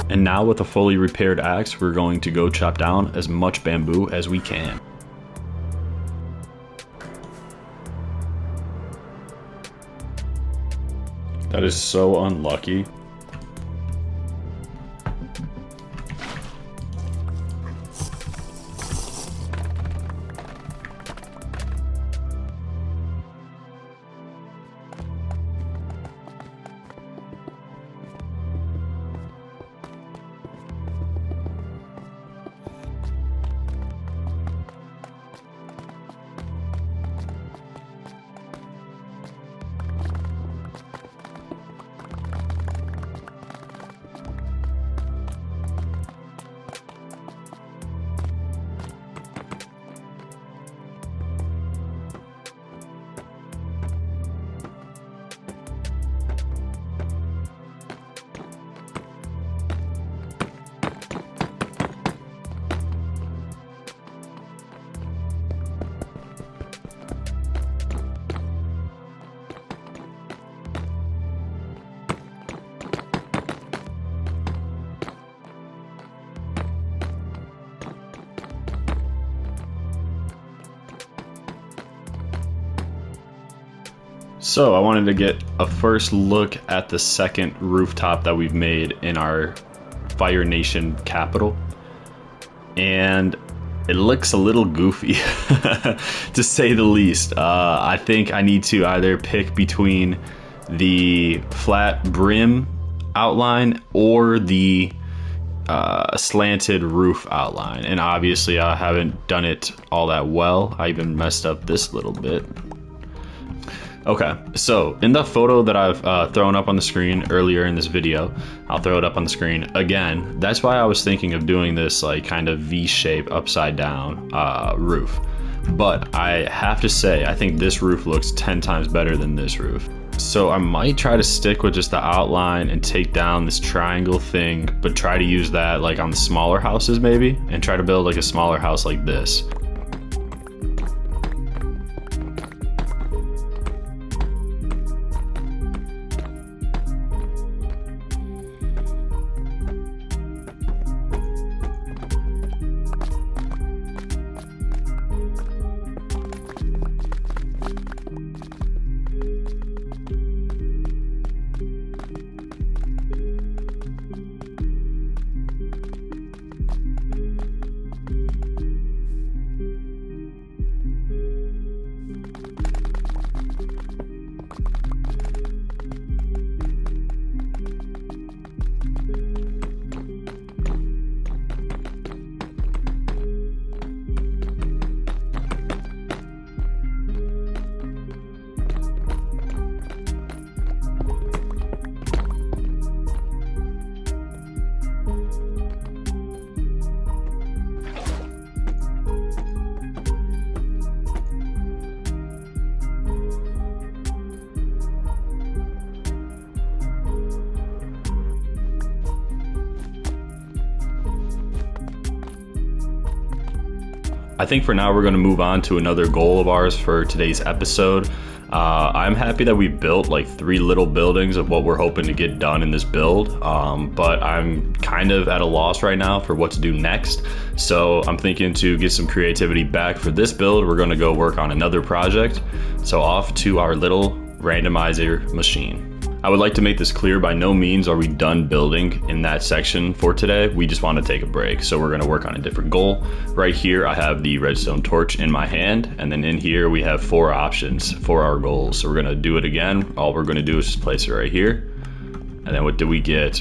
And now with a fully repaired axe, we're going to go chop down as much bamboo as we can. That is so unlucky. So I wanted to get a first look at the second rooftop that we've made in our Fire Nation capital. And it looks a little goofy, to say the least. I think I need to either pick between the flat brim outline or the slanted roof outline. And obviously I haven't done it all that well. I even messed up this little bit. Okay, so in the photo that I've thrown up on the screen earlier in this video, I'll throw it up on the screen again. That's why I was thinking of doing this like kind of V-shape upside down roof. But I have to say, I think this roof looks 10 times better than this roof. So I might try to stick with just the outline and take down this triangle thing, but try to use that like on the smaller houses maybe, and try to build like a smaller house like this. I think for now we're going to move on to another goal of ours for today's episode. I'm happy that we built like 3 little buildings of what we're hoping to get done in this build, but I'm kind of at a loss right now for what to do next. So I'm thinking to get some creativity back for this build, we're going to go work on another project. So off to our little randomizer machine. I would like to make this clear, by no means are we done building in that section for today. We just want to take a break. So we're going to work on a different goal. Right here, I have the redstone torch in my hand. And then in here, we have 4 options for our goals. So we're going to do it again. All we're going to do is just place it right here. And then what do we get?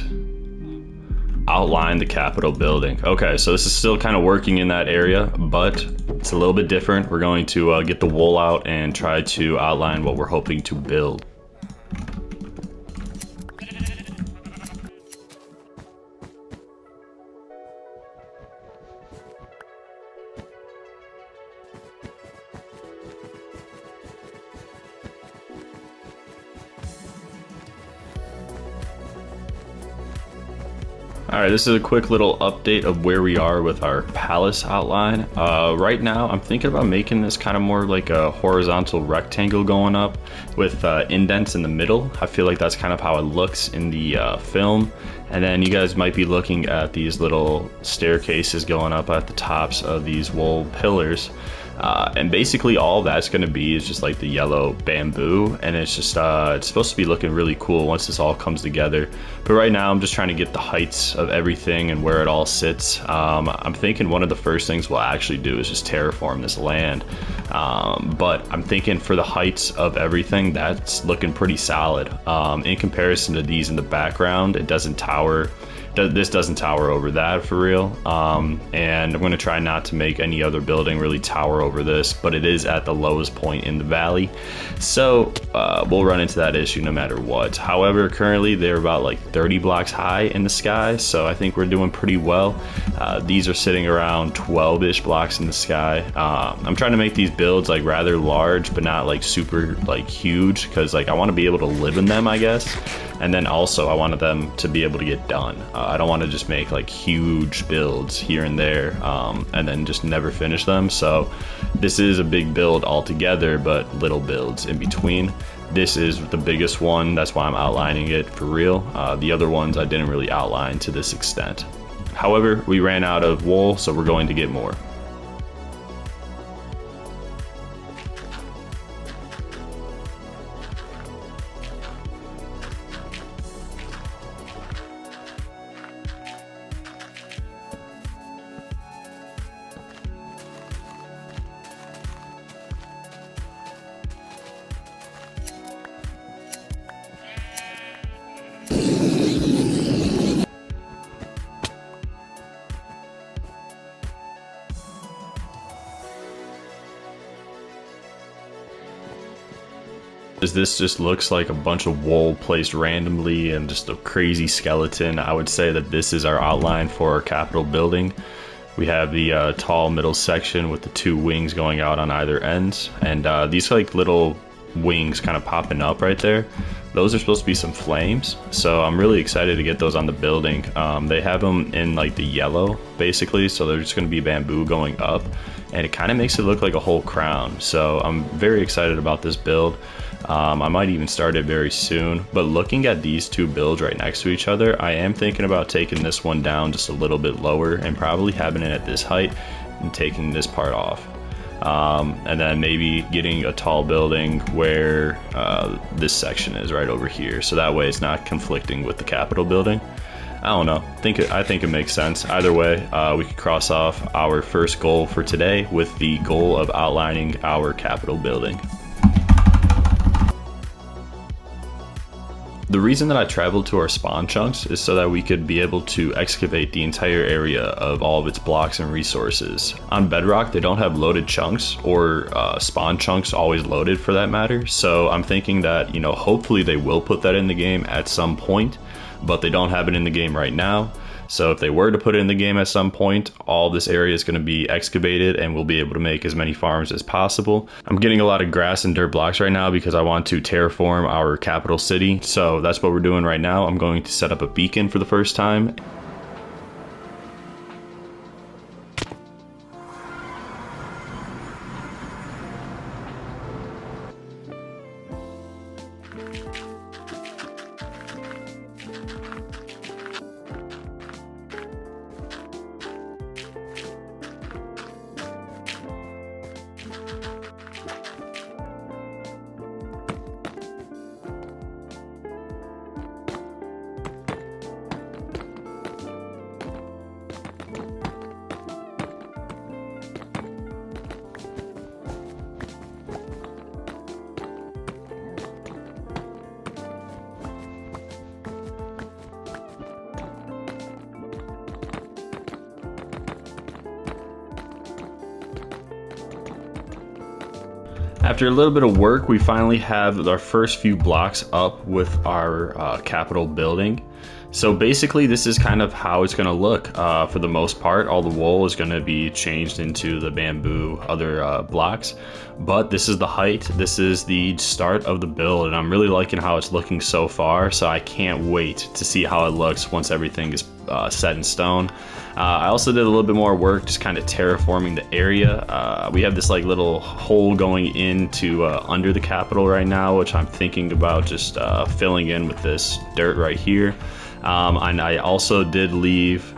Outline the Capitol building. Okay, so this is still kind of working in that area, but it's a little bit different. We're going to get the wool out and try to outline what we're hoping to build. Alright, this is a quick little update of where we are with our palace outline. Right now, I'm thinking about making this kind of more like a horizontal rectangle going up with indents in the middle. I feel like that's kind of how it looks in the film. And then you guys might be looking at these little staircases going up at the tops of these wool pillars. And basically all that's going to be is just like the yellow bamboo, and it's just it's supposed to be looking really cool once this all comes together. But right now I'm just trying to get the heights of everything and where it all sits. I'm thinking one of the first things we'll actually do is just terraform this land, but I'm thinking for the heights of everything, that's looking pretty solid. In comparison to these in the background, it doesn't tower. This doesn't tower over that for real, and I'm going to try not to make any other building really tower over this, but it is at the lowest point in the valley, so we'll run into that issue no matter what. However, currently they're about like 30 blocks high in the sky, so I think we're doing pretty well. These are sitting around 12-ish blocks in the sky. I'm trying to make these builds like rather large, but not like super like huge, because like I want to be able to live in them, I guess. And then also I wanted them to be able to get done. I don't want to just make like huge builds here and there and then just never finish them. So this is a big build altogether, but little builds in between. This is the biggest one. That's why I'm outlining it for real. The other ones I didn't really outline to this extent. However, we ran out of wool, so we're going to get more. This just looks like a bunch of wool placed randomly and just a crazy skeleton. I would say that this is our outline for our Capitol building. We have the tall middle section with the two wings going out on either ends, and these like little wings kind of popping up right there. Those are supposed to be some flames, so I'm really excited to get those on the building. They have them in like the yellow basically, so they're just going to be bamboo going up, and it kind of makes it look like a whole crown. So I'm very excited about this build. I might even start it very soon, but looking at these two builds right next to each other, I am thinking about taking this one down just a little bit lower and probably having it at this height and taking this part off. And then maybe getting a tall building where this section is right over here, so that way it's not conflicting with the Capitol building. I don't know, I think it makes sense. Either way, we could cross off our first goal for today with the goal of outlining our Capitol building. The reason that I traveled to our spawn chunks is so that we could be able to excavate the entire area of all of its blocks and resources. On Bedrock, they don't have loaded chunks or spawn chunks always loaded for that matter, so I'm thinking that, you know, hopefully they will put that in the game at some point, but they don't have it in the game right now. So if they were to put it in the game at some point, all this area is going to be excavated and we'll be able to make as many farms as possible. I'm getting a lot of grass and dirt blocks right now because I want to terraform our capital city. So that's what we're doing right now. I'm going to set up a beacon for the first time. After a little bit of work, we finally have our first few blocks up with our Capitol building. So basically this is kind of how it's going to look. For the most part, all the wool is going to be changed into the bamboo other blocks, but this is the height, this is the start of the build, and I'm really liking how it's looking so far, so I can't wait to see how it looks once everything is set in stone. I also did a little bit more work just kind of terraforming the area. We have this like little hole going into under the Capitol right now, which I'm thinking about just filling in with this dirt right here. And I also did leave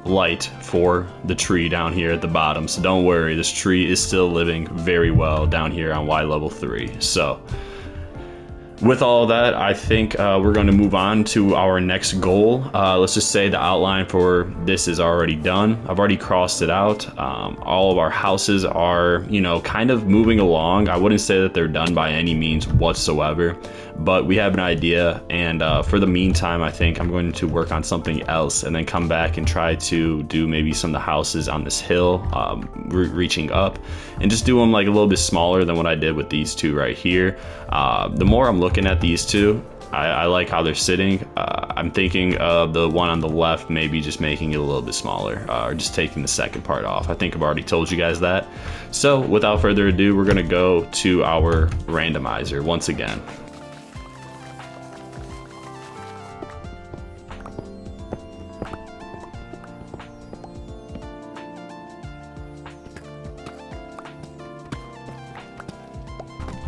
light for the tree down here at the bottom, so don't worry, this tree is still living very well down here on Y level 3. So with all that, I think we're going to move on to our next goal. Let's just say the outline for this is already done. I've already crossed it out. All of our houses are, you know, kind of moving along. I wouldn't say that they're done by any means whatsoever, but we have an idea. And for the meantime, I think I'm going to work on something else and then come back and try to do maybe some of the houses on this hill, reaching up, and just do them like a little bit smaller than what I did with these two right here. The more I'm looking at these two, I like how they're sitting. I'm thinking of the one on the left, maybe just making it a little bit smaller, or just taking the second part off. I think I've already told you guys that. So without further ado, we're gonna go to our randomizer once again.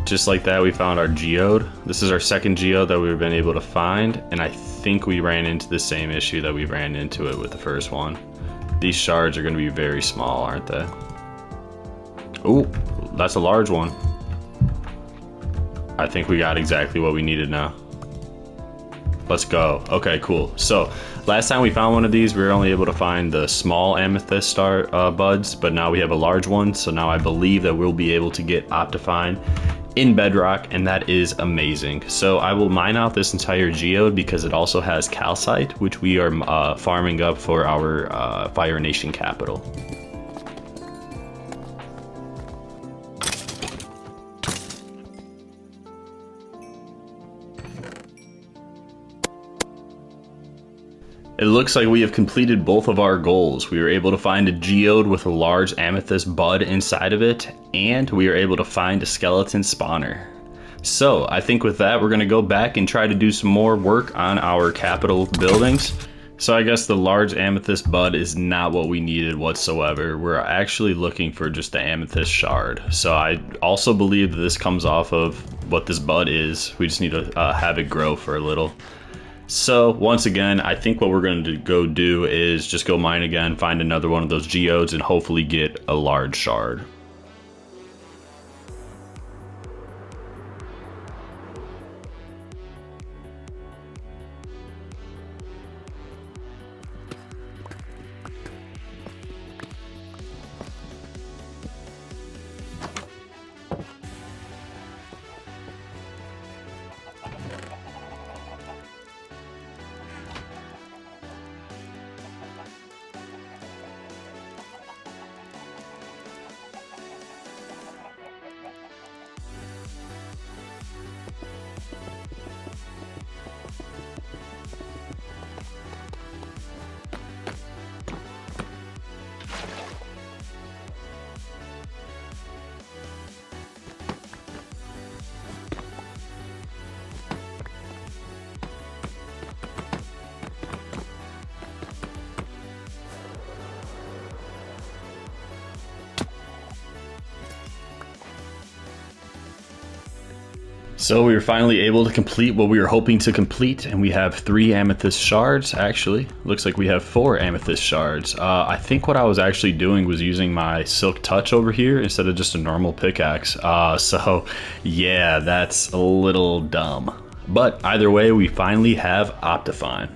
Just like that, we found our geode. This is our second geode that we've been able to find, and I think we ran into the same issue that we ran into it with the first one. These shards are going to be very small, aren't they? Ooh, that's a large one. I think we got exactly what we needed now. Let's go. Okay, cool. So last time we found one of these, we were only able to find the small amethyst star buds, but now we have a large one. So now I believe that we'll be able to get Optifine in Bedrock, and that is amazing. So I will mine out this entire geode because it also has calcite, which we are farming up for our Fire Nation capital. It looks like we have completed both of our goals. We were able to find a geode with a large amethyst bud inside of it, and we were able to find a skeleton spawner. So I think with that, we're going to go back and try to do some more work on our capital buildings. So I guess the large amethyst bud is not what we needed whatsoever. We're actually looking for just the amethyst shard. So I also believe that this comes off of what this bud is. We just need to have it grow for a little. So once again, I think what we're going to go do is just go mine again, find another one of those geodes, and hopefully get a large shard. So we were finally able to complete what we were hoping to complete, and we have 3 amethyst shards. Actually, looks like we have 4 amethyst shards. I think what I was actually doing was using my silk touch over here instead of just a normal pickaxe. So yeah, that's a little dumb. But either way, we finally have Optifine.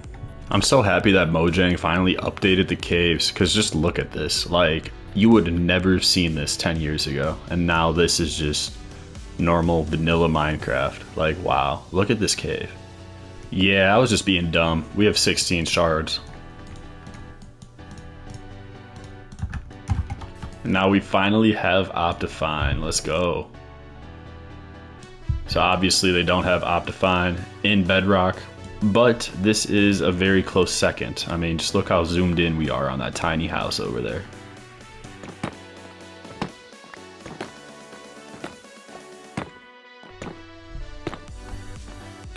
I'm so happy that Mojang finally updated the caves, because just look at this. Like, you would have never seen this 10 years ago, and now this is just normal vanilla Minecraft. Like, wow, look at this cave. Yeah, I was just being dumb. We have 16 shards. Now we finally have Optifine. Let's go. So obviously they don't have Optifine in Bedrock, but this is a very close second. I mean, just look how zoomed in we are on that tiny house over there.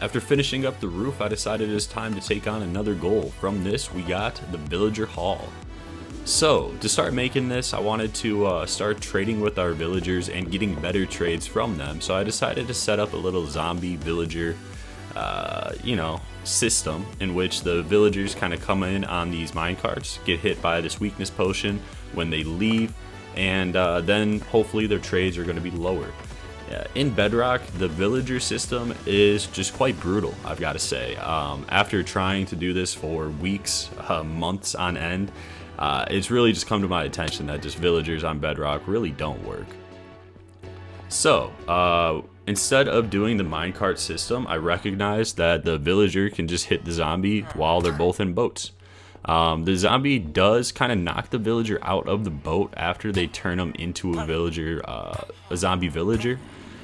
After finishing up the roof, I decided it was time to take on another goal. From this, we got the Villager Hall. So, to start making this, I wanted to start trading with our villagers and getting better trades from them. So I decided to set up a little zombie villager, system in which the villagers kind of come in on these minecarts, get hit by this weakness potion when they leave, and then hopefully their trades are going to be lower. In Bedrock, the villager system is just quite brutal, I've got to say. After trying to do this for weeks, months on end, it's really just come to my attention that just villagers on Bedrock really don't work. So, instead of doing the minecart system, I recognized that the villager can just hit the zombie while they're both in boats. The zombie does kind of knock the villager out of the boat after they turn him into a zombie villager.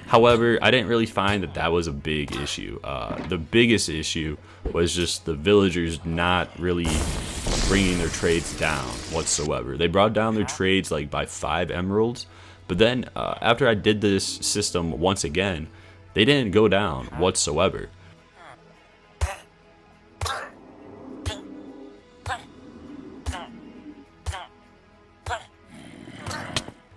However, I didn't really find that that was a big issue. The biggest issue was just the villagers not really bringing their trades down whatsoever. They brought down their trades like by 5 emeralds, but then after I did this system once again, they didn't go down whatsoever.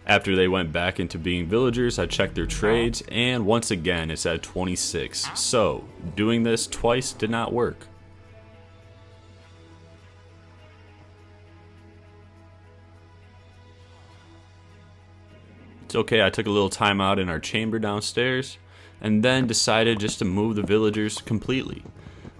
After they went back into being villagers, I checked their trades, and once again it's at 26. So, doing this twice did not work. It's okay, I took a little time out in our chamber downstairs, and then decided just to move the villagers completely.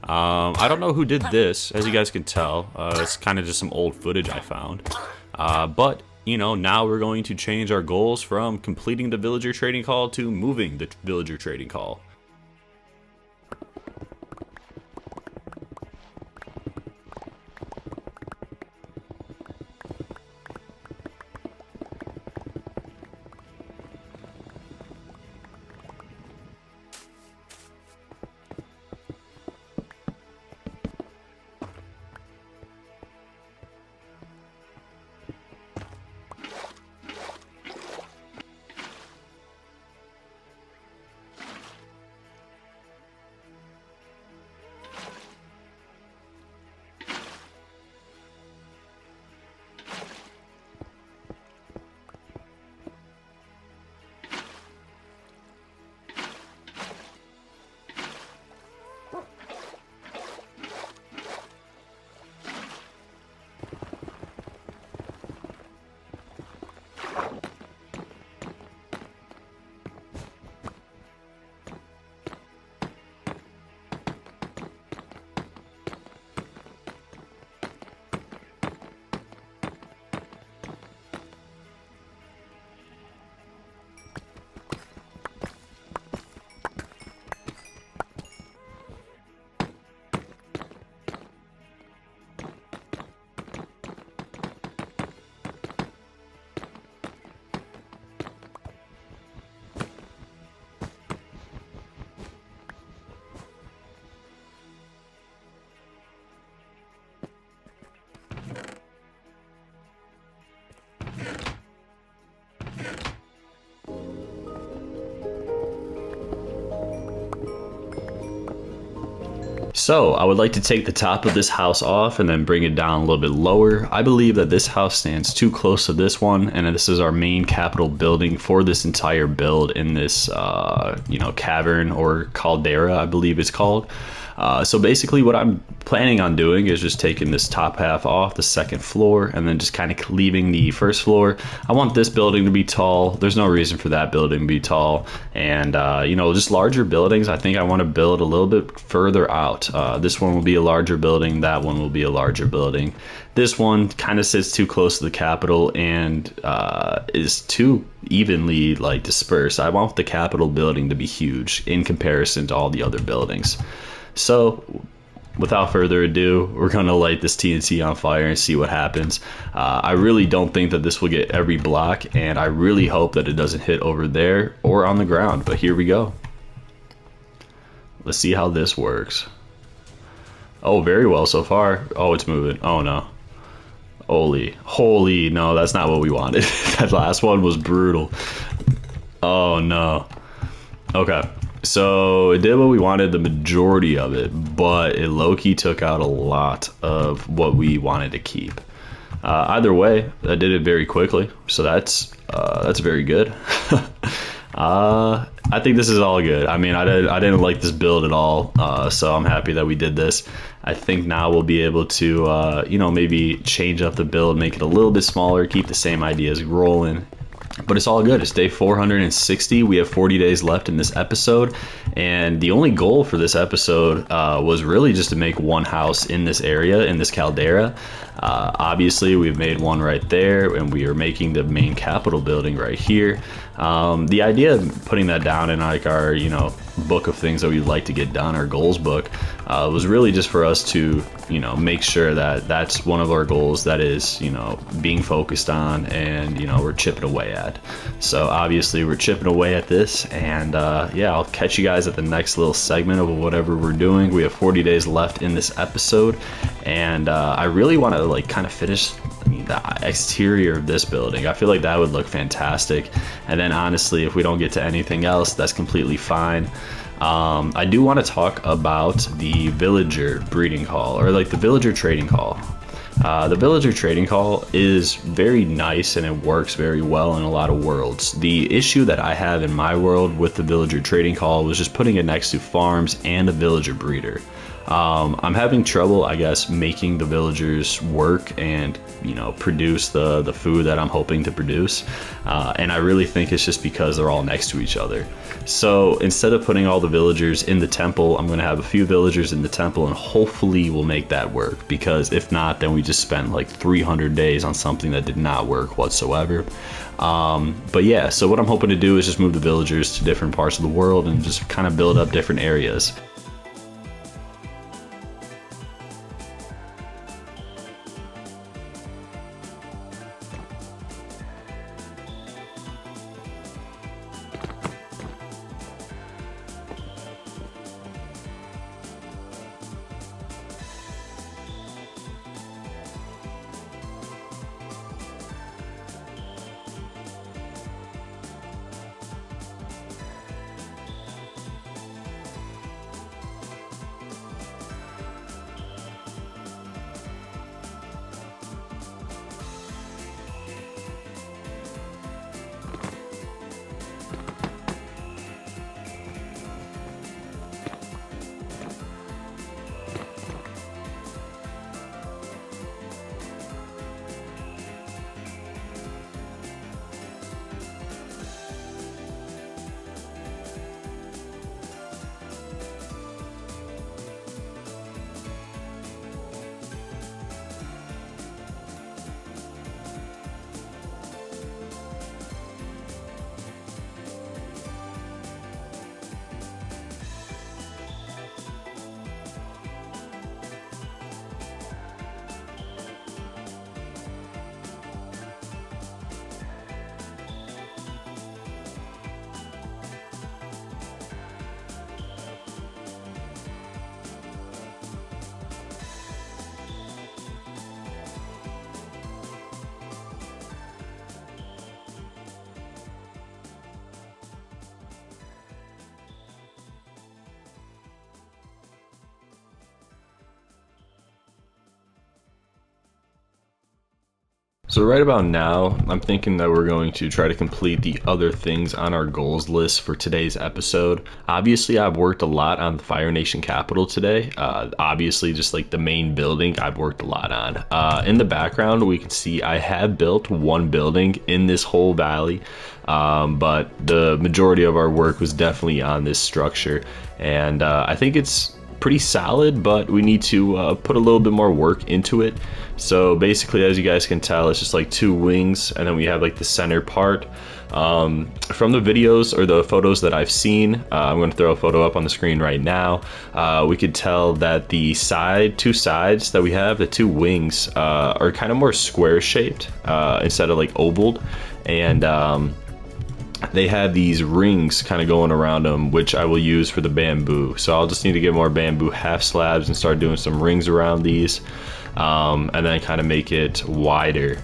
I don't know who did this, as you guys can tell. It's kind of just some old footage I found. But now we're going to change our goals from completing the villager trading call to moving the villager trading call. So I would like to take the top of this house off and then bring it down a little bit lower. I believe that this house stands too close to this one, and this is our main capital building for this entire build in this cavern or caldera, I believe it's called. So basically what I'm planning on doing is just taking this top half off, the second floor, and then just kind of leaving the first floor. I want this building to be tall. There's no reason for that building to be tall. And, just larger buildings, I think I want to build a little bit further out. This one will be a larger building. That one will be a larger building. This one kind of sits too close to the capital and is too evenly dispersed. I want the capital building to be huge in comparison to all the other buildings. So, without further ado, we're going to light this TNT on fire and see what happens. I really don't think that this will get every block, and I really hope that it doesn't hit over there or on the ground, but here we go. Let's see how this works. Oh, very well so far. Oh, it's moving. Oh, no. Holy, no, that's not what we wanted. That last one was brutal. Oh, no. Okay. So it did what we wanted, the majority of it, but it low-key took out a lot of what we wanted to keep. Either way, I did it very quickly, so that's very good. I think this is all good. I mean, I didn't like this build at all, so I'm happy that we did this. I think now we'll be able to, maybe change up the build, make it a little bit smaller, keep the same ideas rolling. But it's all good. It's day 460. We have 40 days left in this episode. And the only goal for this episode was really just to make one house in this area, in this caldera. Obviously, we've made one right there, and we are making the main Capitol building right here. The idea of putting that down in like our, book of things that we'd like to get done, our goals book, was really just for us to, make sure that that's one of our goals that is, being focused on and, we're chipping away at. So obviously we're chipping away at this, and yeah, I'll catch you guys at the next little segment of whatever we're doing. We have 40 days left in this episode, and I really want to like kind of finish the exterior of this building. I feel like that would look fantastic, and then honestly, if we don't get to anything else, that's completely fine. I do want to talk about the villager breeding hall, or like the villager trading hall. The villager trading hall is very nice and it works very well in a lot of worlds. The issue that I have in my world with the villager trading hall was just putting it next to farms and a villager breeder. I'm having trouble, I guess, making the villagers work and, produce the food that I'm hoping to produce. And I really think it's just because they're all next to each other. So instead of putting all the villagers in the temple, I'm going to have a few villagers in the temple, and hopefully we'll make that work. Because if not, then we just spent like 300 days on something that did not work whatsoever. But yeah, so what I'm hoping to do is just move the villagers to different parts of the world and just kind of build up different areas. So right about now, I'm thinking that we're going to try to complete the other things on our goals list for today's episode. Obviously, I've worked a lot on the Fire Nation Capital today. Obviously, just like the main building, I've worked a lot on. In the background, we can see I have built one building in this whole valley, but the majority of our work was definitely on this structure. And I think it's pretty solid, but we need to put a little bit more work into it. So basically, as you guys can tell, it's just like two wings, and then we have like the center part. From the videos or the photos that I've seen, I'm going to throw a photo up on the screen right now. We could tell that the two sides that we have, the two wings, are kind of more square shaped instead of like ovaled, and they have these rings kind of going around them, which I will use for the bamboo. So I'll just need to get more bamboo half slabs and start doing some rings around these. and then kind of make it wider.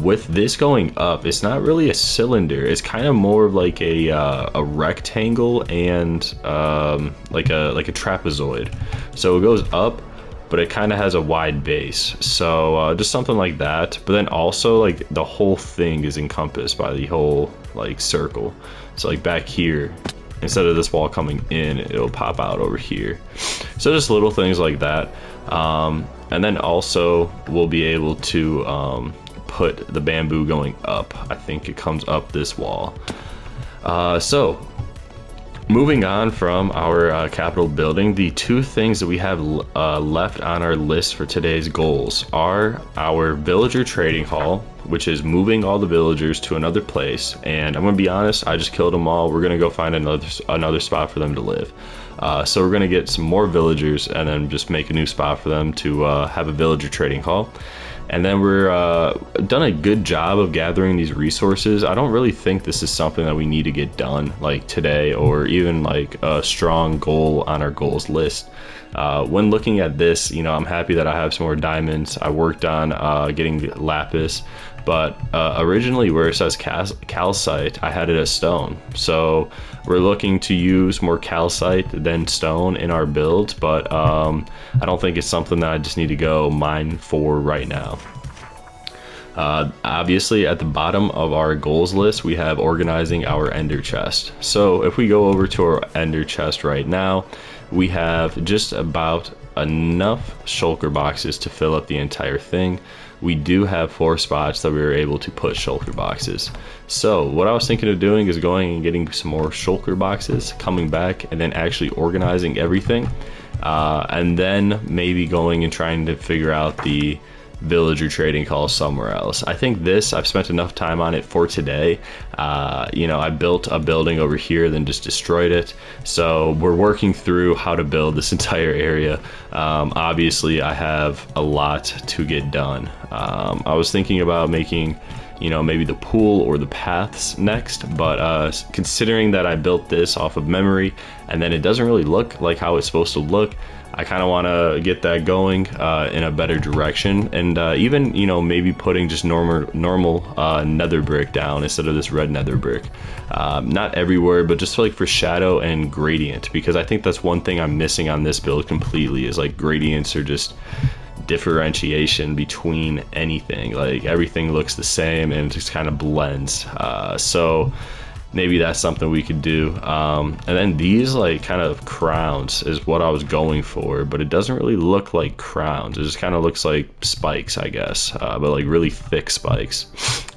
With this going up, it's not really a cylinder. It's kind of more of like a rectangle and like a trapezoid. So it goes up, but it kind of has a wide base. So just something like that. But then also like the whole thing is encompassed by the whole like circle. So like back here, instead of this wall coming in, it'll pop out over here. So just little things like that. And then also we'll be able to put the bamboo going up. I think it comes up this wall. So moving on from our Capitol building, the two things that we have left on our list for today's goals are our villager trading hall, which is moving all the villagers to another place. And I'm gonna be honest, I just killed them all. We're gonna go find another spot for them to live. So we're gonna get some more villagers and then just make a new spot for them to have a villager trading hall. And then we're done a good job of gathering these resources. I don't really think this is something that we need to get done like today, or even like a strong goal on our goals list. When looking at this, you know, I'm happy that I have some more diamonds. I worked on getting lapis, but originally where it says calcite, I had it as stone. So we're looking to use more calcite than stone in our build, but I don't think it's something that I just need to go mine for right now. Obviously at the bottom of our goals list, we have organizing our ender chest. So if we go over to our ender chest right now, we have just about enough shulker boxes to fill up the entire thing. We do have 4 spots that we were able to put shulker boxes. So what I was thinking of doing is going and getting some more shulker boxes, coming back and then actually organizing everything, and then maybe going and trying to figure out the villager trading hall somewhere else. I think I've spent enough time on it for today. You know, I built a building over here, then just destroyed it. So we're working through how to build this entire area. Obviously I have a lot to get done. I was thinking about making, you know, maybe the pool or the paths next, but considering that I built this off of memory and then it doesn't really look like how it's supposed to look, I kind of want to get that going in a better direction, and even, you know, maybe putting just normal nether brick down instead of this red nether brick. Not everywhere, but just like for shadow and gradient, because I think that's one thing I'm missing on this build completely, is like gradients are just differentiation between anything. Like everything looks the same and it just kind of blends. So maybe that's something we could do. And then these like kind of crowns is what I was going for, but it doesn't really look like crowns. It just kind of looks like spikes, I guess, but like really thick spikes.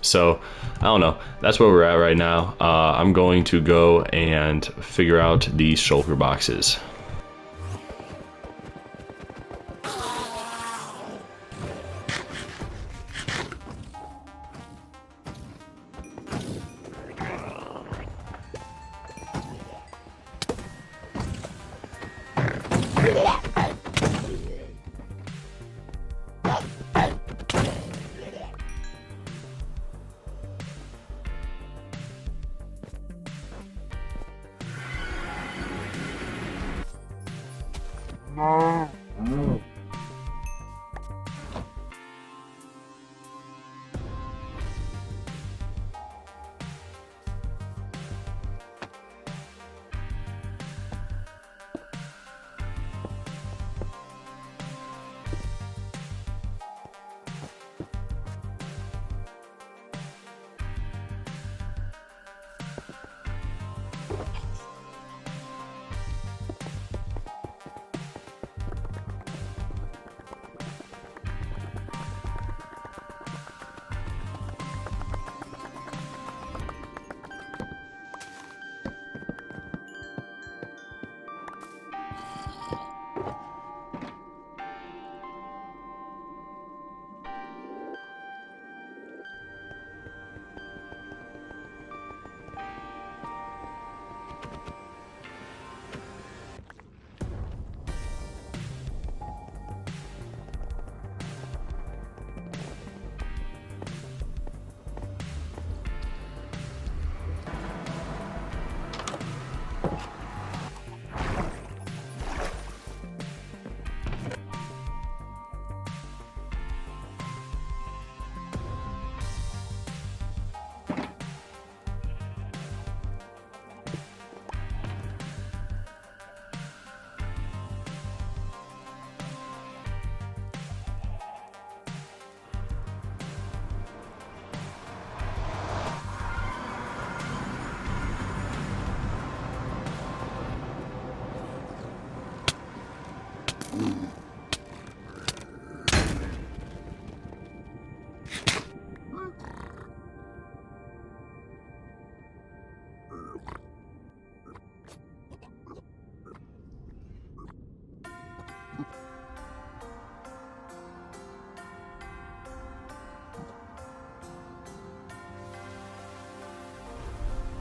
So I don't know, that's where we're at right now. I'm going to go and figure out these shulker boxes.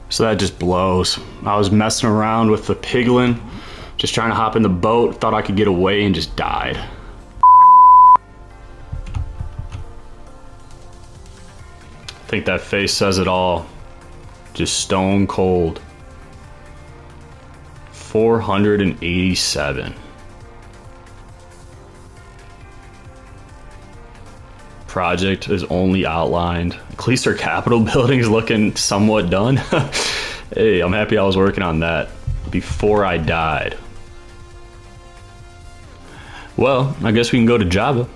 So that just blows. I was messing around with the piglin, just trying to hop in the boat, thought I could get away and just died. I think that face says it all. Just stone cold. 487. Project is only outlined. At least our Capitol building is looking somewhat done. Hey, I'm happy I was working on that before I died. Well, I guess we can go to Java.